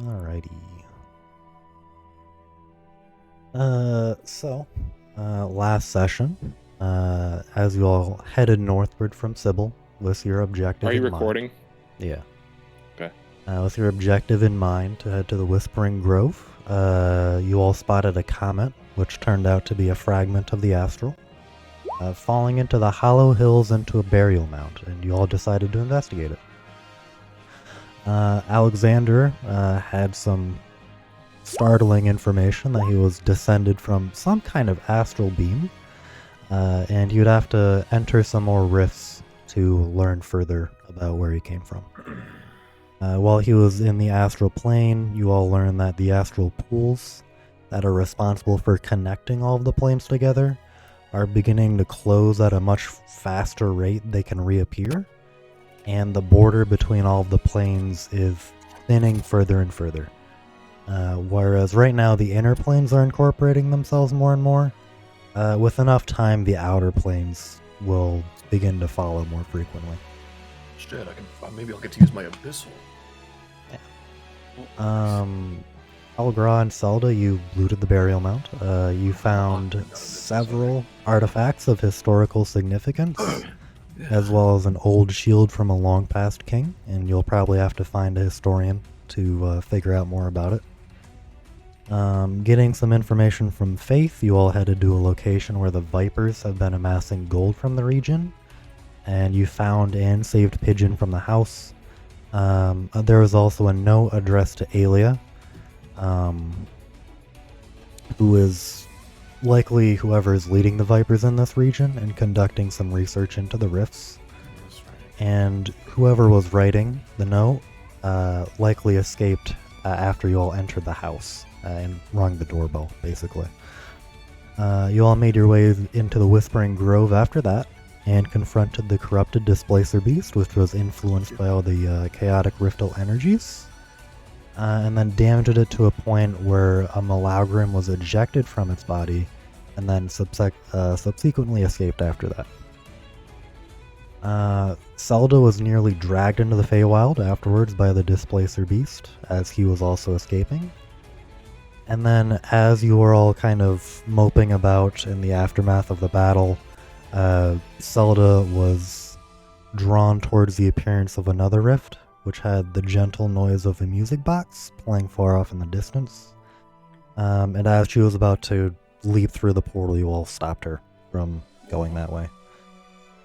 Alrighty. Last session, as you all headed northward from Sibil with your objective Are you in mind. recording? Yeah. Okay. With your objective in mind to head to the Whispering Grove, you all spotted a comet, which turned out to be a fragment of the astral, falling into the hollow hills into a burial mound, and you all decided to investigate it. Alexander had some startling information that he was descended from some kind of astral beam, and you'd have to enter some more rifts to learn further about where he came from. While he was in the astral plane, you all learned that the astral pools that are responsible for connecting all of the planes together are beginning to close at a much faster rate they can reappear, and the border between all of the planes is thinning further and further. Whereas right now the inner planes are incorporating themselves more and more, with enough time the outer planes will begin to follow more frequently. Shit, maybe I'll get to use my abyssal. Algra and Zelda, you looted the burial mound. You found several artifacts of historical significance, as well as an old shield from a long past king, and you'll probably have to find a historian to figure out more about it. Getting some information from Faith, you all headed to a location where the Vipers have been amassing gold from the region, and you found and saved Pigeon from the house. There was also a note addressed to Alia, who is likely whoever is leading the Vipers in this region and conducting some research into the rifts. And whoever was writing the note likely escaped after you all entered the house and rung the doorbell, basically. You all made your way into the Whispering Grove after that, and confronted the corrupted Displacer Beast, which was influenced by all the chaotic riftal energies, and then damaged it to a point where a Malagrim was ejected from its body, and then subsequently escaped after that. Zelda was nearly dragged into the Feywild afterwards by the Displacer Beast, as he was also escaping. And then, as you were all kind of moping about in the aftermath of the battle, Zelda was drawn towards the appearance of another rift, which had the gentle noise of a music box playing far off in the distance. And as she was about to leap through the portal, you all stopped her from going that way.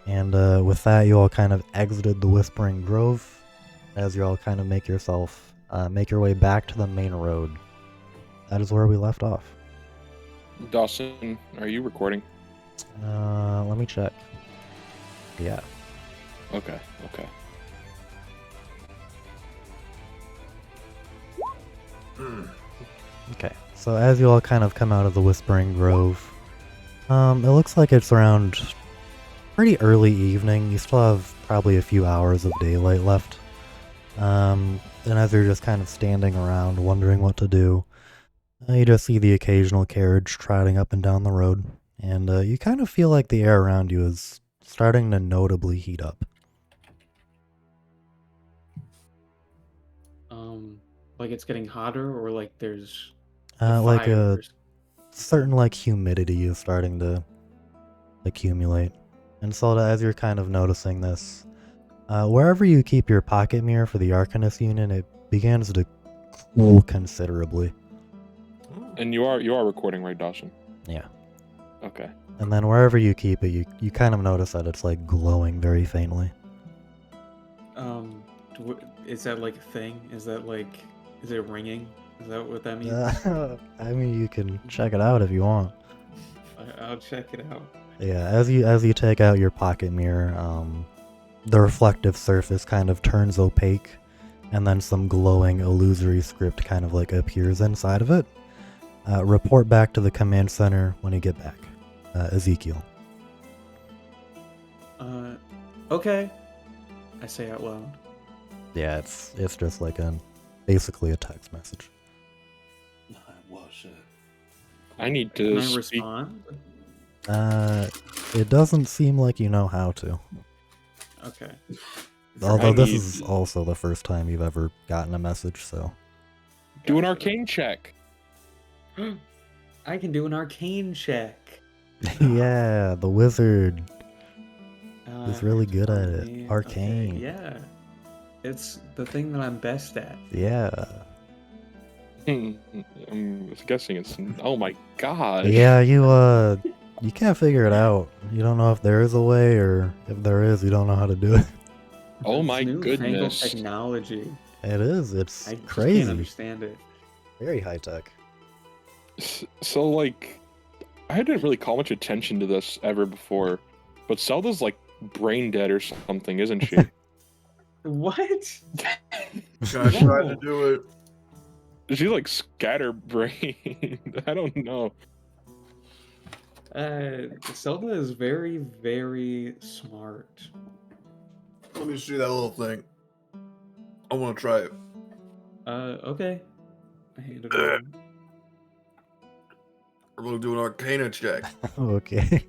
And with that, you all kind of exited the Whispering Grove, as you all kind of make your way back to the main road. That is where we left off. Dawson, are you recording? Let me check. Yeah. Okay. Okay, so as you all kind of come out of the Whispering Grove, it looks like it's around pretty early evening. You still have probably a few hours of daylight left. And as you're just kind of standing around wondering what to do, you just see the occasional carriage trotting up and down the road, and you kind of feel like the air around you is starting to notably heat up. Like it's getting hotter, or like there's like a fires? certain like humidity is starting to accumulate. And Zelda, as you're kind of noticing this, wherever you keep your pocket mirror for the Arcanist unit, it begins to cool considerably. And you are recording, right, Dawson? Yeah. Okay. And then wherever you keep it, you kind of notice that it's like glowing very faintly. Is that like a thing? Is it ringing? Is that what that means? I mean, you can check it out if you want. I'll check it out. Yeah, as you take out your pocket mirror, the reflective surface kind of turns opaque, and then some glowing illusory script kind of like appears inside of it. Report back to the command center when you get back. Ezekiel. Okay. I say out loud. Yeah, it's just like basically a text message. Well, shit. I need Can to I speak. respond? It doesn't seem like you know how to. Okay. Although this is also the first time you've ever gotten a message, so. Do an arcane check. I can do an arcane check. Yeah, the wizard is really good at oh, it. man. Arcane. Okay, yeah. It's the thing that I'm best at. Yeah. I'm guessing it's. Oh my god. Yeah, you can't figure it out. You don't know if there is a way, or if there is, you don't know how to do it. Oh It's my newfangled goodness. technology. It is. It's I just crazy. can't understand it. Very high tech. So like, I didn't really call much attention to this ever before, but Zelda's like brain dead or something, isn't she? What? I tried to do it. She's like scatterbrained. I don't know. Zelda is very, very smart. Let me see that little thing. I want to try it. Okay. I handed it over. We're going to do an Arcana check. Okay.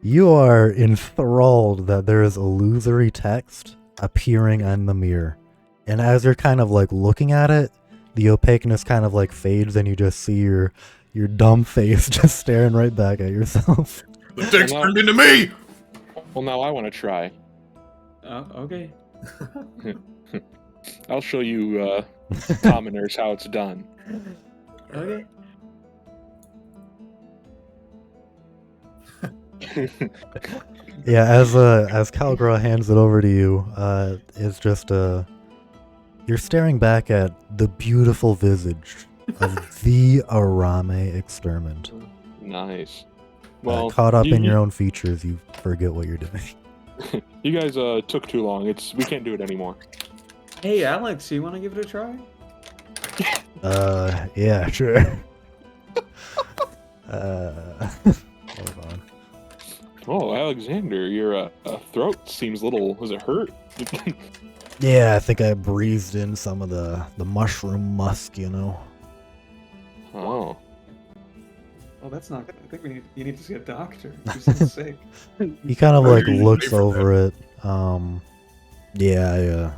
You are enthralled that there is illusory text appearing in the mirror. And as you're kind of like looking at it, the opaqueness kind of like fades and you just see your dumb face just staring right back at yourself. The text turned into me! Well, now I want to try. Okay. I'll show you commoners how it's done. Okay. Yeah, as Calgra hands it over to you, it's just you're staring back at the beautiful visage of the Arame experiment. Nice. Well, Caught up in your own features, you forget what you're doing. You guys took too long. We can't do it anymore. Hey, Alex, you want to give it a try? Yeah, sure. Hold on. Oh, Alexander, your throat seems a little. Was it hurt? Yeah, I think I breathed in some of the mushroom musk, you know. Oh. Oh, that's not good. I think you need to see a doctor. You sound sick. He kind of like Usually looks for over it. Yeah,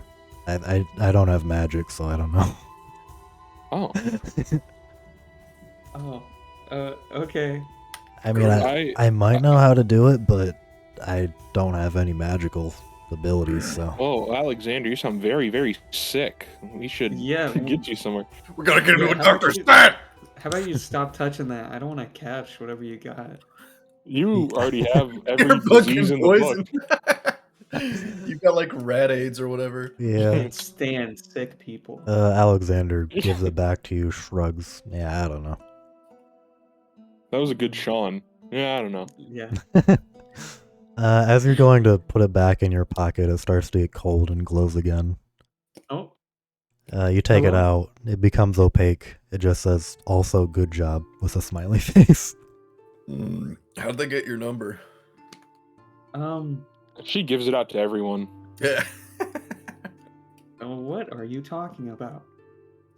I don't have magic, so I don't know. Oh. Oh, okay. I mean, I might know how to do it, but I don't have any magical abilities, so. Oh, Alexander, you sound very, very sick. We should Yeah. get you somewhere. We gotta get him to a how doctor's about stat! How about you stop touching that? I don't want to catch whatever you got. You already have every You're disease in the fucking book. poisoned. You got like rat AIDS or whatever. Yeah. Can't stand sick people. Alexander gives it back to you, shrugs. Yeah, I don't know. That was a good Sean. Yeah, I don't know. Yeah. As you're going to put it back in your pocket, it starts to get cold and glows again. Oh. You take it Hello? out, it becomes opaque. It just says, also good job, with a smiley face. How'd they get your number? She gives it out to everyone. Yeah. What are you talking about?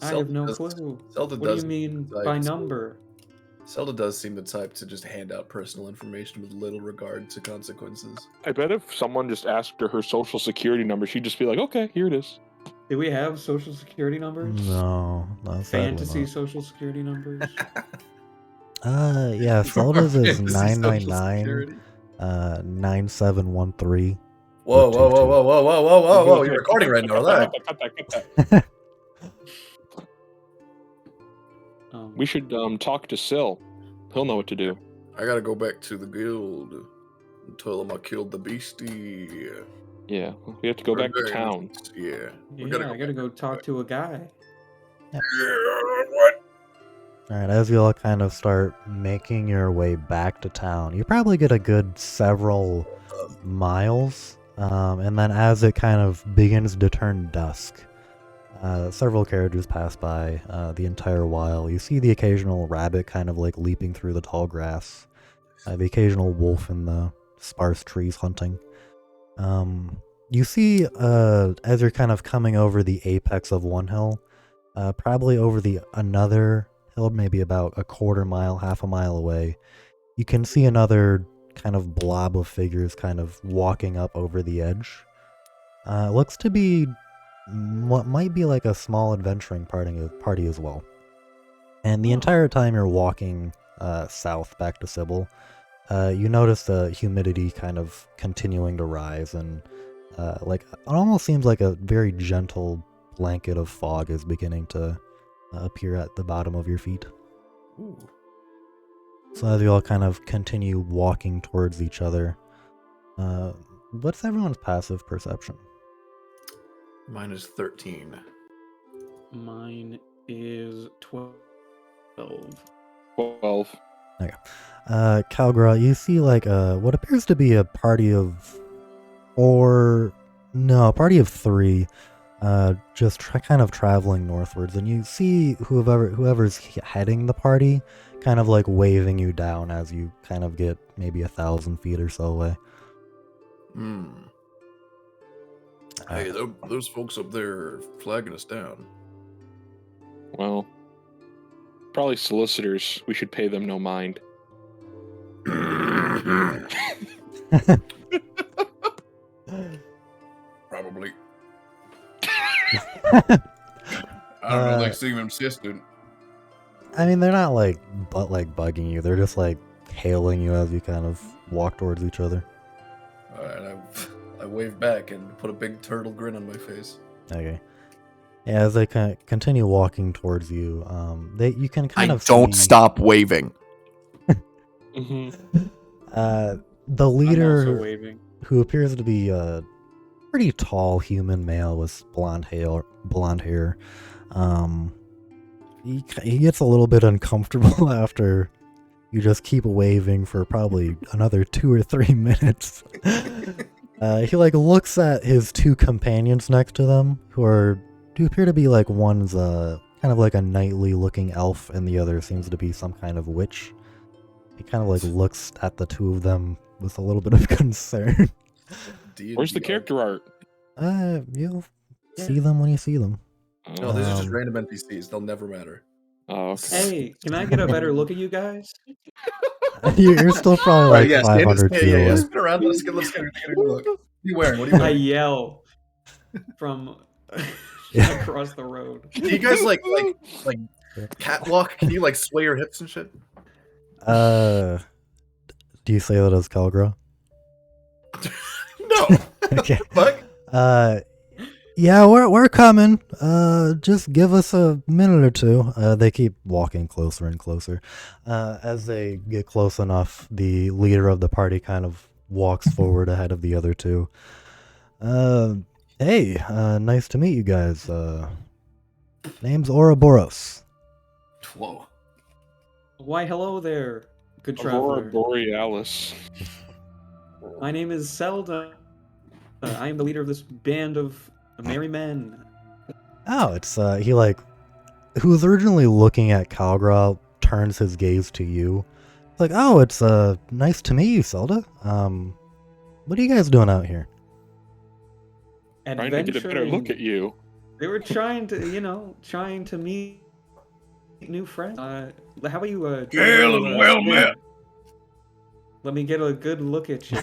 I Zelda have no does- clue. Zelda What do does you mean like by to- number? Zelda does seem the type to just hand out personal information with little regard to consequences. I bet if someone just asked her social security number, she'd just be like, okay, here it is. Do we have social security numbers? No, not sadly Fantasy not. social security numbers? Yeah, Zelda's is Fantasy Social 999 Security. 9713. Whoa, whoa, whoa, whoa, whoa, whoa, whoa, whoa, whoa! You're recording right now, relax. Cut that. We should talk to Sil. He'll know what to do. I gotta go back to the guild and tell them I killed the beastie. Yeah, we have to go back to town. Yeah. Yeah, I gotta go talk to a guy. Yeah, what? Alright, as you all kind of start making your way back to town, you probably get a good several miles, and then as it kind of begins to turn dusk, several carriages pass by the entire while. You see the occasional rabbit kind of like leaping through the tall grass, the occasional wolf in the sparse trees hunting. You see, as you're kind of coming over the apex of one hill, probably over the another hill, maybe about a quarter mile, half a mile away, you can see another kind of blob of figures kind of walking up over the edge. Looks to be what might be like a small adventuring party as well. And the entire time you're walking south back to Sibil, you notice the humidity kind of continuing to rise, and like it almost seems like a very gentle blanket of fog is beginning to appear at the bottom of your feet. Ooh. So as you all kind of continue walking towards each other, what's everyone's passive perception? Mine is 13. Mine is 12. 12. Calgra, you see like what appears to be a party of a party of 3, just kind of traveling northwards, and you see whoever's heading the party kind of like waving you down as you kind of get maybe 1,000 feet or so away. Hey, those folks up there are flagging us down. Well, probably solicitors. We should pay them no mind. Probably. I don't know, they seem insistent. I mean, they're not like bugging you. They're just like hailing you as you kind of walk towards each other. Alright, I wave back and put a big turtle grin on my face. Okay. Yeah, as they continue walking towards you, you can kind of don't see, stop waving. Mm-hmm. the I'm also leader, waving. who appears to be a pretty tall human male with blonde hair. He gets a little bit uncomfortable after you just keep waving for probably another 2 or 3 minutes. He like looks at his 2 companions next to them, who appear to be like one's kind of like a knightly looking elf, and the other seems to be some kind of witch. He kind of like looks at the 2 of them with a little bit of concern. Where's the character art? You'll see them when you see them. No, these are just Um, random NPCs. They'll never matter. Oh, okay. Hey, can I get a better look at you guys? You're still probably like Yes, 500 feet away. spin around. Let's get a good look. What are you wearing? What are you I wearing? yell from Yeah. across the road. Do you guys like catwalk? Can you like sway your hips and shit? Do you say that as Calgra? No. Okay. Fuck. Yeah, we're coming. Just give us a minute or 2. They keep walking closer and closer. As they get close enough, the leader of the party kind of walks forward ahead of the other 2. Hey, nice to meet you guys. Name's Ouroboros. Whoa. Why, hello there, good Aurora traveler. Borealis. My name is Zelda. I am the leader of this band of merry men. Oh, it's he like who was originally looking at Calgra turns his gaze to you. It's like, oh, it's nice to meet you, Zelda. What are you guys doing out here? Trying to get a better look at you. They were trying to meet new friends. How about you do a Hail little, and well spin? met. Let me get a good look at you.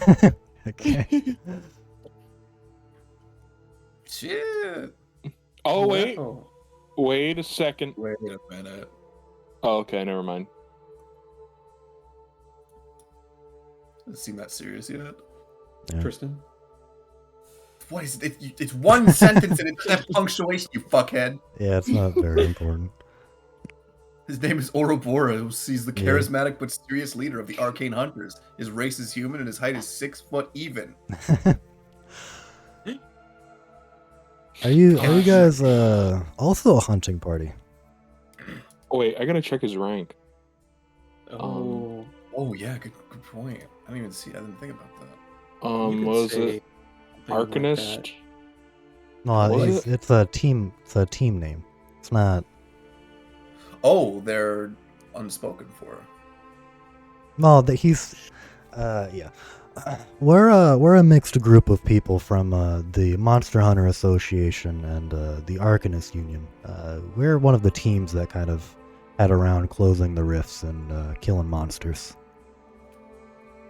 Okay. Shit. Oh, wait. Wow. Wait a second. Wait a minute. Oh, okay, never mind. Doesn't seem that serious yet. Yeah. Tristan. What is it? It's one sentence and it's that punctuation, you fuckhead. Yeah, it's not very important. His name is Ouroboros. He's the Yeah. charismatic but serious leader of the Arcane Hunters. His race is human and his height is 6 foot even. Are you guys also a hunting party? Oh, wait, I gotta check his rank. Oh. Oh yeah, good point. I didn't think about that. You could What was say it? something like Arcanist? that. No, Was it's a team. It's a team name. It's not. Oh, they're unspoken for. No, that he's. Yeah. We're a mixed group of people from the Monster Hunter Association and the Arcanist Union. We're one of the teams that kind of head around closing the rifts and killing monsters.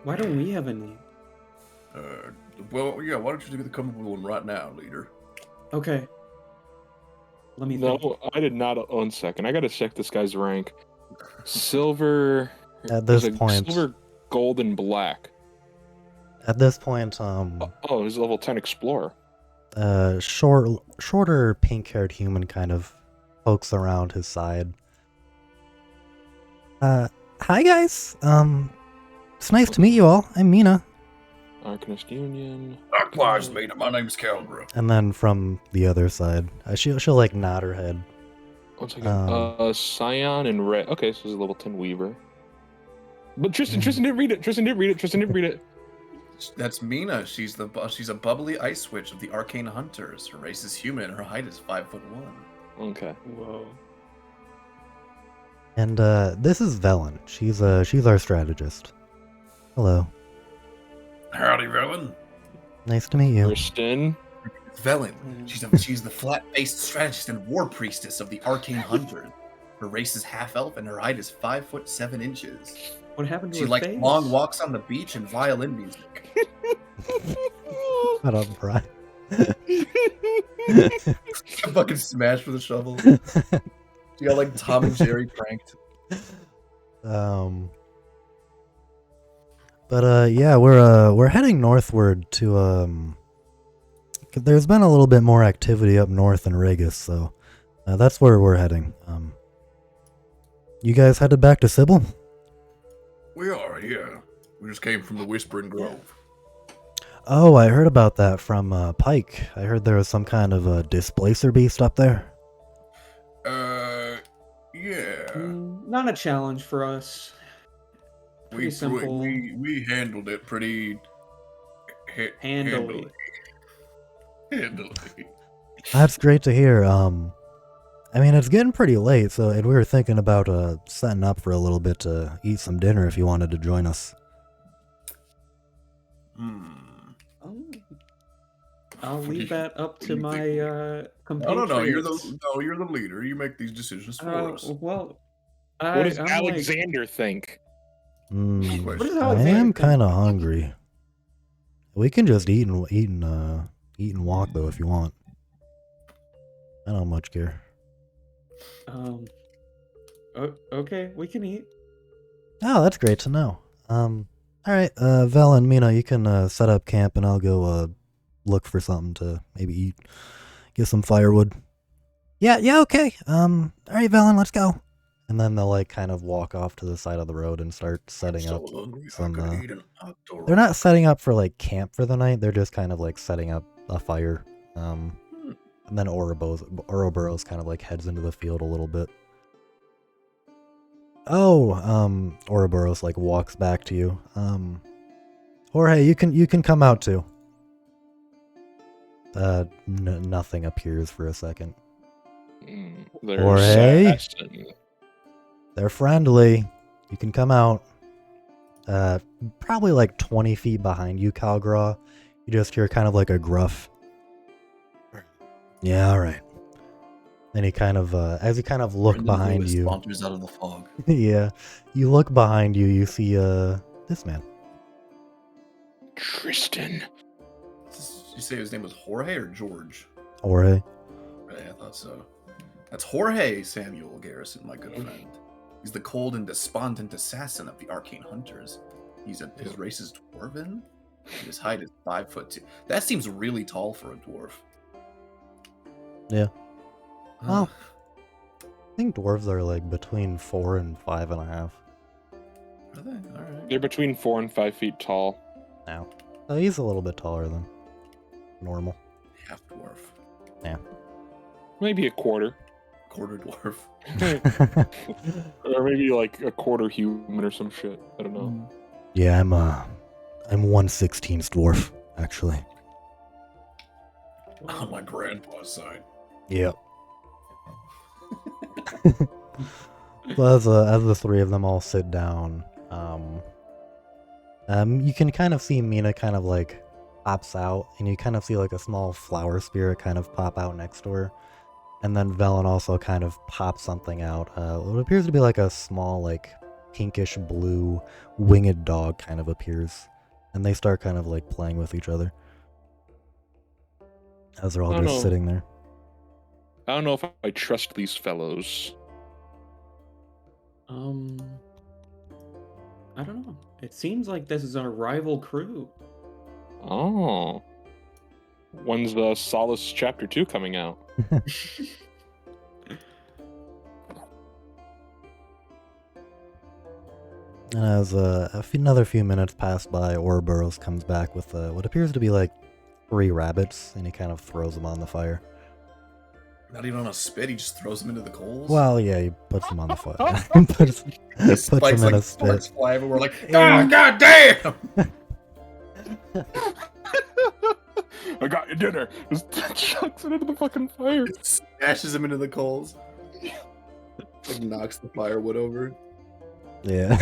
Why don't we have a name? Well, yeah. Why don't you come up with one right now, leader? Okay. Let me think. No, I did not. 1 second. I gotta check this guy's rank. Silver. At there's this a point, silver, gold, and black. Oh, he's a level 10 explorer. Shorter pink-haired human kind of pokes around his side. Hi guys. It's nice to meet you all. I'm Mina. Arcanist Union. Likewise, mate. My name's Calbra. And then from the other side, she'll like nod her head. 1 second. Scion and Red. Okay, so he's a level 10 Weaver. But Tristan didn't read it. Tristan didn't read it. That's Mina. She's a bubbly ice witch of the arcane hunters. Her race is human. Her height is 5'1". Okay. Whoa. And this is Velen. She's our strategist. Hello. Howdy, Velen. Nice to meet you. Tristan. Velen. She's the flat-faced strategist and war priestess of the arcane hunters. Her race is half elf and her height is 5'7". What happened to She her likes face? long walks on the beach and violin music. Shut up, Brian. Fucking smash with a shovel. She got like Tom and Jerry pranked. Yeah, we're heading northward to 'cause there's been a little bit more activity up north in Regis, so that's where we're heading. You guys headed back to Sibil? We are, yeah. We just came from the Whispering Grove. Oh, I heard about that from Pike. I heard there was some kind of displacer beast up there. Yeah. Not a challenge for us. Pretty simple. We handled it pretty Handily. Handily. That's great to hear. I mean, it's getting pretty late, and we were thinking about setting up for a little bit to eat some dinner if you wanted to join us. I'll leave that up to my compatriots. No. You're the leader. You make these decisions for us. Well, What does I'm Alexander think? What does I Alexander am think? kind of hungry. We can just eat and walk though if you want. I don't much care. Okay, we can eat. Oh, that's great to know. All right, Val and Mina, you can set up camp, and I'll go look for something to maybe eat. Get some firewood. Yeah, okay. All right, Valen, let's go. And then they'll like kind of walk off to the side of the road and start setting up some. They're not setting up for like camp for the night. They're just kind of like setting up a fire. And then Ouroboros kind of like heads into the field a little bit. Oh, Ouroboros like walks back to you. Jorge, you can come out too. Nothing appears for a second. Jorge, they're friendly. You can come out. Probably like 20 feet behind you, Calgraw. You just hear kind of like a gruff. Yeah, all right. And he kind of, as you kind of look behind you, Wanders out of the fog. yeah, you look behind you, you see this man. Tristan. Did you say his name was Jorge or George? Jorge. Right, I thought so. That's Jorge Samuel Garrison, my good friend. He's the cold and despondent assassin of the arcane hunters. His race is dwarven. And his height is 5'2". That seems really tall for a dwarf. Yeah. Well, I think dwarves are like between 4 and 5.5. Are they? All right. They're between 4 and 5 feet tall. Now, so he's a little bit taller than normal. Half dwarf. Yeah. Maybe a quarter. Quarter dwarf. Or maybe like a quarter human or some shit. I don't know. Yeah, I'm 1/16 dwarf, actually. On my grandpa's side. Yep. So as the three of them all sit down, you can kind of see Mina kind of like pops out, and you kind of see like a small flower spirit kind of pop out next to her. And then Velen also kind of pops something out. What appears to be like a small, like, pinkish blue winged dog kind of appears. And they start kind of like playing with each other. as they're all I don't just know. sitting there. I don't know if I trust these fellows. I don't know. It seems like this is our rival crew. Oh. When's the Solace Chapter 2 coming out? And as another few minutes pass by, Ouroboros comes back with what appears to be like 3 rabbits, and he kind of throws them on the fire. Not even on a spit, he just throws them into the coals. Well, yeah, he puts them on the fire. puts them in a spit. Bullets fly everywhere, like, ah, god damn! I got your dinner. Just chucks it into the fucking fire. Smashes him into the coals. Like, knocks the firewood over. Yeah.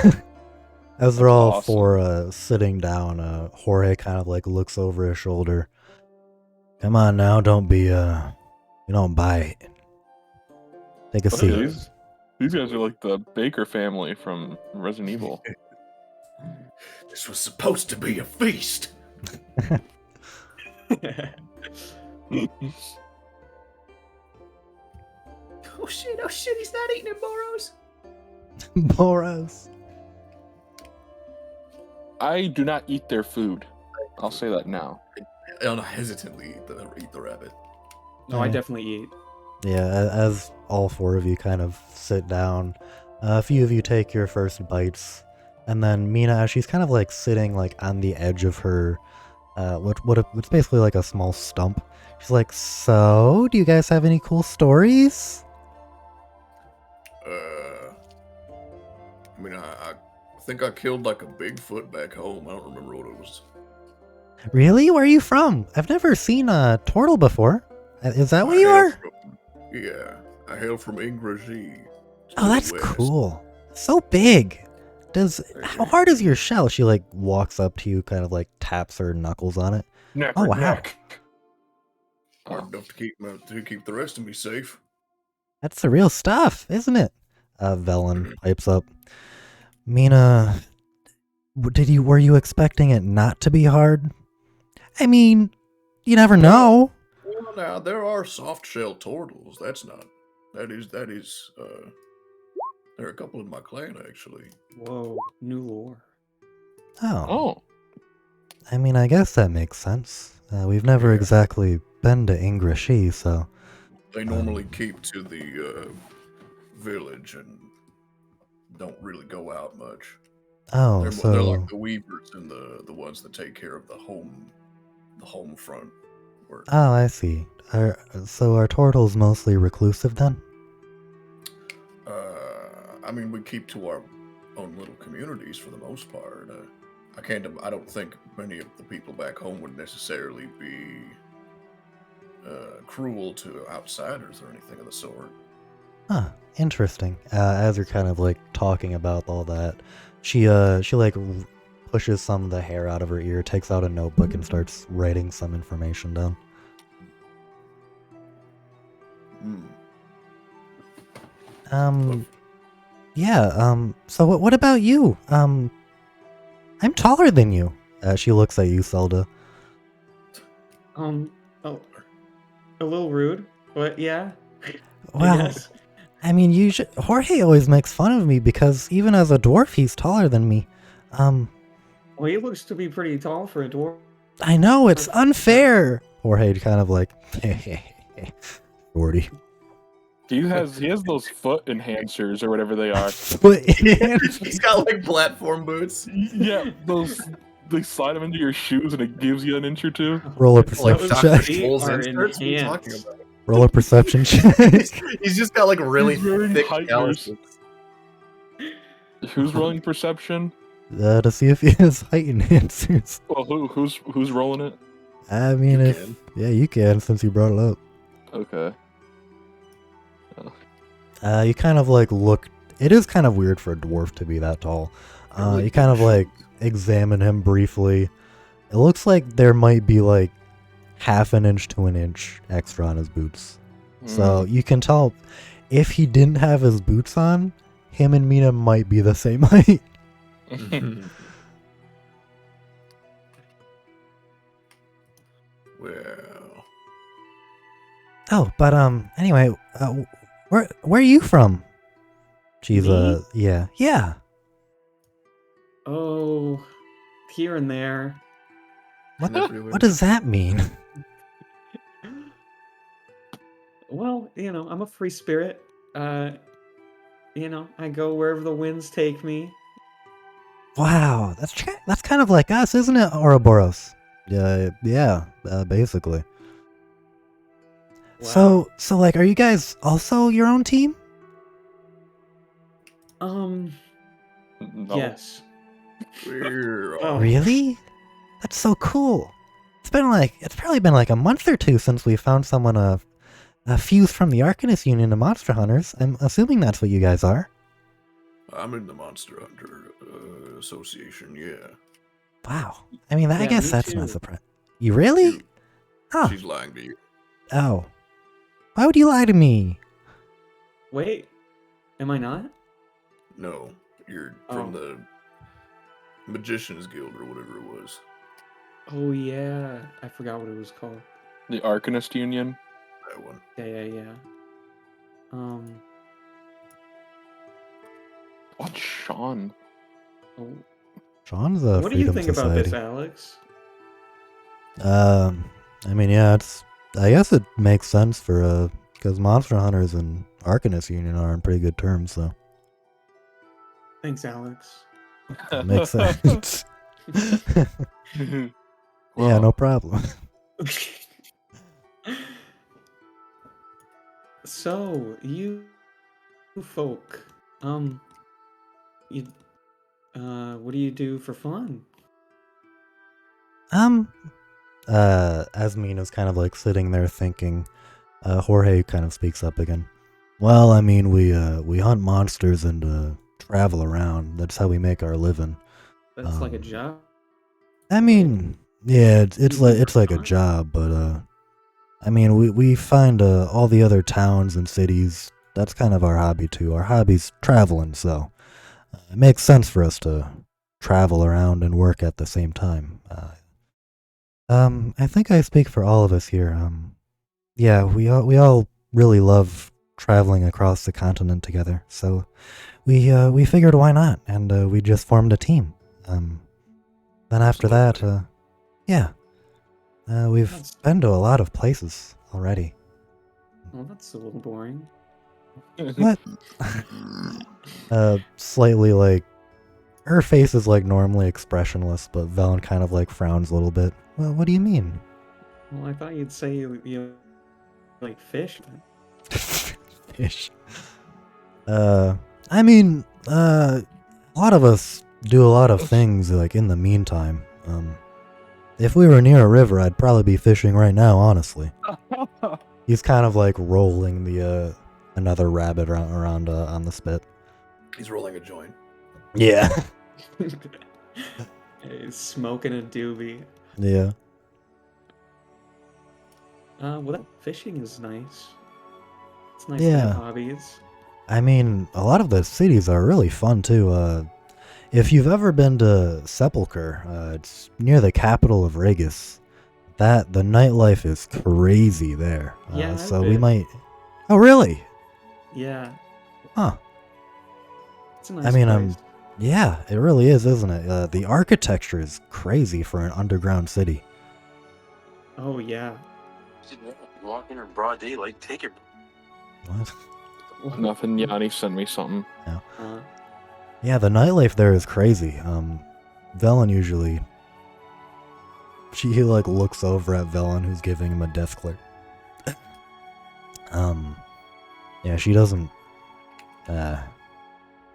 As they're all awesome. 4 sitting down, Jorge kind of like looks over his shoulder. Come on now, don't be you don't bite. Take a seat. These guys are like the Baker family from Resident Evil. This was supposed to be a feast. Oh shit, he's not eating it, Boros. Boros. I do not eat their food. I'll say that now. I don't hesitantly eat the rabbit. No, I Yeah. definitely eat. Yeah, as all 4 of you kind of sit down, a few of you take your first bites, and then Mina, she's kind of like sitting like on the edge of her, what's basically like a small stump. She's like, "So, do you guys have any cool stories?" I mean, I think I killed like a Bigfoot back home. I don't remember what it was. Really? Where are you from? I've never seen a turtle before. Is that where you are? I hail from Ingresi. Oh, that's cool. So big. How hard is your shell? She like walks up to you, kind of like taps her knuckles on it. Neck Oh, or wow. neck. Hard enough to keep the rest of me safe. That's the real stuff, isn't it? Velen pipes up. Mina, were you expecting it not to be hard? I mean, you never know. Well, now there are soft shell turtles. That is. There are a couple in my clan actually. Whoa, new lore. Oh. I mean, I guess that makes sense. We've never exactly been to Ingresi, so... They normally keep to the village and don't really go out much. Oh, They're like the weavers and the ones that take care of the home front work. Oh, I see. So are turtles mostly reclusive then? I mean, we keep to our own little communities for the most part. I don't think many of the people back home would necessarily be cruel to outsiders or anything of the sort. Huh, interesting. As you're kind of like talking about all that, she like pushes some of the hair out of her ear, takes out a notebook and starts writing some information down. So what about you? I'm taller than you. She looks at you, Zelda. Oh, a little rude, but yeah. Well, Yes. I mean, Jorge always makes fun of me because even as a dwarf, he's taller than me. Well, he looks to be pretty tall for a dwarf. I know, it's unfair. Jorge kind of like, Jordy. He has those foot enhancers or whatever they are. He's got like platform boots. Yeah, they slide them into your shoes and it gives you an inch or two. Roll a Like perception Dr. check. Scholl's Are inserts? What are you enhanced. talking about? Roll a perception check. He's just got like really He's wearing thick heighteners. calluses. Who's rolling perception? To see if he has height enhancers. Well, who's rolling it? I mean, you can since you brought it up. Okay. You kind of like look. It is kind of weird for a dwarf to be that tall. Really You kind of like examine him briefly. It looks like there might be like half an inch to an inch extra on his boots. So you can tell if he didn't have his boots on, him and Mina might be the same height. Well, Oh, but anyway, where are you from? She's Me? yeah. Oh, here and there. What Everywhere. what does that mean? Well, I'm a free spirit. I go wherever the winds take me. Wow, that's kind of like us, isn't it, Ouroboros? Yeah, basically. Wow. So like, are you guys also your own team? No. Yes. We're Oh. all Really? That's so cool. It's probably been like a month or two since we found someone fused from the Arcanist Union to Monster Hunters. I'm assuming that's what you guys are. I'm in the Monster Hunter Association, yeah. Wow. I mean, I Yeah, guess me that's too. not surprising. You really? You- Huh. She's lying to you. Oh. Why would you lie to me? Wait, am I not? No, you're Oh. from the Magician's Guild or whatever it was. Oh yeah, I forgot what it was called. The Arcanist Union. That one. Yeah. What's Sean? Oh, Sean's a what do you Freedom think about Society. this, Alex? I mean, yeah, I guess it makes sense for because Monster Hunters and Arcanist Union are on pretty good terms, so Thanks, Alex. it makes sense. Yeah, Well, no problem. So, you folk, you, what do you do for fun? As Mina's kind of like sitting there thinking, Jorge kind of speaks up again. Well, I mean, we hunt monsters and travel around. That's how we make our living. That's like a Um, job. I mean, yeah, it's You like do it's for like a fun? job, but I mean, we find all the other towns and cities. That's kind of our hobby too. Our hobby's traveling, so it makes sense for us to travel around and work at the same time. I think I speak for all of us here. Yeah, we all really love traveling across the continent together. So we figured why not, and we just formed a team. Then after that, Absolutely. yeah, we've That's, been to a lot of places already. well, that's a little boring. What? Slightly like her face is like normally expressionless, but Velen kind of like frowns a little bit. Well, what do you mean? Well, I thought you'd say you like fish. Fish. I mean, a lot of us do a lot of things like in the meantime. If we were near a river, I'd probably be fishing right now, honestly. He's kind of like rolling the another rabbit around on the spit. He's rolling a joint. Yeah. Hey, smoking a doobie. Yeah. Well, that fishing is nice. It's nice to Yeah. have hobbies. I mean, a lot of the cities are really fun too. If you've ever been to Sepulchre, it's near the capital of Regis. The nightlife is crazy there. Yeah, I've so we been. might. Oh, really? Yeah, Huh. it's a nice I mean, place. yeah, it really is, isn't it? The architecture is crazy for an underground city. Oh yeah. Walk in broad daylight, take your. What? Nothing. Yanni sent me something. Yeah, the nightlife there is crazy. Velen usually. He like looks over at Velen, who's giving him a death glare. Yeah, she doesn't.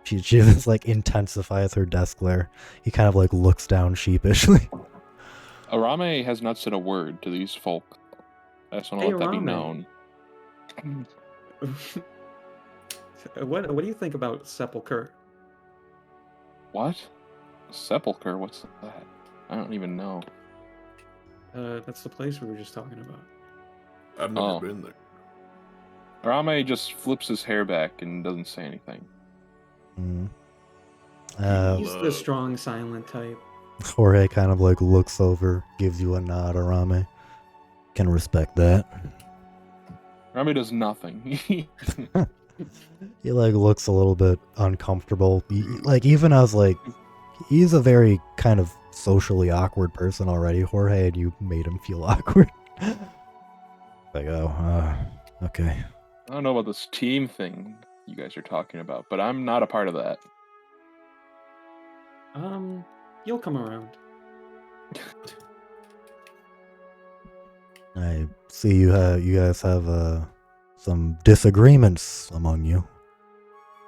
She just like intensifies her death glare. He kind of like looks down sheepishly. Arame has not said a word to these folk. I just want to Hey, let that be Arame. known. What do you think about Sepulchre? What? Sepulchre? What's that? I don't even know. That's the place we were just talking about. I've never Oh. been there. Arame just flips his hair back and doesn't say anything. Mm. He's the strong, silent type. Jorge kind of like looks over, gives you a nod, Arame. Can respect that. Remy does nothing. He like looks a little bit uncomfortable. Like even as like he's a very kind of socially awkward person already, Jorge, and you made him feel awkward. Like, oh, okay. I don't know about this team thing you guys are talking about, but I'm not a part of that. You'll come around. I see you guys have some disagreements among you.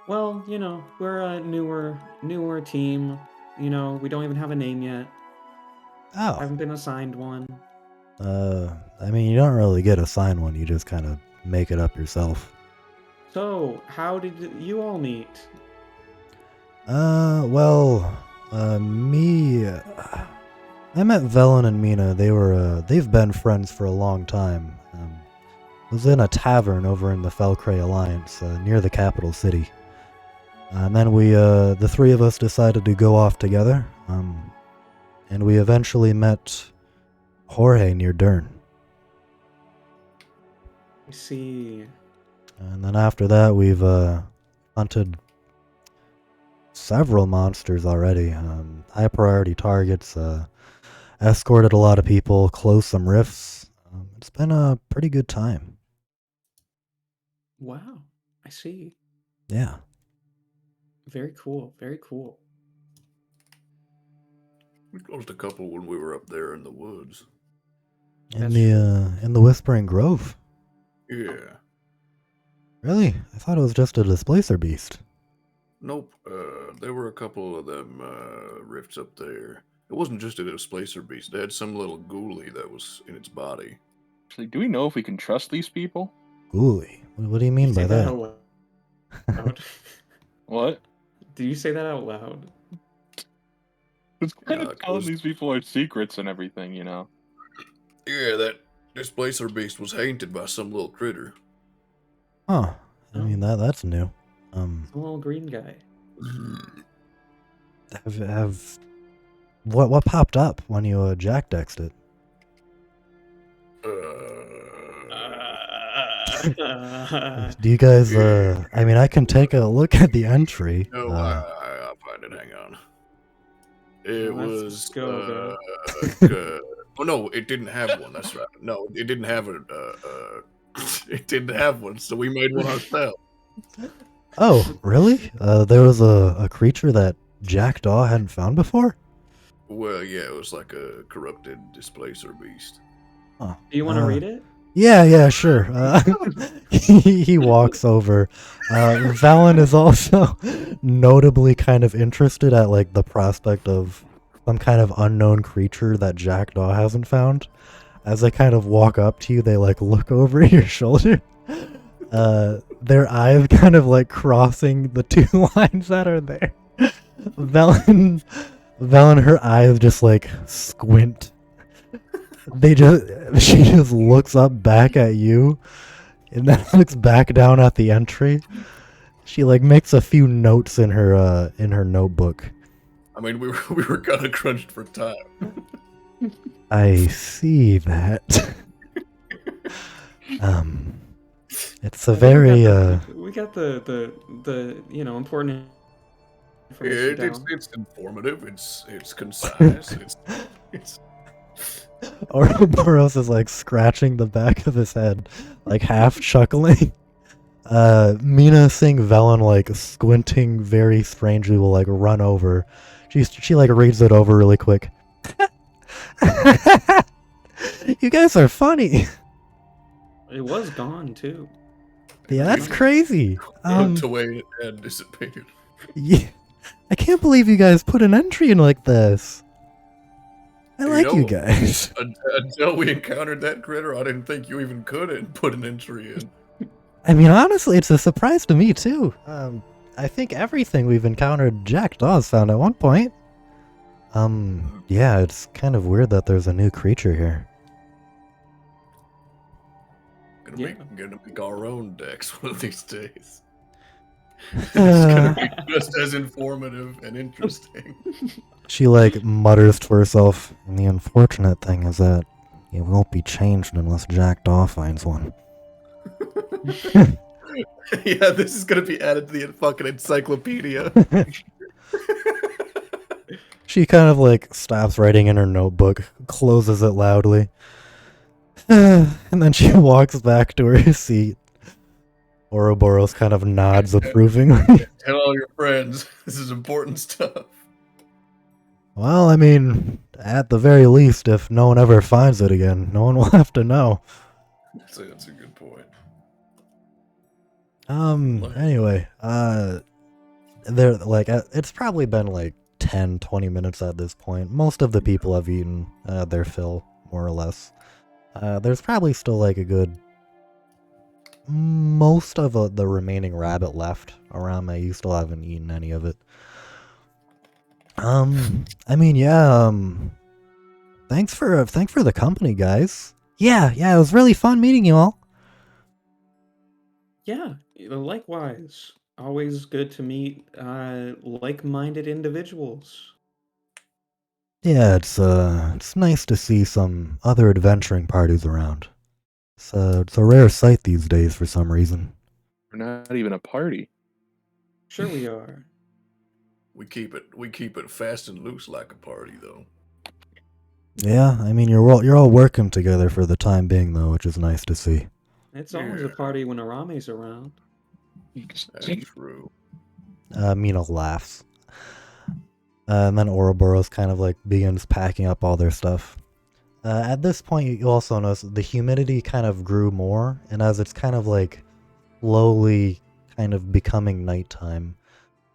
Well, you know, we're a newer team. You know, we don't even have a name yet. I Oh, haven't been assigned one. I mean, you don't really get assigned one. You just kind of make it up yourself. So, how did you all meet? Well, me, I met Velen and Mina. They've been friends for a long time. It was in a tavern over in the Felcray Alliance, near the capital city. And then the three of us decided to go off together. And we eventually met Jorge near Dern. I see. And then after that, we've hunted several monsters already. High priority targets, escorted a lot of people, closed some rifts. It's been a pretty good time. Wow. I see. Yeah. Very cool. Very cool. We closed a couple when we were up there in the woods. In the Whispering Grove. Yeah. Really? I thought it was just a displacer beast. Nope. There were a couple of them rifts up there. It wasn't just a displacer beast. They had some little ghoulie that was in its body. Actually, do we know if we can trust these people? Ghoulie. What do you mean by Say that? out loud. What? Did you say that out loud? It's kind Yeah, of telling 'cause- these people our secrets and everything, you know. Yeah, that displacer beast was haunted by some little critter. Huh. I mean that's new. Some little green guy. Have what popped up when you Jack Dexed it? Do you guys I mean I can take a look at the entry. No, I'll find it. Hang on. It Let's was. go, Oh no, it didn't have one. That's right. No, it didn't have a. It didn't have one, so we made one ourselves. Oh, really? There was a creature that Jackdaw hadn't found before? Well, yeah, it was like a corrupted displacer beast. Huh. Do you want to read it? Yeah, sure. He walks over. Valen is also notably kind of interested at like the prospect of some kind of unknown creature that Jackdaw hasn't found. As they kind of walk up to you, they like look over your shoulder. Their eyes kind of like crossing the two lines that are there. Velen, her eyes just like squint. She just looks up back at you, and then looks back down at the entry. She like makes a few notes in her notebook. I mean, we were kind of crunched for time. I see that. It's a very We got the important information down. It's informative. It's concise. it's Ouroboros is like scratching the back of his head, like half chuckling. Mina, seeing Velen like squinting very strangely, will like run over. She like reads it over really quick. You guys are funny. It was gone too. Yeah, that's crazy. looked away and disappeared. Yeah, I can't believe you guys put an entry in like this. I like you know, guys. Until we encountered that critter, I didn't think you even could put an entry in. I mean, honestly, it's a surprise to me too. I think everything we've encountered, Jackdaw's found at one point. Yeah, it's kind of weird that there's a new creature here. Gonna make our own decks one of these days. It's gonna be just as informative and interesting. She like mutters to herself, and the unfortunate thing is that it won't be changed unless Jackdaw finds one. Yeah, this is gonna be added to the fucking encyclopedia. She kind of like stops writing in her notebook, closes it loudly, and then she walks back to her seat. Ouroboros kind of nods approvingly. Tell all your friends. This is important stuff. Well, I mean, at the very least, if no one ever finds it again, no one will have to know. That's a good point. Anyway, there, like, it's probably been like 10, 20 minutes at this point. Most of the people have eaten their fill, more or less. There's probably still like a good most of the remaining rabbit left around me. You still haven't eaten any of it. I mean, yeah, thanks for the company, guys. Yeah, it was really fun meeting you all. Yeah, likewise. Always good to meet like-minded individuals. Yeah, it's nice to see some other adventuring parties around. It's a rare sight these days for some reason. We're not even a party. Sure we are. We keep it fast and loose like a party, though. Yeah, I mean you're all working together for the time being though, which is nice to see. It's always a party when Arame's around. That's true. Mina laughs. And then Ouroboros kind of like begins packing up all their stuff. At this point, you also notice the humidity kind of grew more, and as it's kind of like slowly kind of becoming nighttime,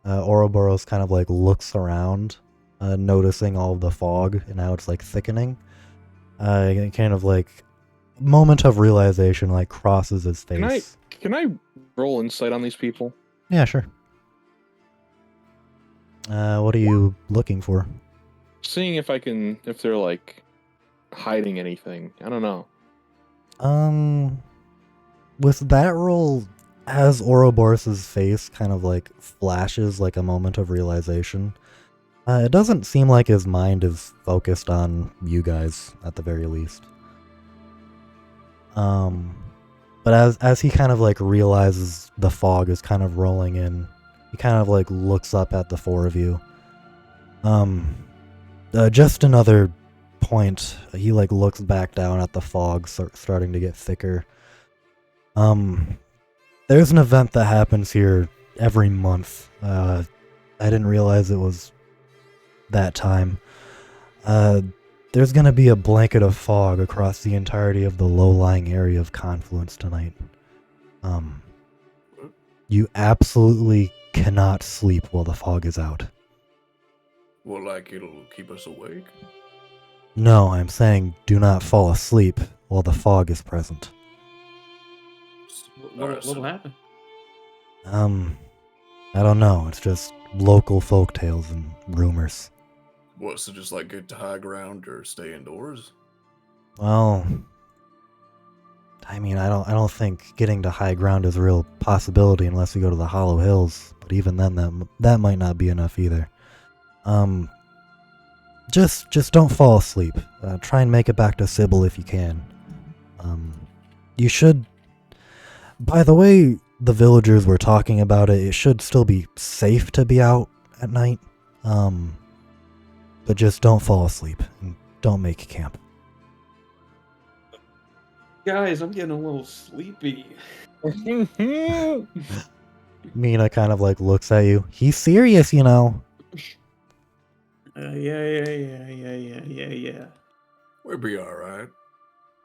Ouroboros kind of like looks around, noticing all of the fog and how it's like thickening. Kind of like moment of realization like crosses his face. Can I roll insight on these people? Yeah, sure. What are you looking for? Seeing if they're like hiding anything. I don't know. With that roll, as Ouroboros's face kind of like flashes like a moment of realization, it doesn't seem like his mind is focused on you guys at the very least. But as he kind of like realizes the fog is kind of rolling in, he kind of like looks up at the four of you. Just another point, he like looks back down at the fog starting to get thicker. There's an event that happens here every month. I didn't realize it was that time. There's gonna be a blanket of fog across the entirety of the low-lying area of Confluence tonight. You absolutely cannot sleep while the fog is out. Well, like it'll keep us awake. No, I'm saying do not fall asleep while the fog is present. What'll happen? I don't know. It's just local folktales and rumors. What, so just like get to high ground or stay indoors? Well, I mean, I don't think getting to high ground is a real possibility unless we go to the Hollow Hills. But even then, that might not be enough either. Just don't fall asleep. Try and make it back to Sibil if you can. You should. By the way, the villagers were talking about it. It should still be safe to be out at night. But just don't fall asleep and don't make camp. Guys, I'm getting a little sleepy. Mina kind of like looks at you. He's serious, you know. Yeah. We'll be all right.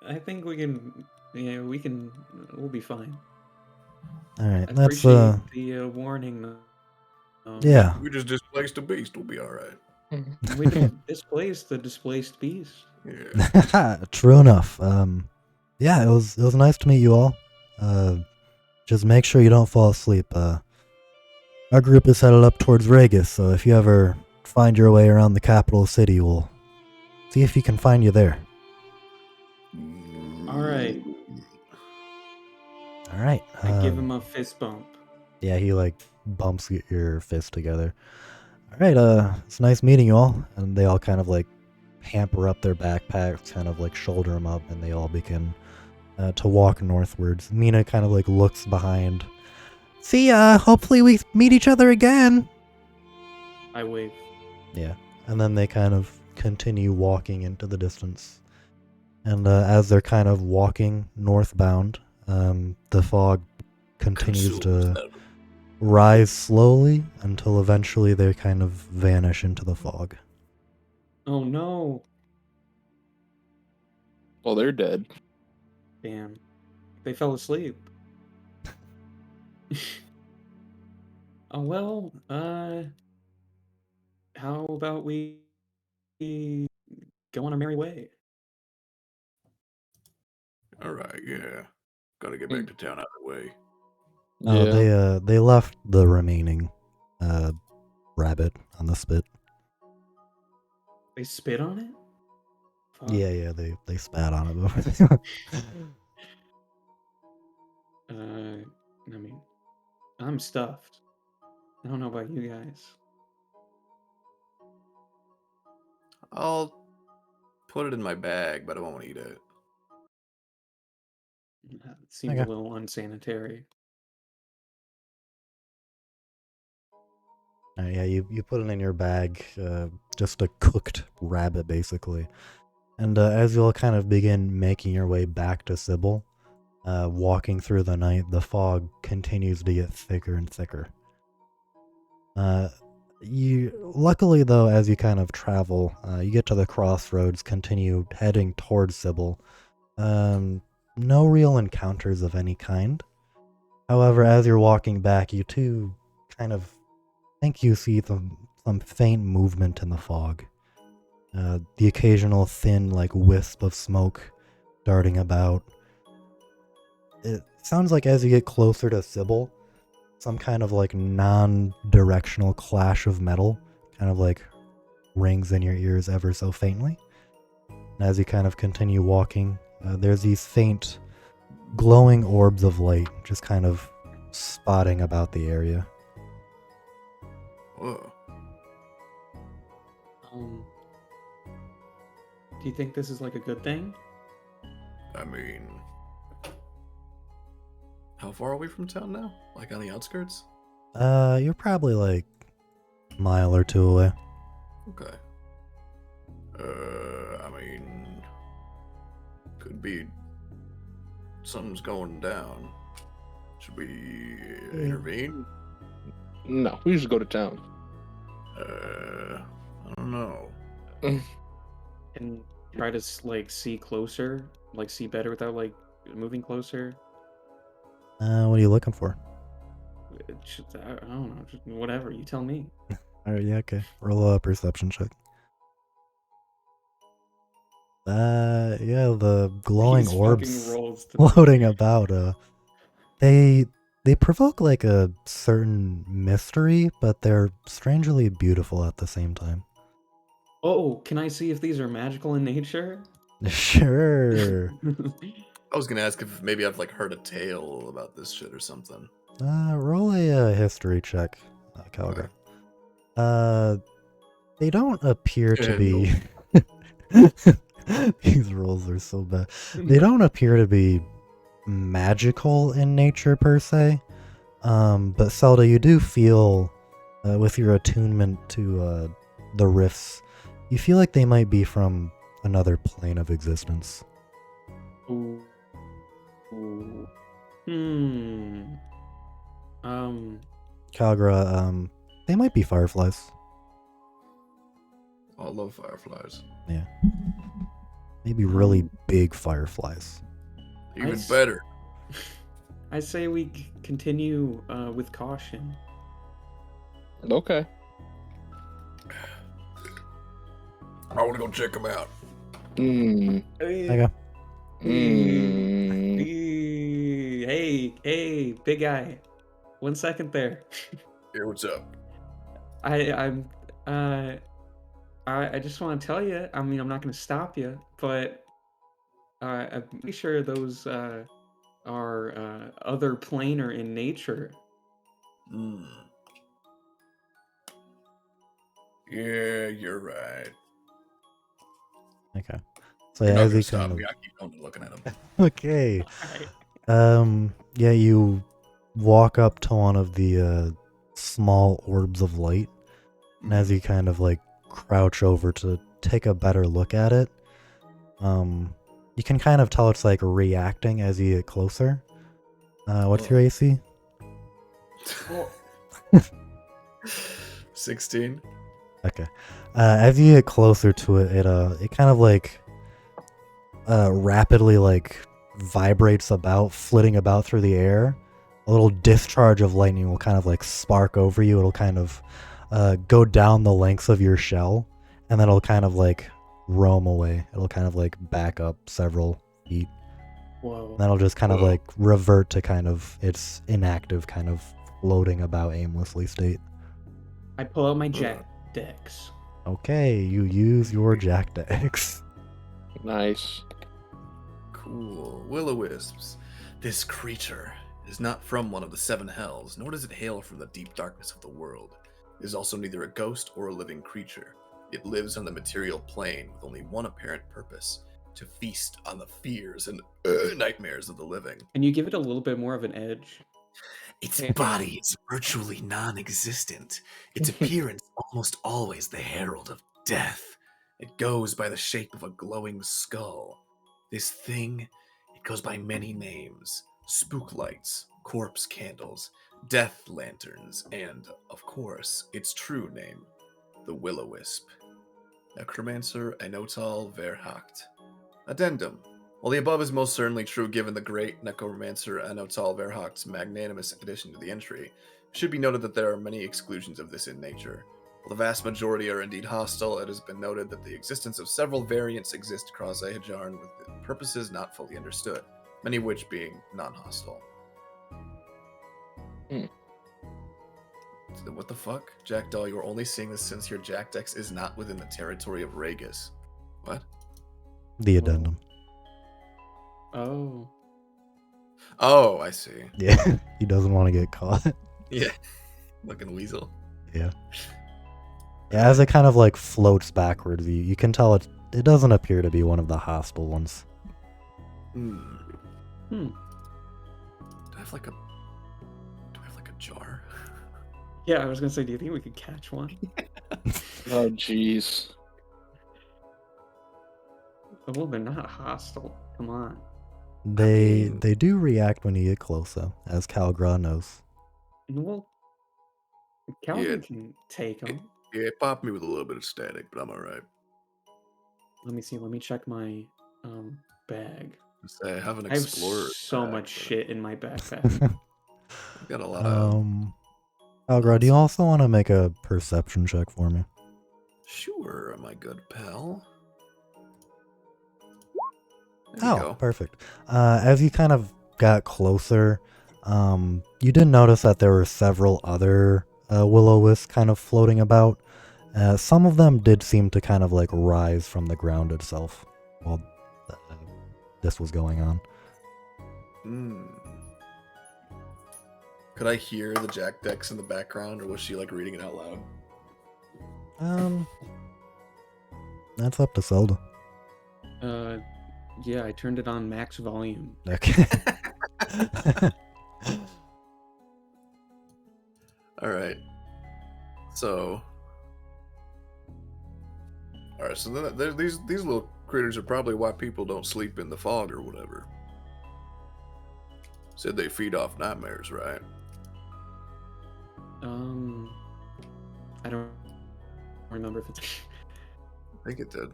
I think we can. Yeah, we'll be fine. All right, I that's appreciate the warning. Though. yeah. We just displaced a beast. We'll be all right. We just displaced the displaced beast. Yeah. True enough. Yeah, it was nice to meet you all. Just make sure you don't fall asleep. Our group is headed up towards Regis, so if you ever find your way around the capital city, we'll see if you can find you there. All right. All right. I give him a fist bump. Yeah, he like bumps your fist together. All right. It's nice meeting you all. And they all kind of like hamper up their backpacks, kind of like shoulder them up, and they all begin to walk northwards. Mina kind of like looks behind. See ya. Hopefully we meet each other again. I wave. Yeah, and then they kind of continue walking into the distance. And as they're kind of walking northbound, the fog continues Consumes to them. rise slowly until eventually they kind of vanish into the fog. Oh no. Well, they're dead. Damn. They fell asleep. Oh well, how about we go on our merry way? All right, yeah. Gotta get back to town either way. Oh, Yeah. they left the remaining rabbit on the spit. They spit on it? Fuck. Yeah, they spat on it before they went. I mean, I'm stuffed. I don't know about you guys. I'll put it in my bag, but I won't eat it. It seems Okay. a little unsanitary. Yeah, you put it in your bag, just a cooked rabbit, basically. And as you'll kind of begin making your way back to Sibyl, walking through the night, the fog continues to get thicker and thicker. Luckily though, as you kind of travel, you get to the crossroads, continue heading towards Sibyl. No real encounters of any kind. However, as you're walking back, you too kind of think you see some faint movement in the fog. The occasional thin, like, wisp of smoke darting about. It sounds like as you get closer to Sibyl, some kind of like non-directional clash of metal kind of like rings in your ears ever so faintly. And as you kind of continue walking, there's these faint glowing orbs of light just kind of spotting about the area. Whoa. Do you think this is like a good thing? I mean, how far are we from town now? Like on the outskirts? You're probably like a mile or two away. Okay. I mean, could be something's going down. Should we intervene? No, we just go to town. I don't know. And try to like see closer, like see better without like moving closer. What are you looking for? I don't know, just whatever you tell me. Alright, yeah, okay. Roll a perception check. Yeah, the glowing These orbs fucking rolls to floating about, they provoke like a certain mystery, but they're strangely beautiful at the same time. Oh, can I see if these are magical in nature? Sure. I was gonna ask if maybe I've like heard a tale about this shit or something. Roll a history check, Calgary. They don't appear to be. These rolls are so bad. They don't appear to be magical in nature per se. But Zelda, you do feel, with your attunement to the rifts, you feel like they might be from another plane of existence. Ooh. Ooh. Hmm. Kagra, they might be fireflies. I love fireflies. Yeah. Maybe really big fireflies. Even better. I say we continue with caution. Okay. I want to go check them out. Okay. Hey, big guy. 1 second there. Here, what's up? I just want to tell you. I mean, I'm not going to stop you, but I'm pretty sure those are other planar in nature. Yeah, you're right. Okay. So You're yeah, not as gonna he stop kind of me. I keep going and looking at him. okay. Alright. Yeah, you walk up to one of the small orbs of light, and as you kind of like crouch over to take a better look at it, you can kind of tell it's like reacting as you get closer. What's your AC? Well, 16. Okay. As you get closer to it, it kind of like rapidly like vibrates about, flitting about through the air. A little discharge of lightning will kind of like spark over you. It'll kind of go down the lengths of your shell, and then it'll kind of like roam away. It'll kind of like back up several feet. whoa. And then it'll just kind of like revert to kind of its inactive, kind of floating about aimlessly state. I pull out my Jack Dex. Okay, you use your Jack Dex. Nice. Cool. Will-o-wisps. This creature is not from one of the seven hells, nor does it hail from the deep darkness of the world. It is also neither a ghost or a living creature. It lives on the material plane with only one apparent purpose: to feast on the fears and nightmares of the living. Can you give it a little bit more of an edge? Its body is virtually non-existent. Its appearance almost always the herald of death. It goes by the shape of a glowing skull. This thing, it goes by many names: spook lights, corpse candles, death lanterns, and, of course, its true name, the Will-o-wisp. Necromancer Enotal Verhacht. Addendum. While the above is most certainly true given the great Necromancer Enotal Verhacht's magnanimous addition to the entry, it should be noted that there are many exclusions of this in nature. While the vast majority are indeed hostile, it has been noted that the existence of several variants exist across Ahajarn with purposes not fully understood, many of which being non-hostile. What the fuck? Jackdaw, you are only seeing this since your Jack Dex is not within the territory of Ragus. What? The addendum. Oh. Oh, I see. Yeah, he doesn't want to get caught. Yeah. Fucking weasel. Yeah. Yeah, as it kind of like floats backwards, you can tell it doesn't appear to be one of the hostile ones. Hmm. Hmm. Do I have like a jar? Yeah, I was gonna say, do you think we could catch one? Oh, jeez. Well, they're not hostile. Come on. They mean- they do react when you get close, though, as Calgra knows. Well, Calvin Yeah. can take them. Yeah, it popped me with a little bit of static, but I'm alright. Let me see. Let me check my bag. I have an I have explorer. so bag, much but shit in my backpack. I've got a lot of. Calgra, do you also want to make a perception check for me? Sure, my good pal. There Oh, you go. perfect. As you kind of got closer, you did notice that there were several other will-o-wisps kind of floating about. Some of them did seem to kind of like rise from the ground itself while this was going on. Hmm. Could I hear the Jack Dex in the background, or was she like reading it out loud? That's up to Zelda. Yeah, I turned it on max volume. Okay. All right. So. All right. So then these little critters are probably why people don't sleep in the fog or whatever. Said they feed off nightmares, right? I don't remember if it's. I think it did.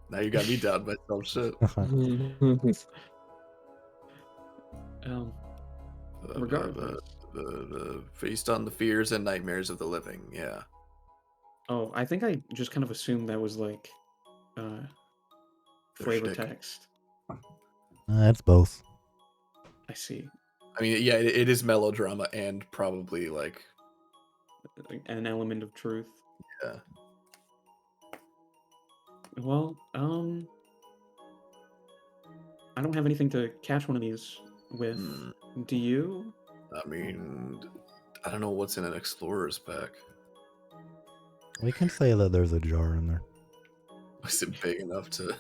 Now you got me down myself. Shit. Regardless. The feast on the fears and nightmares of the living. Yeah. Oh, I think I just kind of assumed that was like flavor shtick. text. It's both. I see. I mean, yeah, it is melodrama and probably like An element of truth. yeah. Well, I don't have anything to catch one of these with. Hmm. Do you? I mean, I don't know what's in an explorer's pack. We can say that there's a jar in there. Is it big enough to?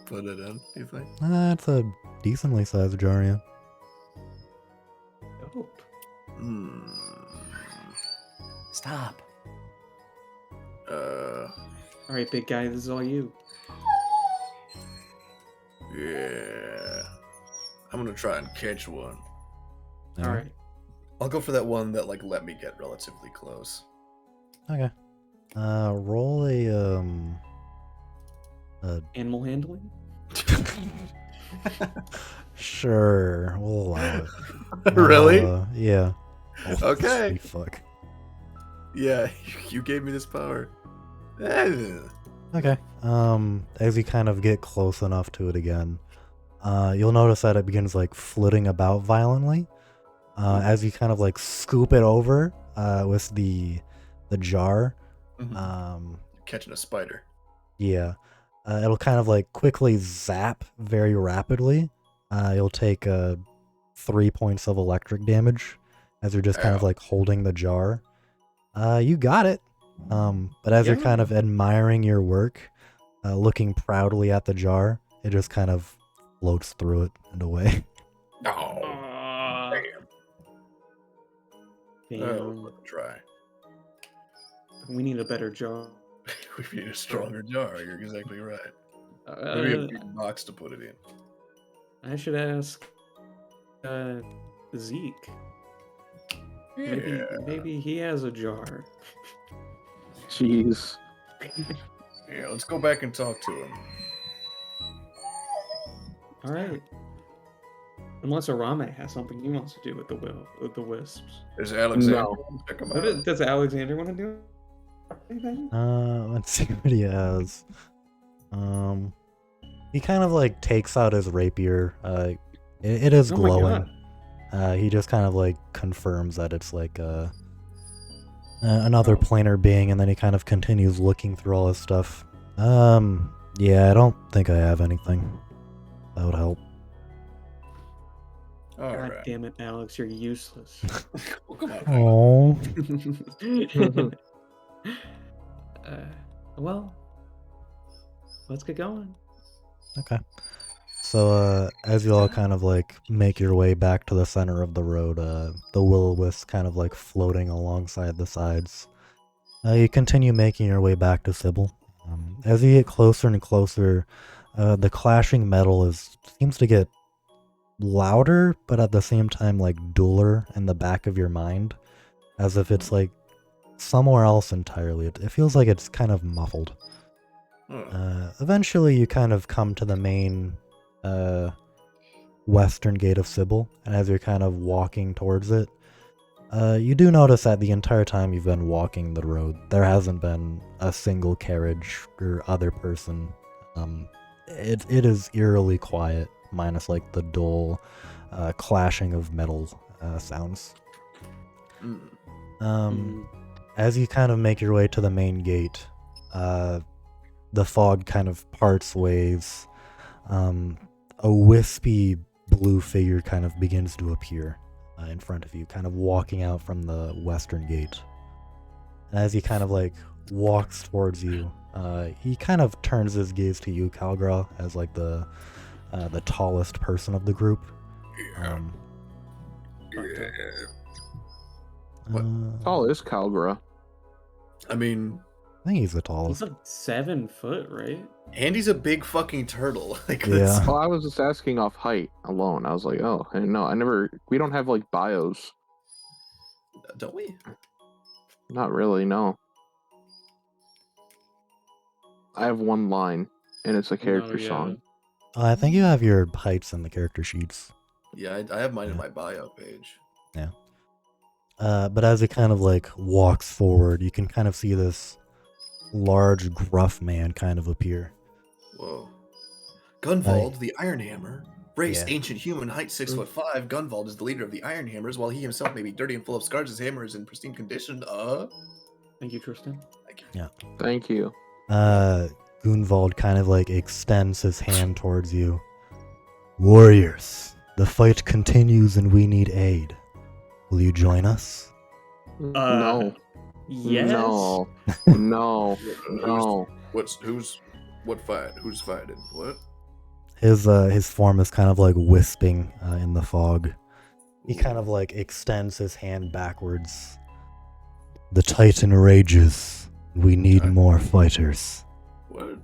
put it in, you think? It's a decently sized jar, yeah. Dope. Hmm. Stop. Uh, All right, big guy, this is all you. yeah. I'm gonna try and catch one. All right. I'll go for that one that like let me get relatively close. Okay. Roll a Animal handling. Sure, we'll allow it. Really? Yeah. Okay. Sweet fuck. Yeah, you gave me this power. Eh. Okay. As you kind of get close enough to it again, you'll notice that it begins like flitting about violently. As you kind of like scoop it over, with the jar. Mhm. Catching a spider. Yeah. It'll kind of like quickly zap very rapidly. You'll take 3 points of electric damage as you're just kind of Ow. like holding the jar. You got it. But as you're kind of admiring your work, looking proudly at the jar, it just kind of floats through it and away. Oh, damn. That was Damn. worth a try. We need a better jar. We need a stronger jar. You're exactly right. Maybe a big box to put it in. I should ask Zeke. Yeah. Maybe he has a jar. Jeez. Yeah, let's go back and talk to him. All right. Unless Arame has something he wants to do with the wisps. There's Alexander. No. Check him What out. does Alexander want to do? Anything? Let's see what he has. He kind of like takes out his rapier. It is Oh my glowing. He just kind of like confirms that it's like another planar being, and then he kind of continues looking through all his stuff. Yeah, I don't think I have anything that would help. All God right. damn it, Alex, you're useless. Well, come on. Oh, Well, let's get going. okay. So, as you all kind of like make your way back to the center of the road, the will-o-wisp kind of like floating alongside the sides. You continue making your way back to Sibil. As you get closer and closer, the clashing metal seems to get louder, but at the same time like duller in the back of your mind, as if it's like somewhere else entirely. It feels like it's kind of muffled. Eventually, you kind of come to the main western gate of Sibil, and as you're kind of walking towards it, you do notice that the entire time you've been walking the road, there hasn't been a single carriage or other person. It is eerily quiet, minus like the dull clashing of metal sounds. As you kind of make your way to the main gate, the fog kind of parts ways. A wispy blue figure kind of begins to appear in front of you, kind of walking out from the western gate. And as he kind of like walks towards you, he kind of turns his gaze to you, Calgra, as like the tallest person of the group. Tall is Calgra. I mean, I think he's the He's tallest. like 7 foot, right? Andy's a big fucking turtle. Like, Yeah. that's- Well, I was just asking off height alone. I was like, oh, I didn't know. We don't have like bios. Don't we? Not really, no. I have one line, and it's a character yeah. song. I think you have your heights in the character sheets. Yeah, I have mine in Yeah. my bio page. But as he kind of like walks forward, you can kind of see this large, gruff man kind of appear. Whoa. Gunvald, the Iron Hammer. Race, Yeah. ancient human, height 6'5". Gunvald is the leader of the Iron Hammers, while he himself may be dirty and full of scars. His hammer is in pristine condition. Thank you, Tristan. Thank you. Gunvald kind of like extends his hand towards you. Warriors, the fight continues and we need aid. Will you join us? No. Yes. No. No. No. What fight? Who's fighting? What? His form is kind of like wisping in the fog. He kind of like extends his hand backwards. The Titan rages. We need Titan. more fighters. What?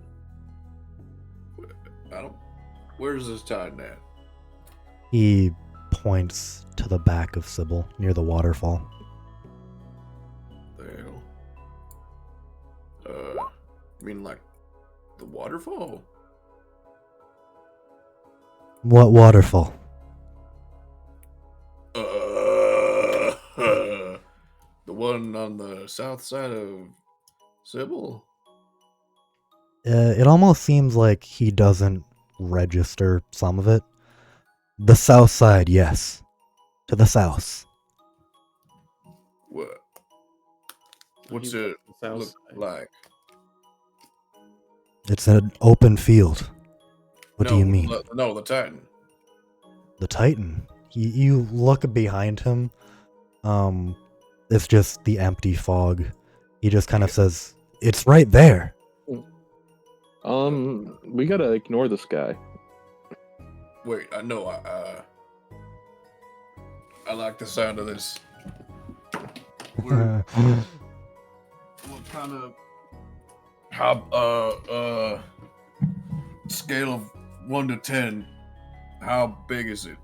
I don't. Where's this Titan at? He points to the back of Sibil near the waterfall. The hell? I mean, like the waterfall? What waterfall? The one on the south side of Sibil? It almost seems like he doesn't register some of it. The south side, yes. To the south. What? What's He's it on the south look side. like? It's an open field. What do you No, mean? No, the Titan. The Titan. You look behind him. It's just the empty fog. He just kind of says, "It's right there." We gotta ignore this guy. Wait, I know. I like the sound of this. What kind of how scale of 1 to 10? How big is it?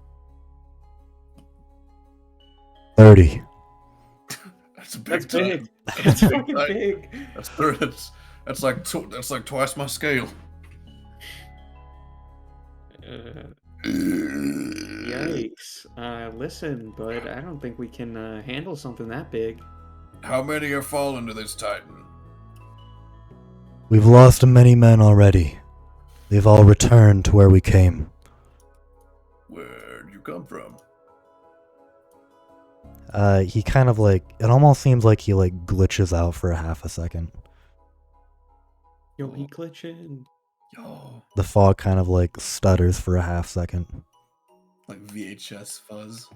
30. That's a big That's Titan. big. That's That's a big fucking Titan. big. That's like twice my scale. Yikes. Listen, bud, I don't think we can handle something that big. How many are falling to this Titan? We've lost many men already. They've all returned to where we came. Where'd you come from? He kind of like, it almost seems like he like glitches out for a half a second. Yo, he glitching. Yo, The fog kind of like stutters for a half second. like VHS fuzz.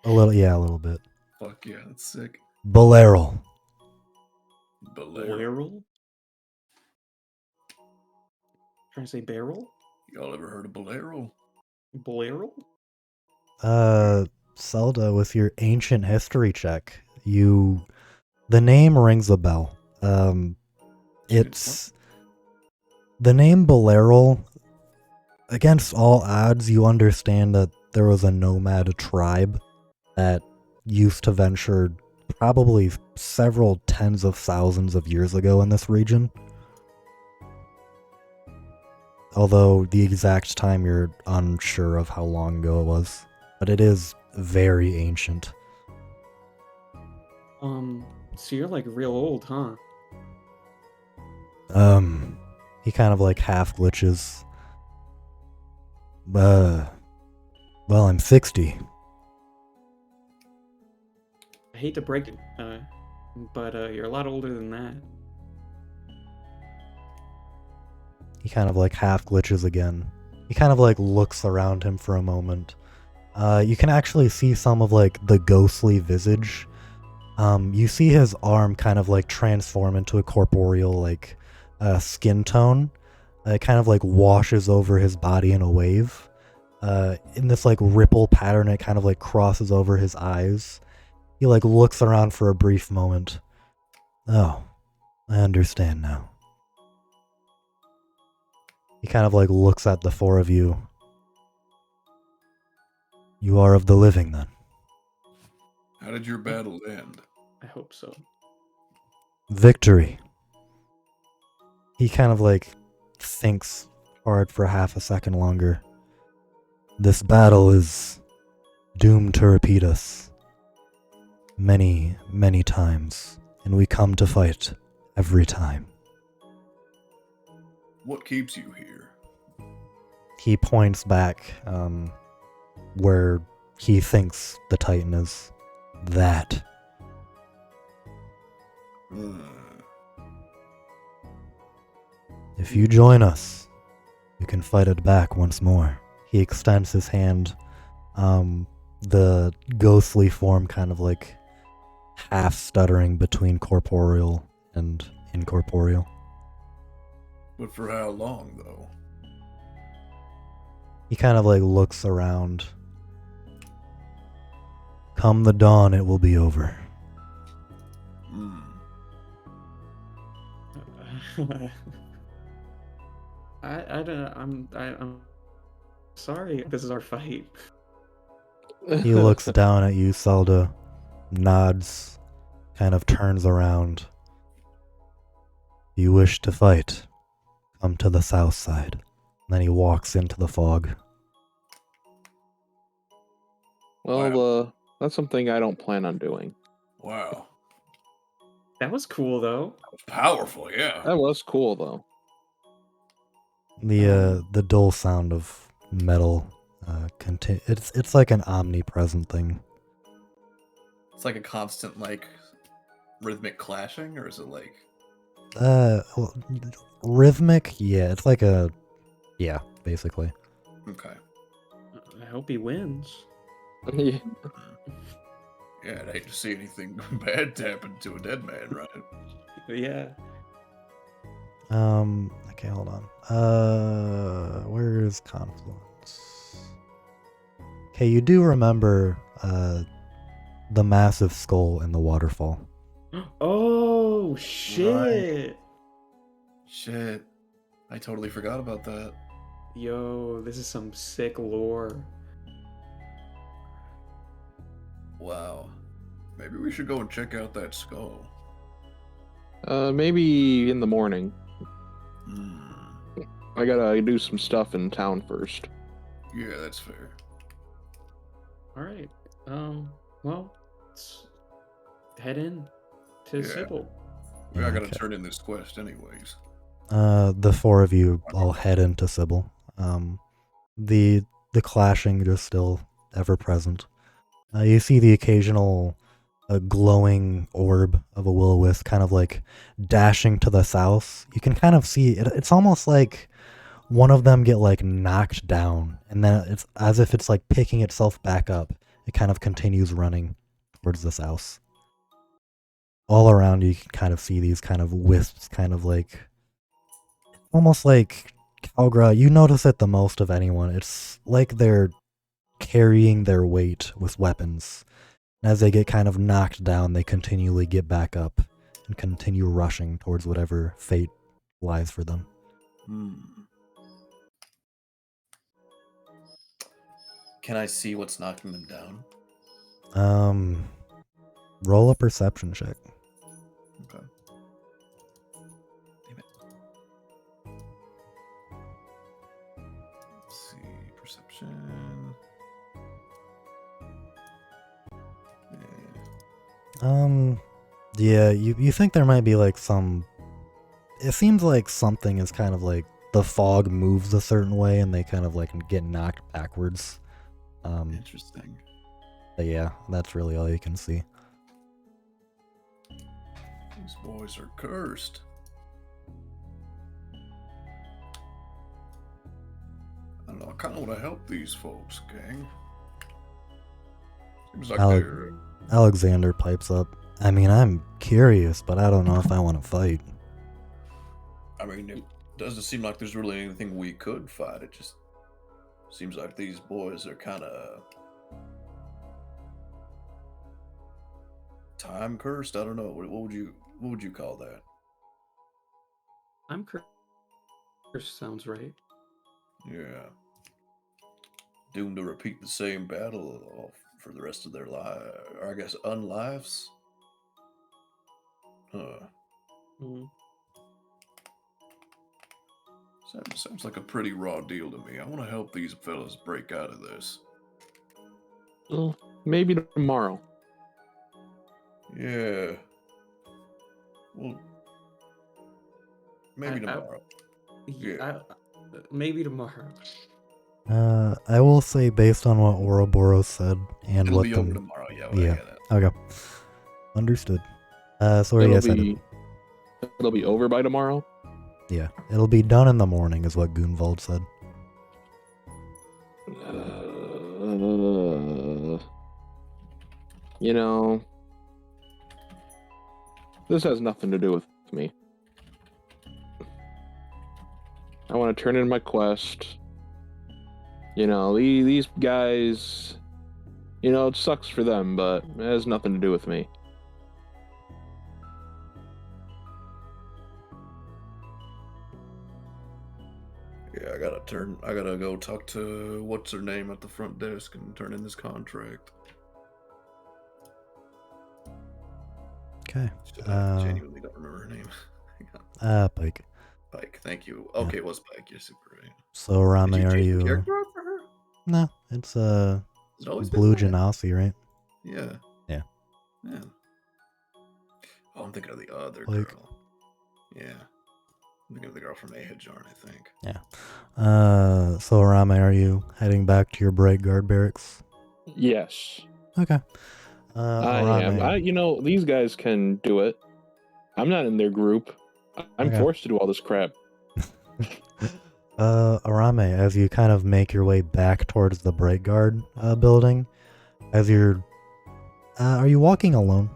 A little bit. Fuck yeah, that's sick. Bolero. Bolero. Trying to say barrel? Y'all ever heard of Bolero? Bolero? Zelda, with your ancient history check, the name rings a bell. It's the name Bolero. Against all odds, you understand that there was a nomad tribe that used to venture probably several tens of thousands of years ago in this region. Although the exact time you're unsure of how long ago it was. But it is very ancient. So you're like real old, huh? He kind of like half glitches. Well, I'm 60. I hate to break it, but you're a lot older than that. He kind of like half glitches again. He kind of like looks around him for a moment. You can actually see some of like the ghostly visage. You see his arm kind of like transform into a corporeal like skin tone. It kind of like washes over his body in a wave. In this like ripple pattern, it kind of like crosses over his eyes. He like looks around for a brief moment. Oh, I understand now. He kind of like looks at the four of you. You are of the living then. How did your battle end? I hope so. Victory. He kind of like thinks hard for half a second longer. This battle is doomed to repeat us many, many times, and we come to fight every time. What keeps you here? He points back where he thinks the Titan is. That. If you join us, you can fight it back once more. He extends his hand. The ghostly form kind of like half stuttering between corporeal and incorporeal. But for how long, though? He kind of like looks around. Come the dawn, it will be over. Hmm. I don't. I'm sorry. This is our fight. He looks down at you, Zelda, nods, kind of turns around. You wish to fight? Come to the south side. And then he walks into the fog. Well, that's something I don't plan on doing. Wow. That was cool, though. That was powerful, yeah. That was cool, though. The dull sound of metal, it's like an omnipresent thing. It's like a constant, like, rhythmic clashing, or is it like... Well, rhythmic, yeah, it's like a, yeah, basically. Okay. I hope he wins. Yeah. Yeah, I'd hate to see anything bad happen to a dead man, right? Yeah. Okay, hold on. Where is Confluence? Okay, you do remember, the massive skull in the waterfall. Oh shit! Shit. I totally forgot about that. Yo, this is some sick lore. Wow. Maybe we should go and check out that skull. Maybe in the morning. Hmm. I gotta do some stuff in town first. Yeah, that's fair. All right. Well, let's head in to Yeah. Sibil. I gotta Okay. turn in this quest anyways. The four of you all head into Sibil. The clashing is still ever present. You see the occasional glowing orb of a will-o-wisp kind of like dashing to the south. You can kind of see it. It's almost like one of them get like knocked down, and then it's as if it's like picking itself back up. It kind of continues running towards the south. All around you can kind of see these kind of wisps, kind of like almost like Calgra. You notice it the most of anyone. It's like they're carrying their weight with weapons. As they get kind of knocked down, they continually get back up and continue rushing towards whatever fate lies for them. Hmm. Can I see what's knocking them down? Roll a perception check. Okay. Damn it. Let's see. Perception. Yeah, you think there might be like some... It seems like something is kind of like the fog moves a certain way and they kind of like get knocked backwards. Interesting. But yeah, that's really all you can see. These boys are cursed. I don't know. I kind of want to help these folks, gang. Seems like they're... Alexander pipes up. I mean, I'm curious, but I don't know if I want to fight. I mean, it doesn't seem like there's really anything we could fight. It just seems like these boys are kind of time cursed. I don't know. What would you call that? I'm cursed. Sounds right. Yeah. Doomed to repeat the same battle for the rest of their lives, or I guess unlives. Huh. Mm. Sounds like a pretty raw deal to me. I want to help these fellas break out of this. Well, maybe tomorrow. Yeah. Well, maybe tomorrow. Yeah. Maybe tomorrow. I will say, based on what Ouroboros said and It'll what be the... over tomorrow. Yeah. Well, Yeah. I get it. Okay. Understood. So where you guys headed? It'll be over by tomorrow. Yeah. It'll be done in the morning, is what Gunvald said. You know, this has nothing to do with me. I want to turn in my quest. You know, these guys, you know, it sucks for them, but it has nothing to do with me. Yeah, I gotta go talk to what's her name at the front desk and turn in this contract. Okay. I genuinely don't remember her name. Hang on. Pike. Pike, thank you. Okay, it was Pike. You're super right. So Rame, Did you are change the you? character out for her? No, it's Has it always been Blue that? Genasi, right? Yeah. Yeah. Yeah. Oh, I'm thinking of the other Like- girl. Yeah. I'm thinking of the girl from Ahajarn, I think. Yeah. So Rame, are you heading back to your Bright Guard barracks? Yes, Okay. I am. Arame, You know, these guys can do it. I'm not in their group. I'm Okay. forced to do all this crap. Arame, as you kind of make your way back towards the Bright Guard building, as you're, are you walking alone?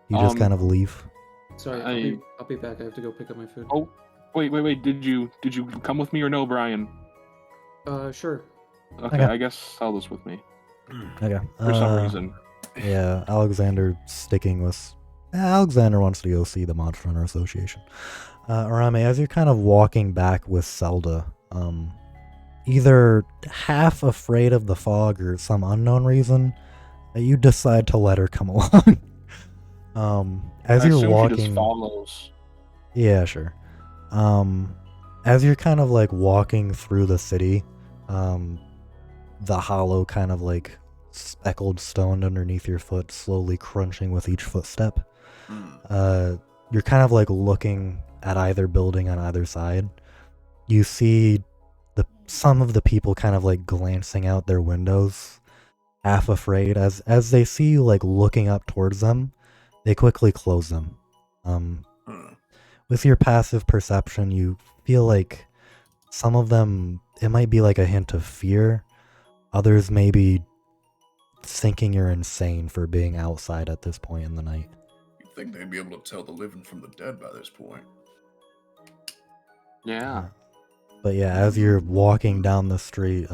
You just kind of leave. Sorry, I- I'll be back. I have to go pick up my food. Oh, wait. Did you come with me or no, Brian? Sure. Okay, Okay. I guess Sell this with me Okay. for some reason. Yeah, Alexander sticking with. Alexander wants to go see the Monster Hunter Association. Arame, as you're kind of walking back with Zelda, either half afraid of the fog or some unknown reason, you decide to let her come along. As I you're assume she just walking, follows. yeah, sure. As you're kind of like walking through the city, the hollow kind of like speckled stone underneath your foot slowly crunching with each footstep. You're kind of like looking at either building on either side. You see some of the people kind of like glancing out their windows, half afraid. As they see you like looking up towards them, they quickly close them. With your passive perception, you feel like some of them, it might be like a hint of fear. Others may be thinking you're insane for being outside at this point in the night. You'd think they'd be able to tell the living from the dead by this point. Yeah. But yeah, as you're walking down the street,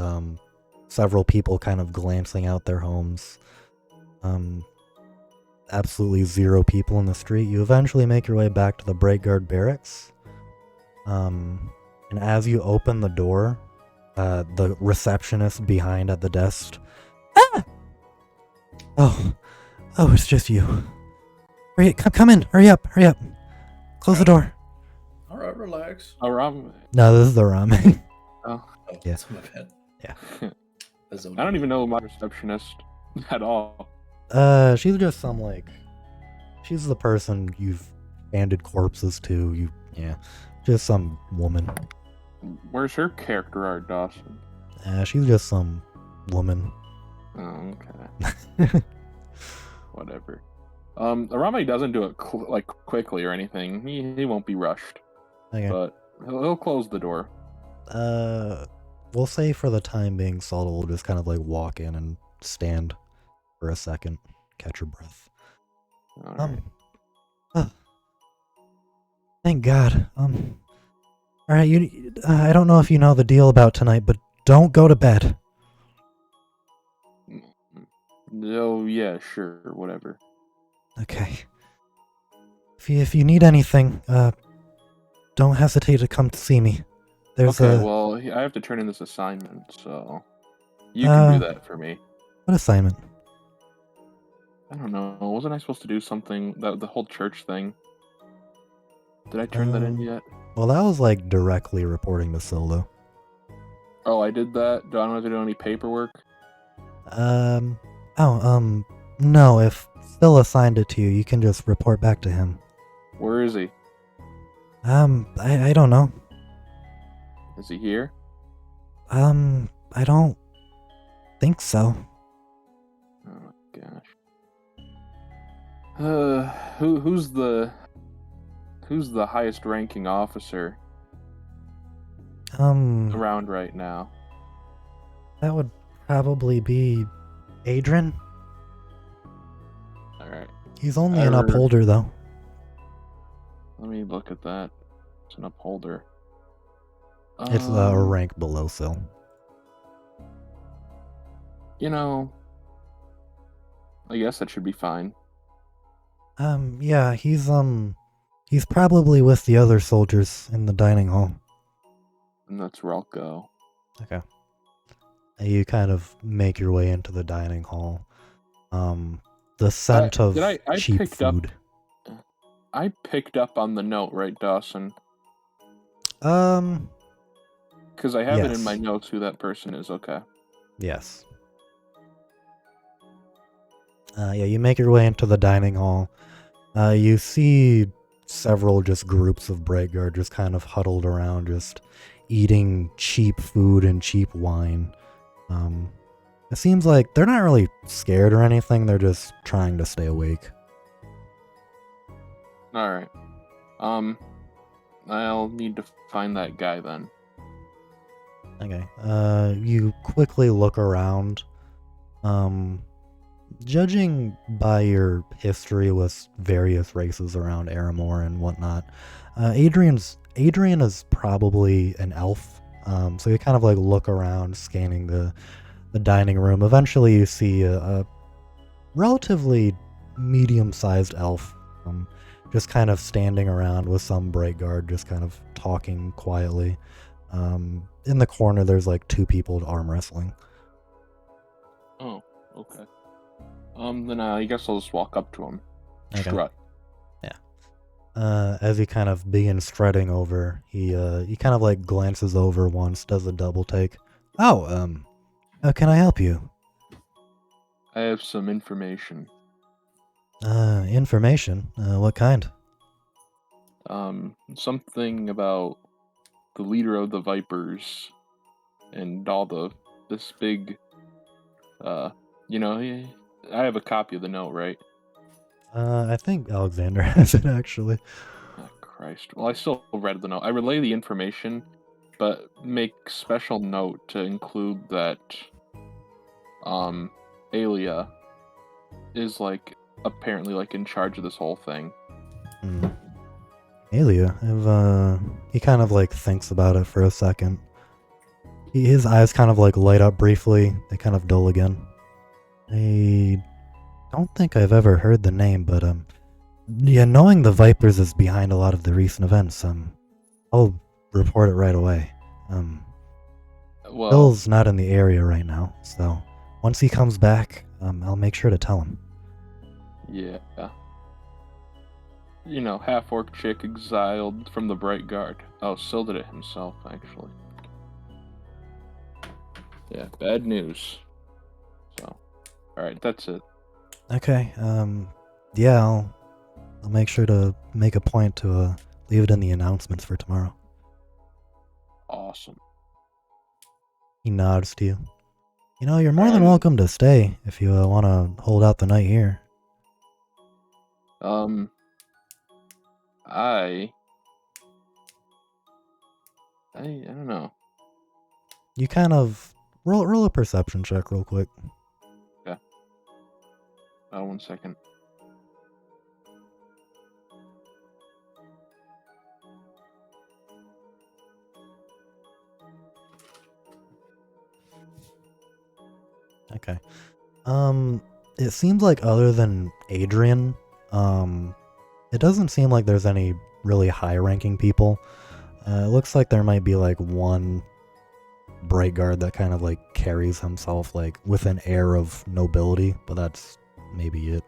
several people kind of glancing out their homes. Absolutely zero people in the street. You eventually make your way back to the Bright Guard barracks. And as you open the door, the receptionist behind at the desk. Ah! Oh, it's just you. Hurry, come in. Hurry up. Close the door. All right, relax. Oh, Rob. No, this is the ramen. Oh, Yeah. that's my bad. Yeah. I don't even know my receptionist at all. She's just some she's the person you've handed corpses to. Just some woman. Where's her character art, Dawson? She's just some woman. Oh, okay. Whatever. Arame doesn't do it quickly or anything. He won't be rushed, Okay. but he'll close the door. We'll say for the time being, Salda will just kind of like walk in and stand for a second, catch her breath. All right. Thank God. All right, I don't know if you know the deal about tonight, but don't go to bed. Oh yeah, sure, whatever. Okay. If you need anything, don't hesitate to come to see me. There's Okay, well, I have to turn in this assignment, so you can Uh, do that for me. what assignment? I don't know. Wasn't I supposed to do something the whole church thing? Did I turn that in yet? Well, that was like directly reporting to Sildo. Oh, I did that. Do I don't have to do any paperwork? No, if Phil assigned it to you, you can just report back to him. Where is he? I don't know. Is he here? I don't think so. Oh my gosh. Who's the highest ranking officer around right now? That would probably be Adrian. All right. He's only an upholder, though. Let me look at that. It's an upholder. It's a rank below Sil. You know, I guess that should be fine. Yeah, he's probably with the other soldiers in the dining hall. And that's where I'll go. Okay. You kind of make your way into the dining hall. The scent of I cheap picked up- food. I picked up on the note, right, Dawson? Because I have it in my Yes. notes who that person is. Okay. Yes. Yeah, you make your way into the dining hall. You see several just groups of Bright Guard just kind of huddled around, just eating cheap food and cheap wine. It seems like they're not really scared or anything, they're just trying to stay awake. Alright. I'll need to find that guy then. Okay. You quickly look around. Judging by your history with various races around Aramor and whatnot, Adrian is probably an elf. So you kind of like look around, scanning the dining room. Eventually, you see a relatively medium-sized elf, just kind of standing around with some Bright Guard, just kind of talking quietly. In the corner, there's like two people arm wrestling. Oh, okay. Then I guess I'll just walk up to him. Okay. Strut. As he kind of begins strutting over, he kind of like glances over once, does a double take. Oh, how can I help you? I have some information. Information? What kind? Something about the leader of the Vipers and all this big, you know, I have a copy of the note, right? I think Alexander has it actually. Oh, Christ. Well, I still read the note. I relay the information, but make special note to include that, Alia is, like, apparently, like, in charge of this whole thing. Alia, he kind of like thinks about it for a second. His eyes kind of like light up briefly, they kind of dull again. I don't think I've ever heard the name, but yeah, knowing the Vipers is behind a lot of the recent events, I'll report it right away. Well, Bill's not in the area right now, so once he comes back, I'll make sure to tell him. yeah. You know, half-orc chick exiled from the Bright Guard. Oh, Syl did it himself, actually. Yeah, bad news. So, alright, that's it. Okay, yeah, I'll make sure to make a point to leave it in the announcements for tomorrow. Awesome. He nods to you. You know, you're more than Alright. welcome to stay if you want to hold out the night here. I don't know. You kind of roll a perception check real quick. 1 second. Okay. It seems like other than Adrian, it doesn't seem like there's any really high-ranking people. It looks like there might be like one Bright Guard that kind of like carries himself like with an air of nobility, but that's maybe it.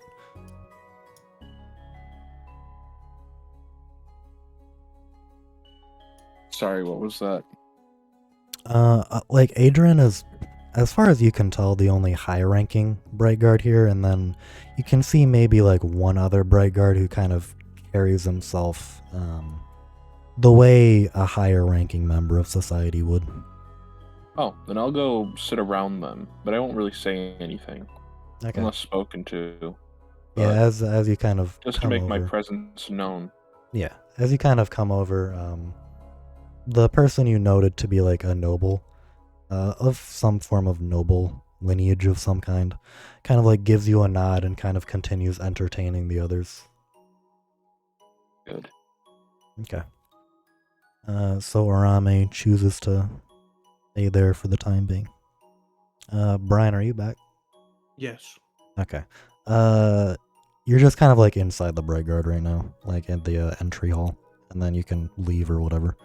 Sorry, what was that? Like Adrian is, as far as you can tell, the only high-ranking Bright Guard here, and then you can see maybe like one other Bright Guard who kind of carries himself the way a higher-ranking member of society would. Oh, then I'll go sit around them, but I won't really say anything Okay. unless spoken to. Yeah, but as you kind of just to come make my over. presence known. Yeah, as you kind of come over, the person you noted to be like a noble, of some form of noble lineage of some kind of like gives you a nod and kind of continues entertaining the others. Good. Okay. So Arame chooses to stay there for the time being. Brian, are you back? Yes. Okay. You're just kind of like inside the Bright Guard right now, like in the entry hall, and then you can leave or whatever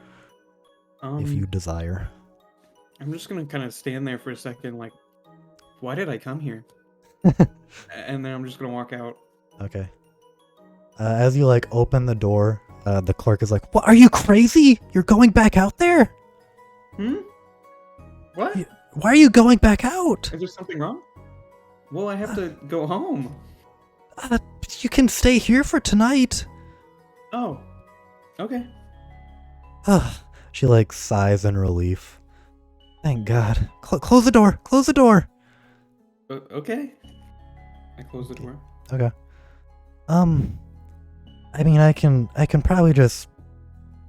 if you desire. I'm just gonna kind of stand there for a second, like, why did I come here? And then I'm just gonna walk out. Okay. As you like open the door, the clerk is like, "What? Are you crazy? You're going back out there? What? Why are you going back out? Is there something wrong? Well, I have to go home. You can stay here for tonight." Oh. Okay. She like sighs in relief. Thank God. Close the door. Close the door. Okay. I close the door. Okay. I mean, I can probably just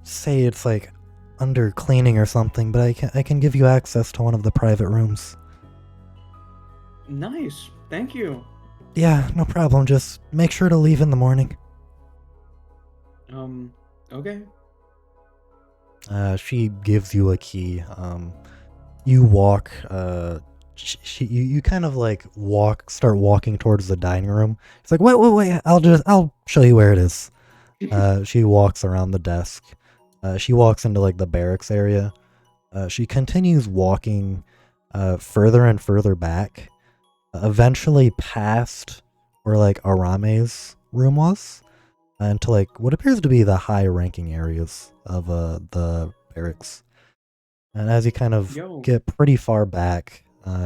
say it's like under cleaning or something, but I can give you access to one of the private rooms. Nice. Thank you. Yeah, no problem. Just make sure to leave in the morning. Okay. She gives you a key. You walk. You kind of like start walking towards the dining room. It's like, wait. I'll show you where it is. She walks around the desk. She walks into like the barracks area. She continues walking, further and further back, eventually past where like Arame's room was, into like what appears to be the high-ranking areas of the barracks. And as you kind of get pretty far back,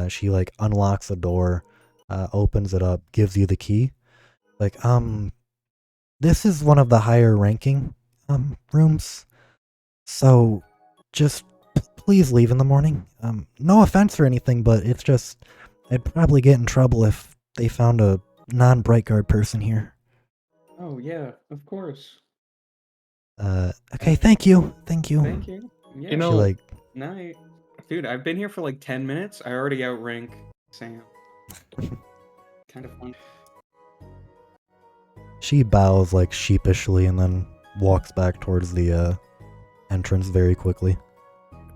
she like unlocks a door, opens it up, gives you the key. Like, this is one of the higher ranking rooms. So just please leave in the morning. No offense or anything, but it's just I'd probably get in trouble if they found a non-Bright Guard person here. Oh yeah, of course. Okay, thank you. Thank you. Yeah. You know, She like Night. Dude, I've been here for like 10 minutes. I already outrank Sam. Kind of fun. she bows like sheepishly and then walks back towards the entrance very quickly.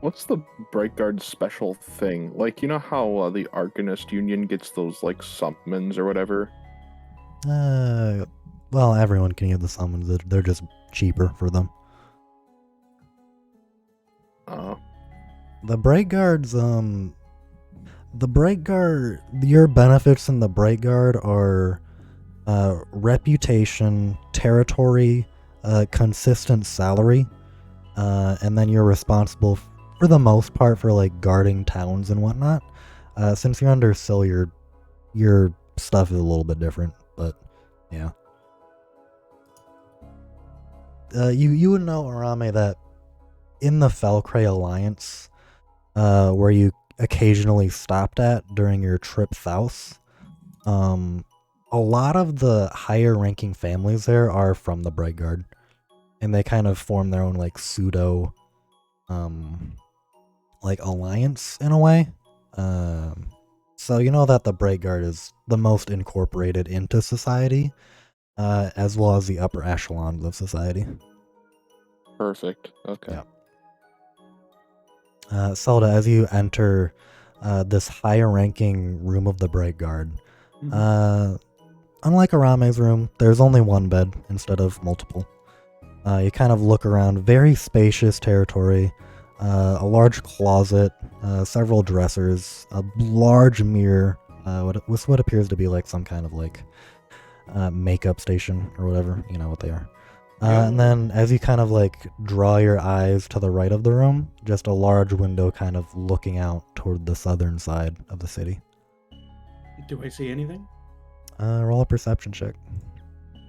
what's the Bright Guard's special thing? Like, you know how the Arcanist Union gets those like summons or whatever? Well, everyone can get the summons. They're just cheaper for them. The Bright Guards, the Bright Guard, your benefits in the Bright Guard are reputation, territory, consistent salary, and then you're responsible for the most part for like guarding towns and whatnot. Since you're under Sil, your stuff is a little bit different, but yeah. You would know, Arame, that in the Felcray Alliance, where you occasionally stopped at during your trip south, a lot of the higher ranking families there are from the Bright Guard, and they kind of form their own like pseudo like alliance in a way. So you know that the Bright Guard is the most incorporated into society, as well as the upper echelons of society. Perfect. Okay. Yeah. Zelda, as you enter this higher ranking room of the Bright Guard, unlike Arame's room, there's only one bed instead of multiple. You kind of look around, very spacious territory, a large closet, several dressers, a large mirror, what appears to be like some kind of like makeup station or whatever, you know what they are. And then as you kind of like draw your eyes to the right of the room, just a large window kind of looking out toward the southern side of the city. Do I see anything? Roll a perception check.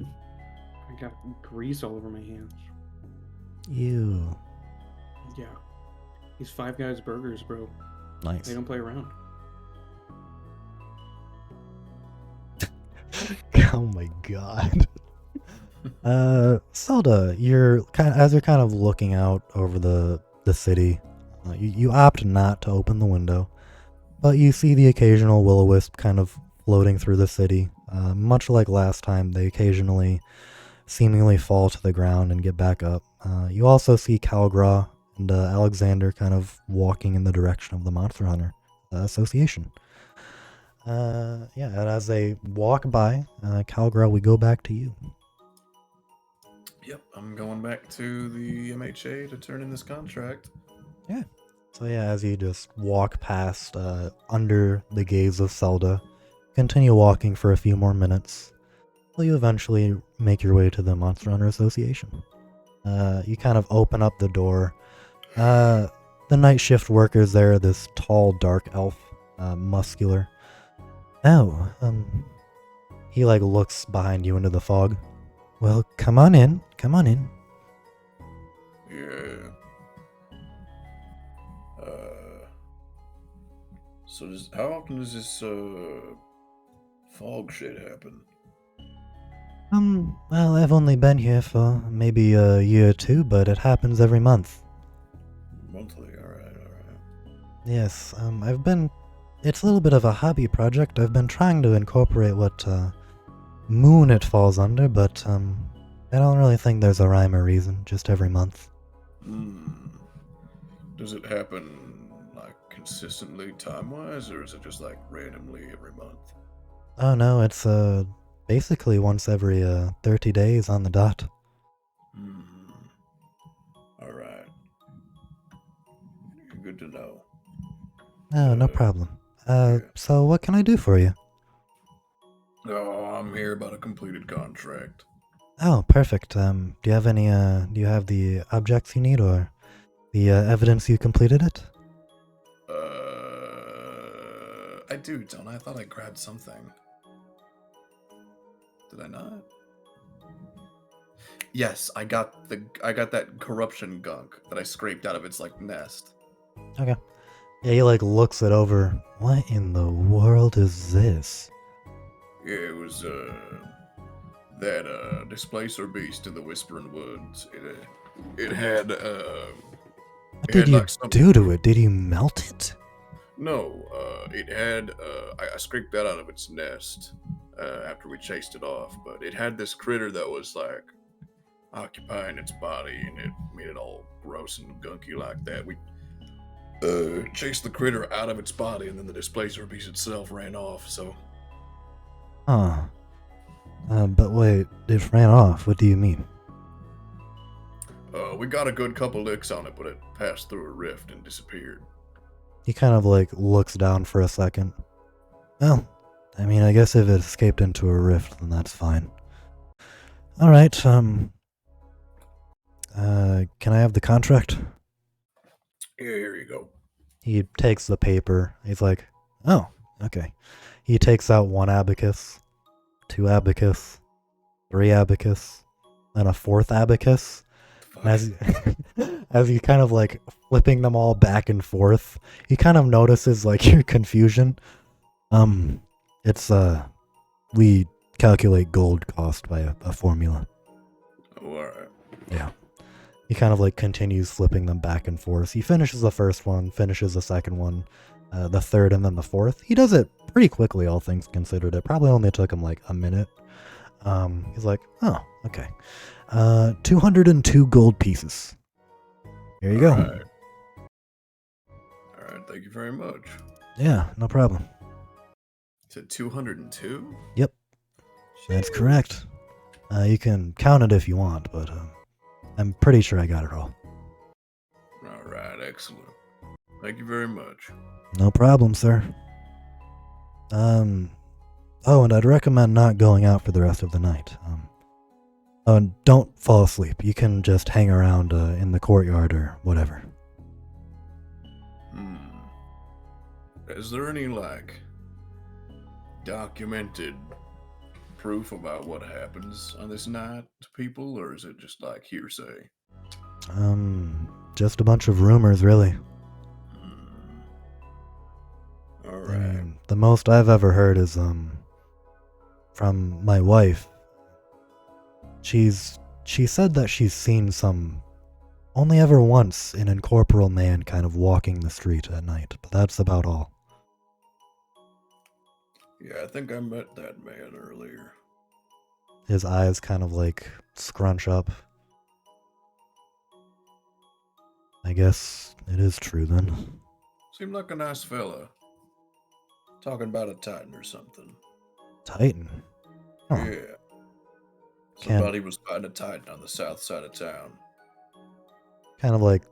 I got grease all over my hands. Ew. Yeah. These Five Guys burgers, bro. Nice. They don't play around. Oh my god. Zelda, you're kind of looking out over the city. You opt not to open the window, but you see the occasional will-o-wisp kind of floating through the city. Much like last time, they occasionally seemingly fall to the ground and get back up. You also see Calgra and Alexander kind of walking in the direction of the Monster Hunter Association. Yeah, and as they walk by, Cowgirl, we go back to you. Yep, I'm going back to the MHA to turn in this contract. Yeah. So yeah, as you just walk past, under the gaze of Zelda, continue walking for a few more minutes, till you eventually make your way to the Monster Hunter Association. You kind of open up the door. The night shift worker's there, this tall, dark elf, muscular. Oh, he like looks behind you into the fog. Well, come on in, come on in. Yeah. So how often does this fog shit happen? Well, I've only been here for maybe a year or two, but it happens every month. Monthly, alright. Yes, it's a little bit of a hobby project. I've been trying to incorporate what, moon it falls under, but, I don't really think there's a rhyme or reason, just every month. Does it happen, like, consistently time-wise, or is it just, like, randomly every month? Oh no, it's, basically once every, 30 days on the dot. Alright. Good to know. Oh, no problem. Yeah. So what can I do for you? Oh, I'm here about a completed contract. Oh, perfect. Do you have the objects you need, or the, evidence you completed it? I do, don't I? I thought I grabbed something. Did I not? Yes, I got that corruption gunk that I scraped out of its, like, nest. Okay. Yeah, he, like, looks it over. What in the world is this? Yeah, it was, that, displacer beast in the Whispering Woods. It had, What did you do to it? Did you melt it? No, it had, I scraped that out of its nest, after we chased it off, but it had this critter that was, like, occupying its body, and it made it all gross and gunky like that. We, chased the critter out of its body, and then the displacer beast itself ran off, so... Huh. But wait, it ran off. What do you mean? We got a good couple licks on it, but it passed through a rift and disappeared. He kind of, like, looks down for a second. Well, I mean, I guess if it escaped into a rift, then that's fine. Alright, can I have the contract? Yeah, here you go. He takes the paper. He's like, oh, okay. He takes out 1 abacus, 2 abacus, 3 abacus, and a 4th abacus. And as you kind of, like, flipping them all back and forth, he kind of notices, like, your confusion. It's, we calculate gold cost by a formula. Oh, alright. Yeah. He kind of, like, continues flipping them back and forth. He finishes the first one, finishes the second one, the third, and then the fourth. He does it pretty quickly, all things considered. It probably only took him, like, a minute. He's like, oh, okay. 202 gold pieces. Here you go. Alright, thank you very much. Yeah, no problem. To 202? Yep, that's correct. You can count it if you want, but I'm pretty sure I got it all. Alright, excellent. Thank you very much. No problem, sir. Oh, and I'd recommend not going out for the rest of the night. Don't fall asleep. You can just hang around in the courtyard or whatever. Is there any, like, documented proof about what happens on this night to people, or is it just, like, hearsay? Just a bunch of rumors, really. Alright. I mean, the most I've ever heard is, from my wife. She said that she's seen only ever once, an incorporeal man kind of walking the street at night, but that's about all. Yeah, I think I met that man earlier. His eyes kind of like scrunch up. I guess it is true then. Seemed like a nice fella. Talking about a Titan or something. Titan. Huh. Yeah. Can't- Somebody was fighting a Titan on the south side of town. Kind of like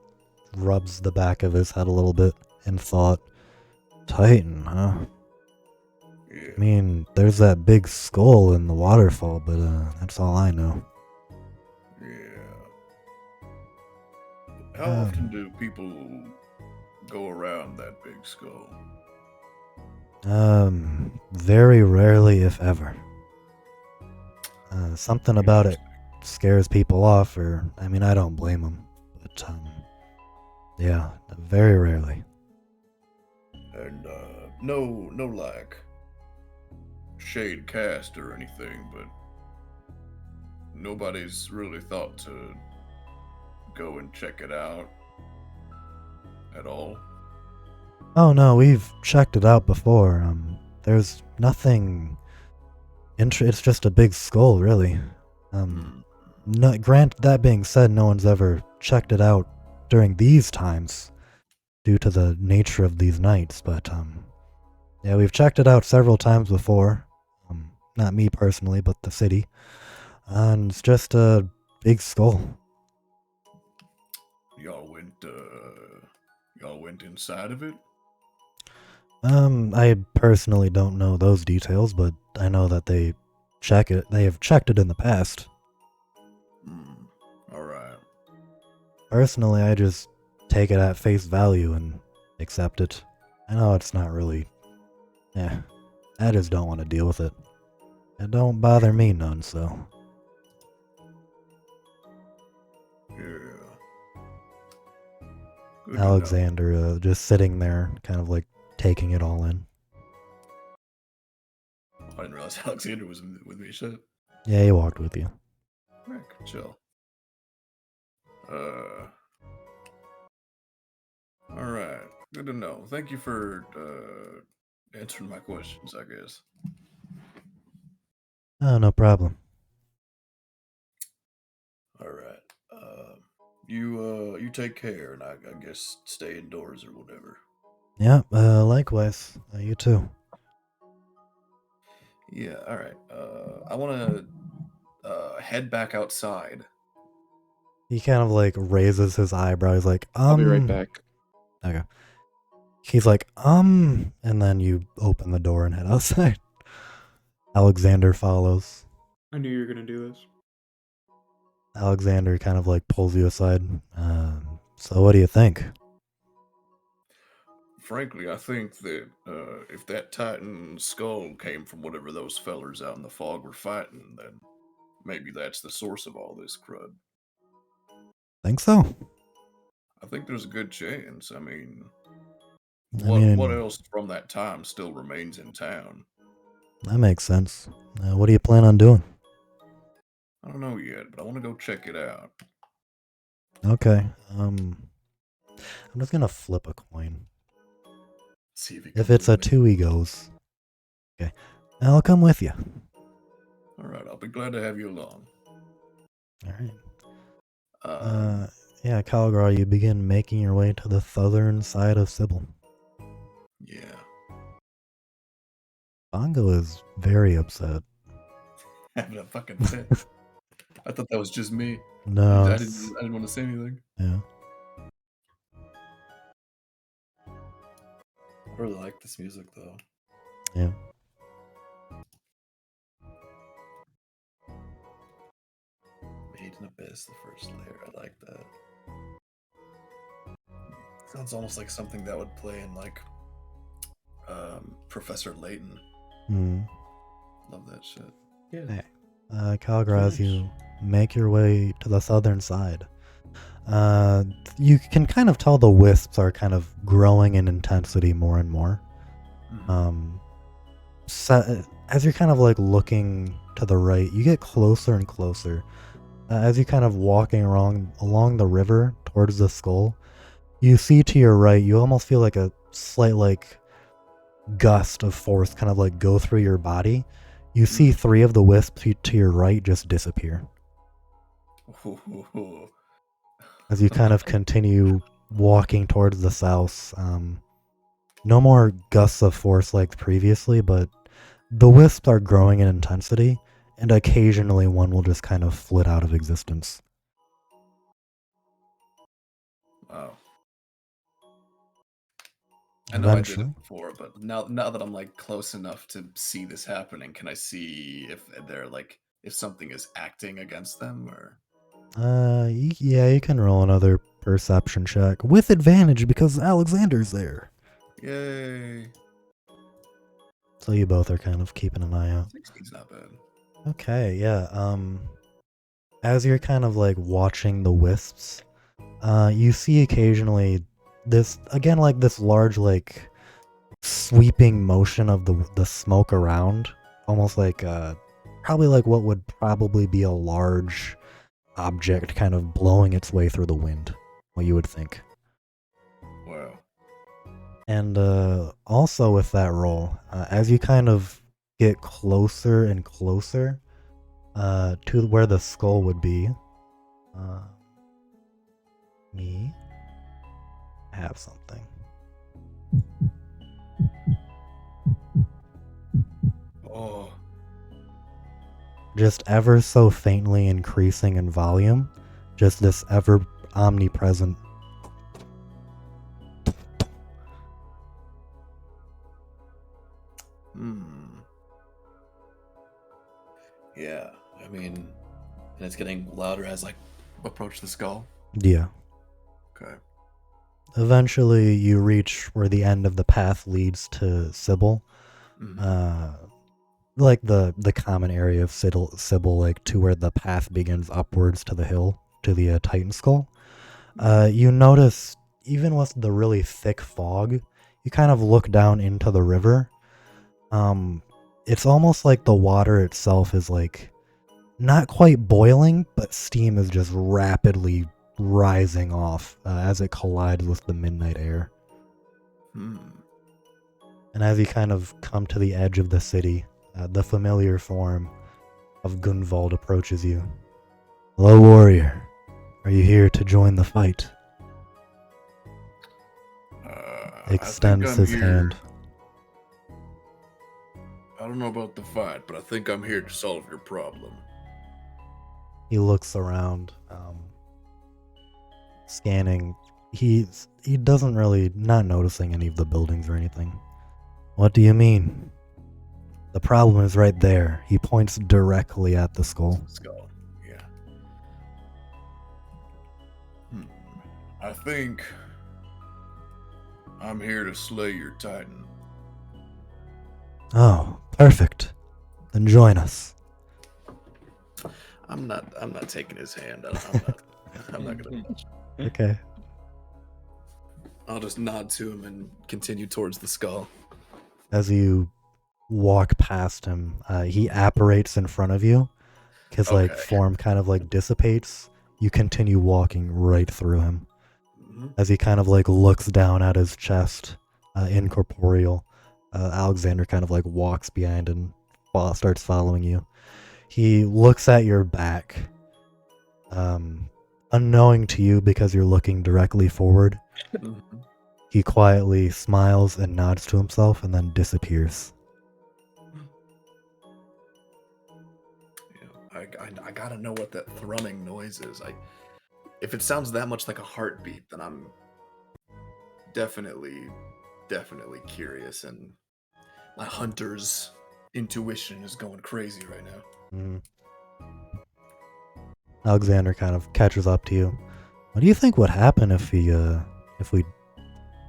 rubs the back of his head a little bit in thought. Titan, huh? Yeah. I mean, there's that big skull in the waterfall, but that's all I know. Yeah. How often do people go around that big skull? Very rarely, if ever. Something about it scares people off, or, I mean, I don't blame them. But, yeah, very rarely. And, no, like, shade cast or anything, but nobody's really thought to go and check it out at all. Oh no, we've checked it out before. There's nothing. It's just a big skull, really. That being said, no one's ever checked it out during these times, due to the nature of these nights. But yeah, we've checked it out several times before. Not me personally, but the city. And it's just a big skull. Y'all went inside of it? I personally don't know those details, but I know that they have checked it in the past. Alright. Personally, I just take it at face value and accept it. I know it's not really... I just don't want to deal with it. It don't bother me none, so... Yeah. Good to Alexander, just sitting there, kind of like taking it all in. know. I didn't realize Alexander was with me, shit. Yeah, he walked with you. Alright, chill. Alright. Good to know. Thank you for answering my questions, I guess. Oh, no problem. Alright. You take care, and I guess stay indoors or whatever. Yeah, likewise. You too. Yeah, alright. I want to head back outside. He kind of like raises his eyebrow. He's like, I'll be right back. Okay. He's like, and then you open the door and head outside. Alexander follows. I knew you were gonna do this. Alexander kind of like pulls you aside. So what do you think? Frankly, I think that if that Titan skull came from whatever those fellers out in the fog were fighting, then maybe that's the source of all this crud. Think so? I think there's a good chance. I mean, I mean, what else from that time still remains in town? that makes sense. What do you plan on doing? I don't know yet, but I want to go check it out. Okay. I'm just gonna flip a coin. See if, If it's a 2, he goes. Okay. I'll come with you. All right, I'll be glad to have you along. All right. Yeah, Calgar, you begin making your way to the southern side of Sibil. Yeah. Bongo is very upset. Having a fucking fit. I thought that was just me. No. I didn't want to say anything. Yeah. I really like this music though. Yeah. Made in Abyss, the first layer. I like that. Sounds almost like something that would play in like Professor Layton. Love that shit. Yeah. Hey. Calgar, as you make your way to the southern side, you can kind of tell the wisps are kind of growing in intensity more and more. As you're kind of like looking to the right, you get closer and closer. As you're kind of walking along the river towards the skull, you see to your right, you almost feel like a slight like gust of force kind of like go through your body. You see 3 of the wisps to your right just disappear. As you kind of continue walking towards the south, No more gusts of force like previously, but the wisps are growing in intensity, and occasionally one will just kind of flit out of existence. Wow. I know I did Eventually. it before, but now that I'm like close enough to see this happening, can I see if they're like if something is acting against them or? Yeah, you can roll another perception check with advantage because Alexander's there. Yay! So you both are kind of keeping an eye out. 16's not bad. Okay, yeah. As you're kind of like watching the wisps, you see occasionally this again like this large like sweeping motion of the smoke around, almost like probably like what would probably be a large object kind of blowing its way through the wind, what you would think. Wow. And also with that roll, as you kind of get closer and closer to where the skull would be, me have something. Oh. Just ever so faintly increasing in volume, just this ever omnipresent. Yeah, I mean, and it's getting louder as I approach the skull. Yeah. Okay. Eventually, you reach where the end of the path leads to Sibil. Like the common area of Sibil, like to where the path begins upwards to the hill, to the Titan skull. You notice, even with the really thick fog, you kind of look down into the river. It's almost like the water itself is like not quite boiling, but steam is just rapidly rising off as it collides with the midnight air. And as you kind of come to the edge of the city, the familiar form of Gunvald approaches you. Hello, warrior. Are you here to join the fight? Extends his hand. I don't know about the fight, but I think I'm here to solve your problem. He looks around, scanning. He doesn't really, not noticing any of the buildings or anything. What do you mean? The problem is right there. He points directly at the skull. Skull, yeah. I think I'm here to slay your Titan. Oh, perfect. Then join us. I'm not taking his hand. I'm not gonna. Okay. I'll just nod to him and continue towards the skull. As you walk past him, he apparates in front of you. His like form kind of like dissipates. You continue walking right through him. As he kind of like looks down at his chest, incorporeal. Alexander kind of like walks behind and starts following you. He looks at your back, unknowing to you because you're looking directly forward. He quietly smiles and nods to himself and then disappears. Yeah, I gotta know what that thrumming noise is. If it sounds that much like a heartbeat, then I'm definitely curious, and my hunter's intuition is going crazy right now. Alexander kind of catches up to you. What do you think would happen if we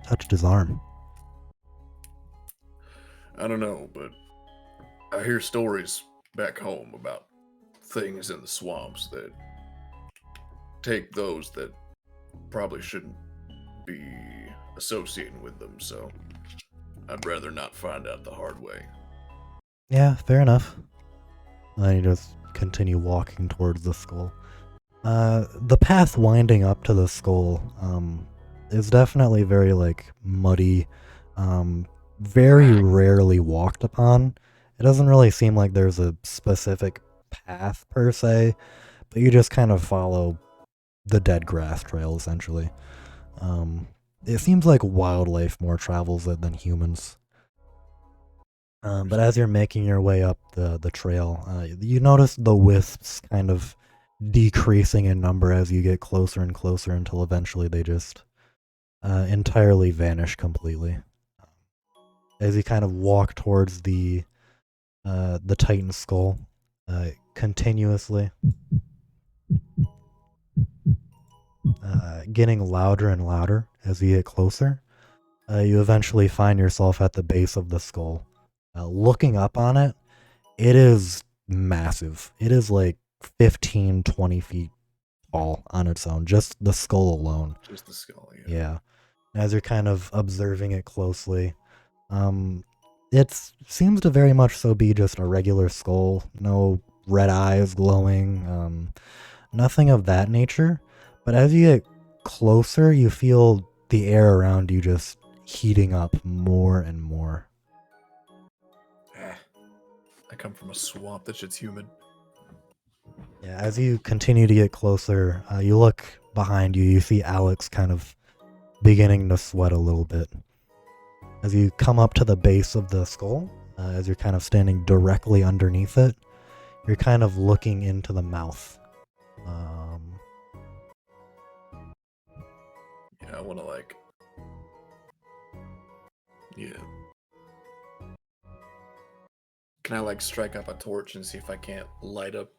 touched his arm? I don't know, but I hear stories back home about things in the swamps that take those that probably shouldn't be associating with them, so I'd rather not find out the hard way. Yeah, fair enough. And you just continue walking towards the skull. The path winding up to the skull is definitely very like muddy, very rarely walked upon. It doesn't really seem like there's a specific path per se, but you just kind of follow the dead grass trail essentially. it seems like wildlife more travels it than humans. But as you're making your way up the trail, you notice the wisps kind of decreasing in number as you get closer and closer until eventually they just entirely vanish completely. As you kind of walk towards the Titan skull, continuously getting louder and louder as you get closer, you eventually find yourself at the base of the skull. Looking up on it, it is massive. It is like 15, 20 feet tall on its own, just the skull alone. Just the skull, Yeah. As you're kind of observing it closely, it seems to very much so be just a regular skull. No red eyes glowing, nothing of that nature. But as you get closer, you feel the air around you just heating up more and more. I come from a swamp. That shit's humid. Yeah, as you continue to get closer, you look behind you, you see Alex kind of beginning to sweat a little bit. As you come up to the base of the skull, as you're kind of standing directly underneath it, you're kind of looking into the mouth. Yeah, I want to yeah. Can I strike up a torch and see if I can't light up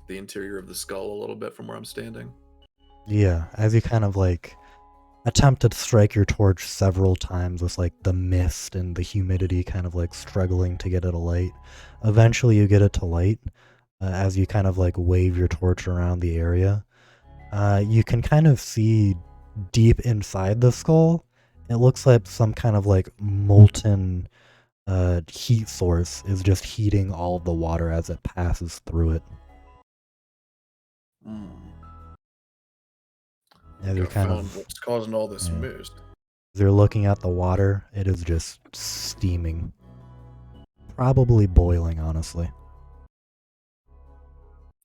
the interior of the skull a little bit from where I'm standing? Yeah, as you kind of attempt to strike your torch several times with the mist and the humidity kind of struggling to get it alight. Eventually you get it to light as you kind of wave your torch around the area. You can kind of see deep inside the skull. It looks like some kind of molten heat source is just heating all of the water as it passes through it. As you're kind of what's causing all this mist. As you're looking at the water, it is just steaming. Probably boiling, honestly.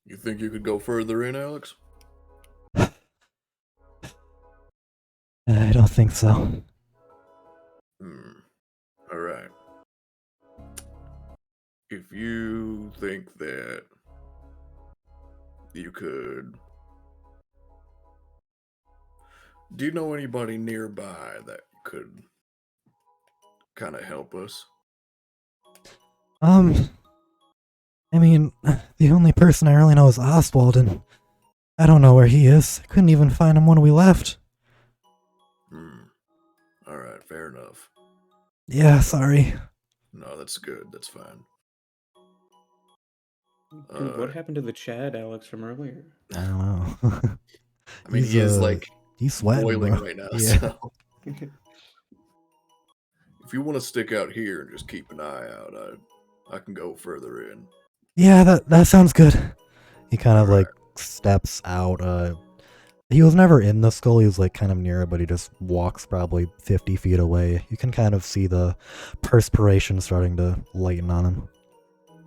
You think you could go further in, Alex? I don't think so. All right. If you think that you could... Do you know anybody nearby that could kind of help us? I mean, the only person I really know is Oswald, and I don't know where he is. I couldn't even find him when we left. Alright, fair enough. Yeah, sorry. No, that's good. That's fine. Dude, what happened to the Chad Alex from earlier? I don't know. I mean, he is he's sweating, boiling bro. right now. Yeah. So. If you want to stick out here and just keep an eye out, I can go further in. Yeah, that sounds good. He kind of steps out. He was never in the skull. He was kind of near it, but he just walks probably 50 feet away. You can kind of see the perspiration starting to lighten on him.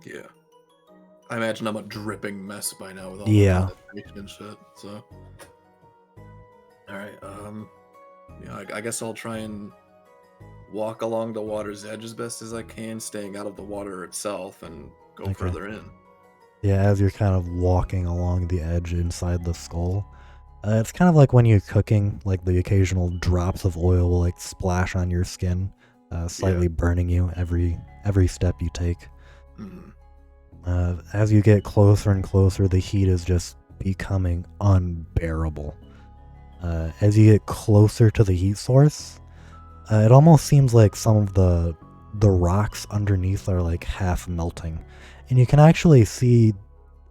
Yeah. I imagine I'm a dripping mess by now with all Yeah. the condensation and shit. So, all right. Yeah, I guess I'll try and walk along the water's edge as best as I can, staying out of the water itself, and go further in. Yeah, as you're kind of walking along the edge inside the skull, it's kind of like when you're cooking, the occasional drops of oil will splash on your skin, slightly burning you every step you take. As you get closer and closer, the heat is just becoming unbearable. As you get closer to the heat source, it almost seems like some of the rocks underneath are half melting, and you can actually see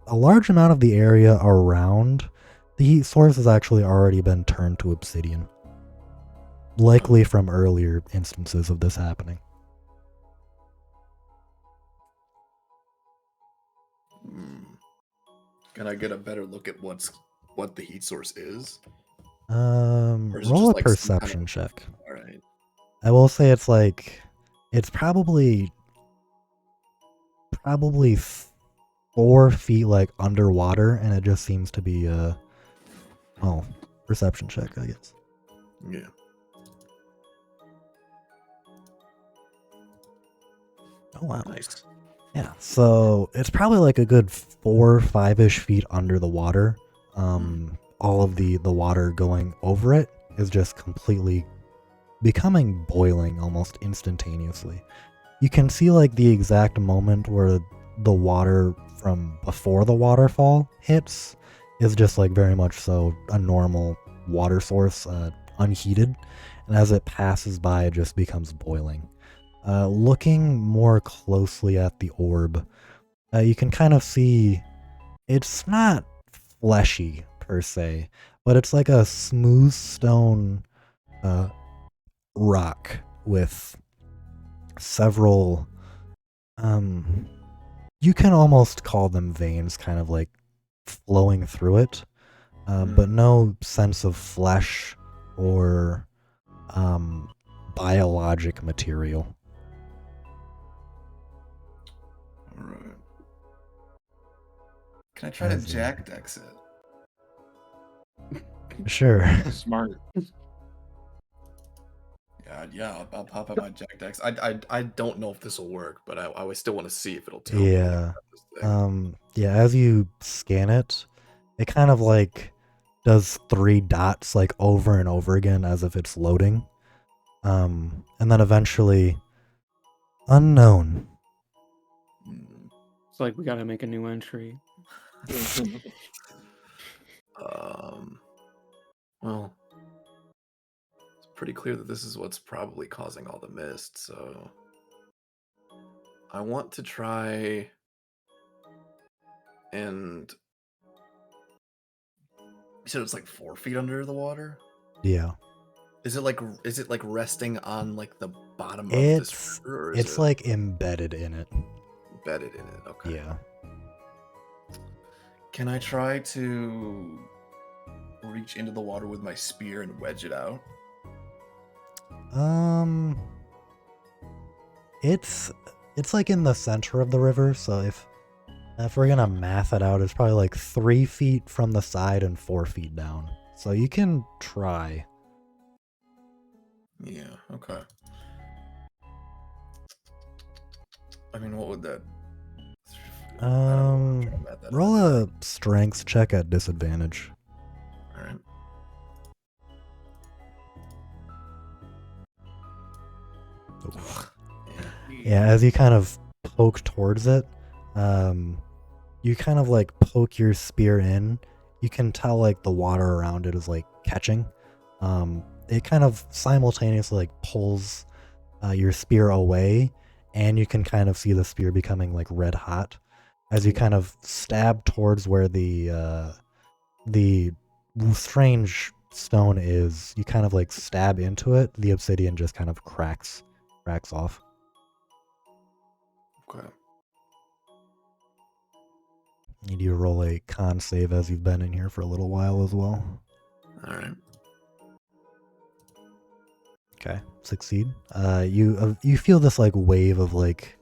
a large amount of the area around the heat source has actually already been turned to obsidian, likely from earlier instances of this happening. Can I get a better look at what the heat source is? Roll a perception check. All right. I will say it's probably 4 feet underwater, and it just seems to be perception check, I guess. Yeah. Oh wow. Nice. Yeah, so it's probably like a good 4 or 5-ish feet under the water. All of the water going over it is just completely becoming boiling almost instantaneously. You can see like the exact moment where the water from before the waterfall hits is just like very much so a normal water source, unheated, and as it passes by, it just becomes boiling. Looking more closely at the orb, you can kind of see it's not fleshy per se, but it's like a smooth stone uh, rock with several, you can almost call them veins kind of like flowing through it, but no sense of flesh or biologic material. All right. Can I try to As in- Jack Dex it? Sure. Smart. Yeah, I'll pop out my Jack Dex. I don't know if this will work, but I still want to see if it'll tell me anything Yeah. about this thing. Yeah, as you scan it, it kind of like does 3 dots like over and over again as if it's loading. And then eventually unknown. Hmm. It's like we gotta make a new entry. Well, it's pretty clear that this is what's probably causing all the mist, so I want to try and you said it's like 4 feet under the water? Yeah. Is it like resting on like the bottom of It's this river, or is it's it like embedded in it. embedded in it? Okay. Yeah. Can I try to reach into the water with my spear and wedge it out? It's like in the center of the river, so if we're gonna math it out, it's probably like 3 feet from the side and 4 feet down. So you can try. Yeah, okay. I mean, what would that... I don't know. I'm trying to math that Roll out. a strength check at disadvantage. Alright. Yeah, as you kind of poke towards it, you kind of like poke your spear in. You can tell like the water around it is like catching. It kind of simultaneously like pulls your spear away, and you can kind of see the spear becoming like red hot as you kind of stab towards where the strange stone is. You kind of like stab into it. The obsidian just kind of cracks off. Okay. Need you to roll a con save as you've been in here for a little while as well. Alright. Okay, succeed. You feel this like wave of like,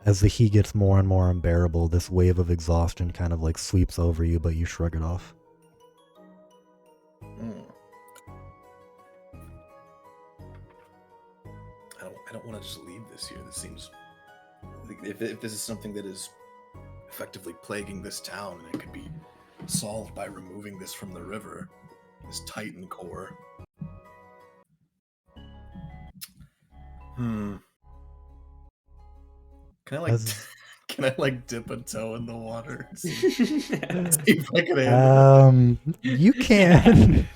as the heat gets more and more unbearable, this wave of exhaustion kind of like sweeps over you, but you shrug it off. I don't want to just leave this here. This seems... If this is something that is effectively plaguing this town, and it could be solved by removing this from the river, this Titan core. Can I like As- can I like dip a toe in the water? See if I can handle You can.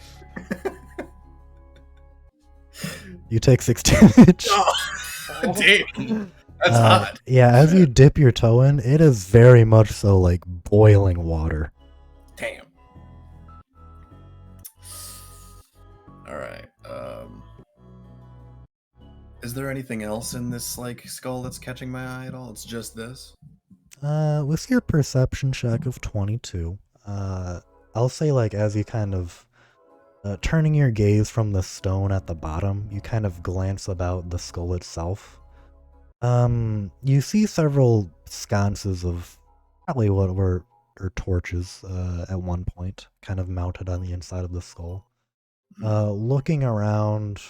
You take 6 damage. Oh, damn. That's hot. Yeah, as you dip your toe in, it is very much so like boiling water. Damn. All right. Is there anything else in this like skull that's catching my eye at all? It's just this. With your perception check of 22, I'll say like as you kind of turning your gaze from the stone at the bottom, you kind of glance about the skull itself. You see several sconces of probably what were or torches at one point, kind of mounted on the inside of the skull. Looking around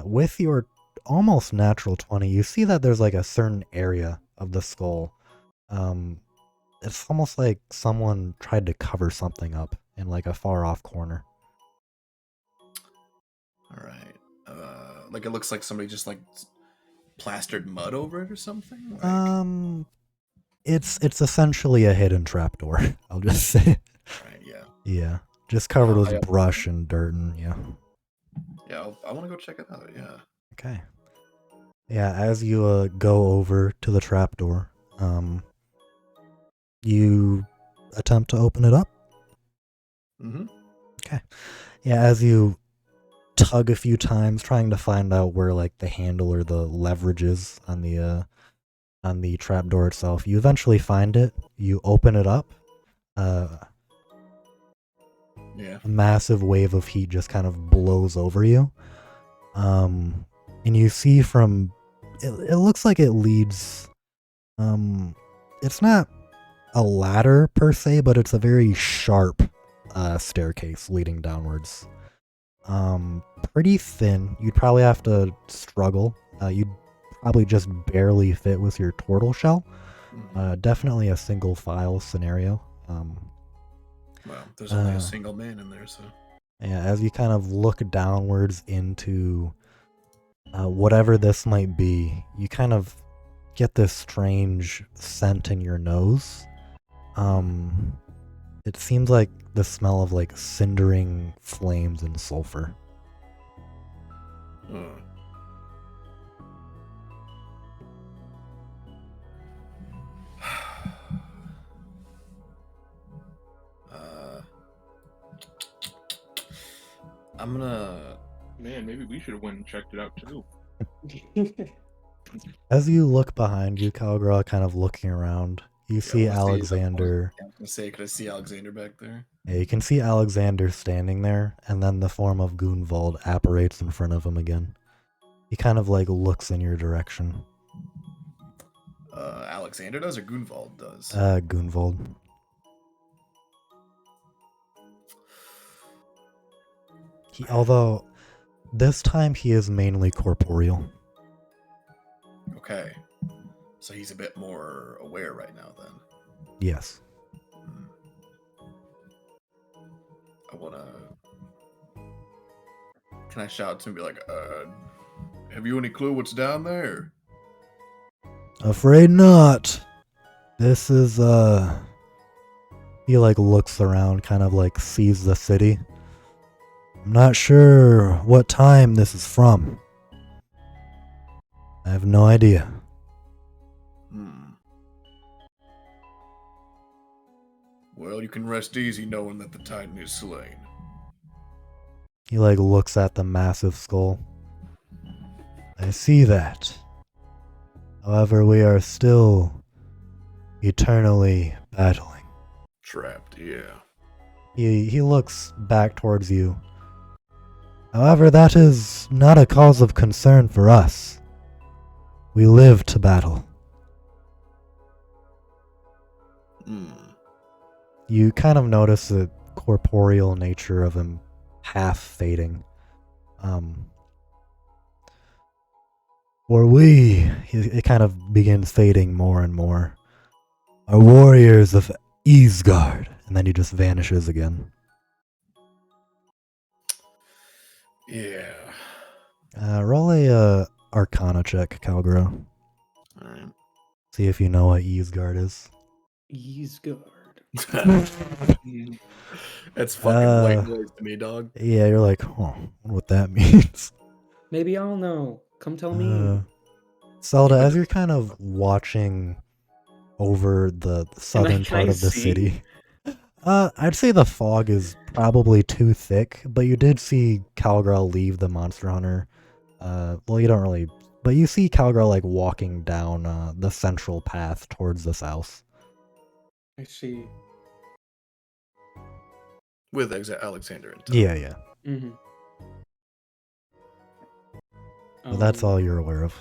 with your almost natural 20. You see that there's like a certain area of the skull. It's almost like someone tried to cover something up in like a far off corner. All right. Like it looks like somebody just like plastered mud over it or something. Like, It's essentially a hidden trapdoor. I'll just say. right. Yeah. Yeah, just covered How with high up? brush and dirt and yeah. Yeah. I want to go check it out. Yeah. Okay. Yeah, as you go over to the trapdoor, you attempt to open it up. Mm-hmm. Okay. Yeah, as you tug a few times, trying to find out where like the handle or the leverage is on the trapdoor itself, you eventually find it. You open it up. Yeah. A massive wave of heat just kind of blows over you. And you see from it looks like it leads it's not a ladder per se, but it's a very sharp staircase leading downwards. Pretty thin. You'd probably have to struggle. You'd probably just barely fit with your turtle shell. Definitely a single file scenario. Well, there's only a single man in there, so. Yeah, as you kind of look downwards into whatever this might be, you kind of get this strange scent in your nose. It seems like the smell of like cindering flames and sulfur. I'm gonna. Man, maybe we should have went and checked it out too. As you look behind you, Calgra, kind of looking around, you see I wanna Alexander. I was gonna say, could I see Alexander back there? Yeah, you can see Alexander standing there, and then the form of Gunvald apparates in front of him again. He kind of like looks in your direction. Alexander does or Gunvald does? Gunvald. Although this time he is mainly corporeal. Okay. So he's a bit more aware right now then. Yes. I wanna. Can I shout to him and be like, have you any clue what's down there? Afraid not. This is he like looks around, kind of like sees the city. I'm not sure what time this is from. I have no idea. Well, you can rest easy knowing that the Titan is slain. He like looks at the massive skull. I see that. However, we are still eternally battling. Trapped, yeah. He looks back towards you. However, that is not a cause of concern for us. We live to battle. You kind of notice the corporeal nature of him half fading. It kind of begins fading more and more. Are warriors of Easgard, and then he just vanishes again. Yeah. Roll a Arcana check, Calgro. Alright. See if you know what Easgard is. Easgard. That's fucking white noise to me, dog. Yeah, you're like, oh, I wonder what that means. Maybe I'll know. Come tell me. Zelda, as you're kind of watching over the southern part of the city, I'd say the fog is probably too thick, but you did see Calgrel leave the Monster Hunter. Well, you don't really, but you see Calgrel like walking down the central path towards the south. I see. With Alexander in tow. Yeah. Mm-hmm. But that's all you're aware of.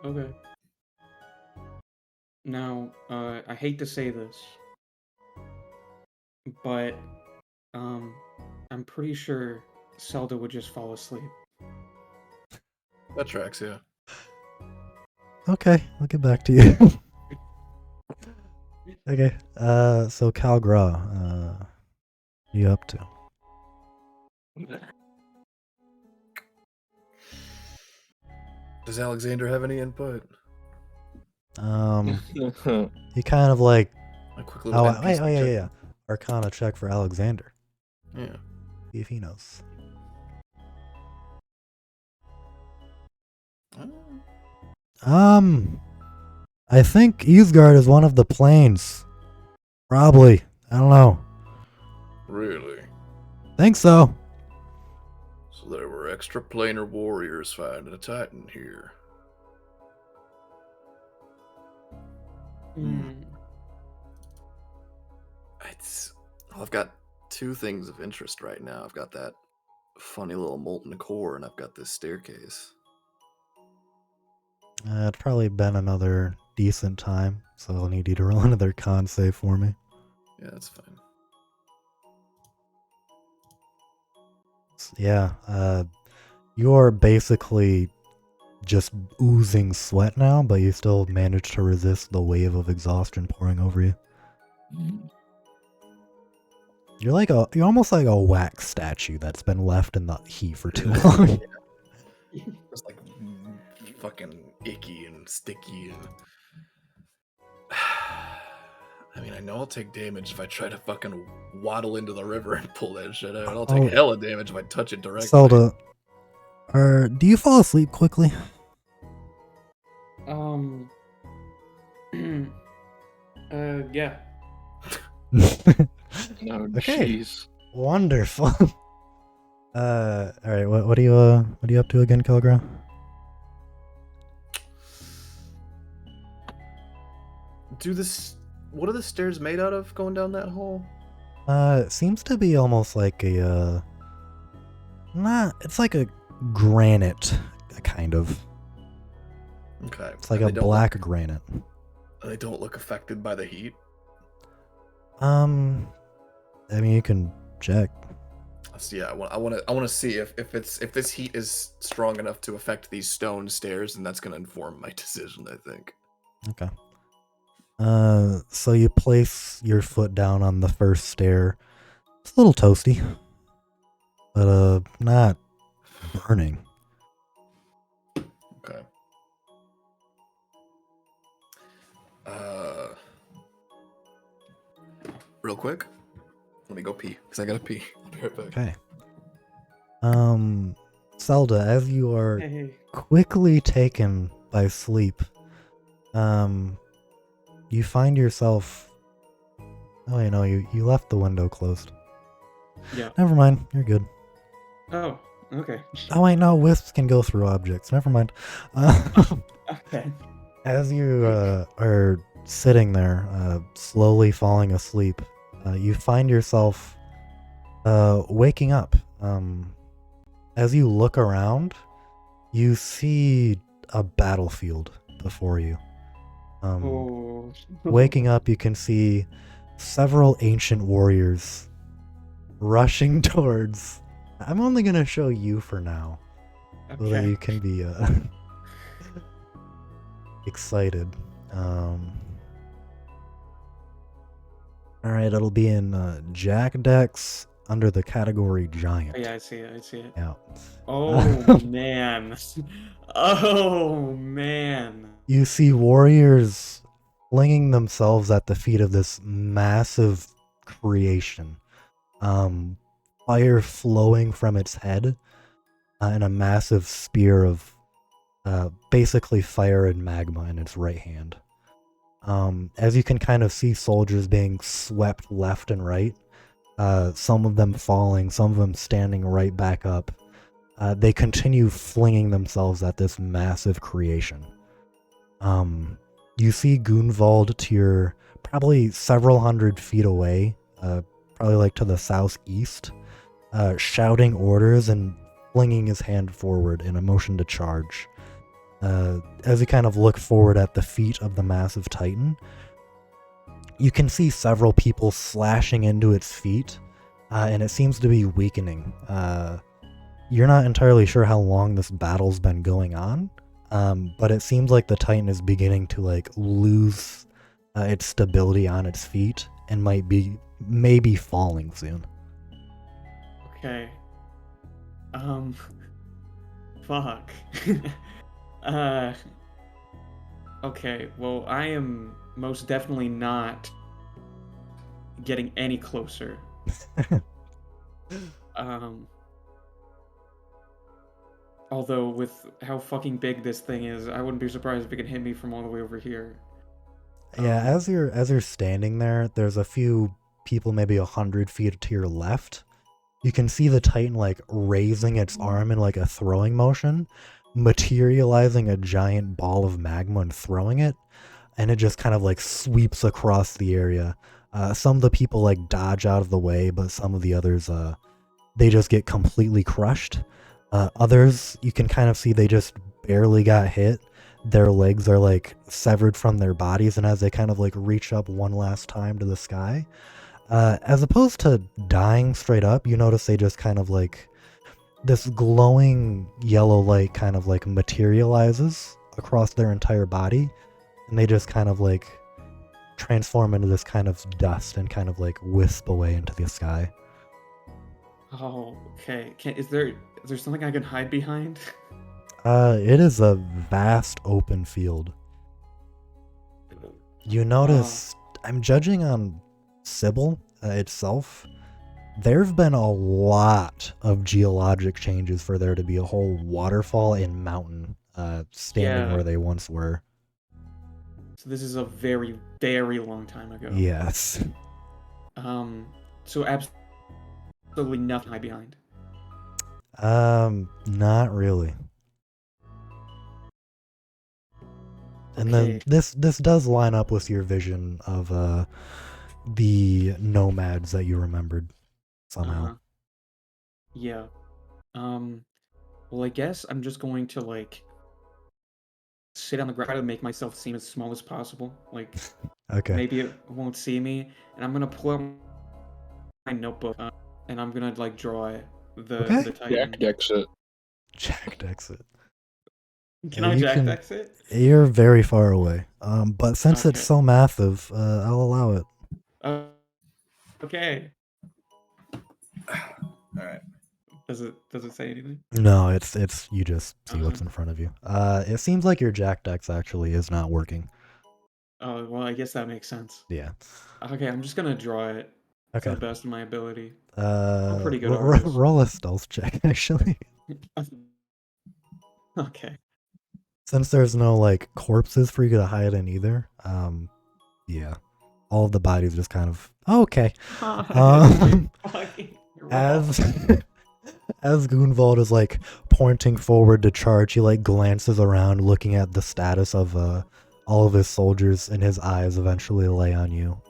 Okay. Now, I hate to say this, but I'm pretty sure Zelda would just fall asleep. That tracks, yeah. Okay, I'll get back to you. Okay, so Calgra, you up to? Does Alexander have any input? He kind of like, A quick little NPC wait, check. yeah. Arcana check for Alexander. Yeah. See if he knows. I think Easgard is one of the planes. Probably. I don't know. Really? Think so. So there were extraplanar warriors fighting a titan here. I've got two things of interest right now. I've got that funny little molten core, and I've got this staircase. It's probably been another decent time, so I'll need you to roll another con save for me. Yeah, that's fine. Yeah, you're basically just oozing sweat now, but you still manage to resist the wave of exhaustion pouring over you. You're almost like a wax statue that's been left in the heat for too long. It's like fucking icky and sticky and I mean, I know I'll take damage if I try to fucking waddle into the river and pull that shit out. I'll take hella damage if I touch it directly. Zelda, do you fall asleep quickly? Yeah. No, Okay. jeez. Wonderful. All right. What are you up to again, Kilgra? What are the stairs made out of going down that hole? It seems to be almost like a it's like a granite kind of. Okay. It's like a black granite. They don't look affected by the heat. I mean, you can check. Yeah, I want to see if this heat is strong enough to affect these stone stairs, and that's going to inform my decision, I think. Okay. So you place your foot down on the first stair. It's a little toasty, but not burning. Okay. Real quick, let me go pee because I gotta pee. I'll be right back. Okay. Zelda, as you are Hey. quickly taken by sleep, you find yourself. Oh, you know, you left the window closed. Yeah. Never mind, you're good. Oh, okay. Oh wait, no, wisps can go through objects. Never mind. Okay. As you are sitting there, slowly falling asleep, you find yourself waking up. As you look around, you see a battlefield before you. Oh. Waking up, you can see several ancient warriors rushing towards. I'm only gonna show you for now, so that Okay. you can be excited. Alright, it'll be in Jack Decks under the category Giant. Yeah, I see it. Yeah. Oh man. Oh man. You see warriors flinging themselves at the feet of this massive creation. Fire flowing from its head, and a massive spear of basically fire and magma in its right hand. As you can kind of see soldiers being swept left and right, some of them falling, some of them standing right back up. They continue flinging themselves at this massive creation. You see Gunvald to your probably several hundred feet away, probably like to the southeast, shouting orders and flinging his hand forward in a motion to charge. As you kind of look forward at the feet of the massive titan, you can see several people slashing into its feet, and it seems to be weakening. You're not entirely sure how long this battle's been going on, but it seems like the Titan is beginning to like lose its stability on its feet and maybe falling soon. Okay. Fuck. Okay, well, I am most definitely not getting any closer. Although with how fucking big this thing is, I wouldn't be surprised if it can hit me from all the way over here. Yeah, as you're standing there, there's a few people maybe 100 feet to your left. You can see the Titan like raising its arm in like a throwing motion, materializing a giant ball of magma and throwing it, and it just kind of like sweeps across the area. Some of the people like dodge out of the way, but some of the others they just get completely crushed. Others, you can kind of see they just barely got hit. Their legs are like severed from their bodies, and as they kind of like reach up one last time to the sky, as opposed to dying straight up, you notice they just kind of like this glowing yellow light kind of like materializes across their entire body, and they just kind of like transform into this kind of dust and kind of like wisp away into the sky. Oh, okay. Is there something I can hide behind? It is a vast open field. You notice, I'm judging on Sibil itself, there've been a lot of geologic changes for there to be a whole waterfall and mountain standing where they once were. So this is a very, very long time ago. Yes. So absolutely nothing to hide behind. Not really. And then this does line up with your vision of the nomads that you remembered somehow. Yeah. Well, I guess I'm just going to like sit on the ground and make myself seem as small as possible. Like, okay. Maybe it won't see me, and I'm gonna pull out my notebook and I'm gonna like draw the Titan. Jack it. Jack exit. Can I Jack exit? You're very far away. But since it's so massive, I'll allow it. Okay. All right. Does it say anything? No, it's you just see what's in front of you. It seems like your Jack Dex actually is not working. Oh, well, I guess that makes sense. Yeah. Okay, I'm just gonna draw it to the best of my ability. I'm pretty good artist. Roll a stealth check, actually. Okay. Since there's no like corpses for you to hide in either, yeah, all of the bodies just kind of okay. As Gunvald is like pointing forward to charge, he like glances around, looking at the status of all of his soldiers, and his eyes eventually lay on you.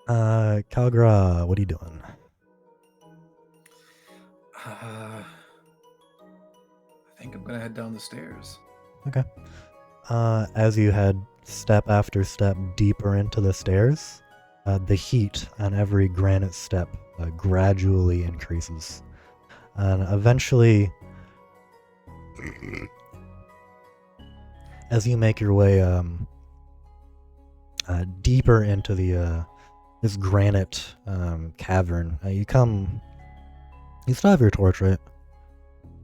Kalgra, what are you doing? I think I'm gonna head down the stairs. Okay. As you head step after step deeper into the stairs, the heat on every granite step gradually increases. And eventually, as you make your way deeper into the this granite cavern, you still have your torch, right?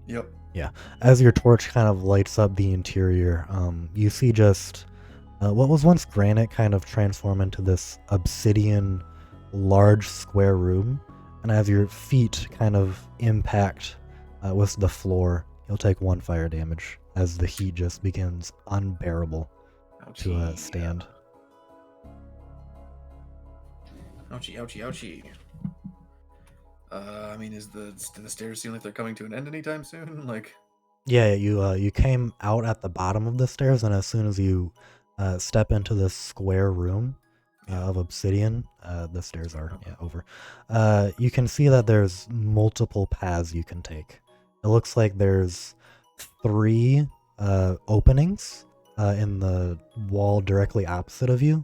Yep. Yeah. As your torch kind of lights up the interior, you see just what was once granite kind of transform into this obsidian large square room. And as your feet kind of impact with the floor, you'll take 1 fire damage as the heat just begins unbearable to stand. Ouchie, ouchie, ouchie. I mean, do the stairs seem like they're coming to an end anytime soon? Like, yeah, you came out at the bottom of the stairs, and as soon as you step into this square room of obsidian, the stairs are over. You can see that there's multiple paths you can take. It looks like there's 3 openings in the wall directly opposite of you.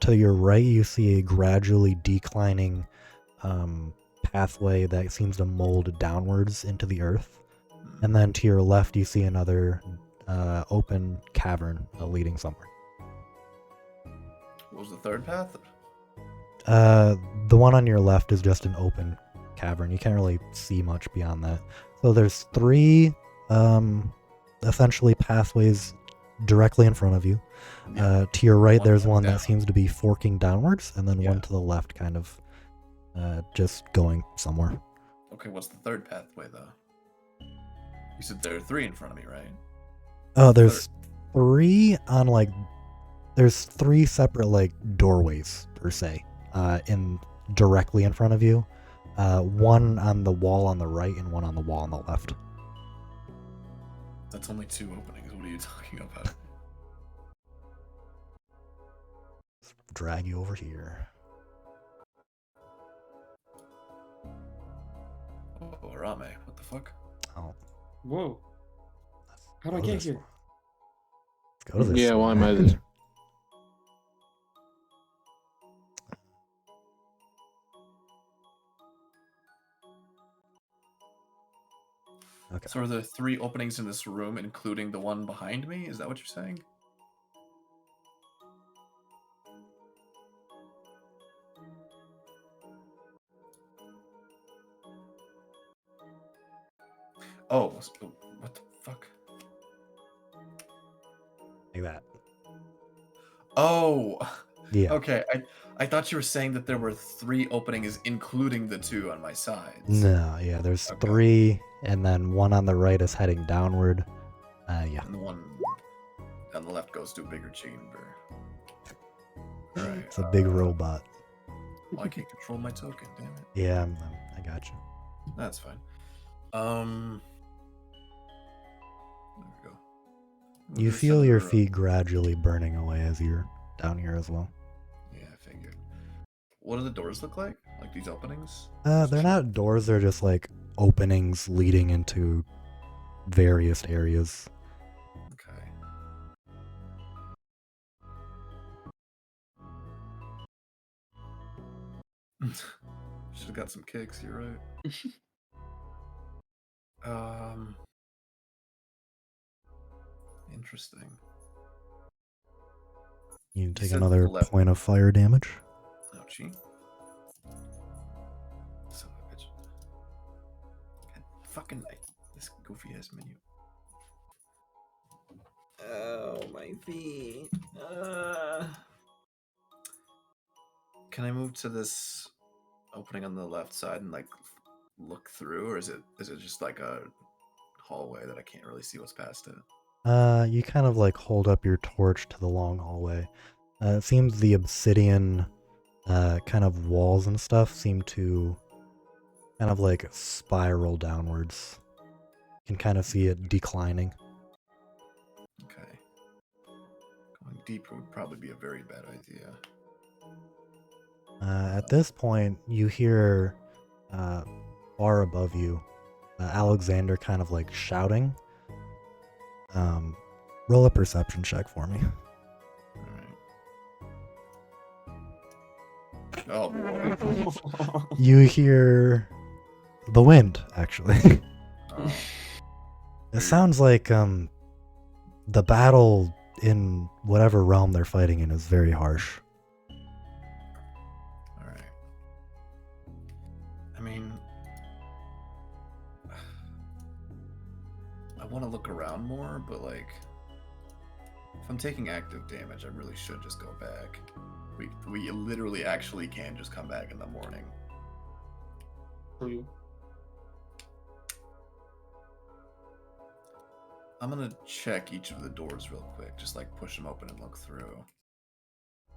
To your right, you see a gradually declining pathway that seems to mold downwards into the earth. And then to your left, you see another open cavern leading somewhere. What was the third path? The one on your left is just an open cavern. You can't really see much beyond that. So there's 3 essentially pathways directly in front of you. Yeah. To your right, One there's went one down. that seems to be forking downwards, and then Yeah. one to the left kind of just going somewhere. Okay, what's the third pathway though? You said there are 3 in front of me, right? Oh, there's 3 on there's 3 separate doorways per se, in directly in front of you. One on the wall on the right and one on the wall on the left. That's only 2 openings. What are you talking about? Drag you over here. Oh, Rame, what the fuck? Oh, Whoa. let's How'd I go to get this here? one. Let's go to this Yeah, why am I one. this? Okay. So are there 3 openings in this room, including the one behind me? Is that what you're saying? Oh, what the fuck? Like that. Oh, Yeah. okay. I thought you were saying that there were 3 openings, including the 2 on my sides. No, yeah, there's Okay. 3, and then one on the right is heading downward. Yeah. And the one on the left goes to a bigger chamber. Alright. It's a big robot. Well, I can't control my token, damn it. Yeah, I got you. That's fine. There we go. You Just feel send your her up. feet gradually burning away as you're down here as well. Yeah, I figured. What do the doors look like? Like these openings? They're not doors, they're just openings leading into various areas. Okay. Should have got some kicks, you're right. Interesting. You can take said another left. point of fire damage. Ouchie. Son of a bitch. God, fucking this goofy ass menu. Oh, my feet. Can I move to this opening on the left side and look through, or is it just like a hallway that I can't really see what's past it? You kind of hold up your torch to the long hallway. It seems the obsidian kind of walls and stuff seem to kind of spiral downwards. You can kind of see it declining. Okay. Going deeper would probably be a very bad idea. At this point, you hear far above you Alexander kind of shouting. Roll a perception check for me. Alright. Oh boy. You hear the wind, actually. Oh, It sounds like the battle in whatever realm they're fighting in is very harsh. alright. I mean, I want to look around more, but if I'm taking active damage, I really should just go back. We literally actually can just come back in the morning. True. I'm gonna check each of the doors real quick, just push them open and look through.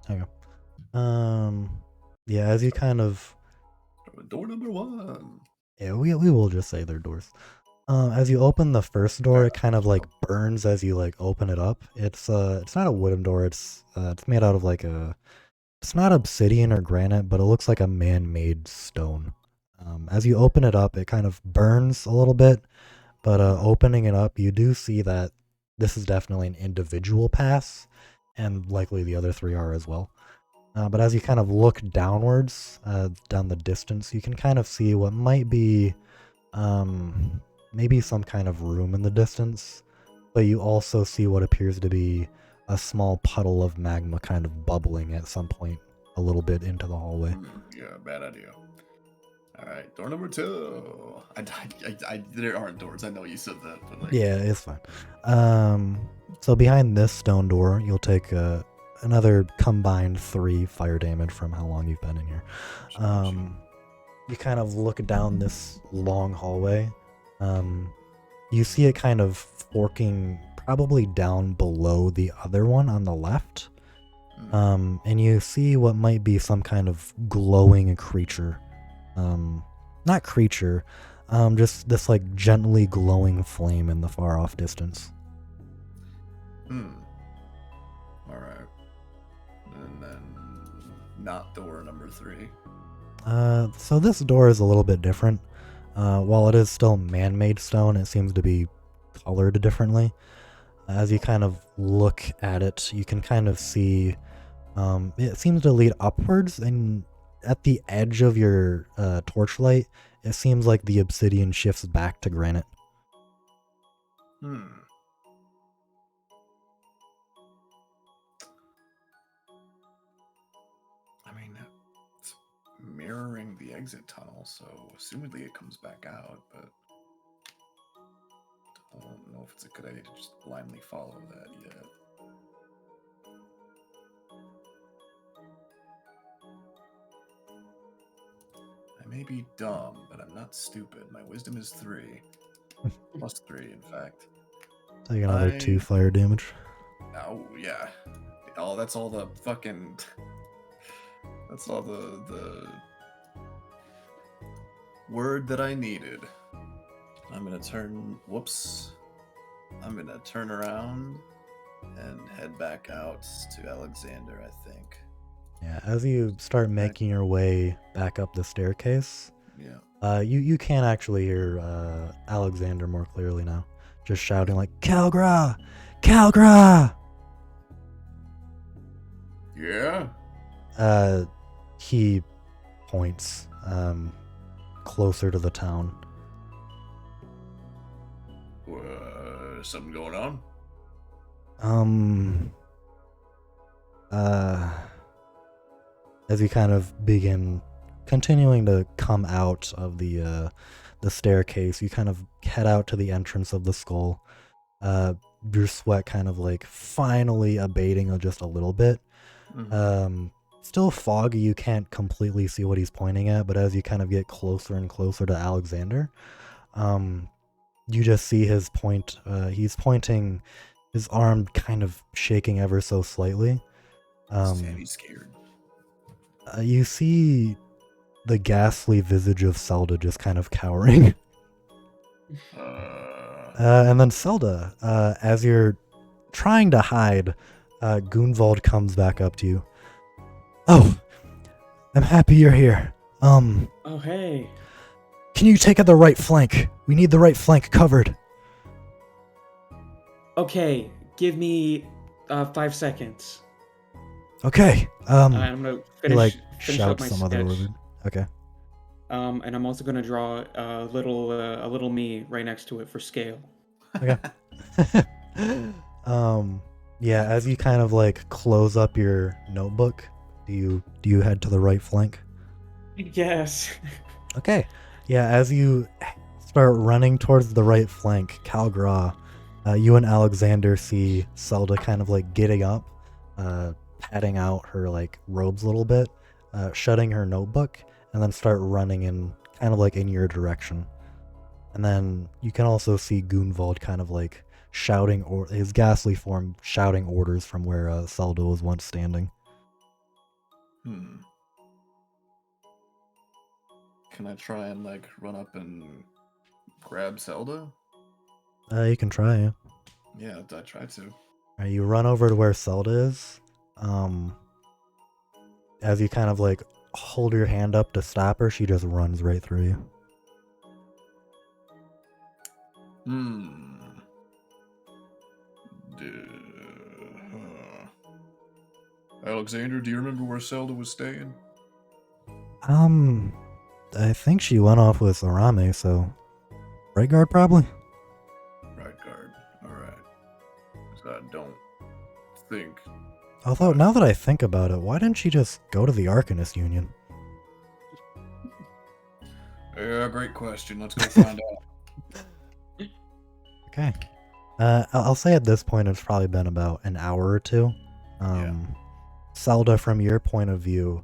Okay. Yeah, as you kind of Door number 1. yeah, we will just say they're doors. As you open the first door, it kind of burns as you open it up. It's not a wooden door. It's made out of it's not obsidian or granite, but it looks like a man-made stone. As you open it up, it kind of burns a little bit, but opening it up, you do see that this is definitely an individual pass, and likely the other 3 are as well. But as you kind of look downwards, down the distance, you can kind of see what might be maybe some kind of room in the distance. But you also see what appears to be a small puddle of magma kind of bubbling at some point a little bit into the hallway. Yeah, bad idea. All right, door number 2. There aren't doors. I know you said that, but like, Yeah, it's fine. So behind this stone door, you'll take another combined 3 fire damage from how long you've been in here. You kind of look down this long hallway. You see it kind of forking probably down below the other one on the left. And you see what might be some kind of glowing creature. Not creature, just this like gently glowing flame in the far off distance. All right. And then not door number 3. So this door is a little bit different. While it is still man-made stone, it seems to be colored differently. As you kind of look at it, you can kind of see it seems to lead upwards, and at the edge of your torchlight, it seems like the obsidian shifts back to granite. I mean, it's mirroring the exit tunnel, so assumedly it comes back out, but I don't know if it's a good idea to just blindly follow that yet. I may be dumb, but I'm not stupid. My wisdom is 3. Plus 3, in fact. Take another 2 fire damage. Oh, yeah. Oh, that's all the fucking... That's all the word that I needed. I'm gonna turn... Whoops. I'm gonna turn around and head back out to Alexander, I think. Yeah, as you start making your way back up the staircase, you can actually hear Alexander more clearly now, just shouting like, "Calgra! Calgra!" Yeah? He points closer to the town. Something going on? As you kind of begin continuing to come out of the staircase, you kind of head out to the entrance of the skull. Your sweat kind of like finally abating just a little bit. Still foggy, you can't completely see what he's pointing at, but as you kind of get closer and closer to Alexander, you just see his point. He's pointing, his arm kind of shaking ever so slightly. Sammy's scared. You see the ghastly visage of Zelda just kind of cowering. And then Zelda, as you're trying to hide, Gunvald comes back up to you. "Oh, I'm happy you're here. Oh, hey. Can you take at the right flank? We need the right flank covered." Okay, give me 5 seconds. Okay. I'm gonna finish up Shout my some sketch. other word. Okay. And I'm also gonna draw a little me right next to it for scale. Okay. Yeah, as you kind of like close up your notebook, do you head to the right flank? Yes. Okay. Yeah, as you start running towards the right flank, Calgra, you and Alexander see Zelda kind of like getting up, patting out her like robes a little bit, shutting her notebook, and then start running in kind of like in your direction. And then you can also see Gunvald kind of like shouting, or his ghastly form shouting orders from where Zelda was once standing. Can I try and like run up and grab Zelda? You can try, yeah. Yeah, I try to. You run over to where Zelda is. As you kind of like hold your hand up to stop her, she just runs right through you. Alexander, do you remember where Zelda was staying? I think she went off with Arame, so right guard probably. Right guard. Alright. I don't think. Although now that I think about it, why didn't she just go to the Arcanist Union? Yeah, great question. Let's go find out. Okay. I'll say at this point it's probably been about an hour or two. Zelda, from your point of view,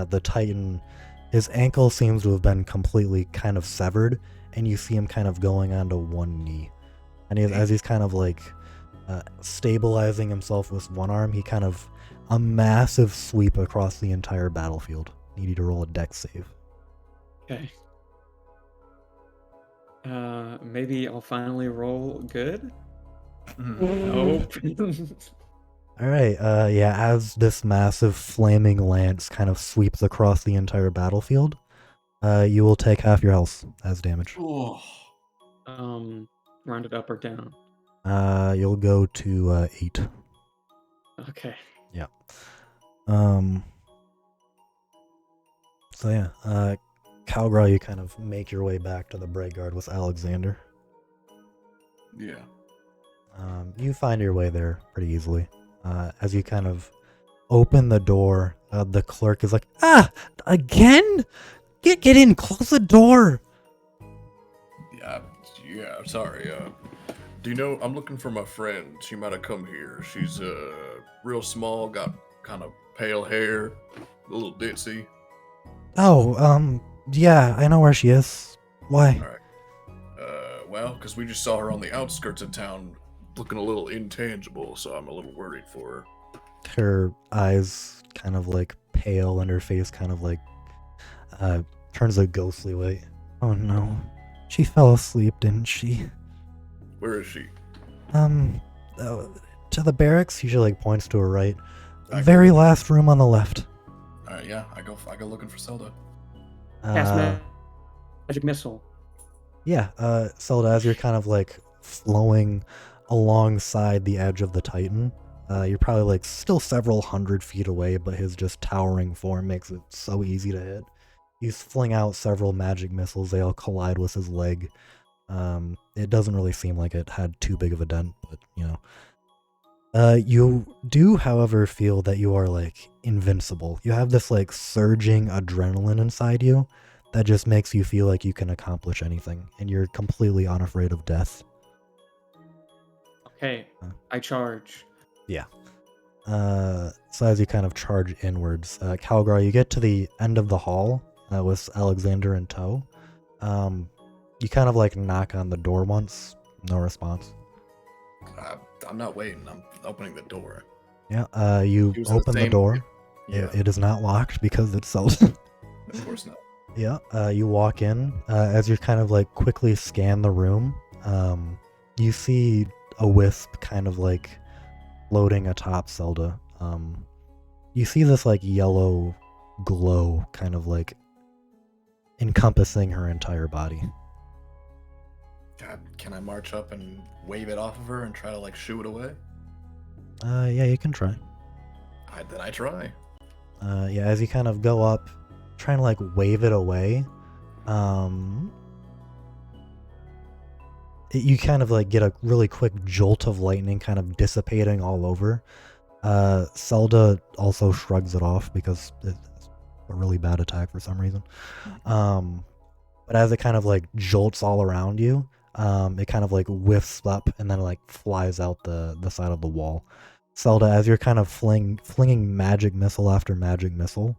the Titan, his ankle seems to have been completely kind of severed, and you see him kind of going onto one knee. And as he's kind of like stabilizing himself with one arm, he kind of a massive sweep across the entire battlefield. Need you to roll a dex save. Okay. Maybe I'll finally roll good. Nope. All right. Yeah. As this massive flaming lance kind of sweeps across the entire battlefield, you will take half your health as damage. Oh. Round it up or down. You'll go to 8. Okay. Yeah. So yeah, Calgra, you kind of make your way back to the Braeguard with Alexander. Yeah. You find your way there pretty easily. As you kind of open the door, the clerk is like, "Ah, again? Get in, close the door." Yeah, sorry. Do you know, I'm looking for my friend. She might have come here. She's real small, got kind of pale hair, a little ditzy. Oh, yeah, I know where she is. Why? All right. Well, because we just saw her on the outskirts of town, looking a little intangible, so I'm a little worried for her. Her eyes kind of like pale and her face kind of like turns a ghostly way. Oh no. She fell asleep, didn't she? Where is she? To the barracks. She like points to her right. Very last room on the left. Alright, yeah, I go looking for Zelda. Cast magic missile. Yeah, Zelda, as you're kind of like flowing alongside the edge of the Titan, you're probably like still several hundred feet away, but his just towering form makes it so easy to hit. He's fling out several magic missiles. They all collide with his leg. It doesn't really seem like it had too big of a dent, but you know. You do, however, feel that you are like invincible. You have this like surging adrenaline inside you that just makes you feel like you can accomplish anything, and you're completely unafraid of death. Okay, I charge. Yeah. So as you kind of charge inwards, Calgar, you get to the end of the hall with Alexander in tow. You kind of like knock on the door once, no response. I'm not waiting. I'm opening the door. Yeah. You open the door. Yeah. It is not locked because it's Zelda. Of course not. Yeah. You walk in. As you kind of like quickly scan the room, you see a wisp kind of like floating atop Zelda. You see this like yellow glow kind of like encompassing her entire body. God, can I march up and wave it off of her and try to like shoo it away? Yeah, you can try. Then I try. Yeah, as you kind of go up, trying to like wave it away, you kind of like get a really quick jolt of lightning kind of dissipating all over. Zelda also shrugs it off because it's a really bad attack for some reason. But as it kind of like jolts all around you, it kind of like whiffs up and then like flies out the side of the wall. Zelda, as you're kind of flinging magic missile after magic missile,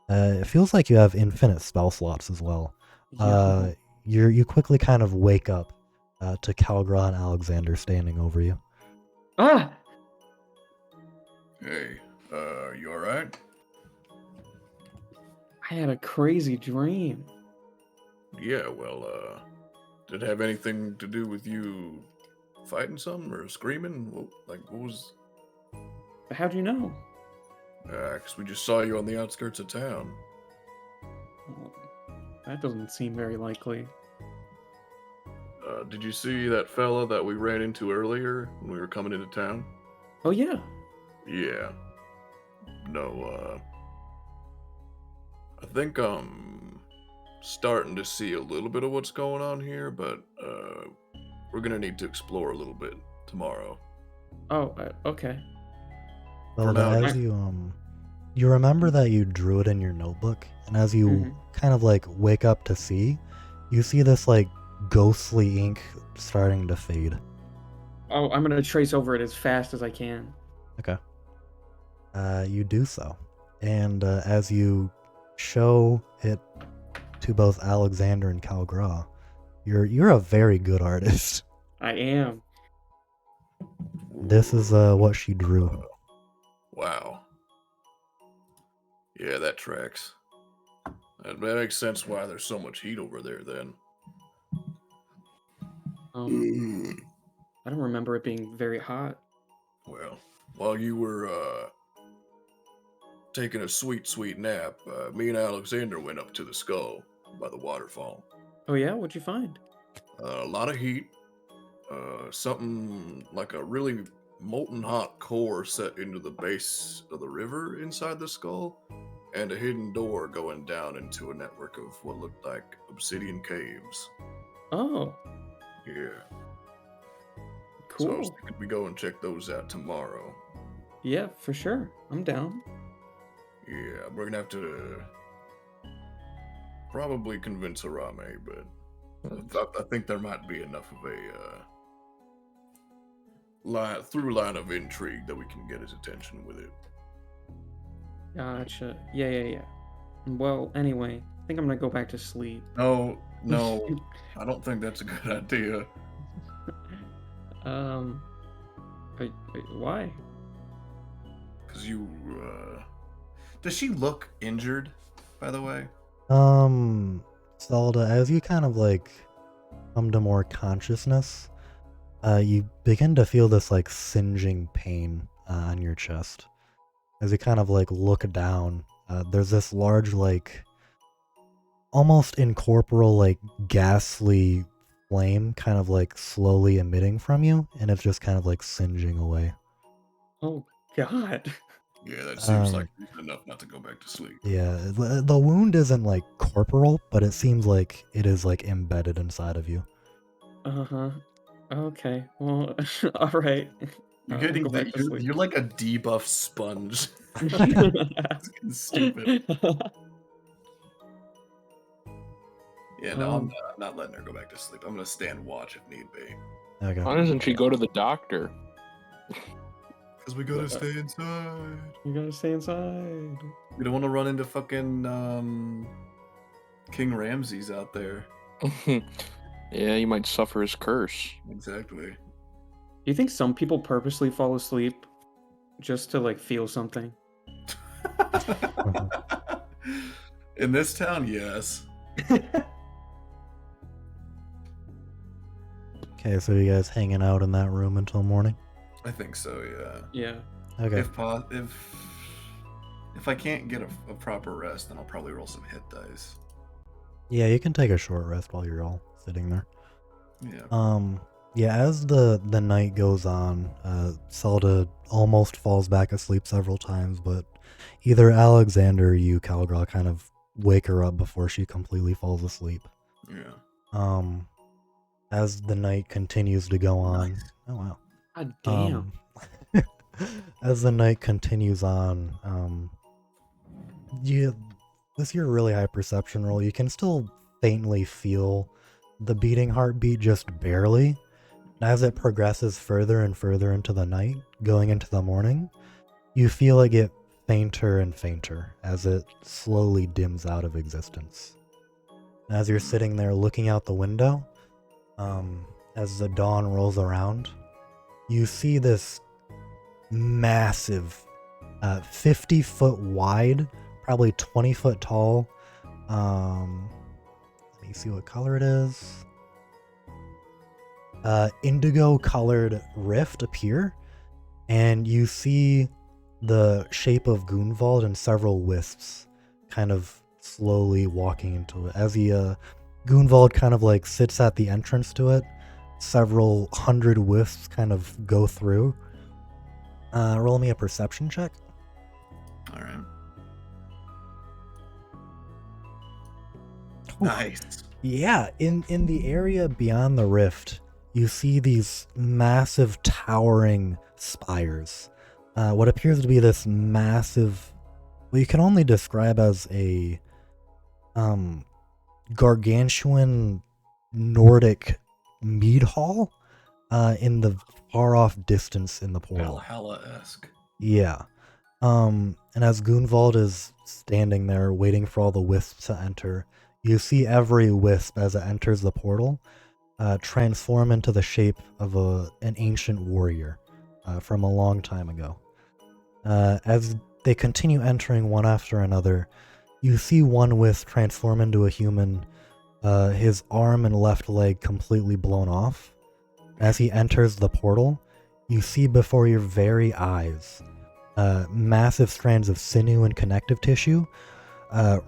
it feels like you have infinite spell slots as well. You quickly kind of wake up to Calgra and Alexander standing over you. Ah! Hey, you alright? I had a crazy dream. Yeah, well, did it have anything to do with you fighting something or screaming? What was... How'd you know? 'Cause we just saw you on the outskirts of town. Well, that doesn't seem very likely. Did you see that fella that we ran into earlier when we were coming into town? Oh, yeah. Yeah. No, I think I'm starting to see a little bit of what's going on here, but we're gonna need to explore a little bit tomorrow. Oh, okay. Well, now, as just- you remember that you drew it in your notebook, and as you Mhm. kind of like wake up to see, you see this like ghostly ink starting to fade. Oh, I'm gonna trace over it as fast as I can. Okay. You do so, and as you show it to both Alexander and Calgra, you're a very good artist. I am. This is what she drew. Wow. Yeah, that tracks. That makes sense why there's so much heat over there then. I don't remember it being very hot. Well, while you were taking a sweet nap, me and Alexander went up to the skull by the waterfall. Oh yeah, what'd you find? A lot of heat, something like a really molten hot core set into the base of the river inside the skull, and a hidden door going down into a network of what looked like obsidian caves. Oh, Yeah. cool. So I was thinking we go and check those out tomorrow. Yeah, for sure. I'm down. Yeah, we're gonna have to probably convince Arame, but I think there might be enough of a through line of intrigue that we can get his attention with it. Gotcha. Yeah. Well, anyway, I think I'm gonna go back to sleep. No, I don't think that's a good idea. Why? Because you, Does she look injured, by the way? Zelda, as you kind of like come to more consciousness, you begin to feel this like singeing pain on your chest. As you kind of like look down, there's this large like almost incorporeal like ghastly flame kind of like slowly emitting from you, and it's just kind of like singeing away. Oh God. yeah, that seems like enough not to go back to sleep. Yeah, the wound isn't like corporal, but it seems like it is like embedded inside of you. Uh-huh. Okay. Well, all right. You're I'll getting go back to sleep. you're like a debuff sponge. It's getting stupid. Yeah, no, I'm not letting her go back to sleep. I'm gonna stand watch if need be. Okay. Why doesn't she go to the doctor? Because we gotta stay inside. You gotta stay inside. We don't want to run into fucking King Ramses out there. Yeah, you might suffer his curse. Exactly. Do you think some people purposely fall asleep just to like feel something? In this town, yes. Okay, so you guys hanging out in that room until morning? I think so, yeah. Yeah. Okay. If I can't get a proper rest, then I'll probably roll some hit dice. Yeah, you can take a short rest while you're all sitting there. Yeah. Yeah, as the night goes on, Zelda almost falls back asleep several times, but either Alexander or you, Calgra, kind of wake her up before she completely falls asleep. Yeah. As the night continues to go on. Nice. Oh wow. God damn. As the night continues on, with your really high perception roll, you can still faintly feel the beating heartbeat, just barely. As it progresses further and further into the night, going into the morning, you feel it get fainter and fainter as it slowly dims out of existence. As you're sitting there looking out the window, as the dawn rolls around, you see this massive 50-foot wide, probably 20-foot tall, let me see what color it is, indigo colored rift appear, and you see the shape of Gunvald and several wisps kind of slowly walking into it. As the Gunvald kind of like sits at the entrance to it, several hundred wisps kind of go through. Roll me a perception check. All right. Oof. Nice. Yeah, in the area beyond the rift, you see these massive towering spires. What appears to be this massive, what you can only describe as a gargantuan Nordic mead hall in the far off distance in the portal. Valhalla-esque. Yeah. And as Gunvald is standing there waiting for all the wisps to enter, you see every wisp as it enters the portal transform into the shape of an ancient warrior from a long time ago. As they continue entering one after another, you see one wisp transform into a human, his arm and left leg completely blown off. As he enters the portal, you see before your very eyes massive strands of sinew and connective tissue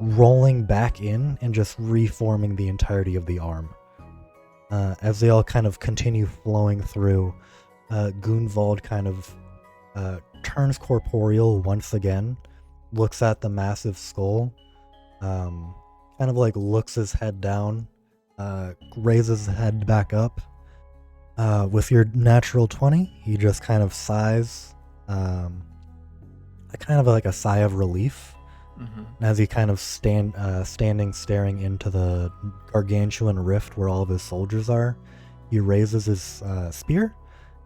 rolling back in and just reforming the entirety of the arm. As they all kind of continue flowing through, Gunvald kind of turns corporeal once again, looks at the massive skull, kind of like looks his head down, raises his head back up. With your natural 20, he just kind of sighs, kind of like a sigh of relief. Mm-hmm. As he kind of standing staring into the gargantuan rift where all of his soldiers are, he raises his spear,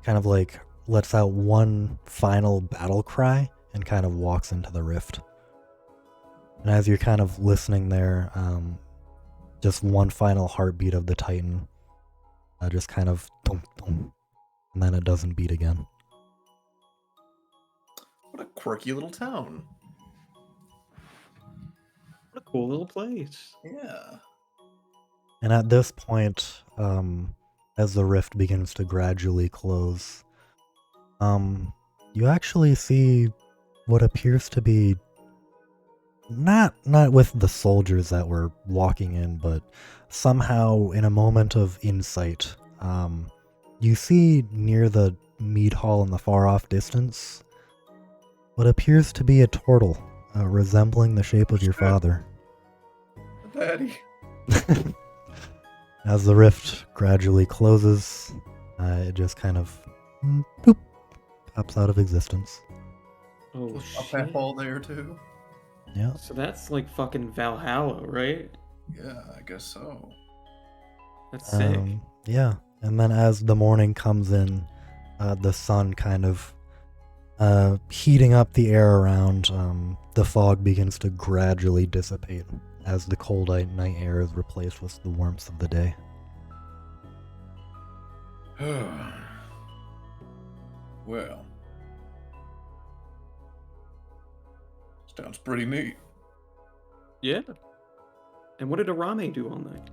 kind of like lets out one final battle cry, and kind of walks into the rift. And as you're kind of listening there, just one final heartbeat of the Titan, just kind of thump, thump, and then it doesn't beat again. What a quirky little town. What a cool little place. Yeah. And at this point, as the rift begins to gradually close, you actually see what appears to be not with the soldiers that were walking in, but somehow in a moment of insight, you see near the mead hall in the far off distance what appears to be a turtle resembling the shape of your father. Daddy. As the rift gradually closes, it just kind of boop, pops out of existence. Oh Was shit. that ball there too? Yeah. So that's like fucking Valhalla, right? Yeah, I guess so. That's sick. Yeah. And then as the morning comes in, the sun kind of heating up the air around, the fog begins to gradually dissipate as the cold night air is replaced with the warmth of the day. Well, sounds pretty neat. Yeah. And what did Arame do all night?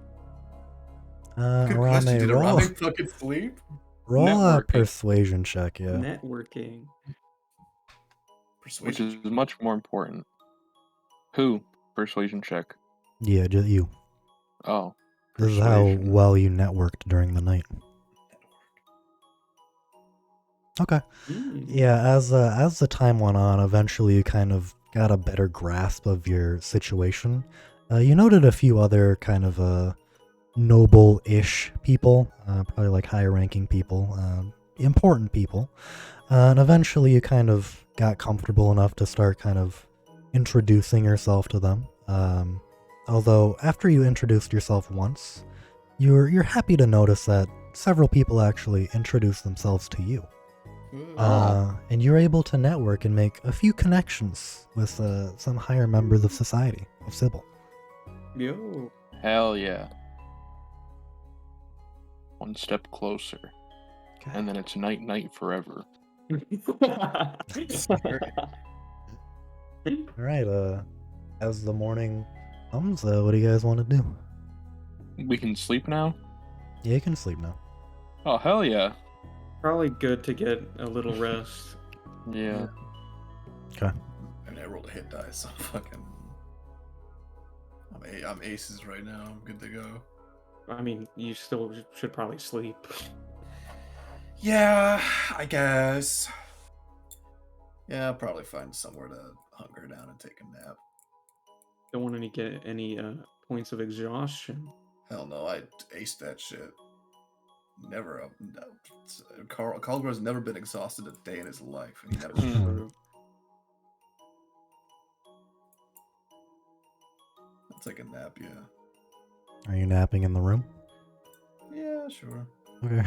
Good question. Did roll Arame fucking sleep? a Networking. persuasion check, yeah. Networking. Which Persuasion. is much more important. Who? Persuasion check. Yeah, just you. Oh. This is how Persuasion. well you networked during the night. Okay. Yeah, as the time went on, eventually you kind of got a better grasp of your situation. You noted a few other kind of noble-ish people, probably like higher-ranking people, important people, and eventually you kind of got comfortable enough to start kind of introducing yourself to them. Although after you introduced yourself once, you're happy to notice that several people actually introduced themselves to you. And you're able to network and make a few connections with some higher members of society, of Sibil. Yo. Hell yeah. One step closer. Okay. And then it's night forever. All right, as the morning comes, what do you guys want to do? We can sleep now? Yeah, you can sleep now. Oh, hell yeah. Probably good to get a little rest. Yeah. And I rolled a hit die, so fucking. I'm aces right now. I'm good to go. I mean, you still should probably sleep. Yeah, I guess. Yeah, I'll probably find somewhere to hunker down and take a nap. Don't want to get any points of exhaustion. Hell no, I aced that shit. Never. No. Caldwell's never been exhausted a day in his life, and he never. True. I'll take a nap. Yeah. Are you napping in the room? Yeah, sure. Okay.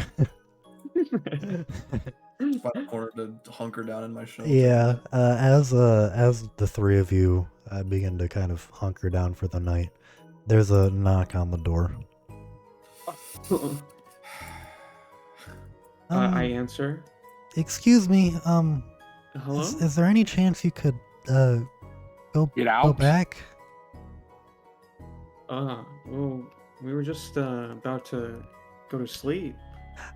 Find a corner to hunker down in my shelter. Yeah, as the three of you begin to kind of hunker down for the night, there's a knock on the door. I answer. Excuse me, Hello? is there any chance you could go Get go out. back? Well, we were just about to go to sleep.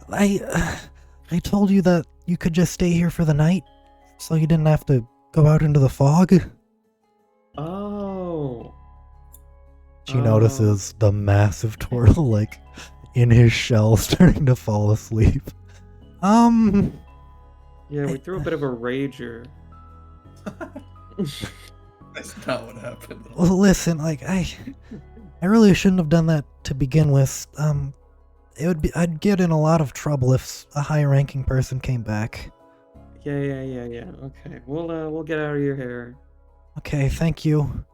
I told you that you could just stay here for the night, so you didn't have to go out into the fog. Oh. She notices the massive turtle, like, in his shell, starting to fall asleep. Yeah, we threw a bit of a rager. That's not what happened. Well, listen, like, I really shouldn't have done that to begin with. I'd get in a lot of trouble if a high-ranking person came back. Yeah. Okay, we'll get out of your hair. Okay, thank you.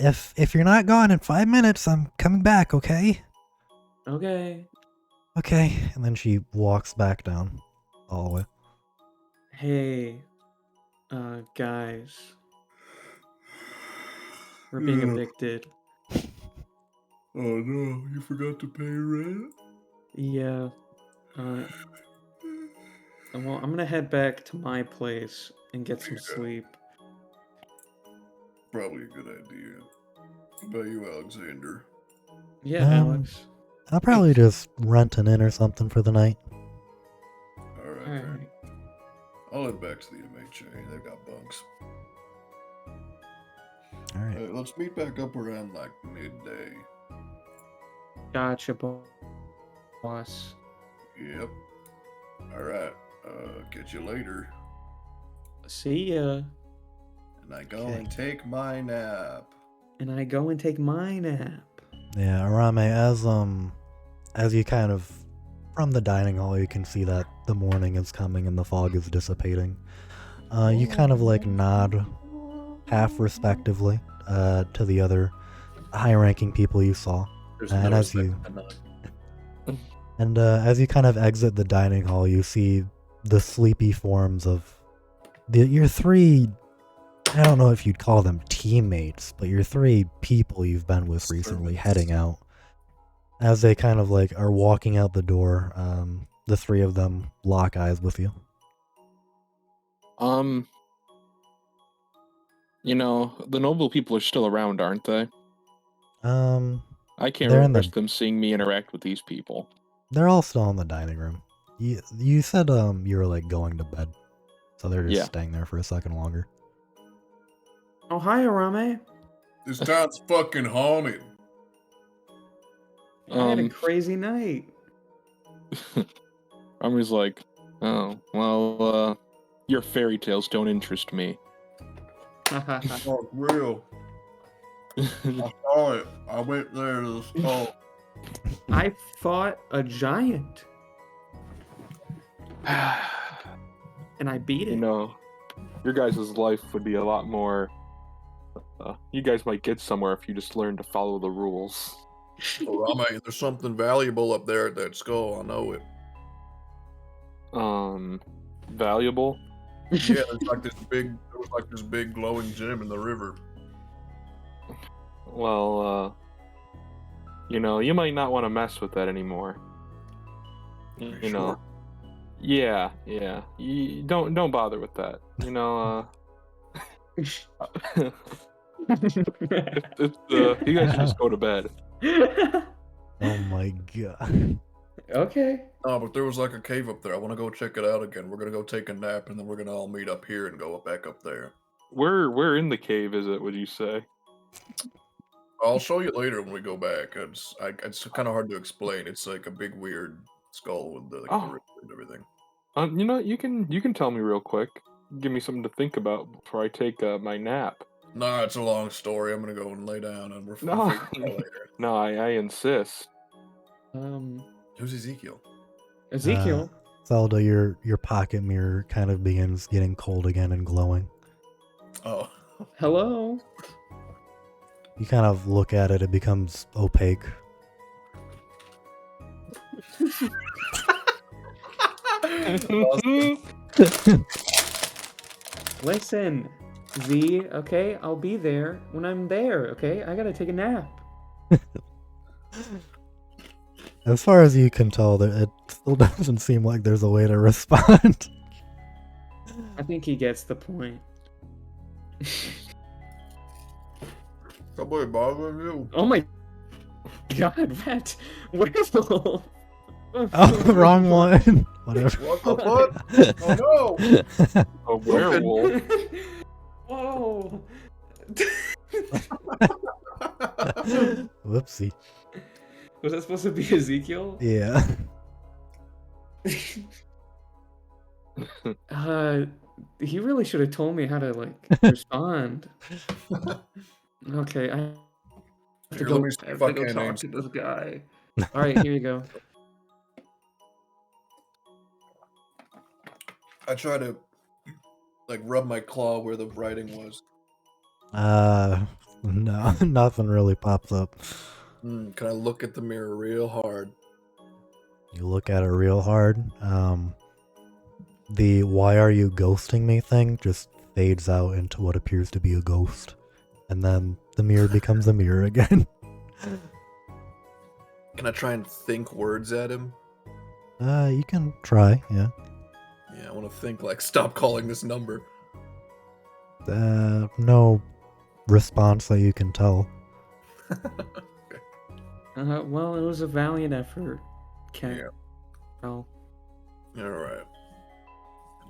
If you're not gone in 5 minutes, I'm coming back, okay? Okay. Okay, and then she walks back down the hallway. Hey, guys. We're being evicted. Oh no, you forgot to pay rent? Yeah. Well, I'm gonna head back to my place and get some sleep. Probably a good idea. How about you, Alexander? Yeah, Alex. I'll probably just rent an inn or something for the night. Alright, Alright. I'll head back to the MHA. They've got bunks. Alright. Let's meet back up around like midday. Gotcha, boss. Yep. Alright, catch you later. See ya. And I go and take my nap. And I go and take my nap. Yeah, Arame, as you kind of, from the dining hall, you can see that the morning is coming and the fog is dissipating. You kind of like nod half respectively to the other high-ranking people you saw. There's And no as you respect to none. as you kind of exit the dining hall, you see the sleepy forms of your three, I don't know if you'd call them teammates, but your three people you've been with recently heading out. As they kind of like are walking out the door, the three of them lock eyes with you. You know, the noble people are still around, aren't they? They're I can't in risk them seeing me interact with these people. They're all still in the dining room. You said you were like going to bed, so they're just staying there for a second longer. Oh, hi, Arame. This town's fucking haunted. I had a crazy night. Army's like, oh, well, your fairy tales don't interest me. Oh, real. I saw it. I went there to the skull. I fought a giant. And I beat it. You know, your guys' life would be a lot more... you guys might get somewhere if you just learn to follow the rules. Well, there's something valuable up there at that skull. I know it. Valuable? Yeah, there was like this big glowing gem in the river. Well, you know, you might not want to mess with that anymore. You know. Yeah. You don't bother with that. You know, you guys should just go to bed. Oh my god. Okay. No, but there was like a cave up there. I want to go check it out again. We're gonna go take a nap, and then we're gonna all meet up here and go back up there. Where in the cave is it, would you say? I'll show you later when we go back. It's kind of hard to explain. It's like a big weird skull with the river and everything. You know, you can tell me real quick. give me something to think about before I take my nap. Nah, it's a long story. I'm gonna go and lay down, and we'll No. figure it out later. No, I insist. Who's Ezekiel? Ezekiel. Zelda, your pocket mirror kind of begins getting cold again and glowing. Oh. Hello. You kind of look at it, it becomes opaque. Listen, Z. Okay, I'll be there when I'm there. Okay, I gotta take a nap. As far as you can tell, it still doesn't seem like there's a way to respond. I think he gets the point. Somebody bothering you? Oh my God, Rat. Werewolf. Oh, wrong one. Whatever. What the fuck? Oh no! A werewolf. Whoa. Whoopsie. Was that supposed to be Ezekiel? Yeah. He really should have told me how to like respond. Okay, I have to Here, go, let me see I have if I to go can talk answer. to this guy. All right, here you go. I try to like rub my claw where the writing was. No, nothing really pops up. Can I look at the mirror real hard? You look at it real hard. The "why are you ghosting me" thing just fades out into what appears to be a ghost. And then the mirror becomes a mirror again. Can I try and think words at him? You can try, yeah. Yeah, I want to think like, stop calling this number. No response that you can tell. Well, it was a valiant effort, Cat. Yeah. Oh, Alright.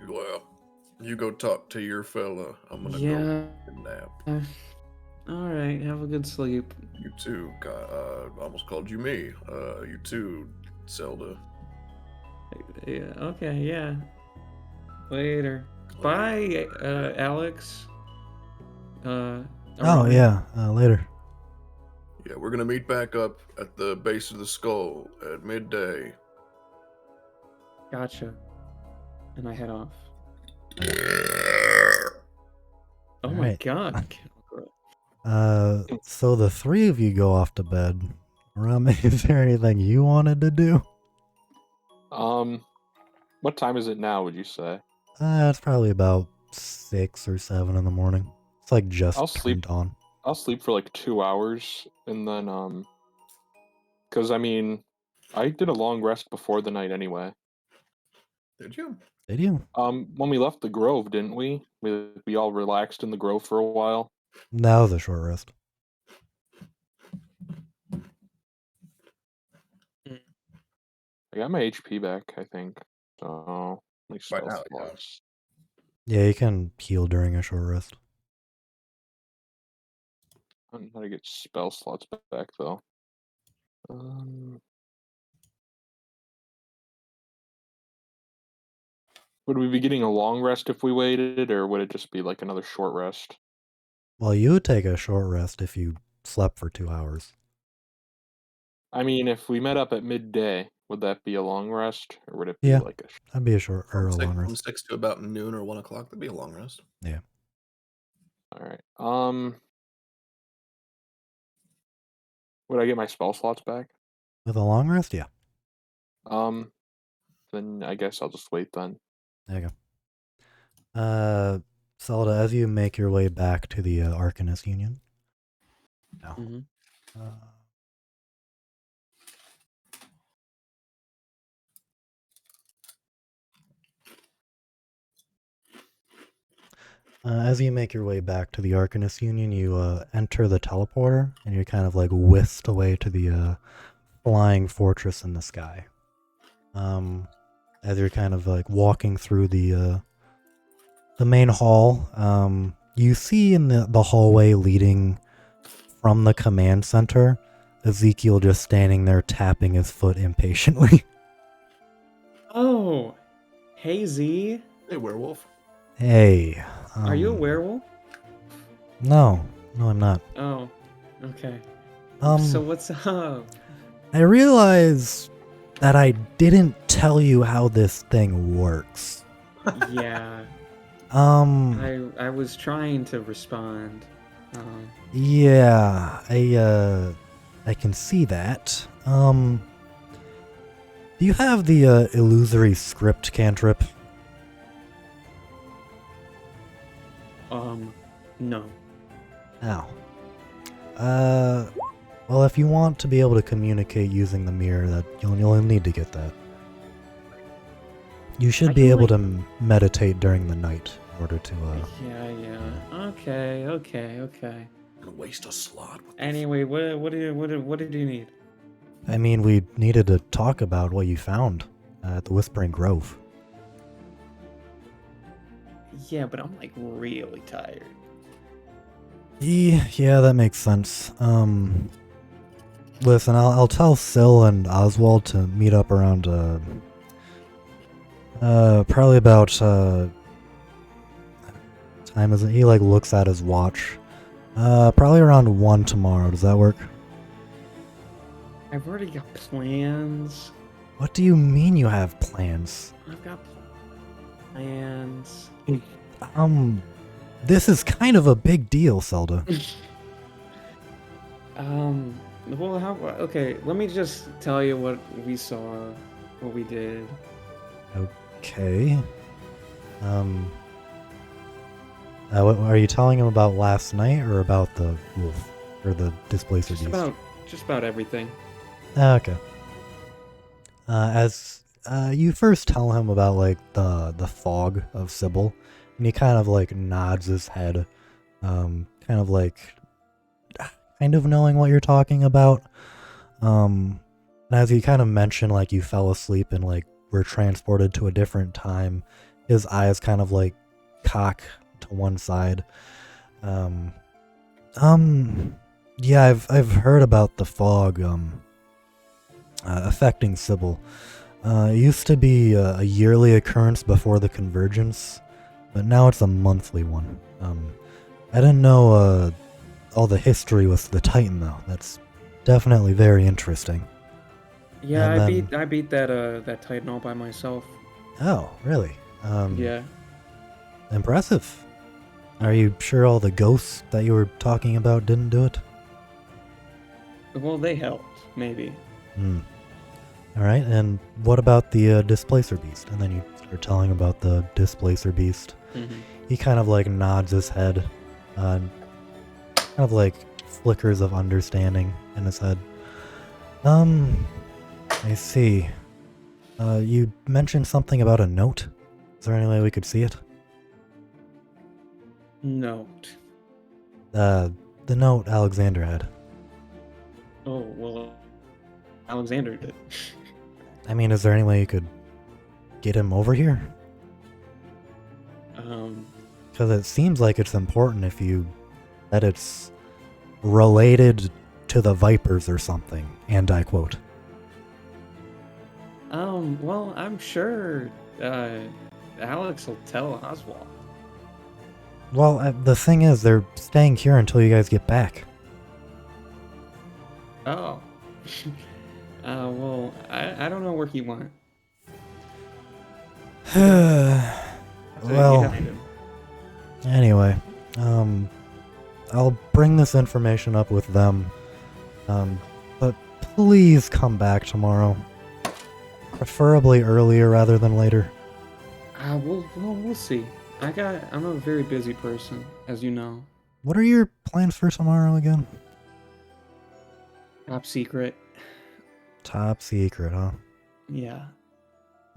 Well, you go talk to your fella. I'm gonna yeah. go take a nap. All right, have a good sleep. You too, almost called you me. You too, Zelda. Yeah. Okay. Yeah. Later. Bye, Alex. Oh, alright. yeah, later. Yeah, we're gonna meet back up at the base of the skull at midday. Gotcha. And I head off. Oh my Alright. God. So the three of you go off to bed. Rami, is there anything you wanted to do? What time is it now, would you say? It's probably about 6 or 7 in the morning. It's like just I'll turned sleep. on. I'll sleep for like 2 hours, and then, because I mean, I did a long rest before the night anyway. Did you? Did you? When we left the grove, didn't we? We all relaxed in the grove for a while. That was a short rest. I got my HP back, I think. So, like By spell now, yeah. slots. Yeah, you can heal during a short rest. I don't know how to get spell slots back though. Would we be getting a long rest if we waited, or would it just be like another short rest? Well, you would take a short rest if you slept for 2 hours. I mean, if we met up at midday, would that be a long rest, or would it be Yeah. like a? That'd be a short or a long From rest. 6 to about noon or 1 o'clock, that'd be a long rest. Yeah. All right. Would I get my spell slots back? With a long rest, yeah. Then I guess I'll just wait then. There you go. Zelda, as you make your way back to the Arcanist Union. No. Mhm. As you make your way back to the Arcanist Union, you enter the teleporter, and you're kind of like whisked away to the flying fortress in the sky. As you're kind of like walking through the main hall, you see in the hallway leading from the command center, Ezekiel just standing there tapping his foot impatiently. Oh, hey Z. Hey, werewolf. Hey. Are you a werewolf? No. No, I'm not. Oh, okay. Um, So what's up? I realize that I didn't tell you how this thing works. Yeah, Um, I was trying to respond. yeah, I can see that. Do you have the illusory script cantrip? No. Ow. Well, if you want to be able to communicate using the mirror, that you'll need to get that. You should I be can, able like- to meditate during the night in order to, Yeah. Okay. Gonna waste a slot. What the Anyway, what did you need? I mean, we needed to talk about what you found at the Whispering Grove. Yeah, but I'm like really tired. Yeah, that makes sense. Listen, I'll tell Sil and Oswald to meet up around, probably about, time is it? He, like, looks at his watch. Probably around 1 tomorrow. Does that work? I've already got plans. What do you mean you have plans? I've got plans. This is kind of a big deal, Zelda. Well, okay, let me just tell you what we saw, what we did. Okay. What are you telling him about last night, or about the wolf, or the displacer beast? Just about everything. Okay. As you first tell him about like the fog of Sibil, and he kind of like nods his head, kind of knowing what you're talking about. And as you kind of mention, like you fell asleep and like were transported to a different time, his eyes kind of like cock to one side. Yeah, I've heard about the fog affecting Sibil. It used to be a yearly occurrence before the convergence, but now it's a monthly one. I didn't know all the history with the Titan though. That's definitely very interesting. Yeah, And I beat that Titan all by myself. Oh, really? Yeah. Impressive. Are you sure all the ghosts that you were talking about didn't do it? Well, they helped, maybe. Alright, and what about the displacer beast? And then you start telling about the displacer beast. Mm-hmm. He kind of like nods his head, and kind of like flickers of understanding in his head. I see. You mentioned something about a note. Is there any way we could see it? Note. The note Alexander had. Oh, well, Alexander did. I mean, is there any way you could get him over here? Because it seems like it's important that it's related to the Vipers or something, and I quote. Well, I'm sure, Alex will tell Oswald. Well, the thing is, they're staying here until you guys get back. Oh. Well, I don't know where he went. So you Well, have to- anyway, I'll bring this information up with them. But please come back tomorrow. Preferably earlier rather than later. We'll see. I'm a very busy person, as you know. What are your plans for tomorrow again? Top secret. Top secret, huh? Yeah.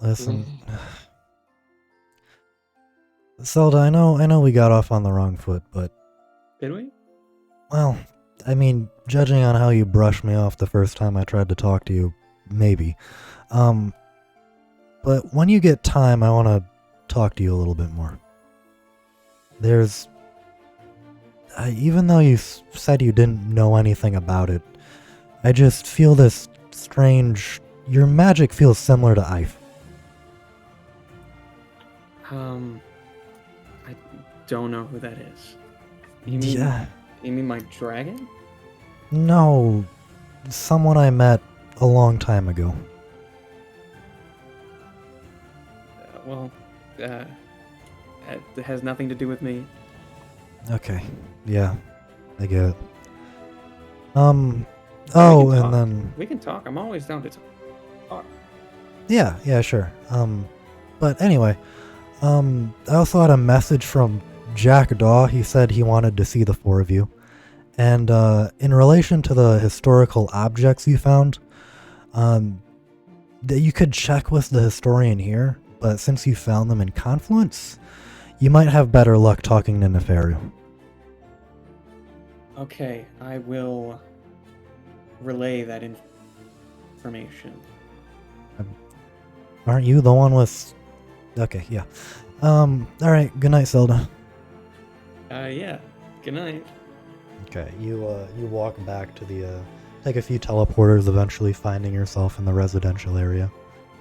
Listen, Zelda, I know we got off on the wrong foot, but Did we? well, I mean, judging on how you brushed me off the first time I tried to talk to you, maybe. But when you get time, I want to talk to you a little bit more. There's, even though you said you didn't know anything about it, I just feel this strange. Your magic feels similar to Ife. don't know who that is. You mean, Yeah. You mean my dragon? No, someone I met a long time ago. Well, it has nothing to do with me. Okay, yeah, I get it. We Oh, can and talk. then We can talk. I'm always down to talk. yeah, sure. But anyway, I also had a message from Jack Daw. He said he wanted to see the four of you. And in relation to the historical objects you found, that you could check with the historian here, but since you found them in Confluence, you might have better luck talking to Nefario. Okay, I will relay that information. Aren't you the one with... Okay, yeah. Alright, good night, Zelda. Yeah. Good night. Okay, you walk back to the, take a few teleporters, eventually finding yourself in the residential area.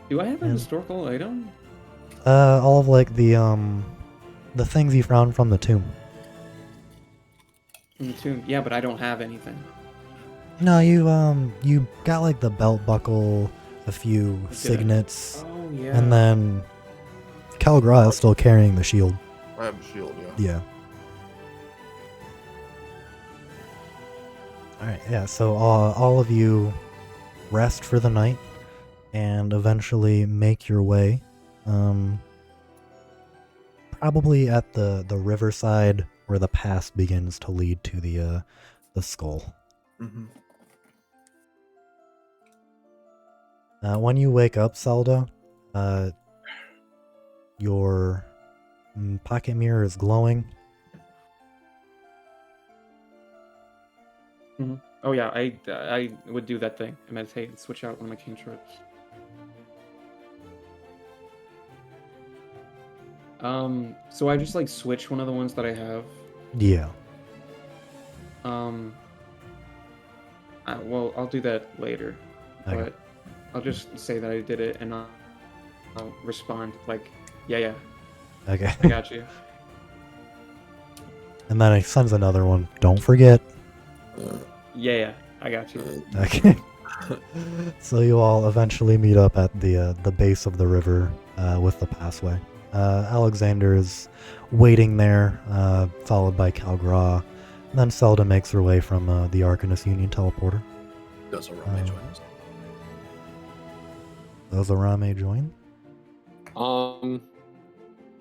Do I have an And- historical item? All of, like, the things you found from the tomb. From the tomb? Yeah, but I don't have anything. No, you got, like, the belt buckle, a few I? signets, Oh, yeah. and then Calgra is still carrying the shield. I have a shield, yeah. Yeah. Alright, yeah, so all of you rest for the night and eventually make your way. Probably at the riverside where the path begins to lead to the skull. Mm-hmm. When you wake up, Zelda, your pocket mirror is glowing. Oh, yeah, I would do that thing. I meditate and switch out one of my cantrips. So I just, like, switch one of the ones that I have. Yeah. Well, I'll do that later. Okay. But I'll just say that I did it, and I'll respond like, yeah, Okay. I got you. And then he sends another one. Don't forget. Yeah, I got you. Okay. So you all eventually meet up at the base of the river with the passway. Alexander is waiting there, followed by Calgra. And then Zelda makes her way from the Arcanist Union teleporter. Does Arame join us? Does Arame join?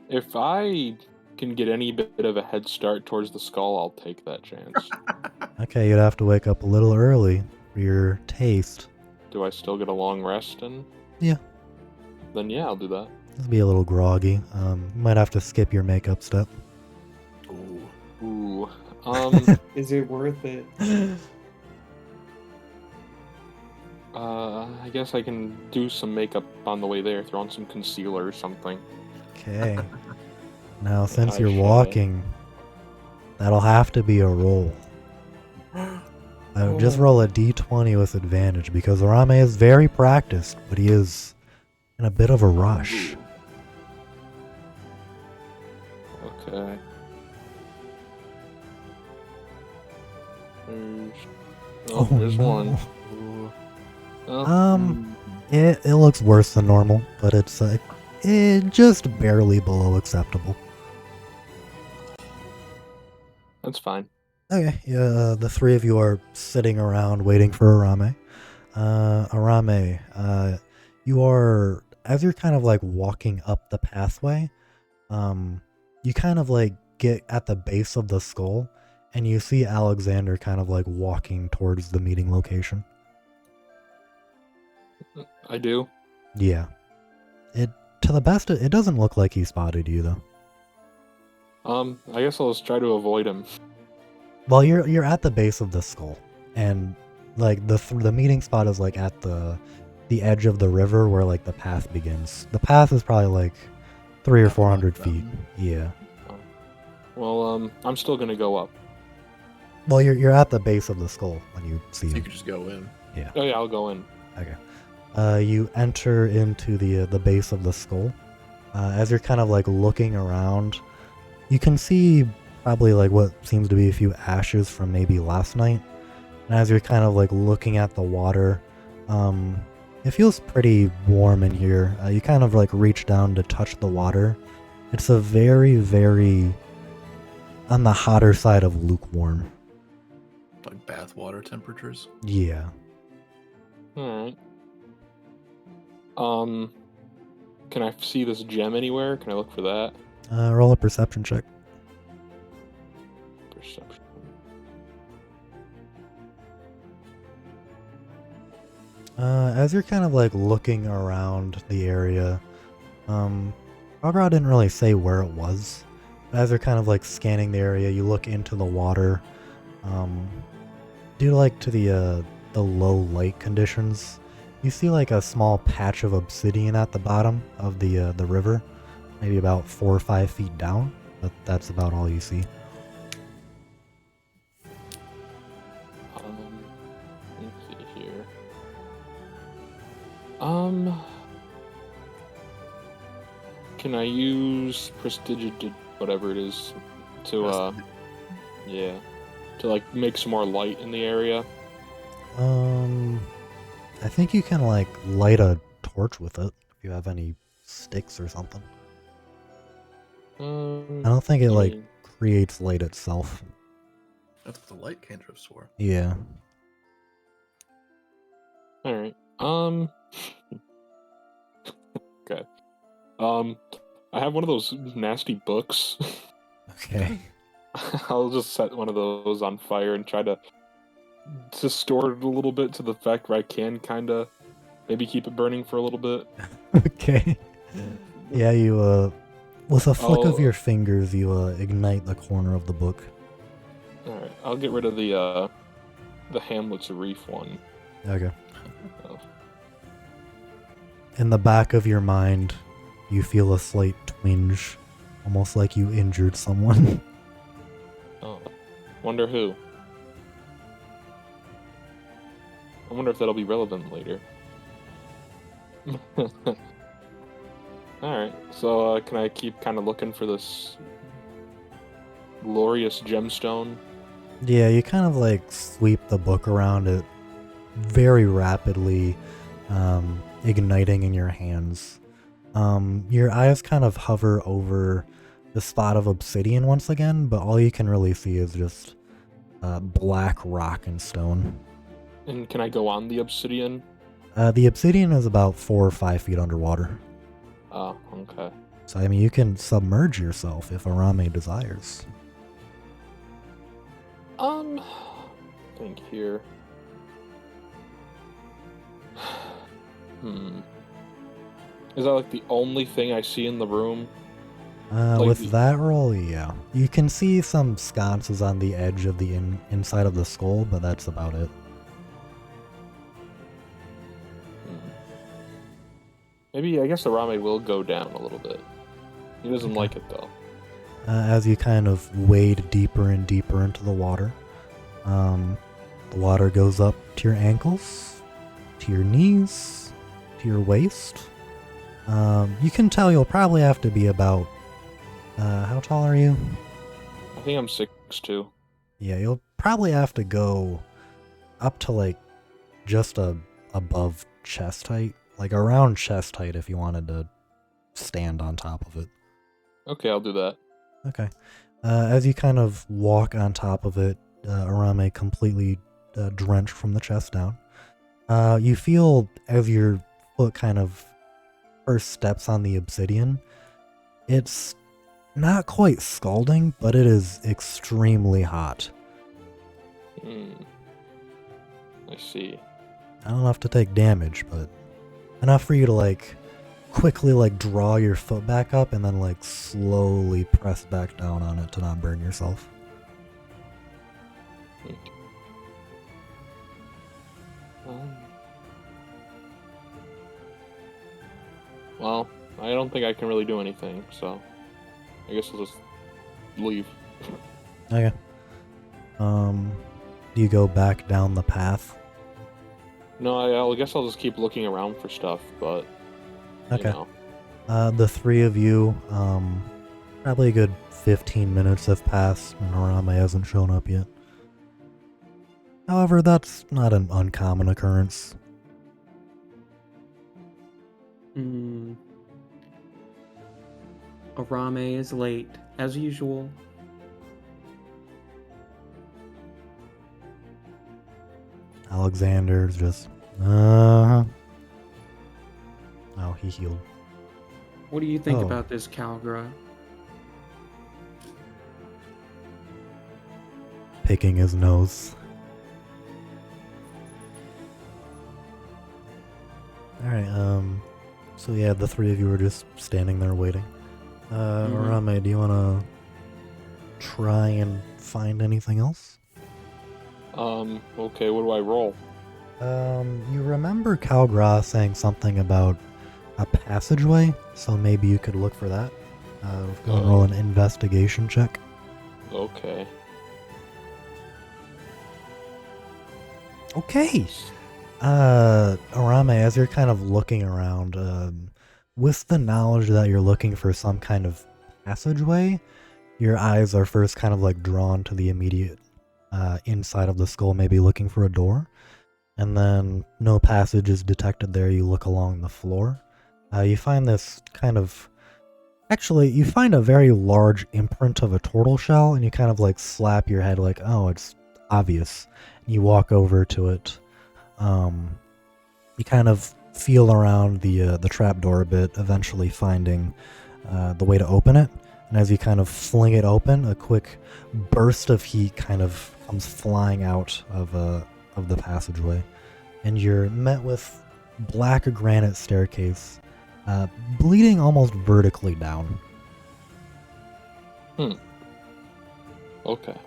If I can get any bit of a head start towards the skull, I'll take that chance. Okay, you'd have to wake up a little early for your taste. Do I still get a long rest? And Yeah. then yeah, I'll do that. Just be a little groggy. You might have to skip your makeup step. Ooh. Ooh. Is it worth it? I guess I can do some makeup on the way there. Throw on some concealer or something. Okay. Now, since I you're shall. walking, that'll have to be a roll. Just roll a d20 with advantage because Arame is very practiced, but he is in a bit of a rush. Okay. There's no. one. Ooh. Oh, It looks worse than normal, but it's just barely below acceptable. that's fine. Okay, yeah, the three of you are sitting around waiting for Arame. Arame, you are, as you're kind of like walking up the pathway, you kind of like get at the base of the skull, and you see Alexander kind of like walking towards the meeting location. I do. Yeah. To the best, it doesn't look like he spotted you though. I guess I'll just try to avoid him. Well, you're at the base of the skull, and like the meeting spot is like at the edge of the river where like the path begins. The path is probably like 300 or 400 feet. Yeah. Well, I'm still gonna go up. Well, you're at the base of the skull when you see You him. could just go in. Oh yeah, I'll go in. Okay. You enter into the base of the skull. As you're kind of like looking around, You can see probably like what seems to be a few ashes from maybe last night. And as you're kind of like looking at the water, it feels pretty warm in here. You kind of like reach down to touch the water. It's a very, very on the hotter side of lukewarm. Like bathwater temperatures. Yeah. Alright. Can I see this gem anywhere? Can I look for that? Roll a perception check. Perception. As you're kind of like looking around the area, Barbara didn't really say where it was. As you're kind of like scanning the area, you look into the water. Due like to the low light conditions, you see like a small patch of obsidian at the bottom of the river, maybe about 4 or 5 feet down. But that's about all you see. Let's see here. Can I use prestidigit, whatever it is, to yeah, to like make some more light in the area? I think you can like light a torch with it if you have any sticks or something. I don't think it like creates light itself. That's what the light cantrips were. Yeah. All right. Okay. I have one of those nasty books. Okay. I'll just set one of those on fire and try to distort it a little bit to the fact where I can kind of maybe keep it burning for a little bit. Okay. Yeah, you with a flick of Oh. your fingers, you ignite the corner of the book. All right. I'll get rid of the Hamlet's Reef one. Okay. Oh. In the back of your mind, you feel a slight twinge, almost like you injured someone. Oh. Wonder who. I wonder if that'll be relevant later. Alright, so can I keep kind of looking for this glorious gemstone? Yeah, you kind of like sweep the book around it very rapidly, igniting in your hands. Your eyes kind of hover over the spot of obsidian once again, but all you can really see is just black rock and stone. And can I go on the obsidian? The obsidian is about 4 or 5 feet underwater. Oh, okay. So, I mean, you can submerge yourself if Arame desires. Think here. Is that like the only thing I see in the room? With that roll, yeah. You can see some sconces on the edge of the inside of the skull, but that's about it. Maybe, I guess the Rame will go down a little bit. He doesn't like it, though. As you kind of wade deeper and deeper into the water, the water goes up to your ankles, to your knees, to your waist. You can tell you'll probably have to be about... how tall are you? I think I'm 6'2". Yeah, you'll probably have to go up to like just above chest height. Like around chest height if you wanted to stand on top of it. Okay, I'll do that. Okay. As you kind of walk on top of it, Arame completely drenched from the chest down. You feel as your foot kind of first steps on the obsidian, it's not quite scalding, but it is extremely hot. I see. Not enough to take damage, but enough for you to like quickly like draw your foot back up and then like slowly press back down on it to not burn yourself. Well, I don't think I can really do anything, so I guess I'll just leave. Okay. Do you go back down the path? No, I guess I'll just keep looking around for stuff, but Okay. you know. The three of you Probably a good 15 minutes have passed and Arame hasn't shown up yet. However, that's not an uncommon occurrence. Arame is late, as usual. Alexander's just, Oh, he healed. What do you think Oh. about this, Calgra? Picking his nose. Alright, so yeah, the three of you were just standing there waiting. Arame, do you want to try and find anything else? Okay, what do I roll? You remember Calgra saying something about a passageway, so maybe you could look for that. Go and roll an investigation check. Okay. Okay. Arame, as you're kind of looking around, with the knowledge that you're looking for some kind of passageway, your eyes are first kind of like drawn to the immediate inside of the skull, maybe looking for a door. And then no passage is detected there. You look along the floor. You find this kind of... Actually, you find a very large imprint of a turtle shell, and you kind of like slap your head like, oh, it's obvious. And you walk over to it. You kind of feel around the trapdoor a bit, eventually finding the way to open it. And as you kind of fling it open, a quick burst of heat kind of comes flying out of the passageway, and you're met with black granite staircase, bleeding almost vertically down. Okay.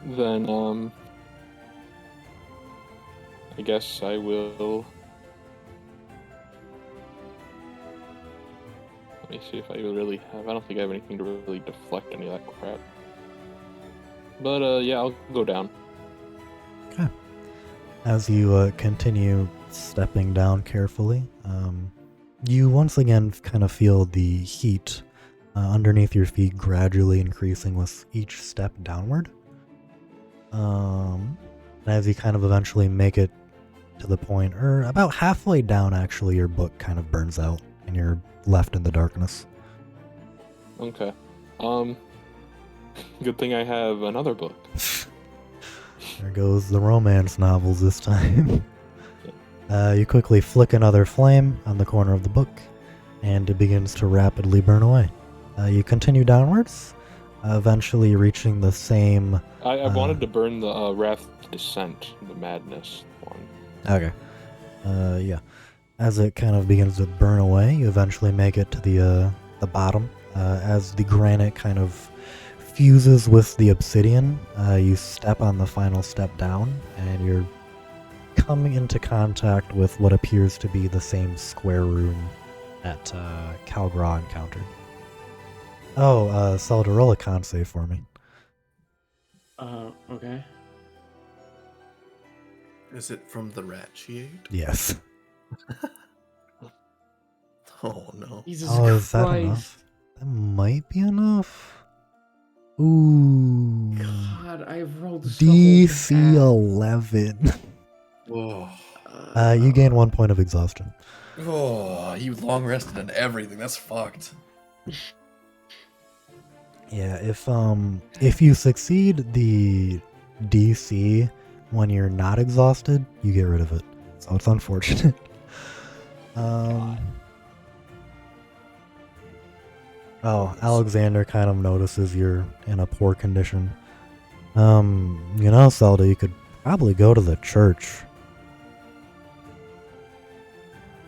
Then, I guess I will... Let me see if I really have... I don't think I have anything to really deflect any of that crap. But, yeah, I'll go down. Okay. As you continue stepping down carefully, you once again kind of feel the heat underneath your feet gradually increasing with each step downward. And as you kind of eventually make it to the point, or about halfway down actually, your book kind of burns out and you're left in the darkness. Okay. Good thing I have another book. There goes the romance novels this time. You quickly flick another flame on the corner of the book, and it begins to rapidly burn away. You continue downwards, eventually reaching the same... I wanted to burn the Wrath Descent, the Madness one. Okay. Yeah. As it kind of begins to burn away, you eventually make it to the bottom. As the granite kind of fuses with the obsidian, you step on the final step down, and you're coming into contact with what appears to be the same square room that Calgra encountered. Oh, Zelda, roll a con save for me. Okay. Is it from the rat she ate? Yes. Oh no. Jesus Oh, is that Christ. enough? That might be enough. Ooh. God, I've rolled so DC bad. 11. Whoa. You gain 1 point of exhaustion. Oh, you long rested and everything. That's fucked. Yeah, if you succeed the DC when you're not exhausted, you get rid of it. So it's unfortunate. Oh, Alexander kind of notices you're in a poor condition. You know, Zelda, you could probably go to the church.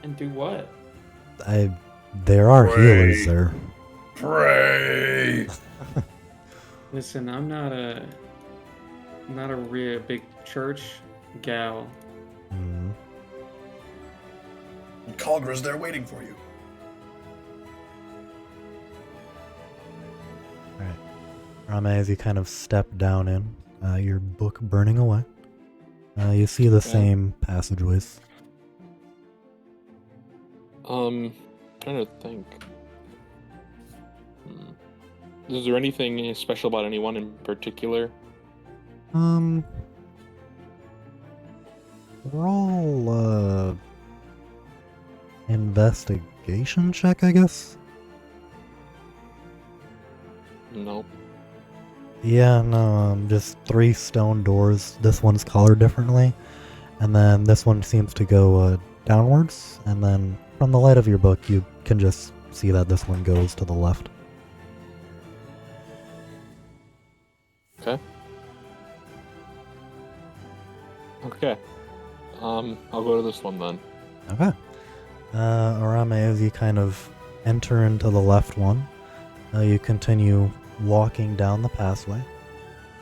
And do what? There are Pray. healers there. Pray. Listen, I'm not a real big church gal. Mhm. Calgra's there waiting for you. Alright. Rame, as you kind of step down in, your book burning away, you see the same passageways. Trying to think. Is there anything special about anyone in particular? Roll investigation check, I guess. Nope. Yeah, no, just 3 stone doors. This one's colored differently, and then this one seems to go downwards, and then from the light of your book, you can just see that this one goes to the left. Okay. Okay. I'll go to this one then. Okay. Arame, as you kind of enter into the left one, you continue walking down the pathway.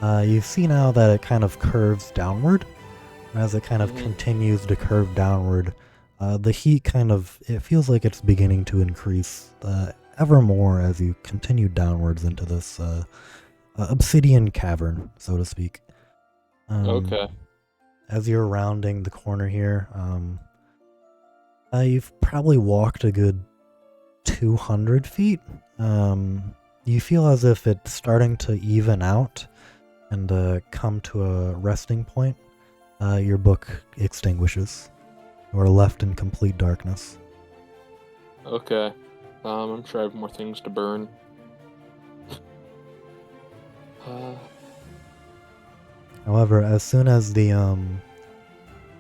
You see now that it kind of curves downward. As it kind of continues to curve downward, the heat it feels like it's beginning to increase ever more as you continue downwards into this obsidian cavern, so to speak. Okay. As you're rounding the corner here, you've probably walked a good 200 feet. You feel as if it's starting to even out and come to a resting point. Your book extinguishes. You are left in complete darkness. Okay. I'm sure I have more things to burn. However, as soon as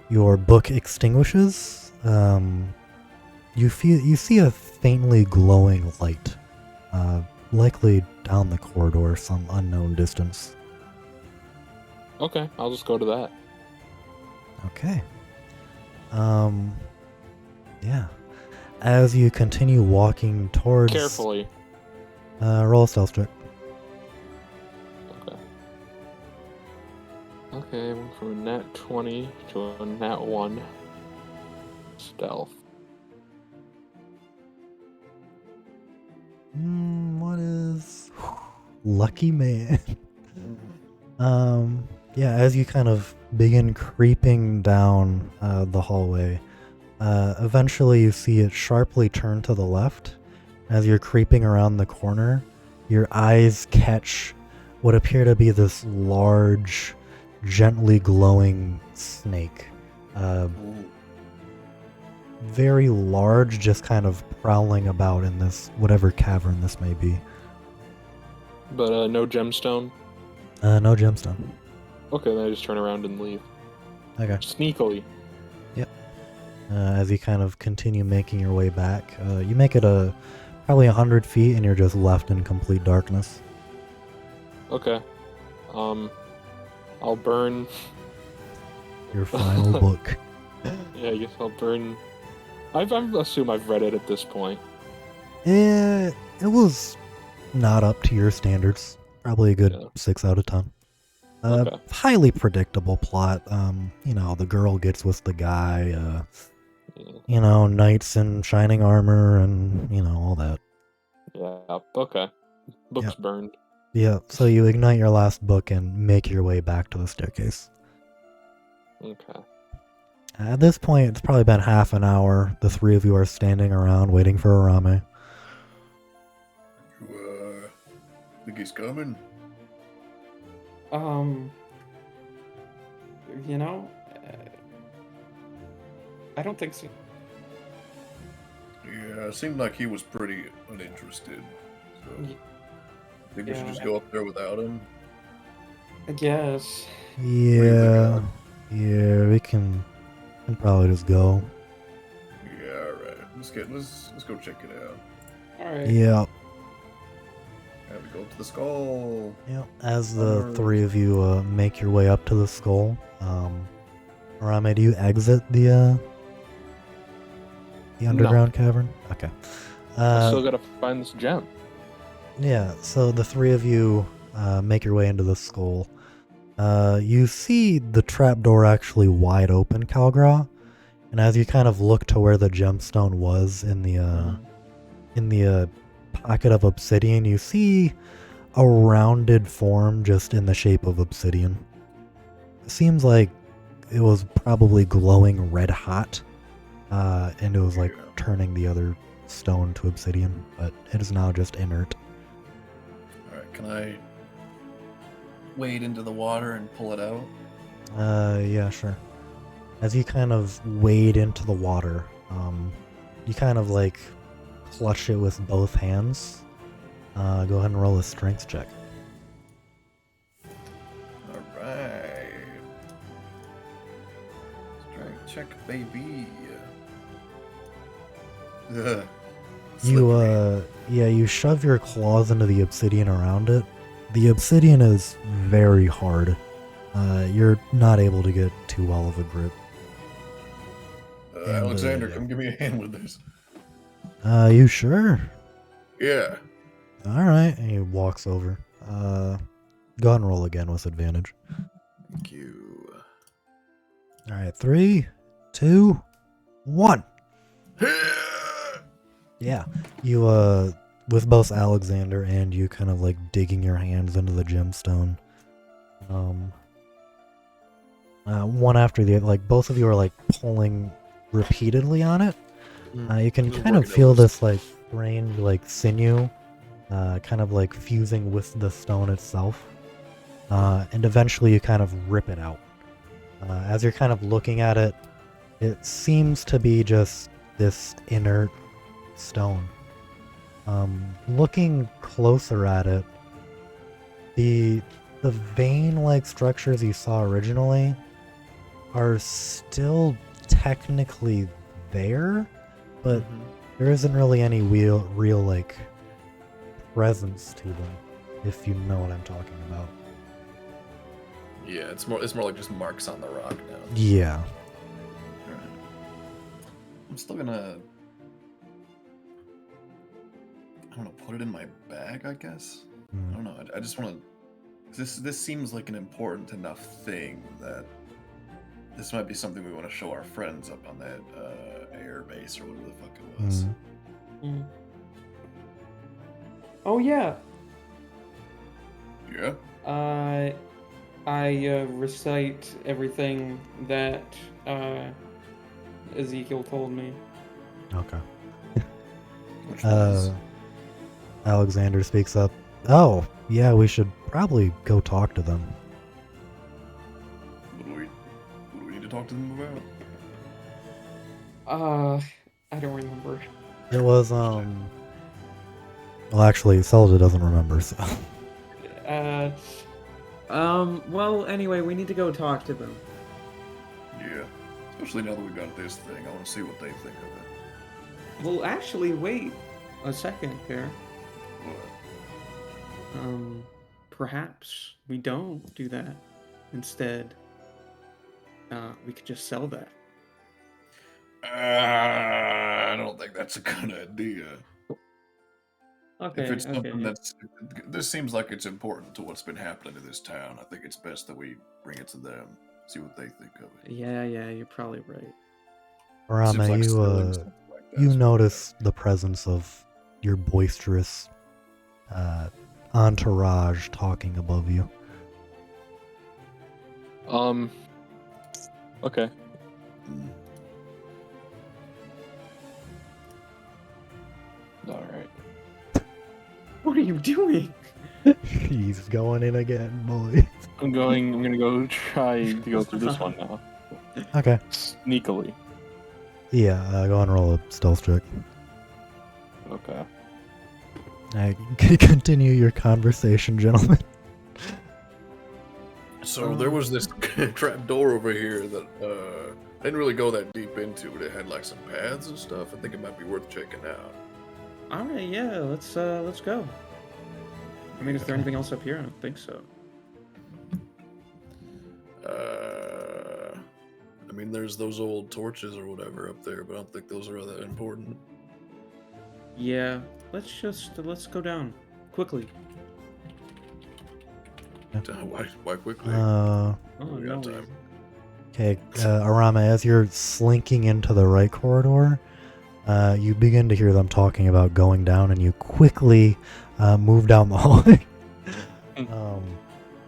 your book extinguishes, you see a faintly glowing light, likely down the corridor, some unknown distance. Okay, I'll just go to that. Okay. Yeah. As you continue walking towards... Carefully. Roll a stealth check. Okay. Okay, went from a nat 20 to a nat 1. Stealth. What is... Lucky man. Yeah, as you kind of begin creeping down the hallway, eventually you see it sharply turn to the left. As you're creeping around the corner, your eyes catch what appear to be this large, gently glowing snake. Very large, just kind of prowling about in this, whatever cavern this may be. But no gemstone? No gemstone. Okay, then I just turn around and leave. Okay. Sneakily. Yep. As you kind of continue making your way back, you make it probably 100 feet and you're just left in complete darkness. Okay. I'll burn... Your final book. Yeah, I guess I'll burn... I assume I've read it at this point. It was not up to your standards. Probably a good 6 out of 10. Okay. Highly predictable plot. The girl gets with the guy. Knights in shining armor and, all that. Yeah, okay. Book's burned. Yeah, so you ignite your last book and make your way back to the staircase. Okay. At this point, it's probably been half an hour. The 3 of you are standing around waiting for Arame. You, think he's coming? I don't think so. Yeah, it seemed like he was pretty uninterested. So, think we should just go up there without him? I guess. Yeah, we can probably just go. Yeah, alright. Let's go check it out. Alright. Yeah. Yeah, we go up to the skull. Yeah. As the 3 of you make your way up to the skull, Arame, do you exit the underground cavern? Okay. I still gotta find this gem. Yeah, so the 3 of you make your way into the skull. You see the trapdoor actually wide open, Calgra, and as you kind of look to where the gemstone was in the pocket of obsidian, you see a rounded form just in the shape of obsidian. It seems like it was probably glowing red hot, and it was like turning the other stone to obsidian, but it is now just inert. Can I wade into the water and pull it out? Yeah, sure. As you kind of wade into the water, you kind of like clutch it with both hands. Go ahead and roll a strength check. Alright. Strength check, baby. Ugh. Slippery. You shove your claws into the obsidian around it. The obsidian is very hard. You're not able to get too well of a grip. Alexander, yeah. come give me a hand with this. You sure? Yeah. Alright, and he walks over. Go ahead and roll again with advantage. Thank you. Alright, 3, 2, 1. Yeah, you, with both Alexander and you kind of like digging your hands into the gemstone. One after the other, like both of you are like pulling repeatedly on it. You can Just kind of working feel over this like strange like sinew, kind of like fusing with the stone itself. And eventually you kind of rip it out. As you're kind of looking at it, it seems to be just this inert stone. Looking closer at it, the vein-like structures you saw originally are still technically there, but there isn't really any real like presence to them, if you know what I'm talking about. Yeah, it's more like just marks on the rock now. Yeah. Alright. I'm still gonna, I don't know, put it in my bag, I guess. I don't know. I just want to. This seems like an important enough thing that this might be something we want to show our friends up on that air base or whatever the fuck it was. Oh yeah. Yeah. I recite everything that Ezekiel told me. Okay. Which was, Alexander speaks up. Oh, yeah, we should probably go talk to them. what do we need to talk to them about? I don't remember. It was, well, actually, Zelda doesn't remember, so. Well, anyway, we need to go talk to them. Yeah. Especially now that we got this thing, I want to see what they think of it. Well, actually, wait a second there. What? Perhaps we don't do that. Instead, we could just sell that. I don't think that's a good idea. Okay, If it's something okay. this seems like it's important to what's been happening to this town, I think it's best that we bring it to them, see what they think of it. Yeah, you're probably right. Arame, Seems like selling something like that you is notice the presence of your boisterous entourage talking above you. Okay. Alright. What are you doing? He's going in again, boy. I'm gonna go try to go through this one now. Okay. Sneakily. Yeah, go on and roll a stealth check. Okay. Continue your conversation, gentlemen. So there was this trap door over here that I didn't really go that deep into, but it had like some paths and stuff. I think it might be worth checking out. All right, yeah, let's go. I mean, is there anything else up here? I don't think so. I mean, there's those old torches or whatever up there, but I don't think those are that important. Yeah, let's go down quickly. Why quickly? Oh We no. got time. Okay, Arame, as you're slinking into the right corridor, you begin to hear them talking about going down, and you quickly move down the hallway.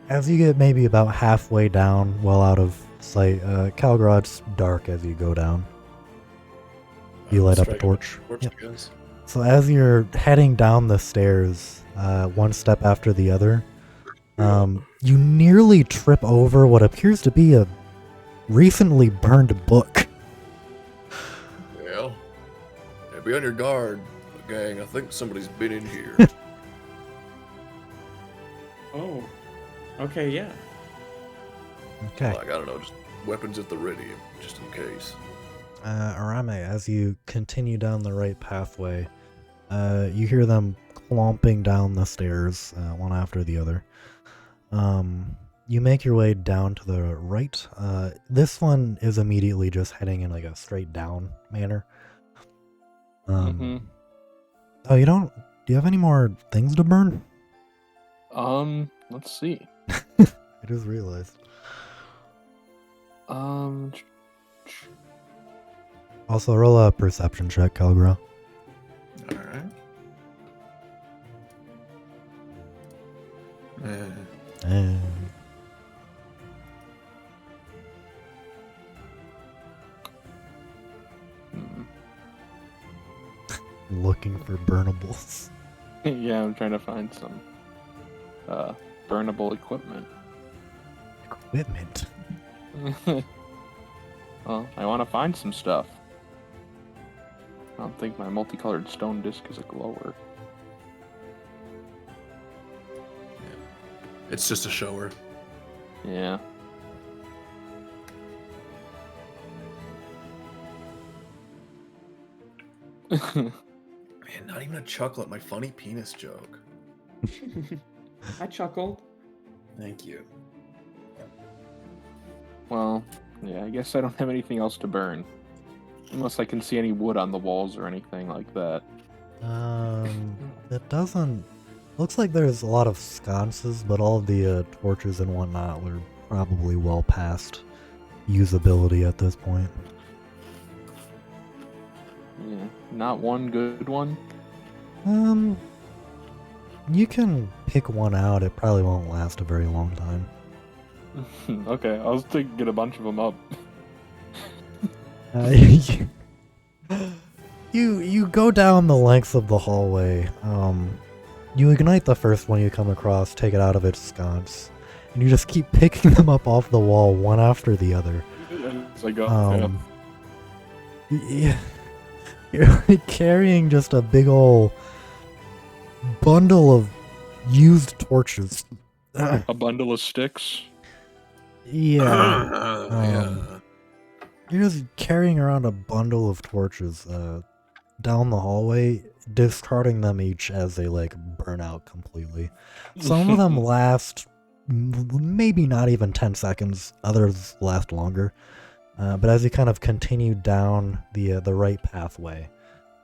As you get maybe about halfway down, well out of sight, Calgrod's dark as you go down. You light up a Strike torch. Torch, Yep. I guess. So as you're heading down the stairs, one step after the other, you nearly trip over what appears to be a recently burned book. Well, yeah, be on your guard, gang. I think somebody's been in here. Oh. Okay, yeah. Okay. Like, I don't know, just weapons at the ready, just in case. Arame, as you continue down the right pathway, you hear them clomping down the stairs, one after the other. You make your way down to the right. This one is immediately just heading in like a straight down manner. Mm-hmm. Oh, you don't? Do you have any more things to burn? Let's see. I just realized. Also, roll a perception check, Calgro. All right. Looking for burnables. Yeah, I'm trying to find some burnable equipment. Equipment. Well, I want to find some stuff. I don't think my multicolored stone disc is a glower. It's just a shower. Yeah. Man, not even a chuckle at my funny penis joke. I chuckled. Thank you. Well, yeah, I guess I don't have anything else to burn. Unless I can see any wood on the walls or anything like that. It doesn't... Looks like there's a lot of sconces, but all of the torches and whatnot were probably well past usability at this point. Yeah, not one good one. You can pick one out. It probably won't last a very long time. Okay, I was thinking get a bunch of them up. You go down the length of the hallway. You ignite the first one you come across, take it out of its sconce, and you just keep picking them up off the wall one after the other. As I go, Yeah. You're like carrying just a big ol' bundle of used torches. a bundle of sticks. Yeah. Yeah. You're just carrying around a bundle of torches down the hallway, discarding them each as they like burn out completely. Some of them last maybe not even 10 seconds, others last longer. But as you kind of continue down the right pathway,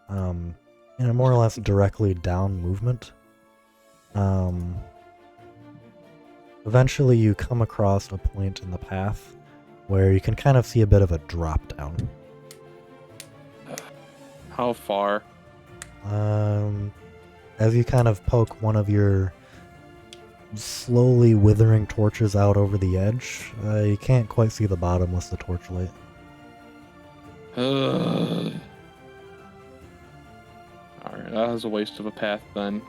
in a more or less directly down movement, eventually you come across a point in the path where you can kind of see a bit of a drop down. How far? As you kind of poke one of your slowly withering torches out over the edge, you can't quite see the bottom with the torchlight. Alright, that was a waste of a path then.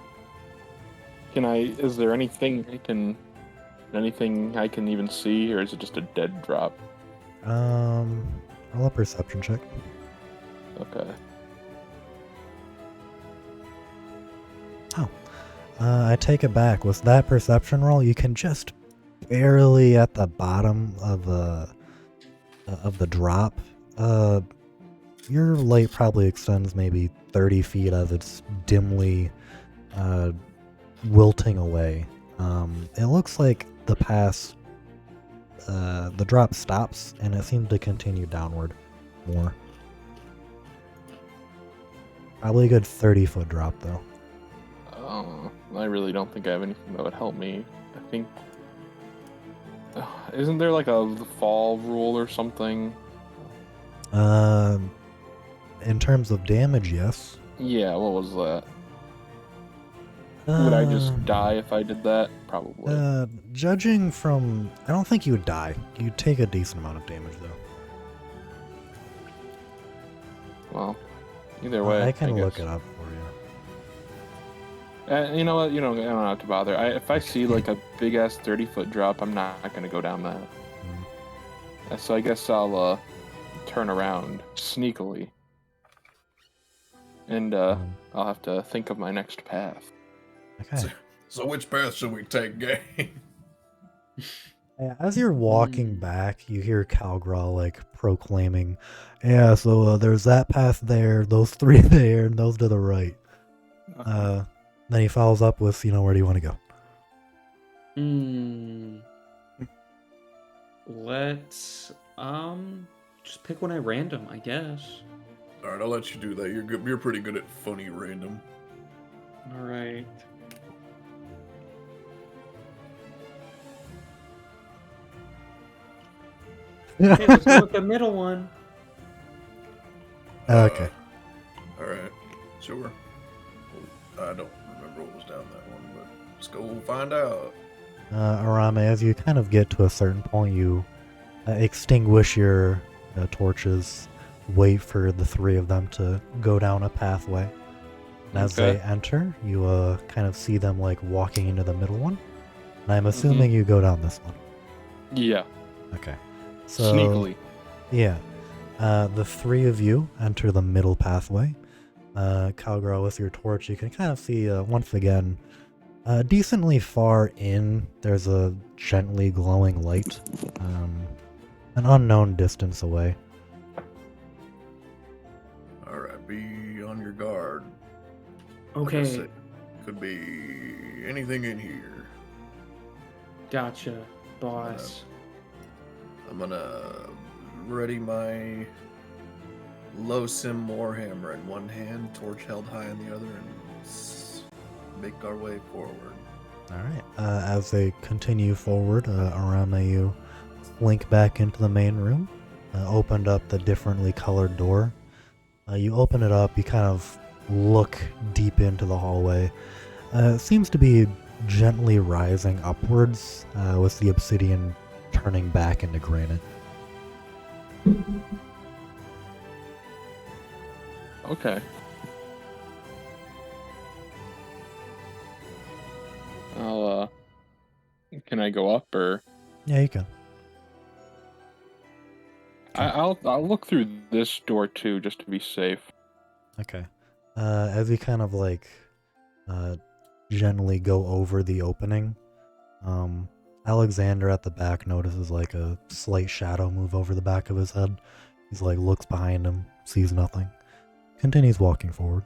Is there anything I can even see, or is it just a dead drop? Roll a perception check. Okay. I take it back. With that perception roll, you can just barely at the bottom of the drop. Your light probably extends maybe 30 feet as it's dimly wilting away. It looks like the drop stops, and it seems to continue downward more. Probably a good 30-foot drop, though. I really don't think I have anything that would help me. I think... isn't there like a fall rule or something? In terms of damage, yes. Yeah, what was that? Would I just die if I did that? Probably. Judging from... I don't think you would die. You'd take a decent amount of damage, though. Well, either way, I can guess. look it up for you. You know what? You don't have to bother. If I see like a big ass 30-foot drop, I'm not gonna go down that. So I guess I'll turn around sneakily, and I'll have to think of my next path. Okay. So which path should we take, gang? Yeah, as you're walking back, you hear Calgraw like proclaiming, "Yeah, so there's that path there, those 3 there, and those to the right." Then he follows up with, where do you want to go? Let's just pick one at random, I guess. All right, I'll let you do that. You're good. You're pretty good at funny random. All right. Hey, let's go with the middle one. Okay. All right, sure. I don't remember what was down that one, but let's go find out. Arame, as you kind of get to a certain point, you extinguish your torches, wait for the 3 of them to go down a pathway. And as they enter, you kind of see them like walking into the middle one. And I'm assuming you go down this one. Yeah. Okay. So, Sneakily. Yeah. The 3 of you enter the middle pathway. Calgro, with your torch, you can kind of see, once again, decently far in, there's a gently glowing light, an unknown distance away. Alright, be on your guard. Like I Okay, said, could be anything in here. gotcha, boss. I'm gonna ready my low sim warhammer in one hand, torch held high in the other, and make our way forward. Alright, as they continue forward, Arame, you slink back into the main room, opened up the differently colored door. You open it up, you kind of look deep into the hallway. It seems to be gently rising upwards, with the obsidian turning back into granite. Okay. Can I go up or? Yeah, you can. I'll look through this door too, just to be safe. Okay. As you kind of like gently go over the opening, Alexander at the back notices like a slight shadow move over the back of his head. He's like looks behind him, sees nothing, continues walking forward.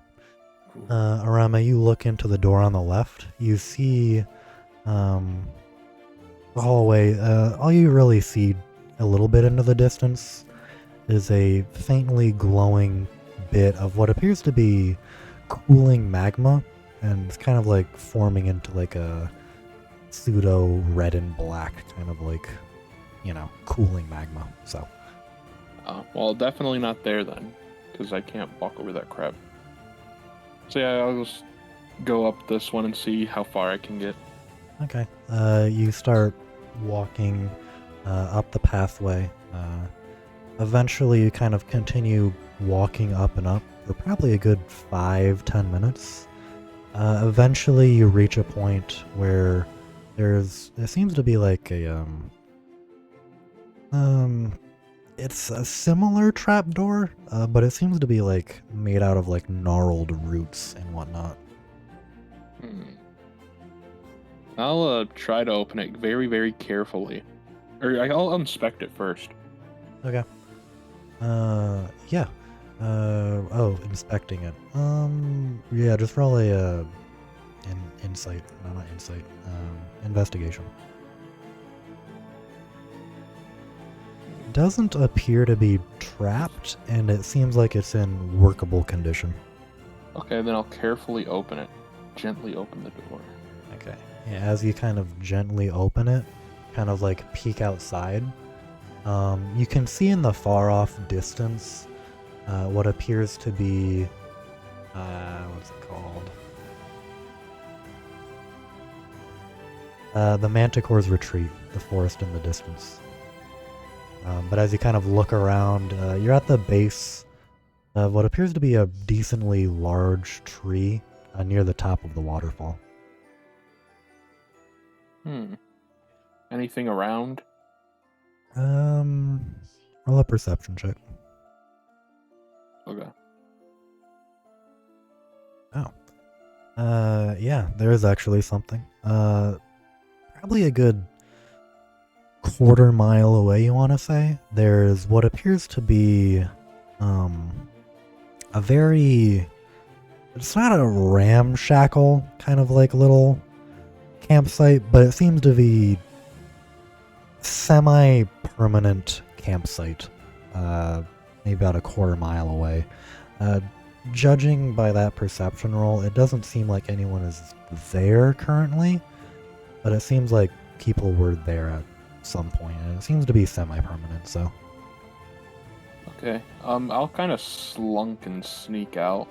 Arame, you look into the door on the left. You see the hallway. All you really see a little bit into the distance is a faintly glowing bit of what appears to be cooling magma, and it's kind of like forming into like a pseudo red and black kind of like, cooling magma. So Well, definitely not there then, because I can't walk over that crap. So yeah, I'll just go up this one and see how far I can get. okay, you start walking up the pathway. Eventually you kind of continue walking up and up for probably a good 5-10 minutes. Eventually you reach a point where there seems to be like a it's a similar trapdoor, but it seems to be like made out of like gnarled roots and whatnot. I'll try to open it very, very carefully. Or I'll inspect it first. Okay. Yeah. Inspecting it. Yeah, just roll a insight. No, not insight. Investigation. Doesn't appear to be trapped, and it seems like it's in workable condition. Okay, then I'll carefully open it. Gently open the door. Okay. Yeah, as you kind of gently open it, kind of like peek outside, you can see in the far off distance what appears to be what's it called? The Manticore's Retreat, the forest in the distance. But as you kind of look around, you're at the base of what appears to be a decently large tree. near the top of the waterfall. Anything around? Roll a perception check. Okay. Oh. Yeah, there is actually something. Probably a good quarter mile away, you want to say. There's what appears to be, a very... It's not a ramshackle kind of like little campsite, but it seems to be semi-permanent campsite, maybe about a quarter mile away. Judging by that perception roll, it doesn't seem like anyone is there currently, but it seems like people were there at some point, and it seems to be semi-permanent, so... Okay. I'll kind of slunk and sneak out.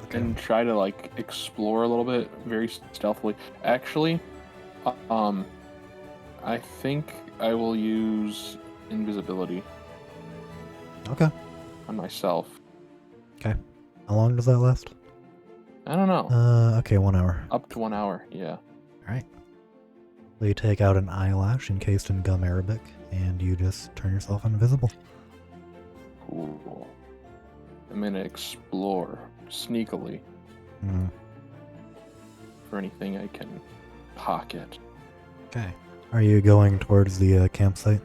Okay. And try to, like, explore a little bit, very stealthily. Actually, I think I will use invisibility Okay. on myself. Okay. How long does that last? I don't know. Okay, 1 hour. Up to 1 hour, yeah. Alright. So you take out an eyelash encased in gum arabic, and you just turn yourself invisible. Cool. I'm gonna explore sneakily Hmm. for anything I can pocket. Okay. Are you going towards the campsite?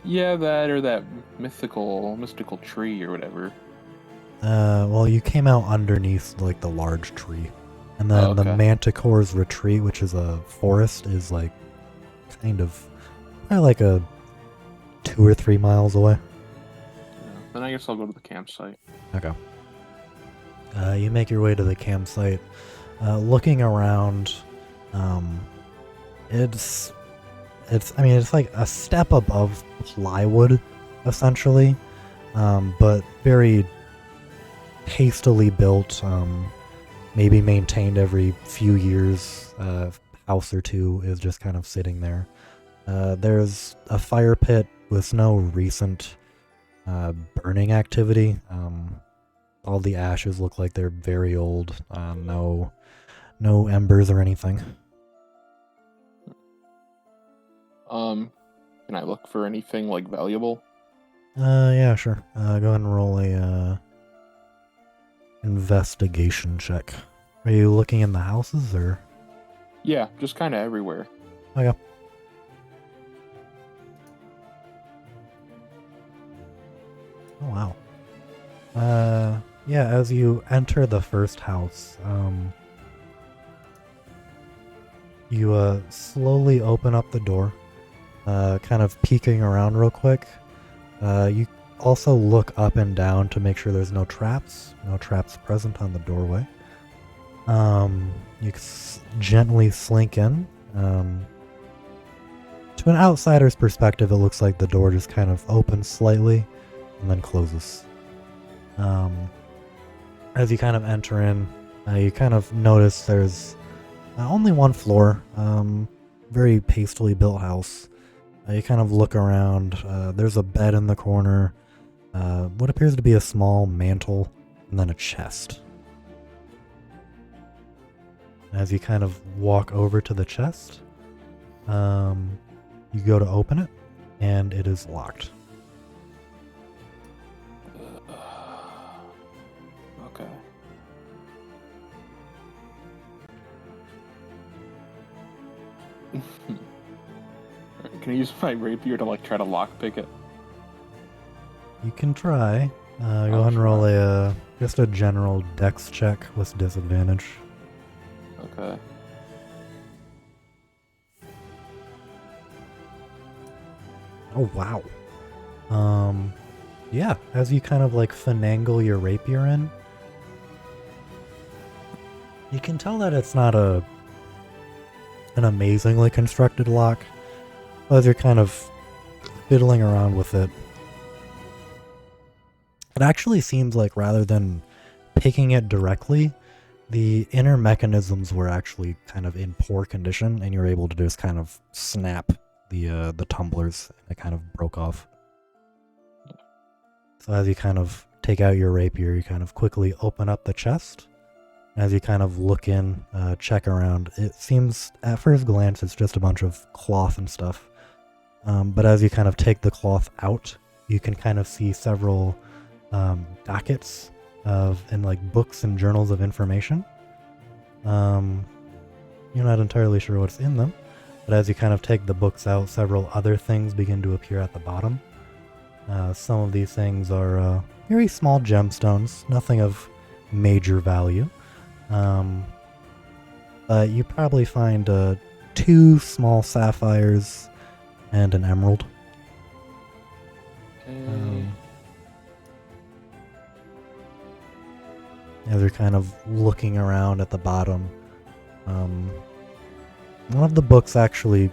Yeah, that or that mystical tree or whatever. Well, you came out underneath, like, the large tree. And then the Okay. Manticore's Retreat, which is a forest, is, like, kind of, probably like a 2 or 3 miles away. Yeah. Then I guess I'll go to the campsite. Okay. You make your way to the campsite. Looking around, it's like a step above plywood, essentially, but very hastily built, maybe maintained every few years. House or two is just kind of sitting there. There's a fire pit with no recent burning activity. All the ashes look like they're very old. No embers or anything. Can I look for anything like valuable? Yeah, sure. Go ahead and roll a investigation check. Are you looking in the houses or? Yeah, just kind of everywhere. Okay. Oh wow. Yeah, as you enter the first house, you slowly open up the door, kind of peeking around real quick. You also look up and down to make sure there's no traps present on the doorway. You gently slink in. To an outsider's perspective, it looks like the door just kind of opens slightly and then closes. As you kind of enter in, you kind of notice there's only one floor, very hastily built house. You kind of look around, there's a bed in the corner, what appears to be a small mantle, and then a chest. As you kind of walk over to the chest, you go to open it, and it is locked. Okay. Can I use my rapier to like try to lockpick it? You can try. Go I'll ahead and roll try. just a general dex check with disadvantage. Okay. Oh wow. Yeah, as you kind of like finagle your rapier in, you can tell that it's not an amazingly constructed lock. But as you're kind of fiddling around with it, it actually seems like rather than picking it directly, the inner mechanisms were actually kind of in poor condition, and you're able to just kind of snap the tumblers, and it kind of broke off. So as you kind of take out your rapier, you kind of quickly open up the chest, As you kind of look in, check around, it seems at first glance it's just a bunch of cloth and stuff. But as you kind of take the cloth out, you can kind of see several dockets and like books and journals of information. You're not entirely sure what's in them, but as you kind of take the books out, several other things begin to appear at the bottom. Some of these things are very small gemstones, nothing of major value. But you probably find 2 small sapphires and an emerald. As you're kind of looking around at the bottom, one of the books actually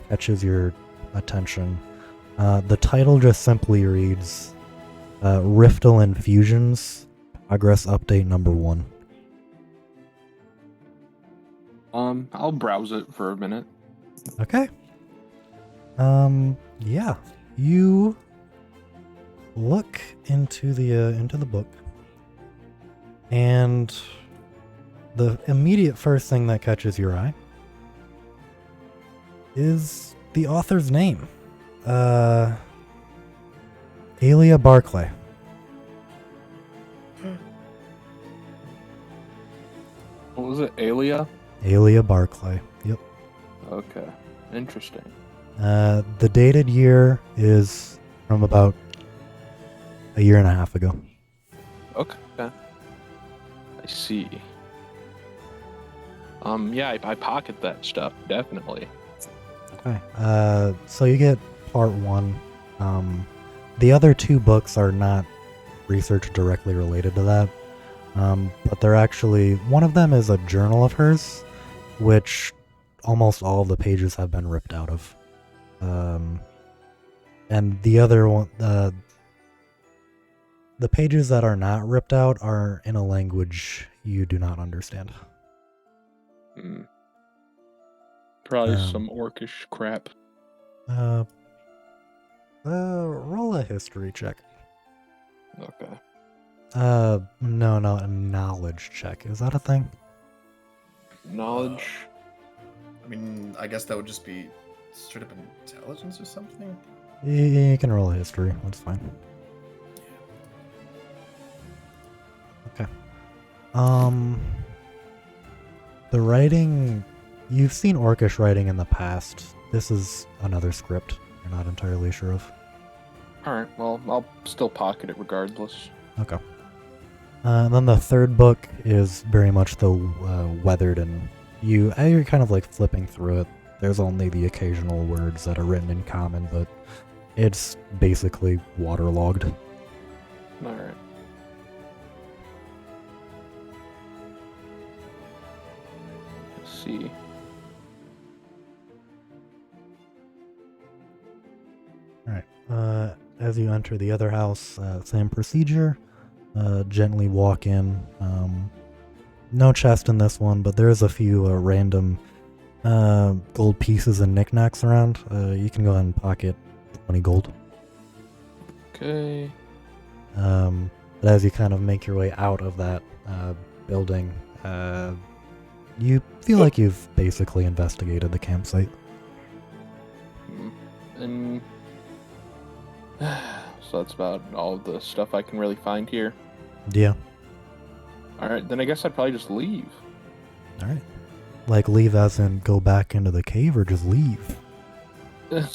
catches your attention. The title just simply reads Riftal Infusions, Progress Update number 1. I'll browse it for a minute. Okay. Yeah. You look into the book, and the immediate first thing that catches your eye is the author's name. Alia Barclay. What was it? Alia? Alia Barclay. Yep. Okay. Interesting. The dated year is from about a year and a half ago. Okay. I see. Yeah, I pocket that stuff, definitely. Okay. So you get part 1. The other 2 books are not research directly related to that. But they're actually, one of them is a journal of hers, which almost all of the pages have been ripped out of. And the other one, the pages that are not ripped out are in a language you do not understand. Probably some orcish crap. Roll a history check. Okay. No, a knowledge check. Is that a thing? Knowledge. I mean, I guess that would just be straight up intelligence or something. You can roll a history. That's fine. Okay. The writing, you've seen orcish writing in the past. This is another script you're not entirely sure of. Alright, well, I'll still pocket it regardless. Okay. Then the third book is very much the weathered, and you're kind of like flipping through it. There's only the occasional words that are written in common, but it's basically waterlogged. Alright. Let's see. Alright. As you enter the other house, same procedure. Gently walk in. No chest in this one, but there is a few random gold pieces and knickknacks around. You can go ahead and pocket 20 gold. Okay. But as you kind of make your way out of that building, you feel like you've basically investigated the campsite. And so that's about all of the stuff I can really find here. Yeah. Alright, then I guess I'd probably just leave. Alright. Like leave as in go back into the cave, or just leave? I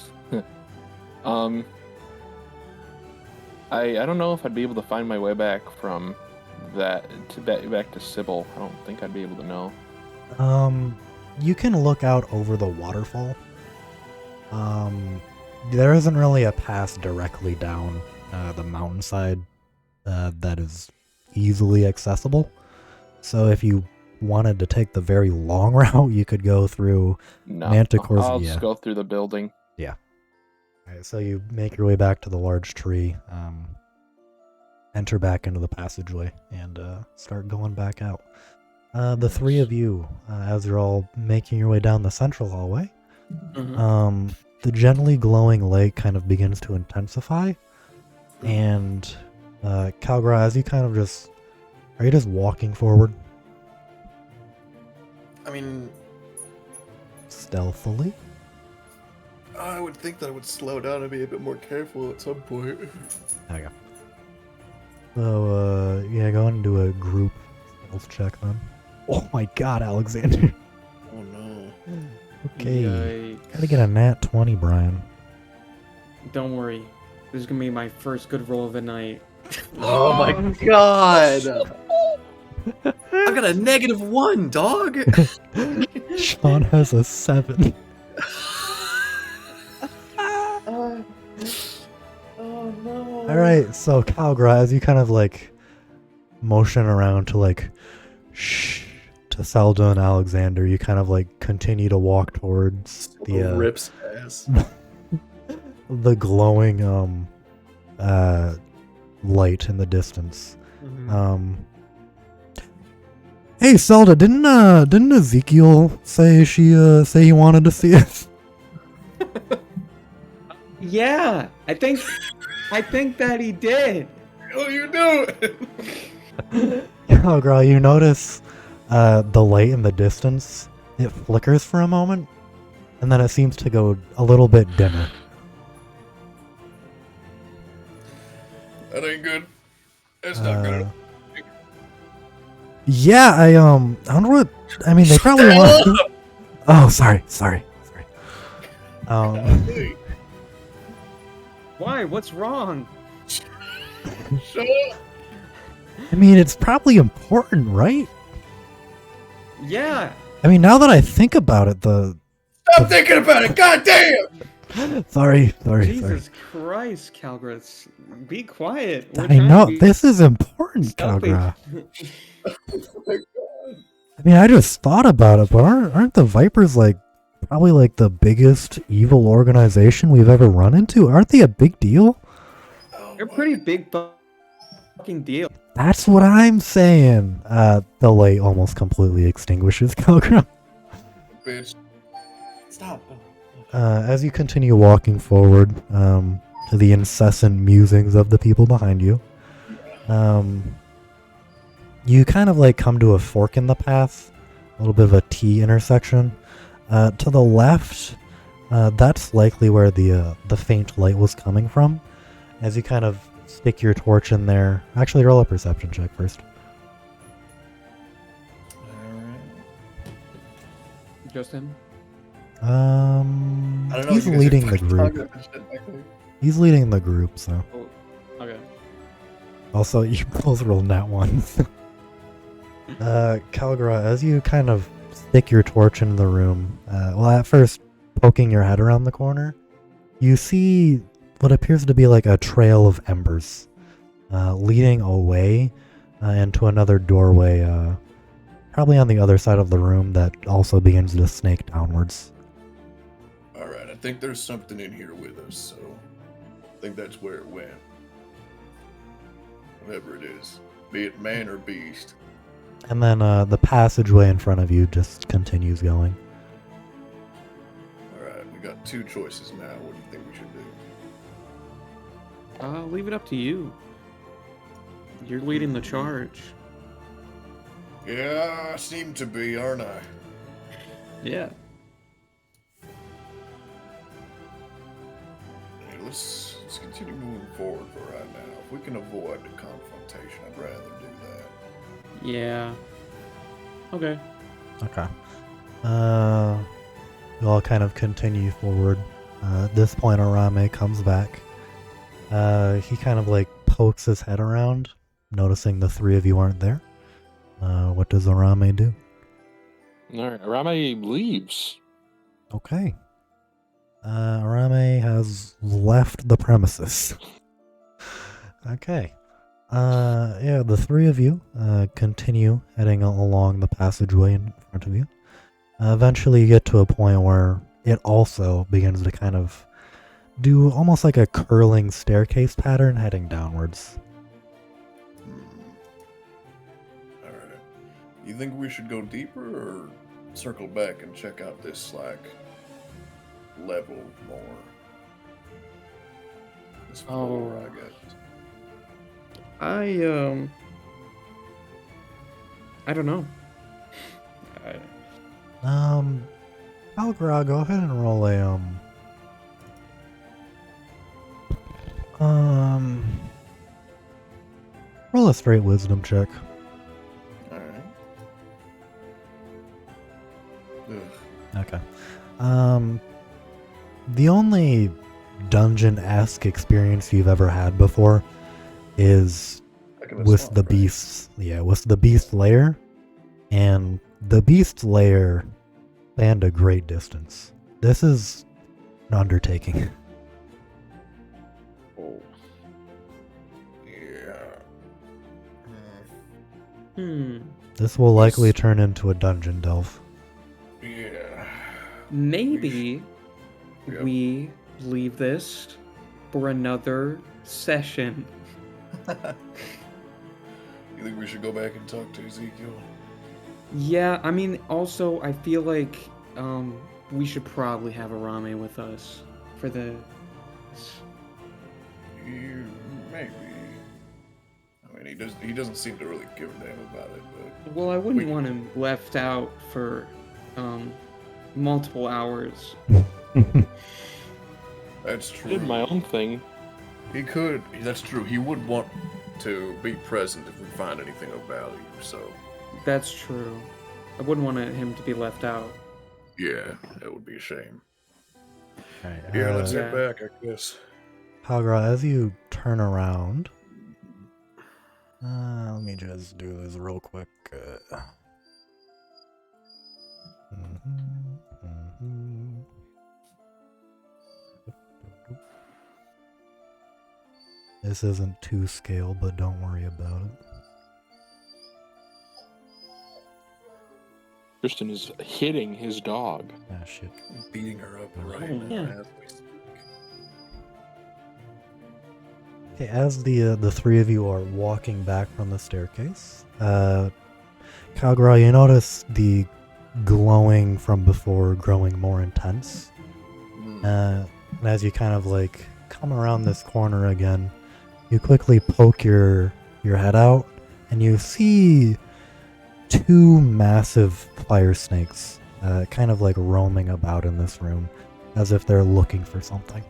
don't know if I'd be able to find my way back from that to back to Sibil. I don't think I'd be able to know. You can look out over the waterfall. There isn't really a pass directly down the mountainside that is easily accessible. So if you wanted to take the very long route, you could go through Manticore's. I'll just go through the building. Yeah. Alright, so you make your way back to the large tree, enter back into the passageway, and start going back out. The three of you, as you're all making your way down the central hallway, the gently glowing lake kind of begins to intensify, and Calgra, as you kind of are you just walking forward? mean, Stealthily. I would think that I would slow down and be a bit more careful at some point. There you go. So, yeah, go ahead and do a group stealth check then. Oh my god, Alexander. Oh no. Okay. Yikes. Gotta get a nat 20, Brian. Don't worry. This is gonna be my first good roll of the night. Oh my god! I got a -1, dog! Sean has a 7. Oh no. Alright, so Calgra, as you kind of like motion around to like shh to Selda and Alexander, you kind of like continue to walk towards the rips ass. the glowing light in the distance. Hey Zelda, didn't Ezekiel say he wanted to see us? Yeah, I think that he did. Oh, you do it! Oh girl, you notice the light in the distance, it flickers for a moment, and then it seems to go a little bit dimmer. That ain't good. That's not good. Yeah, I wonder what. I mean, they probably want. Oh, sorry. Hey, Why? What's wrong? shut up! I mean, it's probably important, right? Yeah. I mean, now that I think about it, Stop thinking about it! God damn! sorry. Jesus Christ, Calgris. Be quiet. We're I trying know to be this is important, stealthy. Calgra. Oh my god. I mean, I just thought about it, but aren't the Vipers like probably like the biggest evil organization we've ever run into? Aren't they a big deal? Oh They're my pretty big fucking deal. That's what I'm saying. The light almost completely extinguishes Calgra. bitch. Stop. As you continue walking forward, to the incessant musings of the people behind you, you kind of like come to a fork in the path, a little bit of a T intersection. To the left, that's likely where the faint light was coming from. As you kind of stick your torch in there, actually roll a perception check first. Just him? I don't know. He's you guys are leading the fucking group. talking about shit back there. He's leading the group, so. Oh, okay. Also, you both rolled nat ones. Calgra, as you kind of stick your torch into the room, well, at first, poking your head around the corner, you see what appears to be like a trail of embers, leading away into another doorway, probably on the other side of the room that also begins to snake downwards. Alright, I think there's something in here with us, so I think that's where it went. Whatever it is. Be it man or beast. And then the passageway in front of you just continues going. Alright, we got two choices now. What do you think we should do? Leave it up to you. You're leading the charge. Yeah, I seem to be, aren't I? Yeah. Hey, let's continue moving forward for right now. If we can avoid the confrontation, I'd rather do that. Yeah. Okay. Okay. You all kind of continue forward. At this point, Arame comes back. He kind of like pokes his head around, noticing the three of you aren't there. What does Arame do? Alright, Arame leaves. Okay. Arame has left the premises. Okay. Yeah, the three of you continue heading along the passageway in front of you. Eventually you get to a point where it also begins to kind of do almost like a curling staircase pattern heading downwards. Alright. You think we should go deeper or circle back and check out this, like, level more? This floor, I guess. I don't know. Algra, go ahead and roll a roll a straight wisdom check. Alright. Ugh. Okay. The only dungeon-esque experience you've ever had before is Heck of a with swamp, the right? beasts. Yeah, with the beast lair. And the beast lair spanned a great distance. This is an undertaking. Oh. Yeah. This will likely turn into a dungeon delve. Yeah. Maybe Yep. we leave this for another session. You think we should go back and talk to Ezekiel? Yeah, I mean, also, I feel like we should probably have Arame with us for the. Maybe. I mean, he doesn't seem to really give a damn about it, but Well, I wouldn't We- want him left out for multiple hours. that's I true. did my own thing. He could. That's true. He would want to be present if we find anything of value. So That's true. I wouldn't want him to be left out. yeah, that would be a shame. Right, Yeah, let's Yeah. head back, I guess. Hagra, as you turn around, let me just do this real quick. This isn't to scale, but don't worry about it. Tristan is hitting his dog. Ah, shit. Beating her up right Oh, now yeah. as we speak. Okay, as the three of you are walking back from the staircase, Kalgra, you notice the glowing from before growing more intense. And as you kind of like come around this corner again, you quickly poke your head out, and you see two massive fire snakes, kind of like roaming about in this room, as if they're looking for something.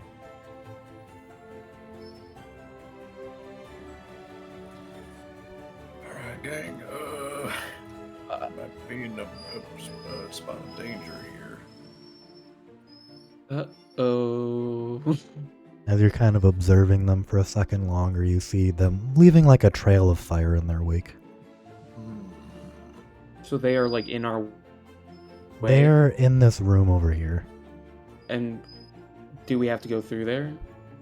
Alright, gang. Might be in a spot of danger here. Uh-oh. As you're kind of observing them for a second longer, you see them leaving like a trail of fire in their wake. So they are like in our way. They're in this room over here. And do we have to go through there?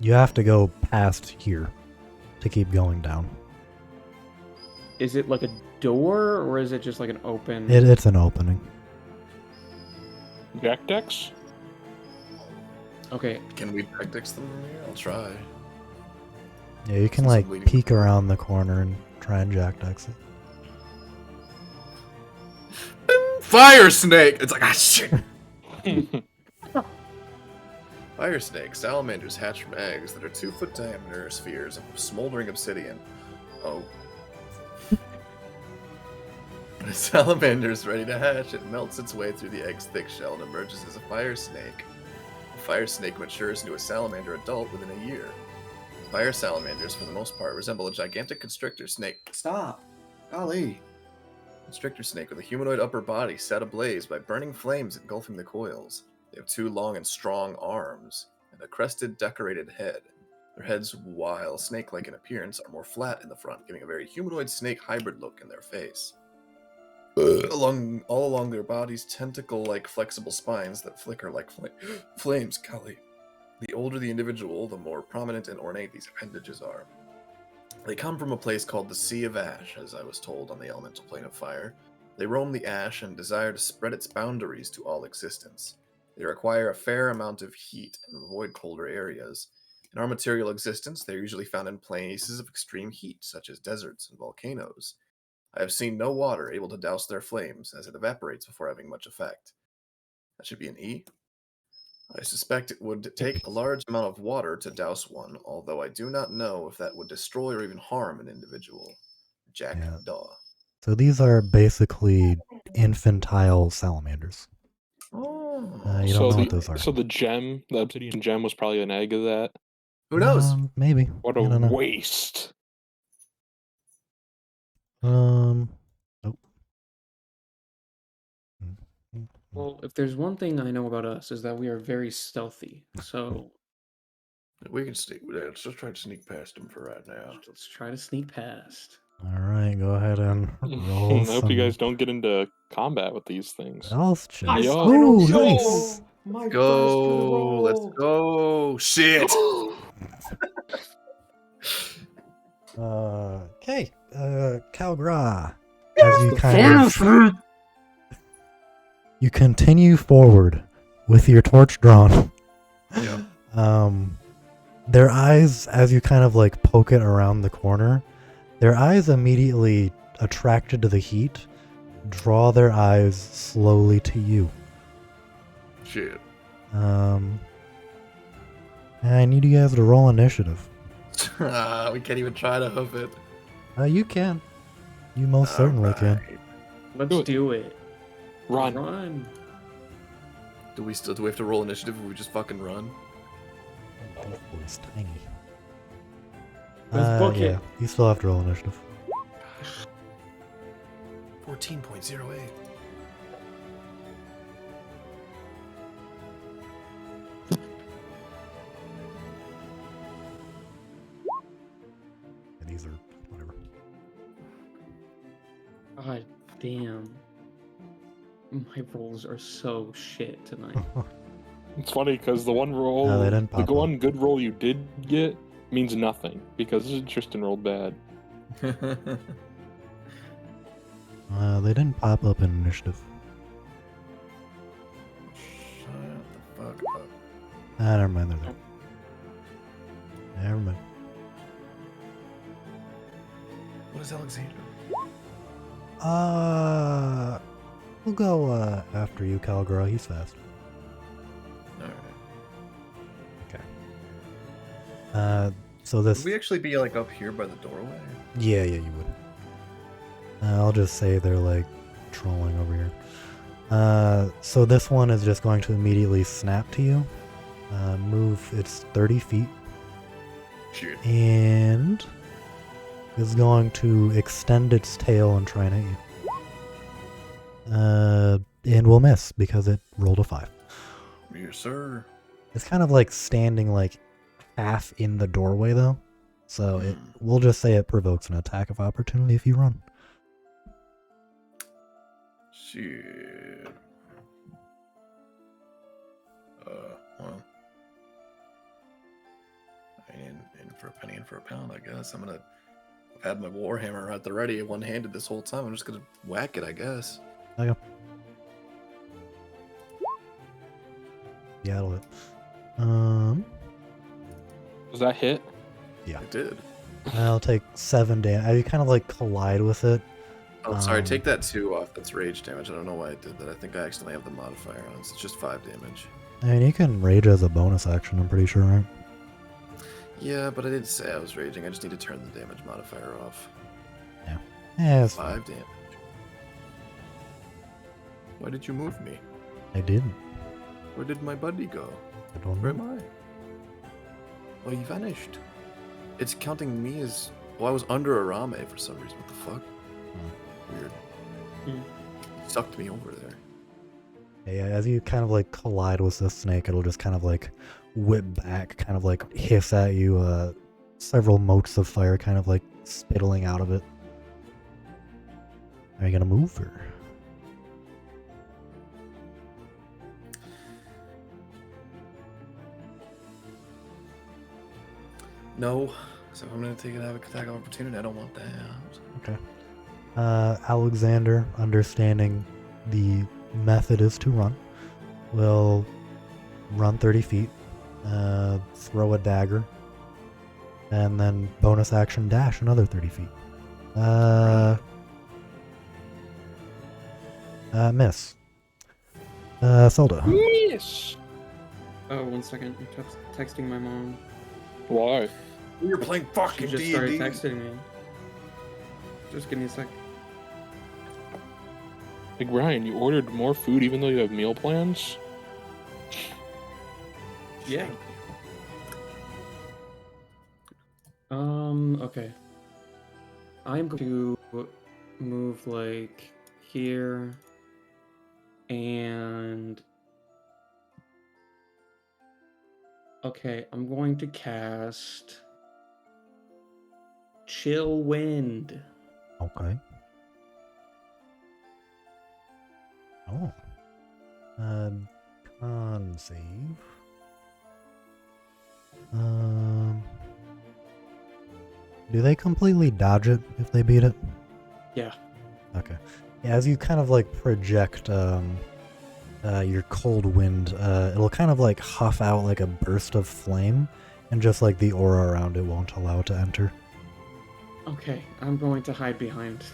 You have to go past here to keep going down. Is it like a door or is it just like an open? It's an opening. Jack decks? Okay. Can we tactics them from here? I'll try. Yeah, you can Since I'm like leading peek the way. around the corner and try and jackdex it. Fire snake! It's like, ah, shit! Fire snakes, salamanders hatch from eggs that are 2-foot diameter spheres of smoldering obsidian. Oh. When a salamander is ready to hatch, it melts its way through the egg's thick shell and emerges as a fire snake. A fire snake matures into a salamander adult within a year. Fire salamanders, for the most part, resemble a gigantic constrictor snake. Stop! Golly! Constrictor snake with a humanoid upper body set ablaze by burning flames engulfing the coils. They have 2 long and strong arms and a crested, decorated head. Their heads, while snake-like in appearance, are more flat in the front, giving a very humanoid snake hybrid look in their face. All along their bodies, tentacle-like flexible spines that flicker like flames. Golly. The older the individual, the more prominent and ornate these appendages are. They come from a place called the Sea of Ash, as I was told on the elemental plane of fire. They roam the ash and desire to spread its boundaries to all existence. They require a fair amount of heat and avoid colder areas. In our material existence, they are usually found in places of extreme heat, such as deserts and volcanoes. I have seen no water able to douse their flames, as it evaporates before having much effect. That should be an E. I suspect it would take a large amount of water to douse one, although I do not know if that would destroy or even harm an individual. Jack Yeah. Daw. So these are basically infantile salamanders. You don't know what those are. So the gem, the obsidian gem, was probably an egg of that. Who knows? Maybe. What I a don't know. waste! Nope. Well, if there's one thing I know about us is that we are very stealthy. So We can sneak. Let's just try to sneak past him for right now. let's try to sneak past. All right, go ahead and roll I hope some you guys don't get into combat with these things. stealth checks. My Yo. final Ooh, roll! nice. My first good Go. Let's roll! go. Shit. Okay. Calgra. As you kind of you continue forward with your torch drawn. Yeah. Their eyes, as you kind of like poke it around the corner, their eyes immediately attracted to the heat, draw their eyes slowly to you. Shit. And I need you guys to roll initiative. We can't even try to hoof it. You can. You most certainly can. Alright. Let's do it. Run. Run. Do we have to roll initiative or we just fucking run? It's tiny. Let's book yeah, it. you still have to roll initiative. 14.08. And these are whatever. God damn. My rolls are so shit tonight. It's funny because the one roll, No, they didn't the pop one up. good roll you did get means nothing because Tristan rolled bad. They didn't pop up in initiative. Shut the fuck up. Never mind, they're there. Never mind. What is Alexander? We'll go after you, Calgra. He's fast. Alright. So this. Would we actually be like up here by the doorway? Yeah, you would. I'll just say they're like trolling over here. So this one is just going to immediately snap to you. Move its 30 feet. Shit. And is going to extend its tail and try and hit you. And will miss because it rolled a 5. Yes, sir. It's kind of like standing like half in the doorway though. So it we'll just say it provokes an attack of opportunity if you run. Shit. Well. In for a penny, in for a pound, I guess. I've had my warhammer at the ready, one-handed this whole time. I'm just gonna whack it, I guess. Okay. Yeah, it'll hit. Was that hit? Yeah. It did. I'll take 7 damage. You kind of like collide with it. Oh, sorry. Take that 2 off. That's rage damage. I don't know why I did that. I think I accidentally have the modifier on. It's just 5 damage. And you can rage as a bonus action, I'm pretty sure, right? Yeah, but I didn't say I was raging. I just need to turn the damage modifier off. Yeah, it's 5 damage. Why did you move me? I didn't. Where did my buddy go? I don't Where know. am I? Oh, he vanished. It's counting me as... Well, I was under Arame for some reason. What the fuck? Weird. Hmm. He sucked me over there. Yeah, as you kind of like collide with the snake, it'll just kind of like whip back, kind of like hiss at you, several motes of fire kind of like spittling out of it. Are you gonna move or? No. So if I'm going to take an attack of opportunity, I don't want that. Okay. Alexander, understanding the method is to run, will run 30 feet, throw a dagger, and then bonus action dash another 30 feet. Miss. Zelda. Yes. Oh, 1 second. I'm texting my mom. Why? You're playing She fucking just D&D. started texting me. Just give me a sec. Like Ryan, you ordered more food even though you have meal plans. Yeah. Okay. I'm going to move like here and okay, I'm going to cast Chill Wind. Okay. Oh. Con save. Do they completely dodge it if they beat it? Yeah. Okay. Yeah, as you kind of like project your cold wind, it'll kind of like huff out like a burst of flame, and just like the aura around it won't allow it to enter. Okay, I'm going to hide behind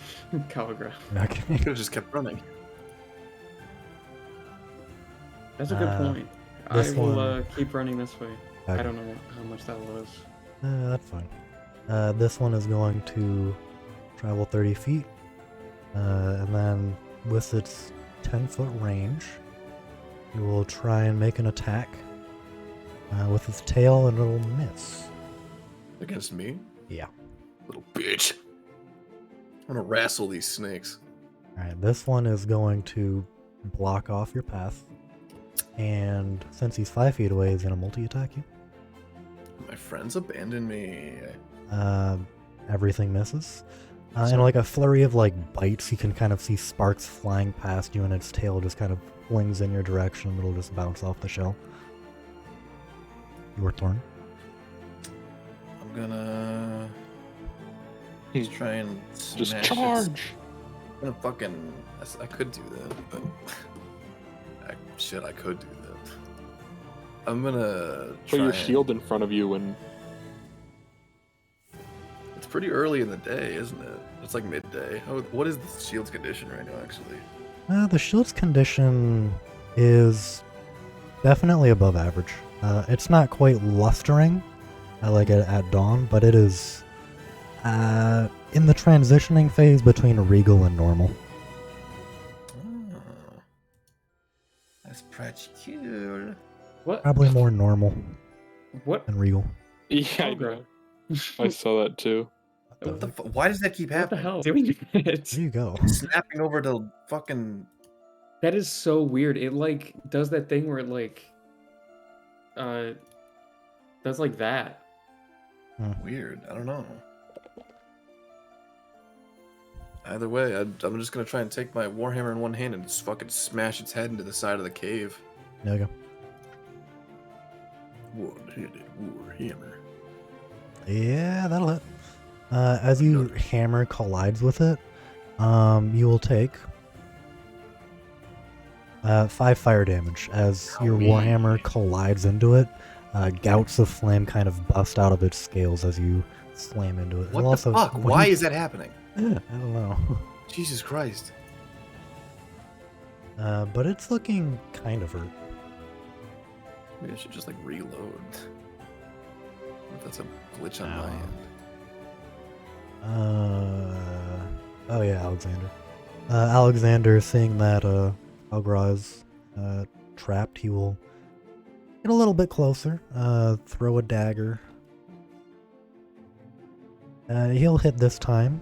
Caligraph. Okay. Could have just kept running. That's a good point. I this will one- keep running this way. Okay. I don't know how much that was. That's fine. This one is going to travel 30 feet, and then with its 10-foot range, it will try and make an attack with its tail, and it'll miss. Against me? Yeah. Little bitch. I'm gonna wrestle these snakes. Alright, this one is going to block off your path, and since he's 5 feet away, he's going to multi-attack you. My friends abandoned me. Everything misses. And like a flurry of like bites, you can kind of see sparks flying past you, and its tail just kind of flings in your direction. It'll just bounce off the shell. Your turn. I'm gonna try and Just smash charge. I'm gonna fucking. I could do that, but I could do that. I'm gonna Put try your and- shield in front of you and It's pretty early in the day, isn't it? It's like midday. What is the shield's condition right now, actually? The shield's condition is definitely above average. It's not quite lustering like at dawn, but it is in the transitioning phase between regal and normal. Oh, that's pretty cool. What? Probably more normal What? than regal. yeah, I Caligraph? know. I saw that too. What the why does that keep What the happening? hell? Doing it. There you go. Snapping over to fucking. That is so weird. It like does that thing where it like does like that. Weird. I don't know. Either way, I'm just gonna try and take my warhammer in one hand and just fucking smash its head into the side of the cave. There you go. One-handed warhammer. Yeah, that'll hit. As your hammer collides with it, you will take 5 fire damage. As your warhammer collides into it, gouts of flame kind of bust out of its scales as you slam into it. What It'll the fuck? when Why you- is that happening? I don't know. Jesus Christ. But it's looking kind of hurt. Maybe I should just like reload. What if that's a glitch on my end? Oh yeah, Alexander. Alexander, seeing that Algra is trapped, he will get a little bit closer, throw a dagger. He'll hit this time.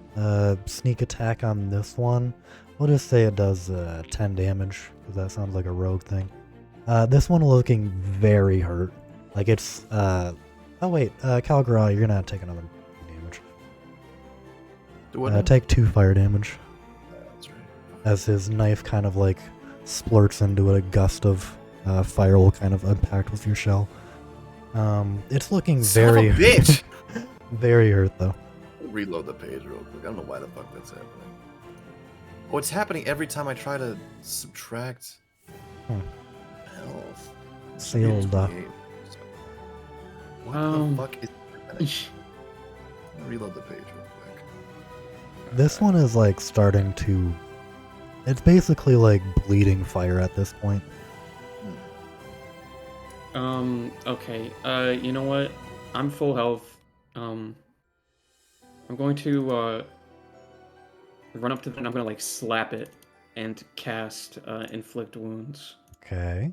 Sneak attack on this one. We'll just say it does 10 damage, because that sounds like a rogue thing. This one looking very hurt. Like it's... oh wait, Calgra, you're gonna take another damage. Do what now? Take 2 fire damage. That's right. As his knife kind of like splurts into it, a gust of fire will kind of impact with your shell. It's looking Son very... of a bitch! very hurt though. Reload the page real quick. I don't know why the fuck that's happening. Oh, it's happening every time I try to subtract health. Sealed. 28. What the fuck is happening? Reload the page real quick. This one is like starting to... It's basically like bleeding fire at this point. Okay. You know what? I'm full health. I'm going to run up to them and I'm gonna like slap it and cast inflict wounds. Okay.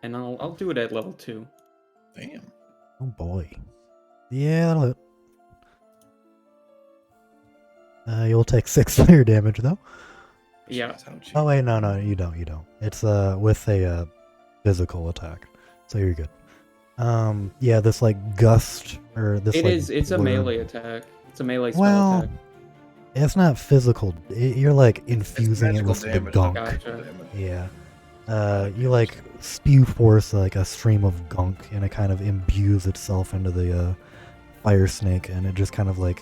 and I'll do it at level 2. Damn. Oh boy. Yeah, that'll hit. You'll take 6 fire damage though. Yeah. Jeez, how cheap. Oh wait, no, you don't. It's with a physical attack, so you're good. Yeah, this like gust or this. It's a melee attack. It's a melee spell Well, attack. it's not physical. You're like It's infusing it magical with the damage. gunk. Gotcha. Yeah. You like spew forth like a stream of gunk, and it kind of imbues itself into the fire snake, and it just kind of like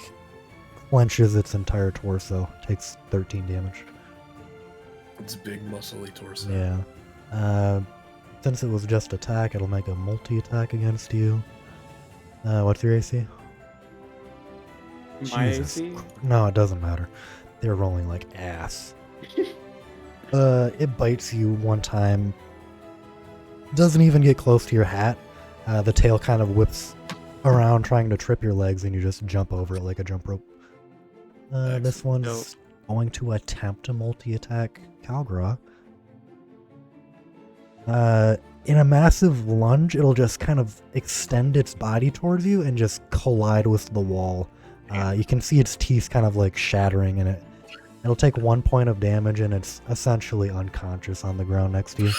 clenches its entire torso. Takes 13 damage. It's big, muscly torso. Yeah. Since it was just attack, it'll make a multi-attack against you. What's your AC? My Jesus. AC? No, it doesn't matter. They're rolling like ass. It bites you one time. Doesn't even get close to your hat. The tail kind of whips around trying to trip your legs, and you just jump over it like a jump rope. This one's going to attempt a multi-attack Calgra. In a massive lunge, it'll just kind of extend its body towards you and just collide with the wall. You can see its teeth kind of like shattering in it. It'll take 1 point of damage, and it's essentially unconscious on the ground next to you.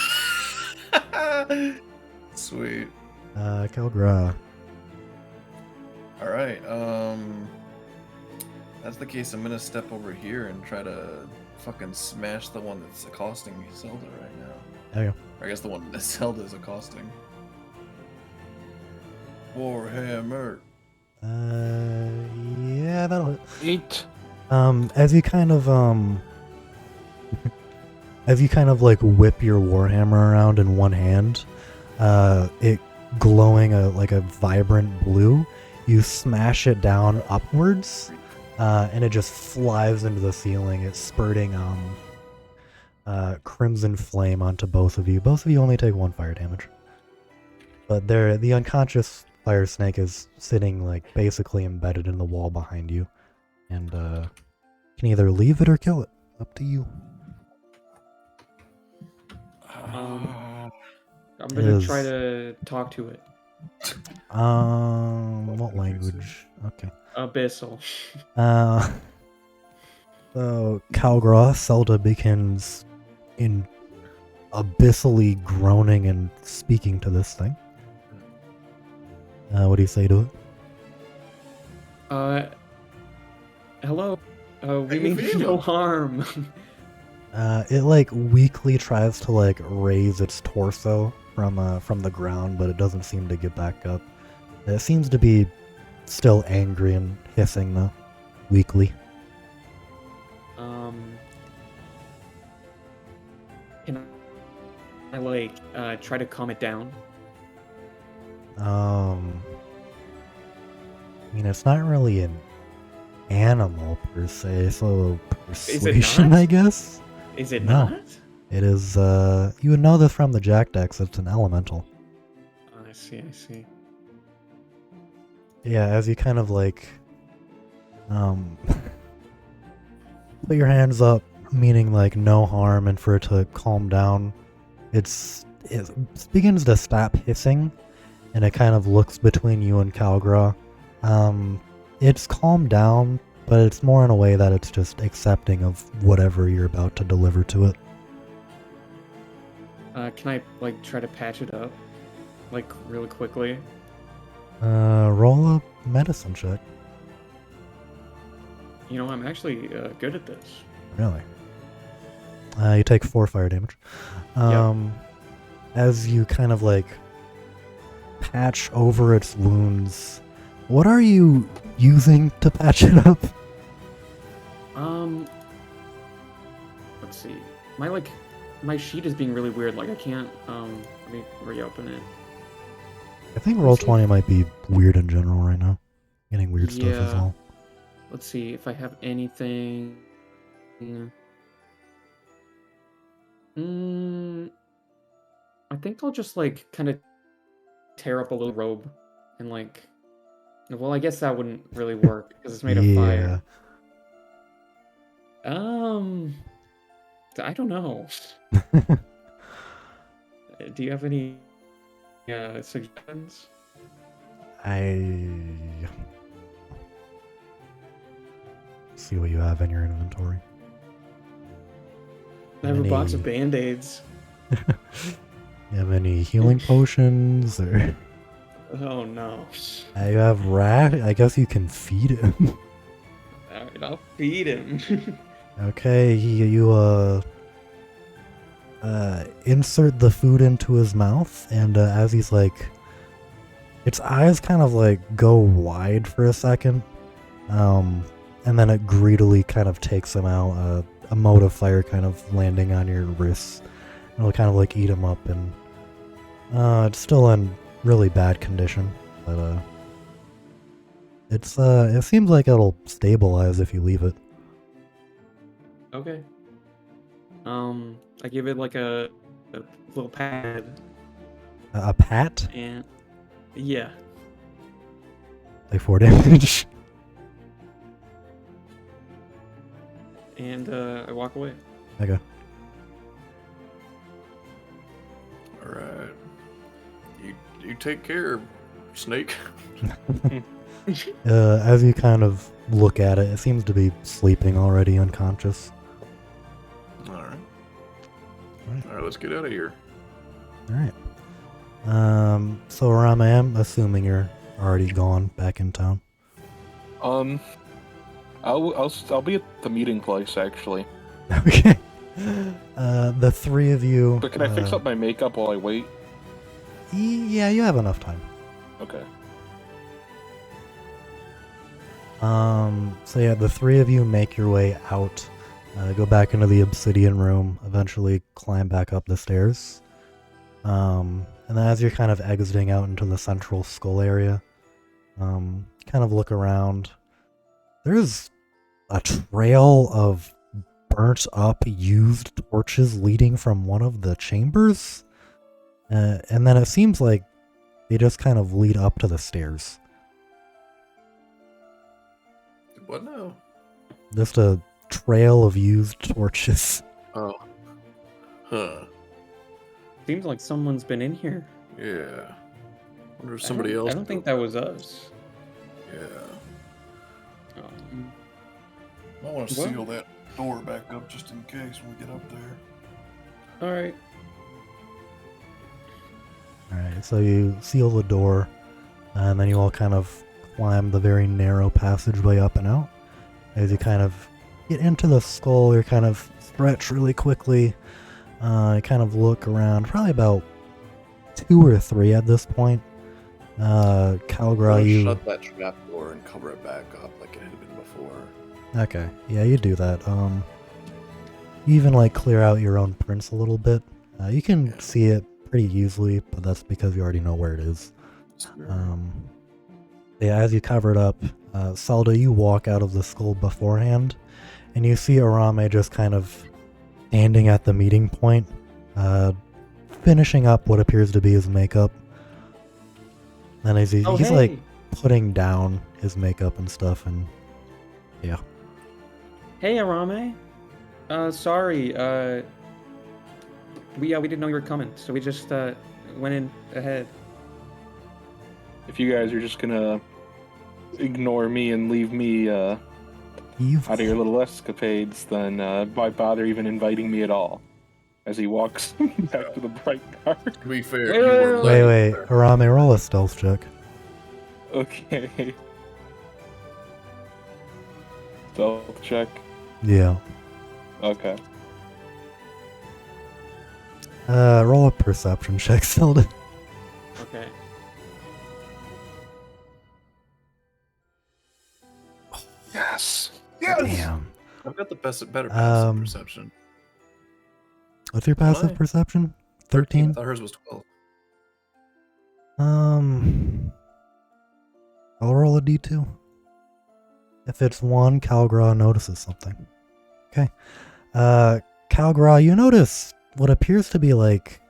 Sweet. Calgra. All right. That's the case. I'm gonna step over here and try to fucking smash the one that's accosting Zelda right now. There you Or I guess the one that Zelda's accosting. Warhammer. Yeah, that'll hit. 8. As you kind of like whip your warhammer around in one hand, it glowing like a vibrant blue, you smash it down upwards, and it just flies into the ceiling. It's spurting crimson flame onto both of you. Both of you only take 1 fire damage, but the unconscious fire snake is sitting like basically embedded in the wall behind you, and can either leave it or kill it. Up to you. I'm gonna try Is- to talk to it. What language? Okay. Abyssal. So Calgra, Zelda begins in abyssally groaning and speaking to this thing. What do you say to it? Hello. We you mean feeling? no harm. It like weakly tries to like raise its torso from the ground, but it doesn't seem to get back up. It seems to be still angry and hissing though, weakly. Can I like try to calm it down? I mean, it's not really an animal per se, so persuasion, not? I guess. Is it No. not? It is. You would know this from the Jack decks. It's an elemental. I see. Yeah, as you kind of like, put your hands up, meaning like no harm, and for it to calm down, it begins to stop hissing, and it kind of looks between you and Calgra. It's calmed down, but it's more in a way that it's just accepting of whatever you're about to deliver to it. Can I like try to patch it up, like really quickly? Roll a medicine check. You know, I'm actually good at this. Really? You take 4 fire damage. As you kind of like patch over its wounds, what are you using to patch it up? Let's see. My sheet is being really weird. Like I can't. Let me reopen it. I think Roll20 might be weird in general right now. Getting weird stuff as Yeah. well. Let's see if I have anything. I think I'll just like kind of tear up a little robe and like. Well, I guess that wouldn't really work because it's made of fire. I don't know. Do you have any suggestions? I see what you have in your inventory. I have a box of Any- Band-Aids. You have any healing potions, or Oh no. you have rat? I guess you can feed him. Alright, I'll feed him. Okay, you insert the food into his mouth, and as he's like, its eyes kind of like go wide for a second, and then it greedily kind of takes him out. A mote of fire kind of landing on your wrists, and it'll kind of like eat him up, and it's still in really bad condition, but it seems like it'll stabilize if you leave it. Okay. I give it like a little pad, A pat, and yeah. like 4 damage. And I walk away. Okay. All right. You take care, Snake. As you kind of look at it, it seems to be sleeping already, unconscious. All right. Right. All right. Let's get out of here. All right. So Rama, I'm assuming you're already gone back in town. I'll be at the meeting place actually. Okay. The three of you. But can I fix up my makeup while I wait? Yeah, you have enough time. Okay. So yeah, the three of you make your way out, go back into the obsidian room, eventually climb back up the stairs. And then as you're kind of exiting out into the central skull area, kind of look around. There's a trail of burnt up used torches leading from one of the chambers. And then it seems like they just kind of lead up to the stairs. What now? Just a trail of used torches. Oh. Huh. Seems like someone's been in here. Yeah. Wonder if somebody else. I don't think that was us. Yeah. I want to What? seal that door back up just in case when we get up there. All right. Alright, so you seal the door, and then you all kind of climb the very narrow passageway up and out. As you kind of get into the skull, you kind of stretch really quickly. You kind of look around, probably about 2 or 3 at this point. Calgra, you... shut that trap door and cover it back up like it had been before. Okay, yeah, you do that. You even like clear out your own prints a little bit. You can Yeah. see it pretty easily, but that's because you already know where it is. Yeah, as you cover it up, Salda, you walk out of the skull beforehand, and you see Arame just kind of standing at the meeting point, finishing up what appears to be his makeup. And he's Oh, he's hey. like putting down his makeup and stuff, and yeah. Hey, Arame. Sorry. We didn't know you were coming, so we just went in ahead. If you guys are just gonna ignore me and leave me out Evil. of your little escapades, then why bother even inviting me at all? As he walks back to the bright car. To be fair, Wait, you wait, were wait, late. Wait, Arame, roll a stealth check. Okay. Stealth check. Yeah. Okay. Roll a perception check, Zelda. Okay. Yes. Damn. I've got the better passive Um, perception. What's your passive I? perception? I 13? thought hers was 12. I'll roll a d2. If it's 1, Calgra notices something. Okay. Calgra, you notice what appears to be like,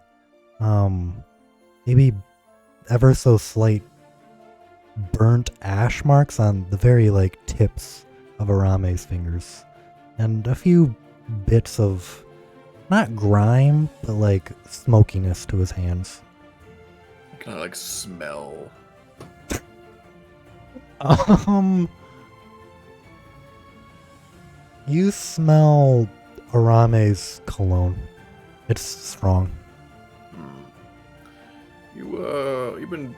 maybe ever so slight burnt ash marks on the very, like, tips of Arame's fingers. And a few bits of, not grime, but like smokiness to his hands. Can I like smell? You smell Arame's cologne. It's strong. You been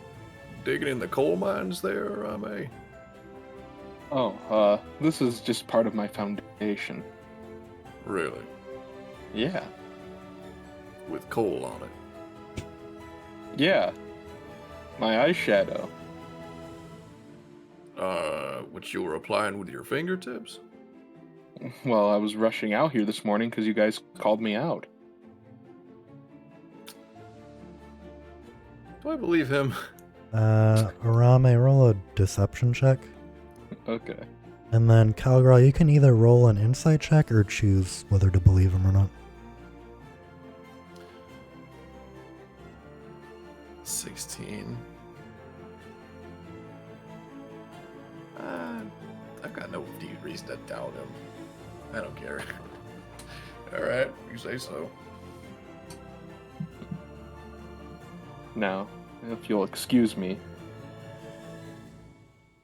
digging in the coal mines there, Arame? Oh, this is just part of my foundation. Really? Yeah. With coal on it? Yeah. My eyeshadow. Which you were applying with your fingertips? Well, I was rushing out here this morning because you guys called me out. Do I believe him? Arame, roll a deception check. Okay. And then, Calgra, you can either roll an insight check or choose whether to believe him or not. 16. I've got no deep reason to doubt him. I don't care. Alright, you say so. Now, if you'll excuse me.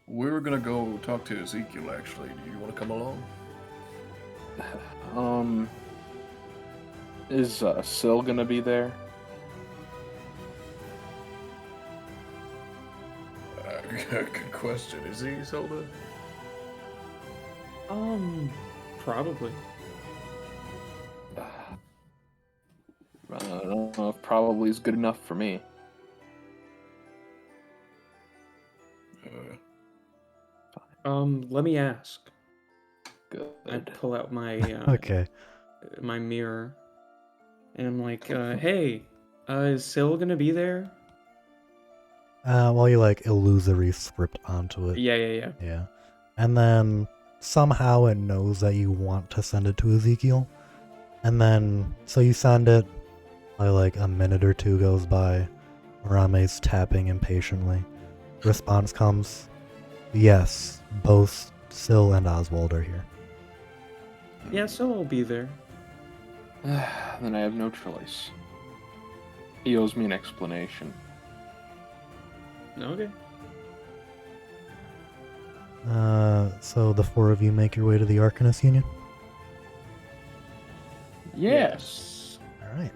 We were gonna go talk to Ezekiel, actually. Do you want to come along? Is Sil gonna be there? Good question. Is he, Zelda? Probably. I don't know if probably is good enough for me. Let me ask. Good. I pull out my Okay. my mirror, and I'm like, "Hey, is Sil gonna be there?" Well, you like illusory script onto it. Yeah. Yeah. And then somehow it knows that you want to send it to Ezekiel. And then, so you send it, like a minute or two goes by. Arame's tapping impatiently. Response comes, yes, both Sil and Oswald are here. Yeah, Sil will be there. Then I have no choice. He owes me an explanation. Okay. So the four of you make your way to the Arcanist Union? Yes. Alright.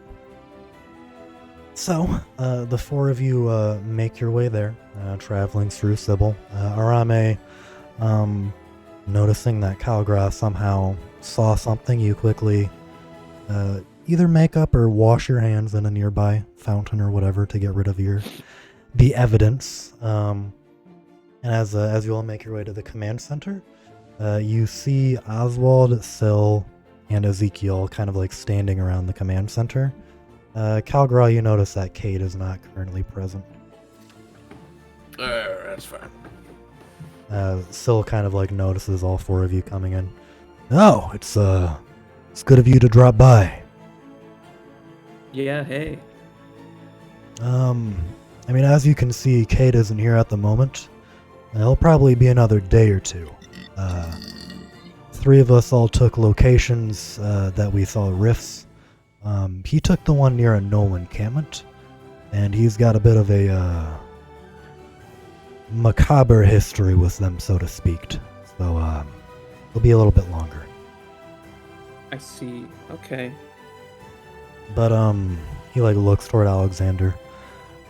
So, the four of you make your way there, traveling through Sibil. Arame, noticing that Calgra somehow saw something, you quickly either make up or wash your hands in a nearby fountain or whatever to get rid of the evidence. And as you all make your way to the command center, you see Oswald, Sil, and Ezekiel kind of like standing around the command center. Calgra, you notice that Kate is not currently present. That's fine. Sil kind of like notices all four of you coming in. Oh, it's good of you to drop by. Yeah, hey. I mean, as you can see, Kate isn't here at the moment. It'll probably be another day or two. Three of us all took locations that we saw rifts. He took the one near a Knoll encampment, and he's got a bit of a macabre history with them, so to speak. So it'll be a little bit longer. I see. Okay. But he like looks toward Alexander.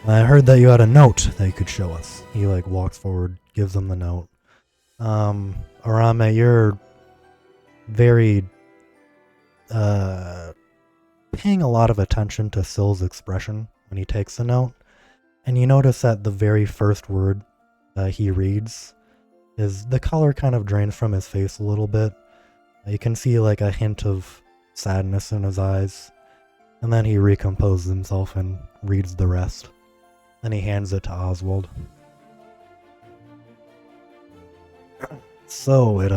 I heard that you had a note that you could show us. He like walks forward, gives him the note. Arame, you're very paying a lot of attention to Sil's expression when he takes the note, and you notice that the very first word that he reads is the color kind of drains from his face a little bit. You can see like a hint of sadness in his eyes, and then he recomposes himself and reads the rest. Then he hands it to Oswald. So it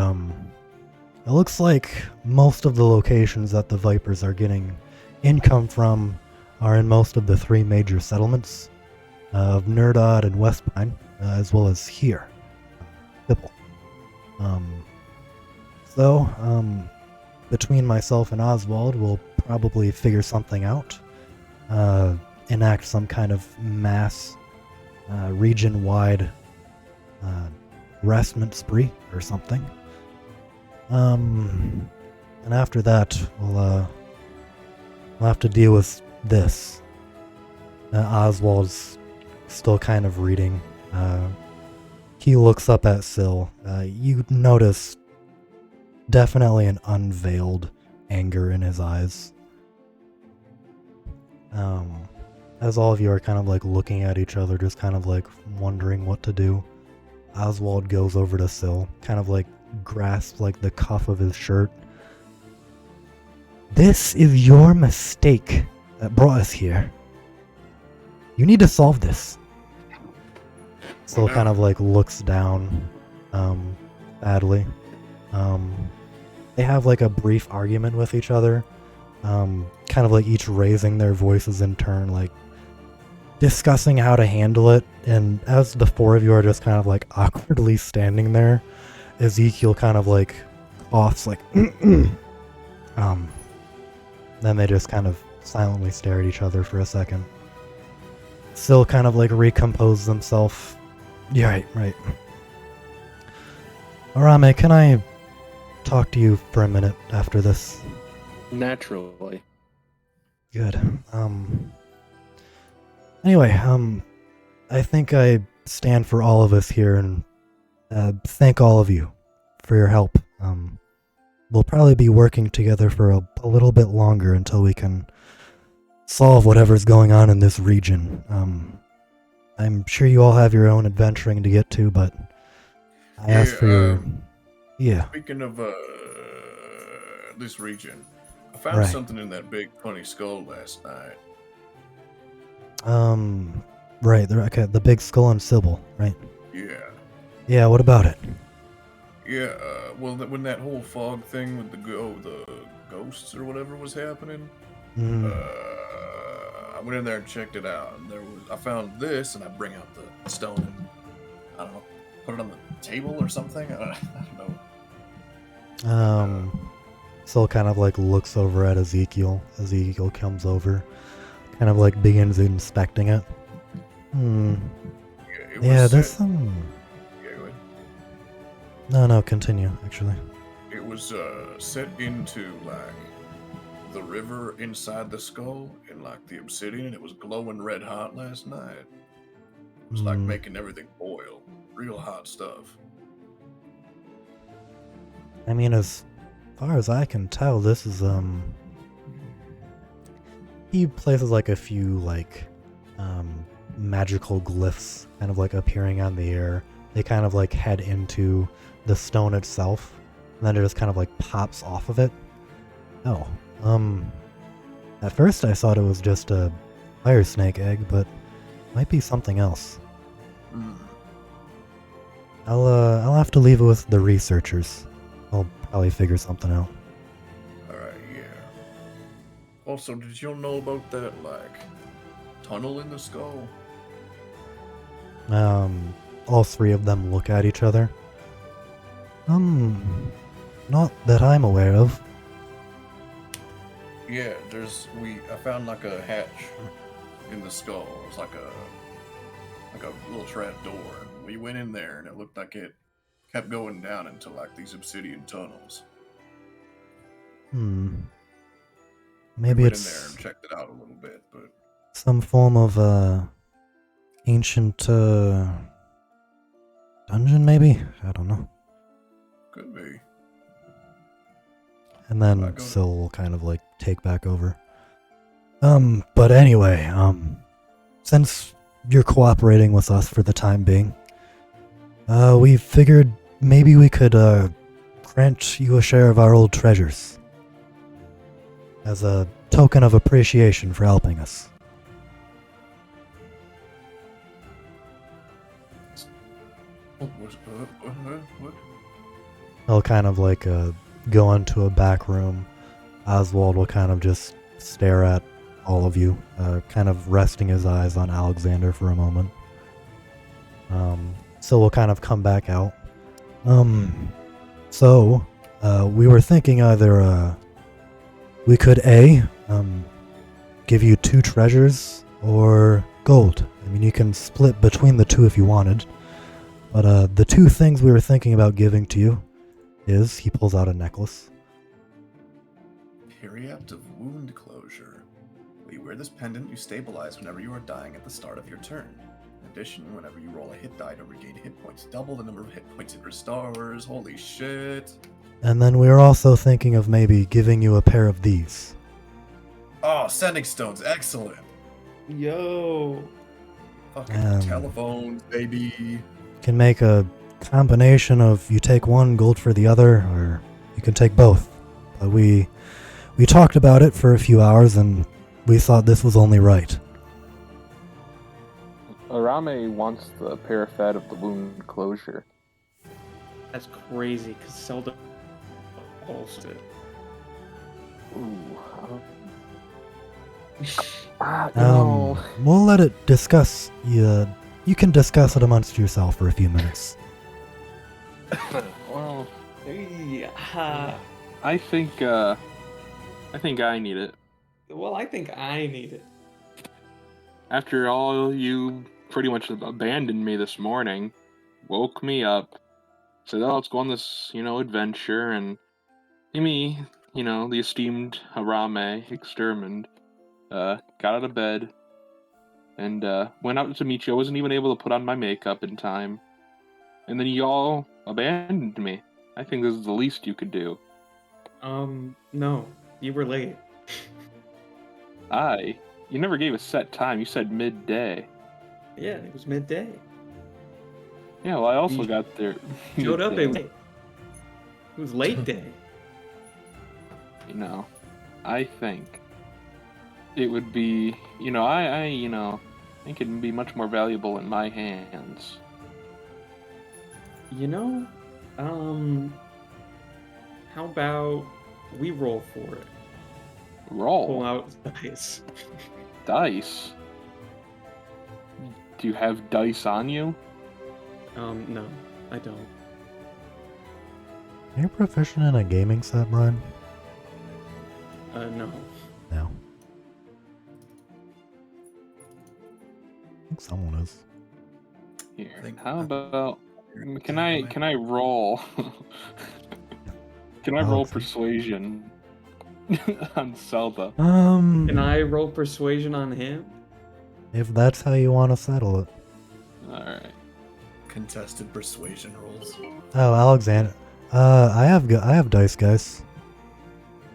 looks like most of the locations that the Vipers are getting income from are in most of the three major settlements of Nerdod and Westpine, as well as here, Sibil. So between myself and Oswald, we'll probably figure something out. Enact some kind of mass region-wide harassment spree or something. And after that, we'll have to deal with this. Oswald's still kind of reading. He looks up at Syl. You notice definitely an unveiled anger in his eyes. As all of you are kind of like looking at each other, just kind of like wondering what to do, Oswald goes over to Syl, kind of like grasps like the cuff of his shirt. This is your mistake that brought us here. You need to solve this. Syl kind of like looks down, badly. They have like a brief argument with each other, kind of like each raising their voices in turn, like discussing how to handle it. And as the four of you are just kind of like awkwardly standing there, Ezekiel kind of like coughs like then they just kind of silently stare at each other for a second. Syl kind of like recomposes himself. Yeah, right. Arame, can I talk to you for a minute after this? Naturally. Good. Anyway, I think I stand for all of us here and thank all of you for your help. We'll probably be working together for a little bit longer until we can solve whatever's going on in this region. I'm sure you all have your own adventuring to get to, but I asked for your... Yeah. Speaking of this region, I found something in that big funny skull last night. Right, okay, the big skull and Sibil, right? Yeah. Yeah, what about it? Yeah, well, when that whole fog thing with the ghosts or whatever was happening, I went in there and checked it out, and I found this, and I bring out the stone and, I don't know, put it on the table or something? I don't know. Syl kind of like looks over at Ezekiel. Ezekiel comes over, kind of like begins inspecting it. Yeah, there's some... Yeah, go ahead. No, continue, actually. It was set into, like, the river inside the skull in, like, the obsidian, and it was glowing red hot last night. It was like making everything boil. Real hot stuff. I mean, as far as I can tell, this is, he places, like, a few, like, magical glyphs kind of, like, appearing on the air. They kind of, like, head into the stone itself, and then it just kind of, like, pops off of it. Oh, at first I thought it was just a fire snake egg, but might be something else. I'll have to leave it with the researchers. I'll probably figure something out. Alright, yeah. Also, did you know about that, like, tunnel in the skull? All three of them look at each other. Not that I'm aware of. Yeah, I found like a hatch in the skull. It was like a little trap door. We went in there and it looked like it kept going down into like these obsidian tunnels. Maybe went it's in there and checked it out a little bit, but some form of ancient dungeon, maybe? I don't know. could be. And then Syl will kind of like take back over. But anyway, since you're cooperating with us for the time being, we figured maybe we could grant you a share of our old treasures as a token of appreciation for helping us. What? He'll kind of like go into a back room. Oswald will kind of just stare at all of you, kind of resting his eyes on Alexander for a moment. So we'll kind of come back out. So we were thinking either we could give you 2 treasures or gold. I mean, you can split between the two if you wanted. But the two things we were thinking about giving to you is, he pulls out a necklace. Periapt of wound closure. When you wear this pendant, you stabilize whenever you are dying at the start of your turn. In addition, whenever you roll a hit die to regain hit points, double the number of hit points it restores. Holy shit. And then we were also thinking of maybe giving you a pair of these. Oh, sending stones, excellent. Yo. Fucking telephones, baby. Can make a combination of, you take one, gold for the other, or you can take both. But we talked about it for a few hours, and we thought this was only right. Arame wants the parafet of the wound closure. That's crazy, because Zelda pulsed it. Ooh. No. We'll let it discuss. You can discuss it amongst yourself for a few minutes. Well, Yeah. I think I need it. Well, I think I need it. After all, you pretty much abandoned me this morning, woke me up, said, "Oh, let's go on this, adventure," and me, the esteemed Harame extermined, got out of bed, and went out to meet you. I wasn't even able to put on my makeup in time, and then y'all abandoned me. I think this is the least you could do. No, you were late. You never gave a set time. You said midday. Yeah, it was midday. Yeah, well, I also got there. Showed up, midday. it was late day. I think it would be, I think it'd be much more valuable in my hands. How about we roll for it? Roll. Pull out dice. Dice? Do you have dice on you? No, I don't. Are you proficient in a gaming set, Brian? No. No. I think someone is. Here. How about? Can I roll? Can I roll persuasion on Zelda? Can I roll persuasion on him? If that's how you want to settle it. All right. Contested persuasion rolls. Oh, Alexander. I have dice, guys.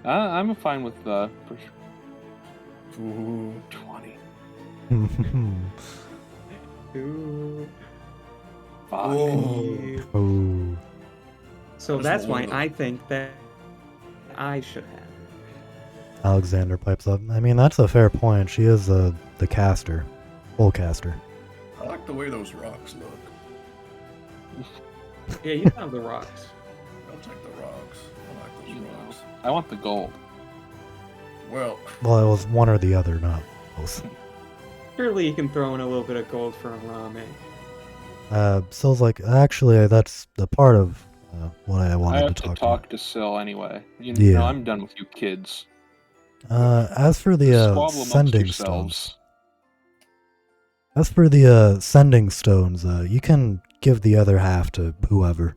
I'm fine with Ooh. 20. Ooh. Oh. So Just that's one why of them. I think that I should have it. Alexander pipes up. I mean, that's a fair point. She is the caster. Full caster. I like the way those rocks look. Yeah, you have the rocks. I'll take the rocks. I like those rocks. I want the gold. Well, Well, it was one or the other, not both. Surely you can throw in a little bit of gold for a ramen. Sil's like, actually, that's the part of what I I wanted have to to talk talk to Syl anyway. Yeah. I'm done with you kids. As for the Squabble amongst sending yourselves. stones. As for the sending stones, you can give the other half to whoever.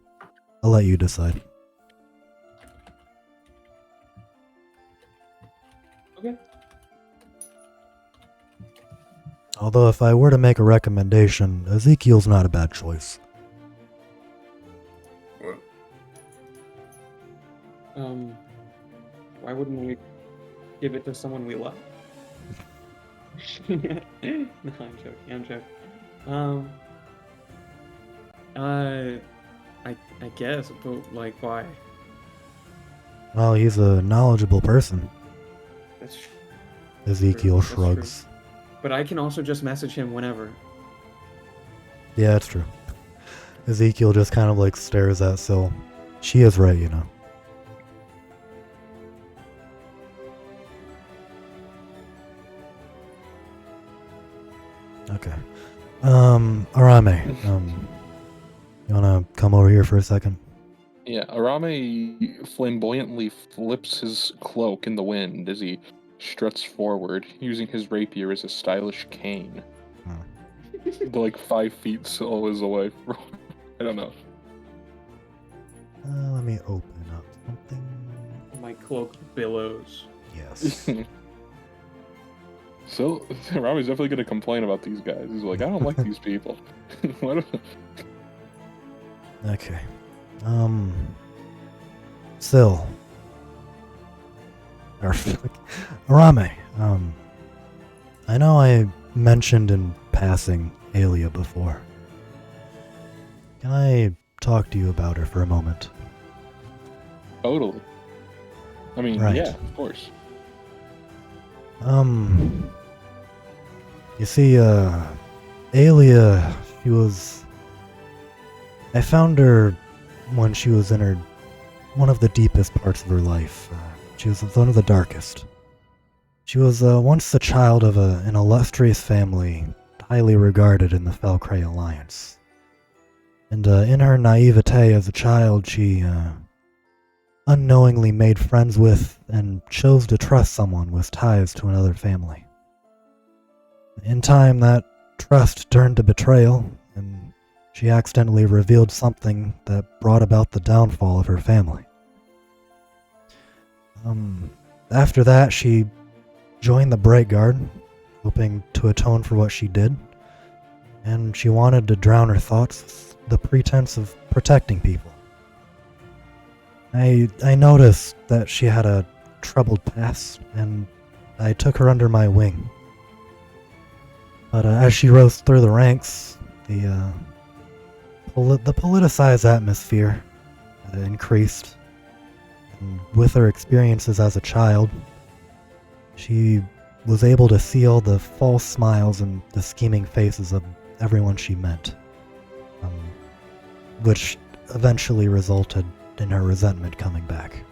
I'll let you decide. Okay. Although if I were to make a recommendation, Ezekiel's not a bad choice. well, Why wouldn't we give it to someone we love? No, I'm joking. I guess, but like, why? Well, he's a knowledgeable person. That's Ezekiel That's true. shrugs. But I can also just message him whenever. Yeah, it's true. Ezekiel just kind of like stares at Sil. She is right, you know. Okay. Arame, you wanna come over here for a second? Yeah, Arame flamboyantly flips his cloak in the wind as he struts forward, using his rapier as a stylish cane. Hmm. They're like 5 feet souls away from. I don't know. Let me open up something. My cloak billows. Yes. So Robbie's definitely gonna complain about these guys. He's like, I don't like these people. What? Okay. Sil. Or Arame. I know I mentioned in passing Aelia before. Can I talk to you about her for a moment? Totally. I mean, Right. yeah, of course. You see, Aelia, she was... I found her when she was in one of the deepest parts of her life. She was one of the darkest. She was once the child of an illustrious family, highly regarded in the Felcray Alliance. And in her naivete as a child, she unknowingly made friends with and chose to trust someone with ties to another family. In time, that trust turned to betrayal, and she accidentally revealed something that brought about the downfall of her family. After that, she joined the Bright Guard, hoping to atone for what she did, and she wanted to drown her thoughts with the pretense of protecting people. I noticed that she had a troubled past, and I took her under my wing. But as she rose through the ranks, the politicized atmosphere increased. And with her experiences as a child, she was able to see all the false smiles and the scheming faces of everyone she met, which eventually resulted in her resentment coming back.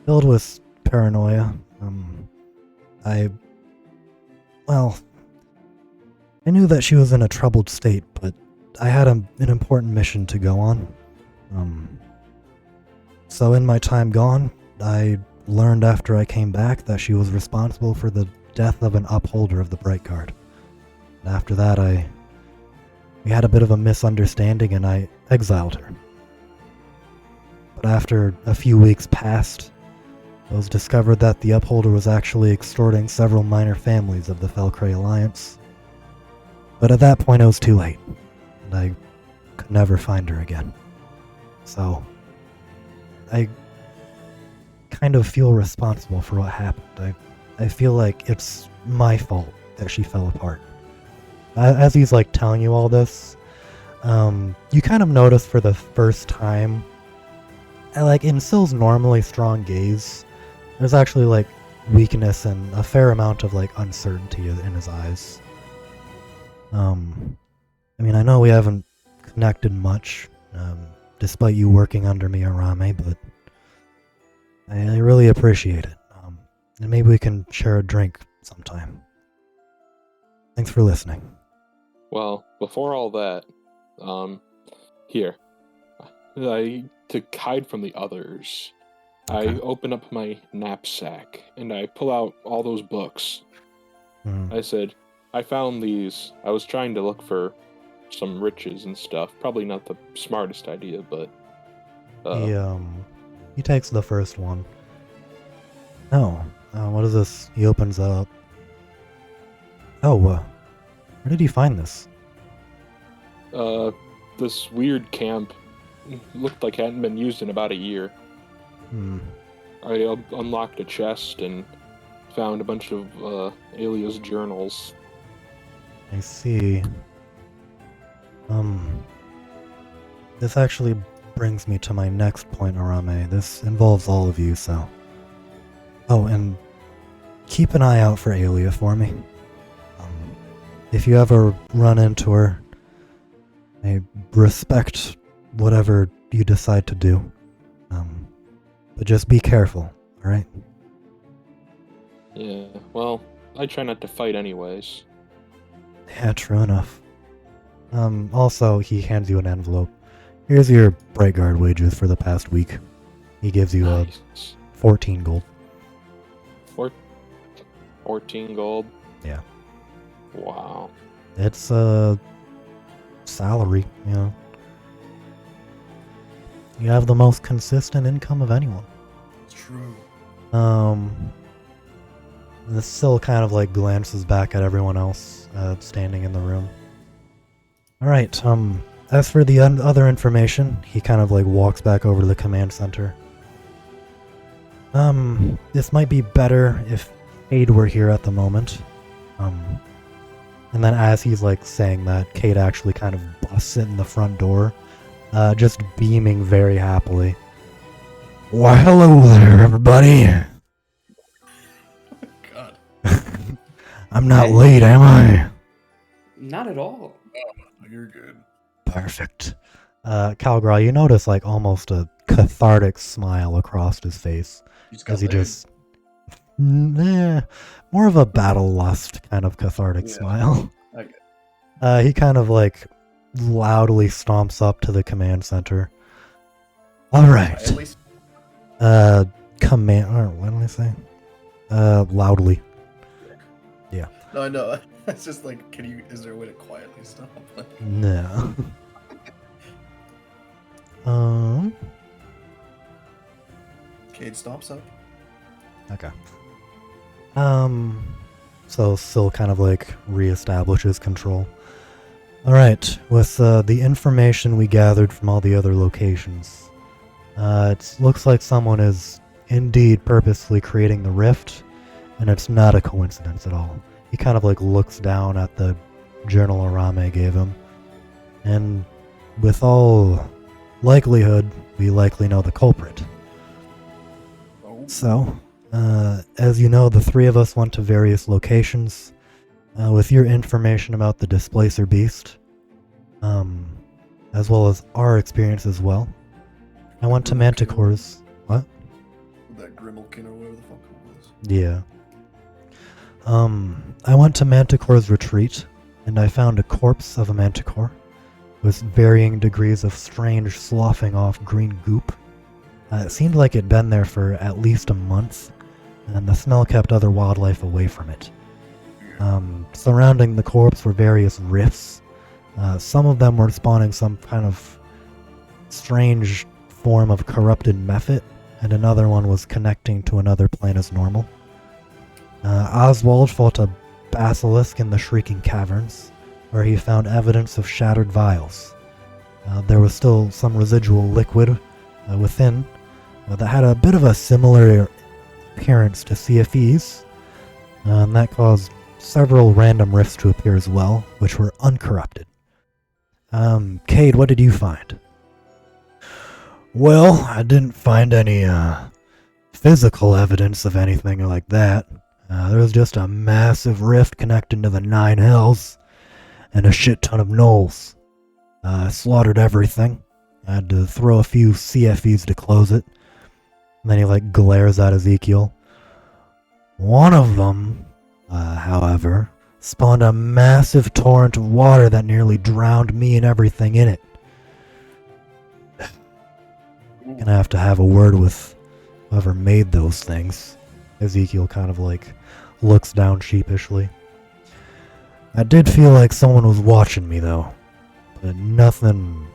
Filled with paranoia, I knew that she was in a troubled state, but I had an important mission to go on. So in my time gone, I learned after I came back that she was responsible for the death of an upholder of the Bright Guard. And after that, we had a bit of a misunderstanding and I exiled her. But after a few weeks passed, it was discovered that the upholder was actually extorting several minor families of the Felcray Alliance. But at that point it was too late, and I could never find her again. So, I kind of feel responsible for what happened. I feel like it's my fault that she fell apart. As he's like telling you all this, you kind of notice for the first time, in Sil's normally strong gaze, there's actually like weakness and a fair amount of like uncertainty in his eyes. I mean, I know we haven't connected much, despite you working under me, Arame, but I really appreciate it. And maybe we can share a drink sometime. Thanks for listening. Well, before all that, here, to hide from the others, Okay. I open up my knapsack and I pull out all those books. I said, I found these. I was trying to look for some riches and stuff. Probably not the smartest idea, but He takes the first one. Oh, what is this? He opens up. Oh, where did he find this? this weird camp looked like it hadn't been used in about a year. I unlocked a chest and found a bunch of Alia's journals. I see. This actually brings me to my next point, Arame. This involves all of you, so... Oh, and keep an eye out for Alia for me. If you ever run into her, I respect whatever you decide to do. But just be careful, alright? Yeah, well, I try not to fight anyways. Yeah, true enough. Also, he hands you an envelope. Here's your Bright Guard wages for the past week. He gives you Nice. 14 gold. 14 gold. Yeah. Wow. It's a salary, you know. You have the most consistent income of anyone. It's true. The Syl kind of like glances back at everyone else standing in the room. Alright, as for the other information, he kind of like walks back over to the command center. This might be better if Cade were here at the moment. And then as he's like saying that, Cade actually kind of busts in the front door, just beaming very happily. Why, hello there, everybody. God. I'm not late, am I? Not at all. Oh, you're good. Perfect. Calgral, you notice like almost a cathartic smile across his face as he just... more of a battle lust kind of cathartic smile. Okay. He kind of like loudly stomps up to the command center. Alright. At least Command... Or what did I say? Loudly. no, I know. It's just like, is there a way to quietly stop? No. Cade stomps up. Okay. So Syl kind of like reestablishes control. Alright, with the information we gathered from all the other locations, it looks like someone is indeed purposely creating the rift, and it's not a coincidence at all. He kind of like looks down at the journal Arame gave him, and with all likelihood, we likely know the culprit. Oh. So, as you know, the three of us went to various locations with your information about the Displacer Beast, as well as our experience as well. I went to Manticore's. What? That Grimmelkin or whatever the fuck it was. Yeah. I went to Manticore's retreat, and I found a corpse of a Manticore with varying degrees of strange sloughing off green goop. It seemed like it'd been there for at least a month, and the smell kept other wildlife away from it. Surrounding the corpse were various rifts. Some of them were spawning some kind of strange form of corrupted mephit, and another one was connecting to another plane as normal. Oswald fought a basilisk in the Shrieking Caverns, where he found evidence of shattered vials. There was still some residual liquid within that had a bit of a similar appearance to CFEs, and that caused several random rifts to appear as well, which were uncorrupted. Cade, what did you find? Well, I didn't find any physical evidence of anything like that. There was just a massive rift connecting to the Nine Hells, and a shit ton of gnolls. I slaughtered everything. I had to throw a few CFEs to close it. And then he like glares at Ezekiel. One of them, however, spawned a massive torrent of water that nearly drowned me and everything in it. Gonna have to have a word with whoever made those things. Ezekiel kind of like looks down sheepishly. I did feel like someone was watching me though, but nothing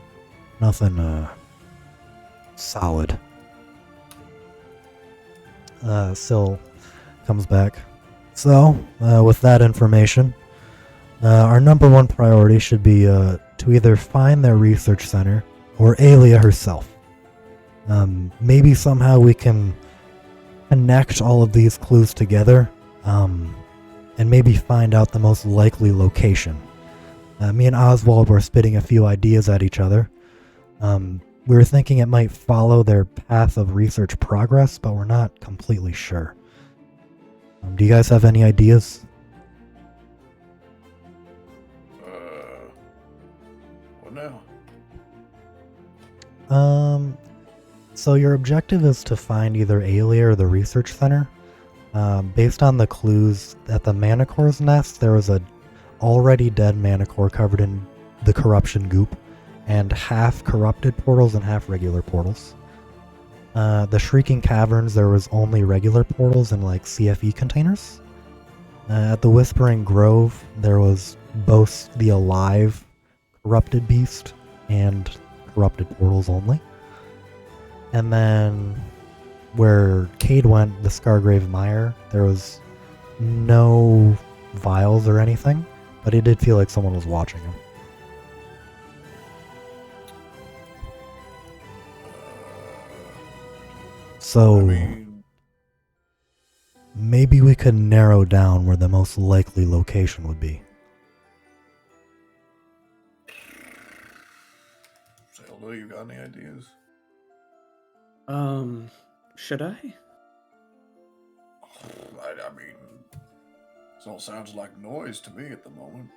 solid. Syl comes back. So, with that information, our number one priority should be to either find their research center or Aelia herself. Maybe somehow we can connect all of these clues together, and maybe find out the most likely location. Me and Oswald were spitting a few ideas at each other. We were thinking it might follow their path of research progress, but we're not completely sure. Do you guys have any ideas? What now? So your objective is to find either Aelia or the research center. Based on the clues at the Manicore's nest, there was a already dead Manicore covered in the corruption goop, and half corrupted portals and half regular portals. The Shrieking Caverns, there was only regular portals and like CFE containers. At the Whispering Grove, there was both the alive corrupted beast and corrupted portals only. And then where Cade went, the Scargrave Mire, there was no vials or anything, but it did feel like someone was watching him. So I mean, maybe we could narrow down where the most likely location would be. Zelda, you got any ideas? Should I? I mean, this all sounds like noise to me at the moment.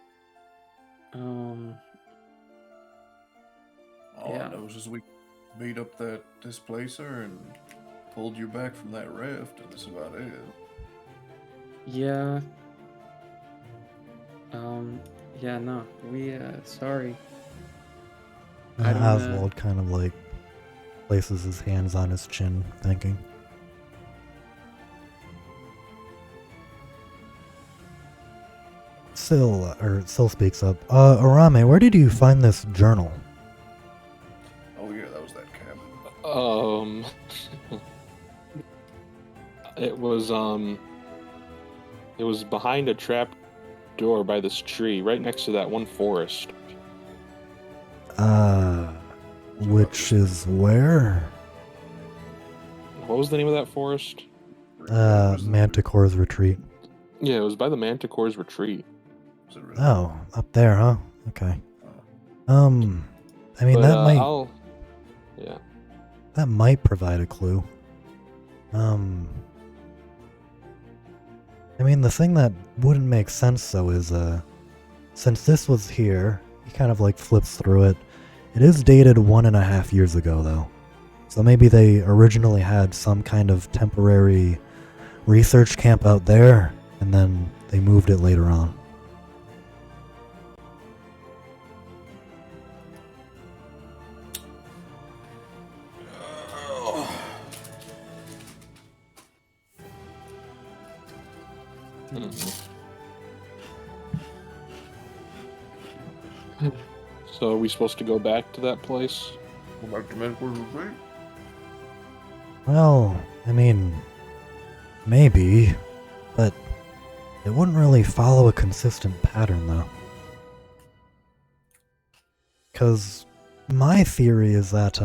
All Yeah. I know is we beat up that displacer and pulled you back from that rift, and that's about it. Yeah. Yeah, no. Sorry. I don't, Oswald kind of like places his hands on his chin, thinking. Syl speaks up. Arame, where did you find this journal? Oh yeah, that was that cabin. It was behind a trap door by this tree, right next to that one forest. Which is where? What was the name of that forest? Manticore's Retreat. Yeah, it was by the Manticore's Retreat. Was it really? Oh, up there, huh? Okay. I mean, But, that yeah. that might provide a clue. I mean, the thing that wouldn't make sense, though, is, since this was here, he kind of, like, flips through it. It is dated 1.5 years ago, though. So maybe they originally had some kind of temporary research camp out there, and then they moved it later on. So are we supposed to go back to that place? Go back to Manticore's Retreat? Well, I mean, maybe, but it wouldn't really follow a consistent pattern, though. Because my theory is that,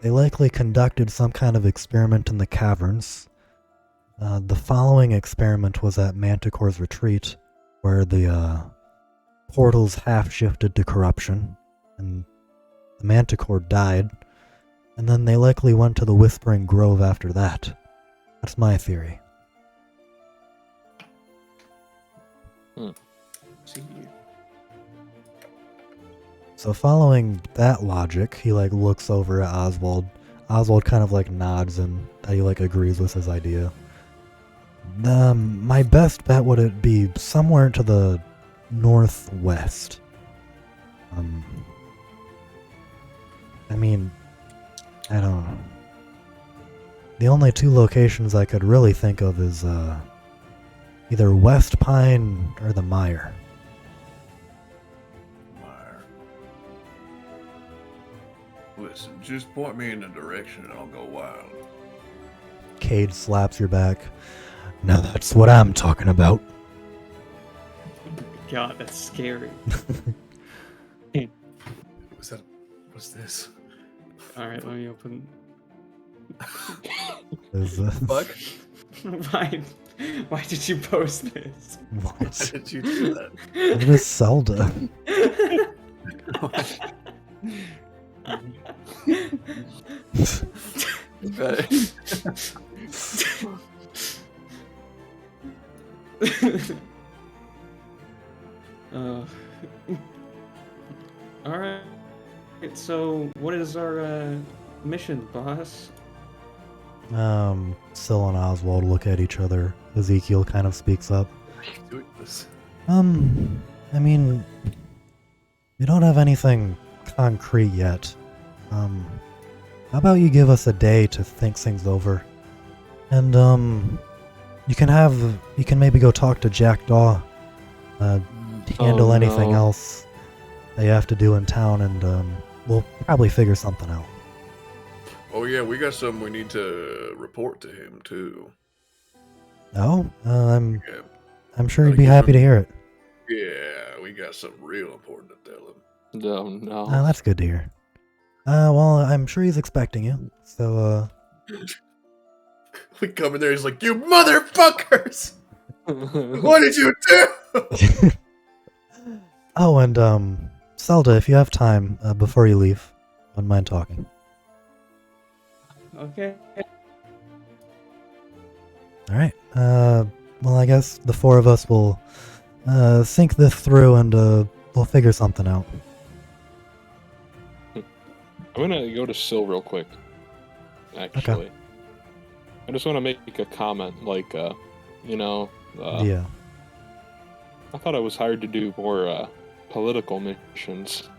they likely conducted some kind of experiment in the caverns. The following experiment was at Manticore's Retreat, where the, portals half-shifted to corruption, and the Manticore died, and then they likely went to the Whispering Grove after that. That's my theory. See. So following that logic, he like looks over at Oswald. Oswald kind of like nods and he like agrees with his idea. My best bet would it be somewhere to the northwest. I mean, I don't know. The only two locations I could really think of is either West Pine or the Mire. Mire. Listen, just point me in a direction and I'll go wild. Cade slaps your back. Now that's what I'm talking about. God, that's scary. What's this? Alright, let me open. Fuck? Why did you post this? Why What? did you do that? It is Zelda. Alright, so what is our mission, boss? Syl and Oswald look at each other. Ezekiel kind of speaks up. Doing this. I mean, we don't have anything concrete yet. How about you give us a day to think things over? And, you can maybe go talk to Jackdaw, handle Oh, anything no. else that you have to do in town, and, we'll probably figure something out. Oh yeah, we got something we need to report to him too. Oh, Yeah, I'm sure Gotta he'd be give happy him- to hear it. yeah, we got something real important to tell him. No, no. Oh, that's good to hear. Well, I'm sure he's expecting you, so, We come in there, he's like, "You motherfuckers! What did you do?" Oh, and, Zelda, if you have time, before you leave, wouldn't mind talking. Okay. Alright, well, I guess the four of us will, think this through and, we'll figure something out. I'm gonna go to Sil real quick. Actually, I just want to make a comment. Like, Yeah. I thought I was hired to do more political missions.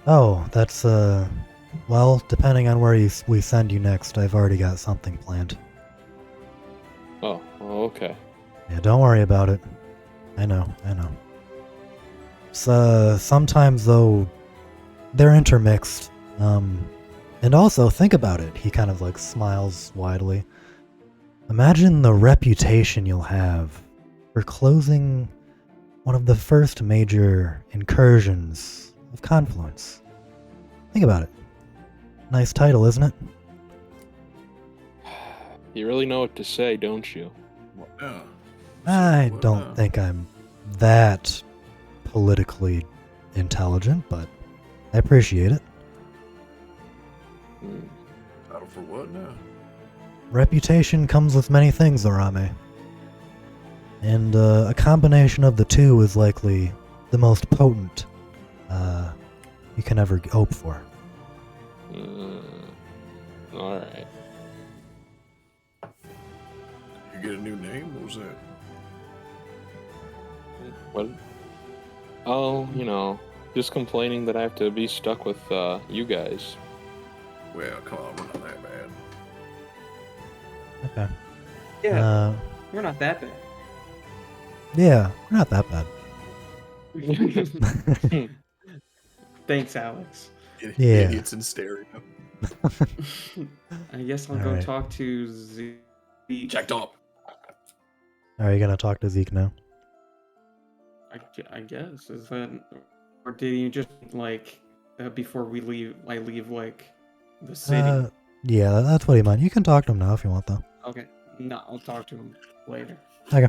Oh, that's, well, depending on where we send you next, I've already got something planned. Oh, okay. Yeah, don't worry about it. I know. So, sometimes, though, they're intermixed. And also, think about it. He kind of, like, smiles widely. Imagine the reputation you'll have for closing one of the first major incursions of Confluence. Think about it. Nice title, isn't it? You really know what to say, don't you? Yeah. I Well, don't think I'm that politically intelligent, but I appreciate it. Hmm. Title for what now? Reputation comes with many things, Arame. And a combination of the two is likely the most potent you can ever hope for. All right. You get a new name? What was that? What? Oh, just complaining that I have to be stuck with you guys. Well, come on, we're not that bad. Okay. Yeah, we're not that bad. Yeah, we're not that bad. Thanks, Alex. Yeah. Idiots in stereo. I guess I'll go Alright. talk to Z. Checked up. Are you gonna talk to Zeke now? I guess is that, or did you just like before we leave? I leave like the city. Yeah, that's what he meant. You can talk to him now if you want, though. Okay, no, I'll talk to him later. Okay.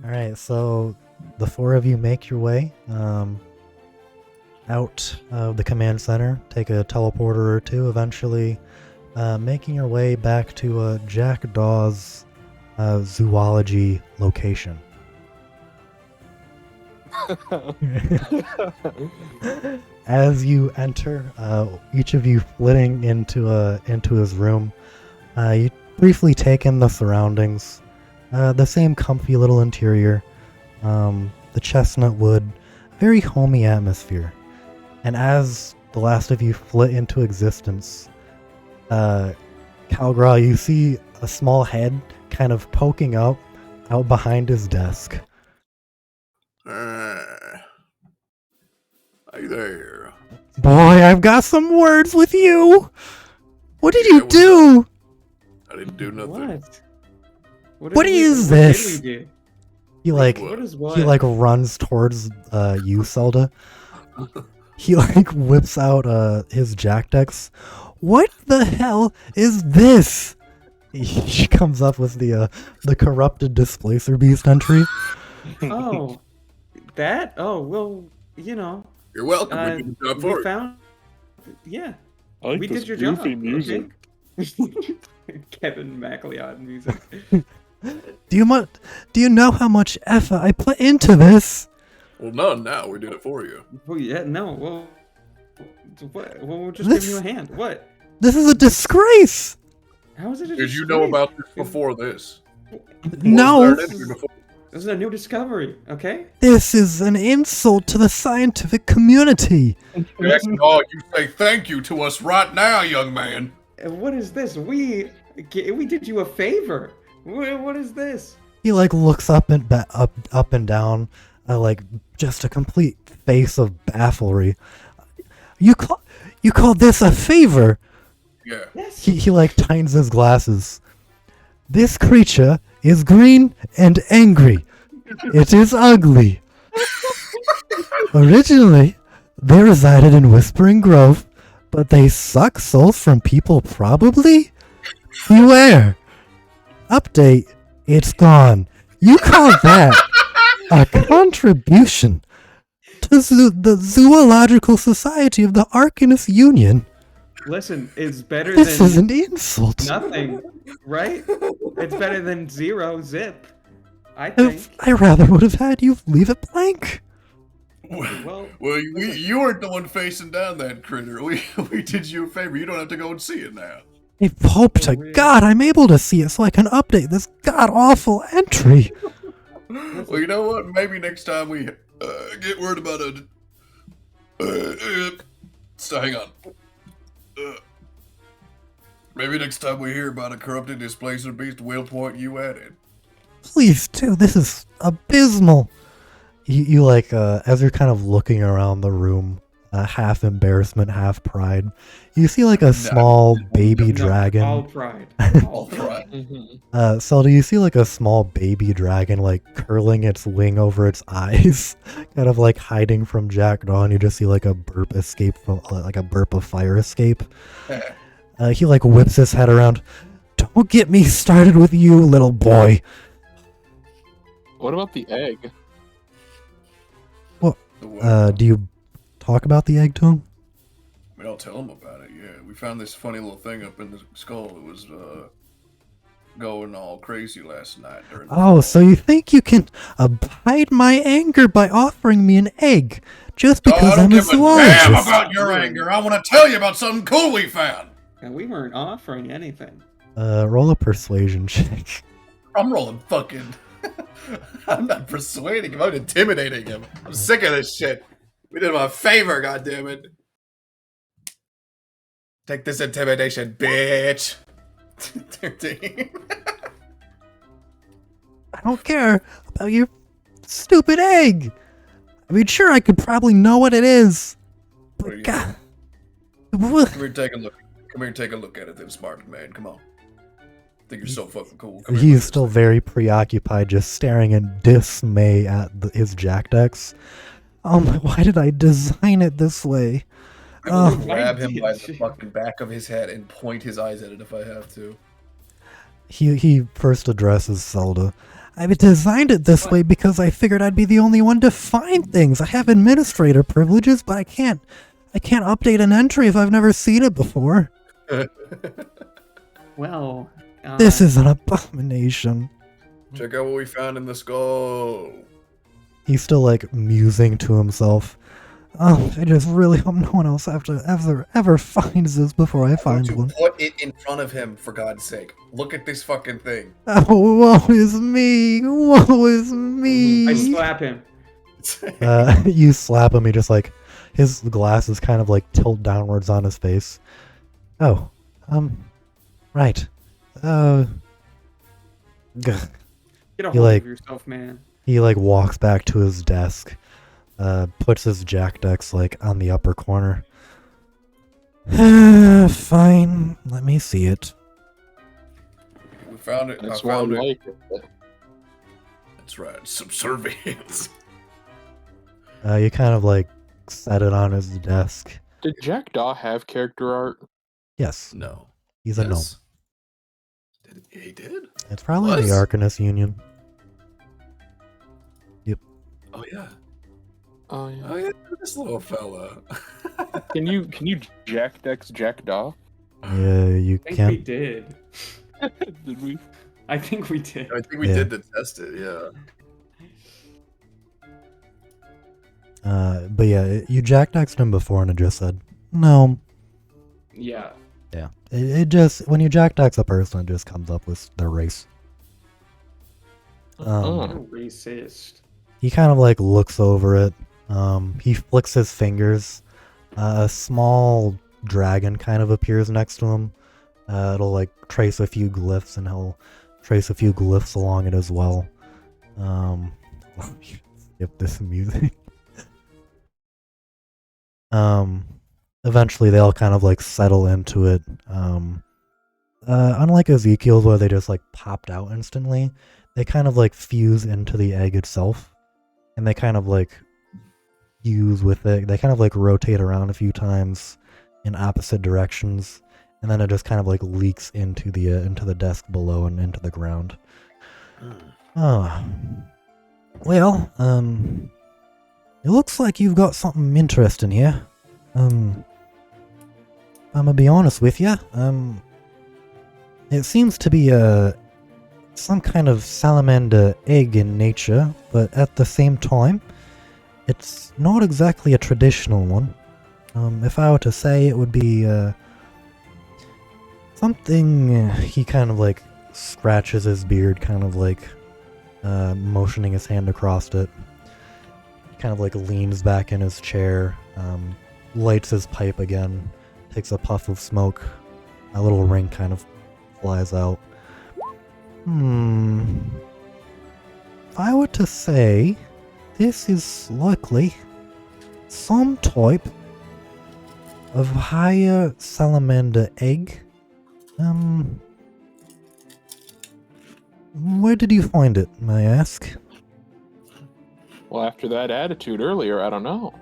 Alright, so the four of you make your way out of the command center, take a teleporter or two, eventually making your way back to Jackdaw's zoology location. As you enter, each of you flitting into his room, you briefly take in the surroundings. The same comfy little interior, the chestnut wood, very homey atmosphere. And as the last of you flit into existence, Calgra, you see a small head kind of poking up out behind his desk. Hey there. Boy, I've got some words with you! What did Yeah, you what's do? I didn't do nothing. What is this? What did we do? He like What is what? he like runs towards you, Zelda. He like whips out his jack decks. What the hell is this? He comes up with the corrupted displacer beast entry. Oh, that? Oh, well, You're welcome. We did the job for we you. found. Yeah, I like we this did your job. goofy music. Okay? Kevin MacLeod music. Do you know how much effort I put into this? Well, none now. We did it for you. Well, yeah, no. Well, what? Well, we're just This- giving you a hand. What? This is a disgrace. How is it? A Did you know disgrace? about this before this? No. Was there an entry before? This is a new discovery, okay? This is an insult to the scientific community. Jackdaw, you say thank you to us right now, young man. And what is this? We did you a favor. What is this? He like looks up and up and down, like just a complete face of bafflery. You call this a favor? Yeah. Yes. He like tightens his glasses. This creature is green and angry. It is ugly. Originally, they resided in Whispering Grove, but they suck souls from people probably? Beware. Update, it's gone. You call that a contribution to the Zoological Society of the Arcanist Union? Listen, it's better This than is an insult. nothing, right? It's better than zero zip. I think. I rather would have had you leave it blank. Well, You weren't the one facing down that critter. We did you a favor. You don't have to go and see it now. I hope to God I'm able to see it so I can update this god-awful entry. Well, you know what? Maybe next time we get word about a. So hang on. Maybe next time we hear about a corrupted displacer beast, we'll point you at it. Please do. This is abysmal. You like, as you're kind of looking around the room, half embarrassment, half pride, you see like a small baby dragon. all pride. All right. Zelda, you see like a small baby dragon like curling its wing over its eyes, kind of like hiding from Jackdaw, and you just see like a burp escape from like a burp of fire escape. He like whips his head around. Don't get me started with you, little boy. What about the egg? Do you talk about the egg to him? I mean, I'll tell him about it, yeah. We found this funny little thing up in the skull. It was going all crazy last night during the Oh, so you think you can abide my anger by offering me an egg just because I don't I'm a give a damn zoologist? about your anger. I want to tell you about something cool we found. And we weren't offering anything. Roll a persuasion check. I'm rolling fucking. I'm not persuading him. I'm intimidating him. I'm sick of this shit. We did him a favor, goddammit. Take this intimidation, bitch. 13. I don't care about your stupid egg. I mean, sure, I could probably know what it is, What are but you God, Come here, take a look. Come here, take a look at it, then, smart man. Come on. Think you're so fucking cool. Come here, look he's at still this very preoccupied, just staring in dismay at his Jack Dex. Why did I design it this way? thing. I will Oh. grab him by the fucking back of his head and point his eyes at it if I have to. He first addresses Zelda. I designed it this way because I figured I'd be the only one to find things. I have administrator privileges, but I can't update an entry if I've never seen it before. Well, This is an abomination. Check out what we found in the skull. He's still like musing to himself. Oh, I just really hope no one else ever finds this before I find To one. put it in front of him, for God's sake. Look at this fucking thing. Oh, woe is me! Woe is me! I slap him. You slap him, he just like, his glasses kind of like tilt downwards on his face. Oh, right. Gah. Get a You hold like- of yourself, man. He like walks back to his desk, puts his Jack Dex like on the upper corner. Fine, let me see it. We found it. That's I why I found it. like it. That's right. Subservience. You kind of like set it on his desk. Did Jackdaw have character art? Yes, No. he's a gnome. Yes. He did? It's probably the Was? Arcanist Union. Oh, yeah. Oh yeah. Oh, yeah. This little fella. Can you Jack Dex Jackdaw? Yeah, you I think we can. did. Did we? I think we did. I think we Yeah. did the test it, yeah. But yeah, you Jack Dexed him before and it just said no. Yeah. Yeah, it just when you Jack Dex a person, it just comes up with their race. Racist. He kind of like looks over it. He flicks his fingers. A small dragon kind of appears next to him. It'll like trace a few glyphs, and he'll trace a few glyphs along it as well. Skip this music. Eventually they'll kind of like settle into it. Unlike Ezekiel's where they just like popped out instantly, they kind of like fuse into the egg itself, and they kind of like fuse with it. They kind of like rotate around a few times in opposite directions, and then it just kind of like leaks into the desk below and into the ground. Well, it looks like you've got something interesting here. I'm gonna be honest with you. It seems to be some kind of salamander egg in nature, but at the same time, it's not exactly a traditional one. If I were to say, it would be something. He kind of like scratches his beard, kind of like motioning his hand across it. Kind of like leans back in his chair, lights his pipe again, takes a puff of smoke. A little ring kind of flies out. If I were to say, this is likely some type of higher salamander egg. Where did you find it, may I ask? Well, after that attitude earlier, I don't know.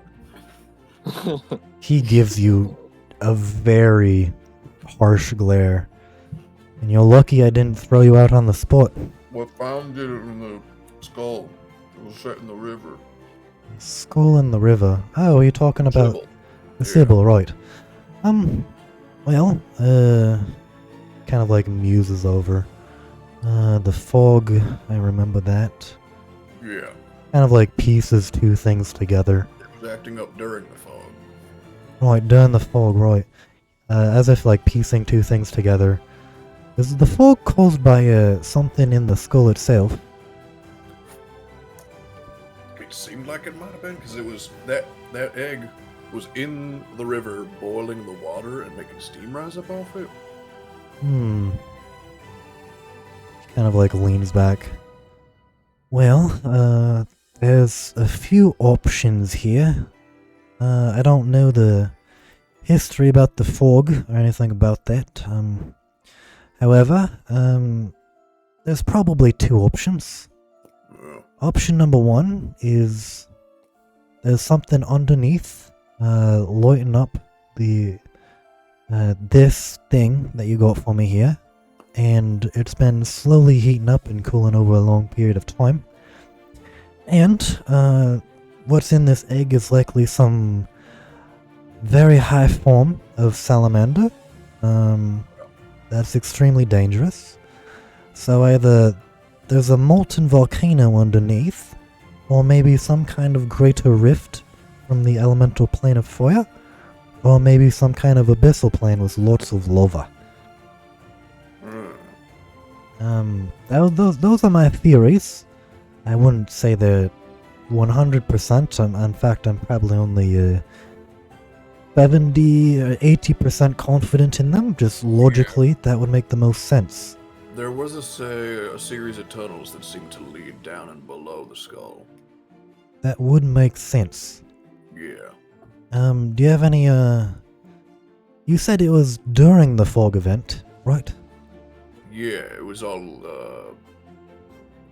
He gives you a very harsh glare. And you're lucky I didn't throw you out on the spot. We found it in the skull. It was set in the river. Skull in the river. Oh, you're talking about Sibil. the Sibil, right. Well, kind of like muses over. The fog, I remember that. Yeah. Kind of like pieces two things together. It was acting up during the fog. Right, during the fog, right. As if like piecing two things together. Is the fog caused by something in the skull itself? It seemed like it might have been, because it was that egg was in the river boiling the water and making steam rise up off it. Kind of like leans back. Well, there's a few options here. I don't know the history about the fog or anything about that. However, there's probably two options. Yeah. Option number one is there's something underneath, lighting up the this thing that you got for me here, and it's been slowly heating up and cooling over a long period of time. And what's in this egg is likely some very high form of salamander. That's extremely dangerous. So either there's a molten volcano underneath, or maybe some kind of greater rift from the elemental plane of fire, or maybe some kind of abyssal plane with lots of lava. Those are my theories. I wouldn't say they're 100%. In fact, I'm probably only 70 or 80% confident in them. Just logically, that would make the most sense. There was a series of tunnels that seemed to lead down and below the skull. That would make sense. Yeah. Do you have any, You said it was during the fog event, right? Yeah, it was all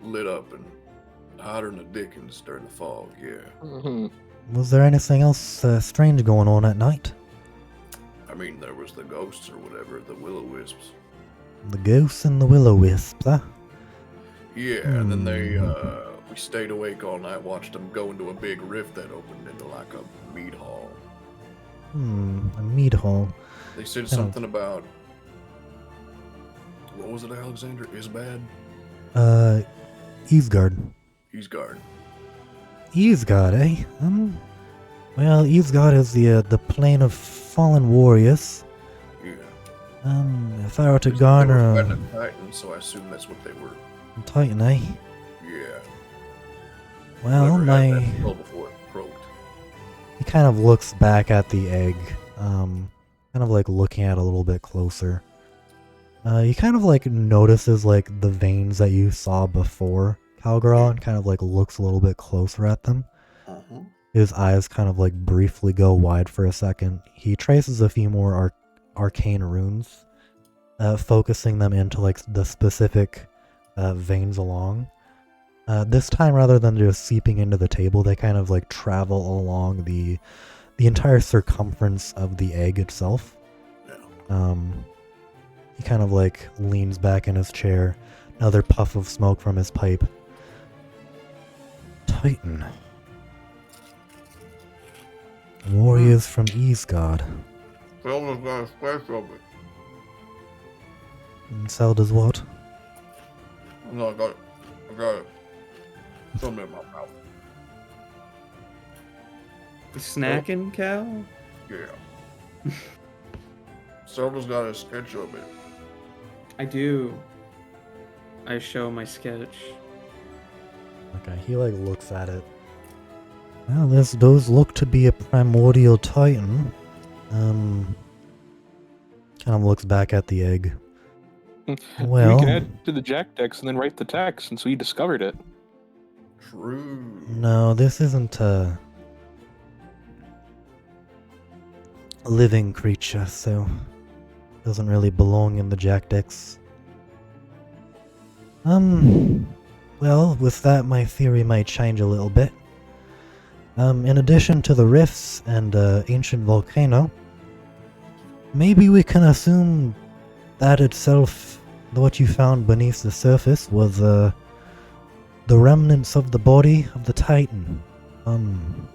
lit up and hotter than the dickens during the fog, yeah. Was there anything else strange going on at night? I mean, there was the ghosts or whatever, the will-o-wisps. The ghosts and the will-o-wisps, huh? Yeah, and then we stayed awake all night, watched them go into a big rift that opened into like a mead hall. A mead hall. They said something about, what was it, Alexander? Isbad? Easgard. Easgard. Easgard, eh? Well, Easgard is the plane of fallen warriors. Yeah. If I were to They were garner fighting a a Titan, so I assume that's what they were. Titan, eh? Yeah. Well, Whatever had my... that skull before it croaked. He kind of looks back at the egg, kind of like looking at it a little bit closer. He kind of like notices like the veins that you saw before Calgaraw and kind of like looks a little bit closer at them. Uh-huh. His eyes kind of like briefly go wide for a second. He traces a few more arcane runes, focusing them into like the specific veins along. This time, rather than just seeping into the table, they kind of like travel along the entire circumference of the egg itself. Yeah. He kind of like leans back in his chair, another puff of smoke from his pipe. Titan. Warriors from Eastgard. Someone's got a splash of it. And Zelda's what? No, I got it. Something in my mouth. You snacking, Cal? Yeah. Someone's got a sketch of it. I do. I show my sketch. Okay, he like looks at it. Well, those look to be a primordial titan. Kind of looks back at the egg. Well, we can add to the Jack Dex and then write the text, and so we discovered it. True. no, this isn't a living creature, so doesn't really belong in the Jack Dex. Well, with that, my theory might change a little bit. In addition to the rifts and ancient volcano, maybe we can assume that itself, what you found beneath the surface, was the remnants of the body of the Titan. And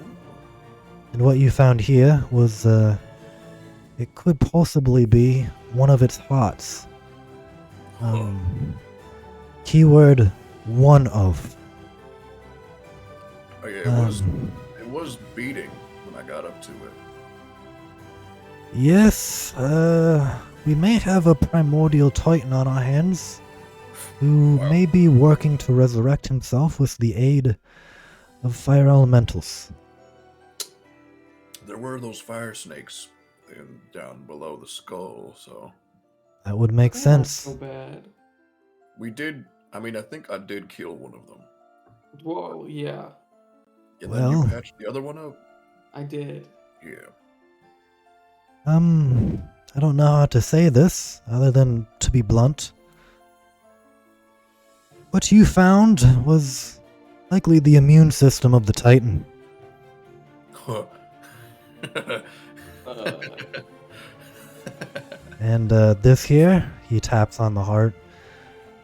what you found here was, it could possibly be one of its hearts. Keyword, one of. Oh, yeah, it was beating when I got up to it. Yes, we may have a primordial titan on our hands who Wow. may be working to resurrect himself with the aid of fire elementals. There were those fire snakes down below the skull, so That would make That's sense. so bad. we did. I mean, I think I did kill one of them. Whoa, yeah, And then you Well- patched the other one up? I did. Yeah. I don't know how to say this, other than to be blunt. What you found was likely the immune system of the Titan. And this here, he taps on the heart,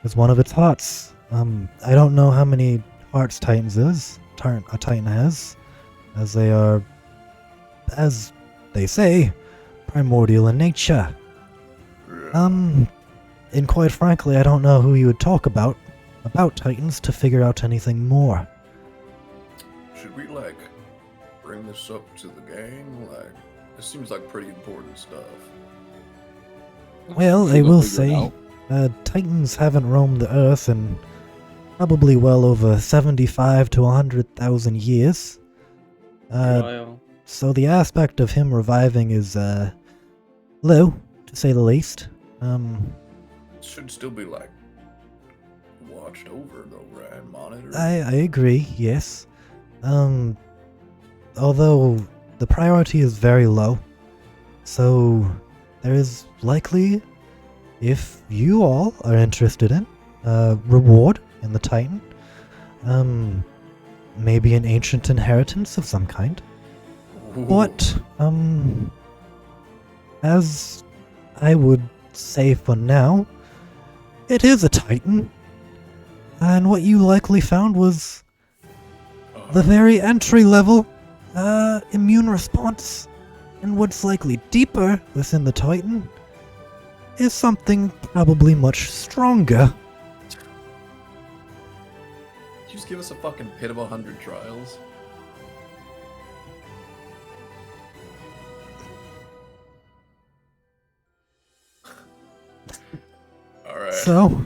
is one of its hearts. I don't know how many hearts Titans a Titan has, as they are, as they say, primordial in nature. And quite frankly, I don't know who you would talk about Titans to figure out anything more. Should we like bring this up to the gang? Like, this seems like pretty important stuff. Well, I We'll will figure it say, out. Titans haven't roamed the Earth in probably well over 75 to 100,000 years. Well, So the aspect of him reviving is, low, to say the least. It should still be like watched over though, right? Monitored. I agree, yes. Although the priority is very low, so there is likely, if you all are interested in, reward in the Titan. Maybe an ancient inheritance of some kind. Ooh. But, as I would say for now, it is a Titan. And what you likely found was the very entry level immune response. And what's likely deeper within the Titan is something probably much stronger. Just give us a fucking pit of 100 trials. All right. So,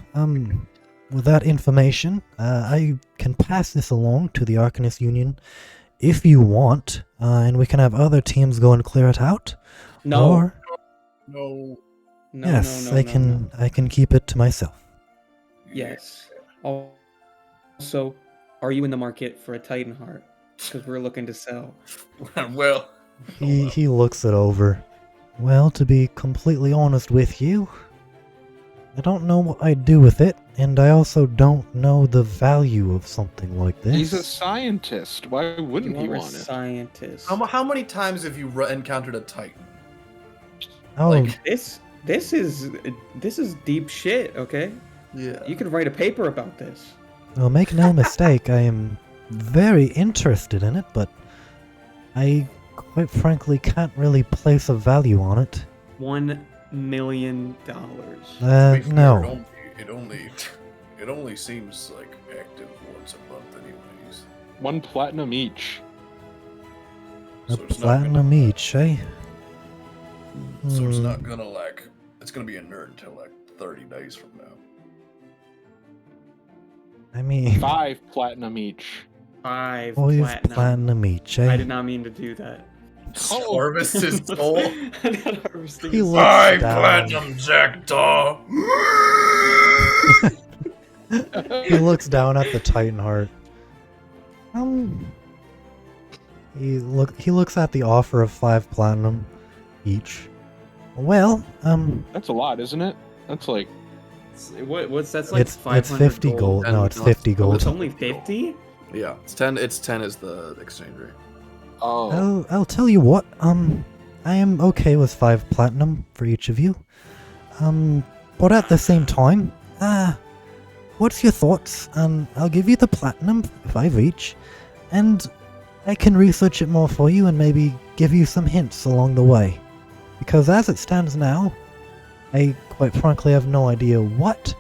with that information, I can pass this along to the Arcanist Union if you want, and we can have other teams go and clear it out. No. Or, No. No, yes, no, no, no. I can keep it to myself. Yes. Also, are you in the market for a Titan heart? Because we're looking to sell. Well, He looks it over. Well, to be completely honest with you, I don't know what I'd do with it, and I also don't know the value of something like this. He's a scientist. Why wouldn't You he are a want it? scientist. how many times have you encountered a Titan? Oh, like- This is deep shit. Okay, Yeah. you could write a paper about this. well, make no mistake, I am very interested in it, but I quite frankly can't really place a value on it. $1 million. To be fair, No. It only seems like active once a month, anyways. 1 platinum each. A So it's not platinum each, eh? So it's Hmm. not gonna it's gonna be inert until like 30 days from now. I mean, 5 platinum each. 5 5 platinum. platinum each, eh? I did not mean to do that. Harvest his soul. I'm not harvesting He his looks Five down. platinum jackdaw. He looks down at the Titan heart. He looks at the offer of 5 platinum each. Well, That's a lot, isn't it? That's like What's that's like it's 500 50 gold. No, it's 50 Oh, gold. it's only 50? Yeah, it's 10. It's 10 is the exchange rate. oh. I'll tell you what, I am okay with 5 platinum for each of you. But at the same time, what's your thoughts? I'll give you the platinum, 5 each, and I can research it more for you and maybe give you some hints along the way. Because as it stands now, I quite frankly have no idea what,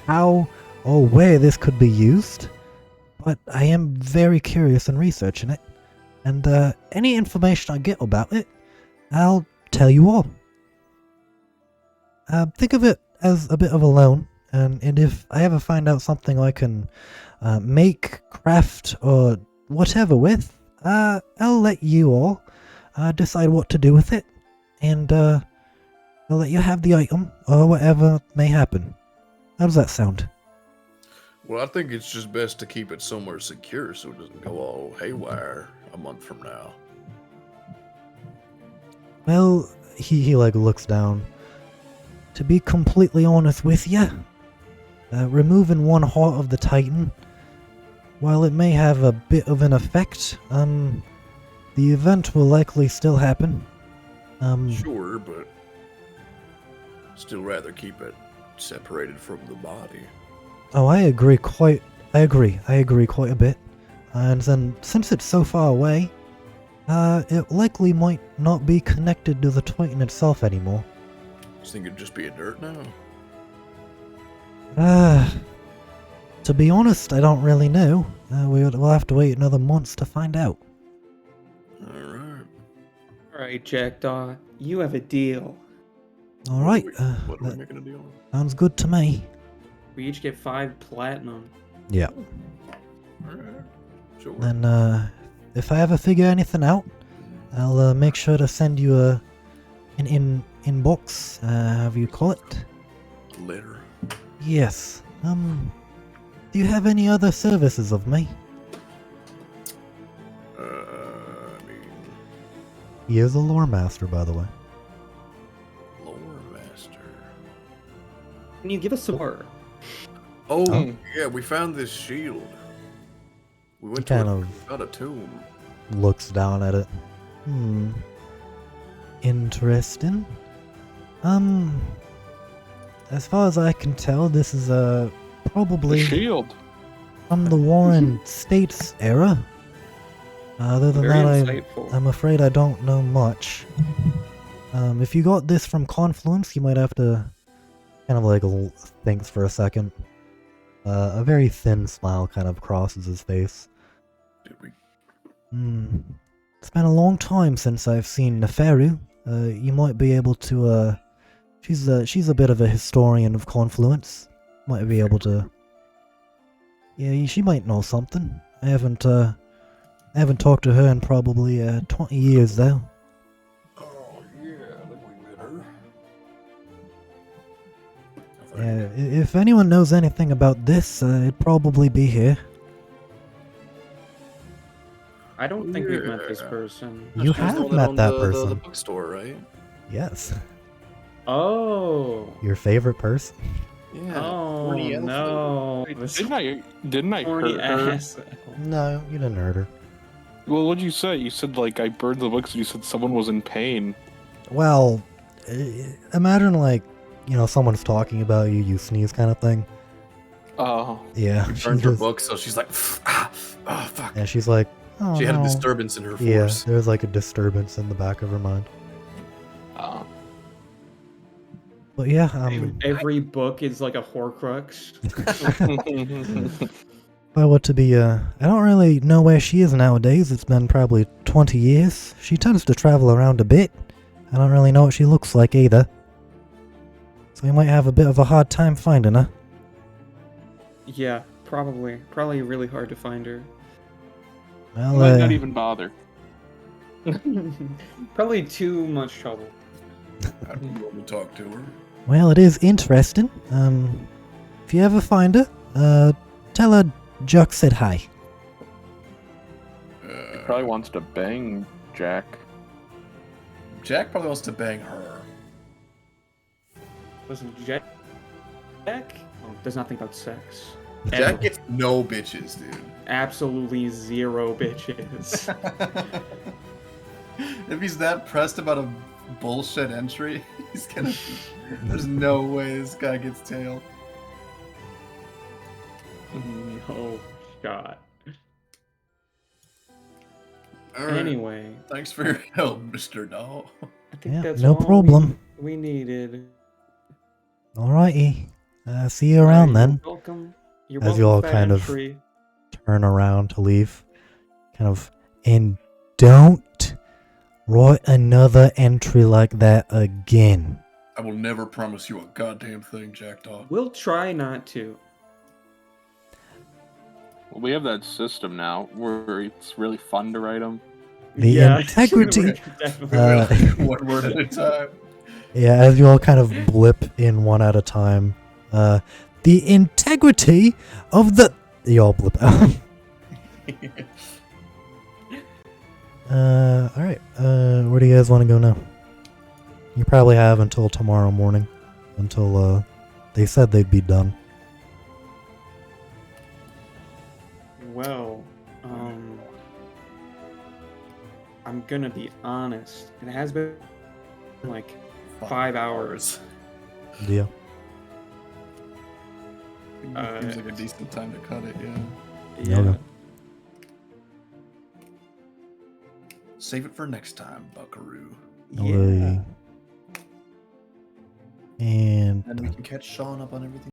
how, or where this could be used, but I am very curious in researching it. And any information I get about it, I'll tell you all. Think of it as a bit of a loan, and if I ever find out something I can make, craft, or whatever with, I'll let you all decide what to do with it, and I'll let you have the item, or whatever may happen. How does that sound? Well, I think it's just best to keep it somewhere secure so it doesn't go all haywire a month from now. Well, he like looks down. To be completely honest with you, removing 1 heart of the Titan, while it may have a bit of an effect, the event will likely still happen. Sure, but still rather keep it separated from the body. Oh, I agree quite a bit. And then, since it's so far away, it likely might not be connected to the Titan itself anymore. I think it'd just be a dirt now. To be honest, I don't really know. We'll have to wait another month to find out. Alright. Alright, Jackdaw, you have a deal. Alright, What are we that making a deal on? sounds good to me. We each get 5 platinum. Yeah. Alright. Sure. Then, if I ever figure anything out, I'll make sure to send you an inbox, however you call it. Later. Yes. Do you have any other services of me? I mean, He is a lore master, by the way. lore master. Can you give us some more? Oh, Oh. yeah, we found this shield. We He went to kind a, of got a tomb. looks down at it. Interesting. As far as I can tell, this is The probably shield. from the Warren States era. Other than Very that, insightful. I'm afraid I don't know much. If you got this from Confluence, you might have to kind of like think for a second. A very thin smile kind of crosses his face. Did we? It's been a long time since I've seen Neferu. You might be able to, she's a bit of a historian of Confluence. Might be able to Yeah, she might know something. I haven't talked to her in probably 20 years though. Oh, yeah, I think we met her. Yeah, if anyone knows anything about this, it'd probably be here. I don't think we've met this Yeah. person. You She was the have one that met owned that the person. bookstore, right? Yes. Oh. Your favorite person? Yeah. Oh horny elf lady. no. This Didn't I horny hurt her? ass. No, you didn't hurt her. Well, what'd you say? You said like I burned the books. And you said someone was in pain. Well, imagine like, someone's talking about you, you sneeze kind of thing. Oh. Yeah. Burned her book, so she's like, oh, fuck. And she's like, oh She had a no. disturbance in her Yeah, force. there was like a disturbance in the back of her mind. Oh. But yeah, Every book is like a Horcrux. if I were to be, I don't really know where she is nowadays. It's been probably 20 years. She tends to travel around a bit. I don't really know what she looks like either. So you might have a bit of a hard time finding her. Yeah, probably. Probably really hard to find her. Well, Might not even bother. Probably too much trouble. How do you want me to talk to her? well, it is interesting. If you ever find her, tell her Juck said hi. Probably wants to bang Jack. Jack probably wants to bang her. Listen, Jack does not think about sex. Jack Ever. gets no bitches, dude. Absolutely zero bitches. If he's that pressed about a bullshit entry, he's gonna. There's no way this guy gets tailed. Oh, God. All right. Anyway, Thanks for your help, Mr. Doll. I think Yeah, that's no all problem. we needed. Alrighty. See you around Alright, then. You're welcome. You're As welcome you all for that kind of- entry. Turn around to leave. And don't write another entry like that again. I will never promise you a goddamn thing, Jackdaw. We'll try not to. Well, we have that system now where it's really fun to write them. The integrity- Definitely. One word at a time. Yeah, as you all kind of blip in one at a time. The integrity of the... You all blip out. Alright. Where do you guys want to go now? You probably have until tomorrow morning. Until, they said they'd be done. Well, I'm gonna be honest. It has been like 5 hours. Yeah. Seems like a decent time to cut it, yeah. Yeah. Okay. Save it for next time, Buckaroo. Yeah. And... And we can catch Sean up on everything.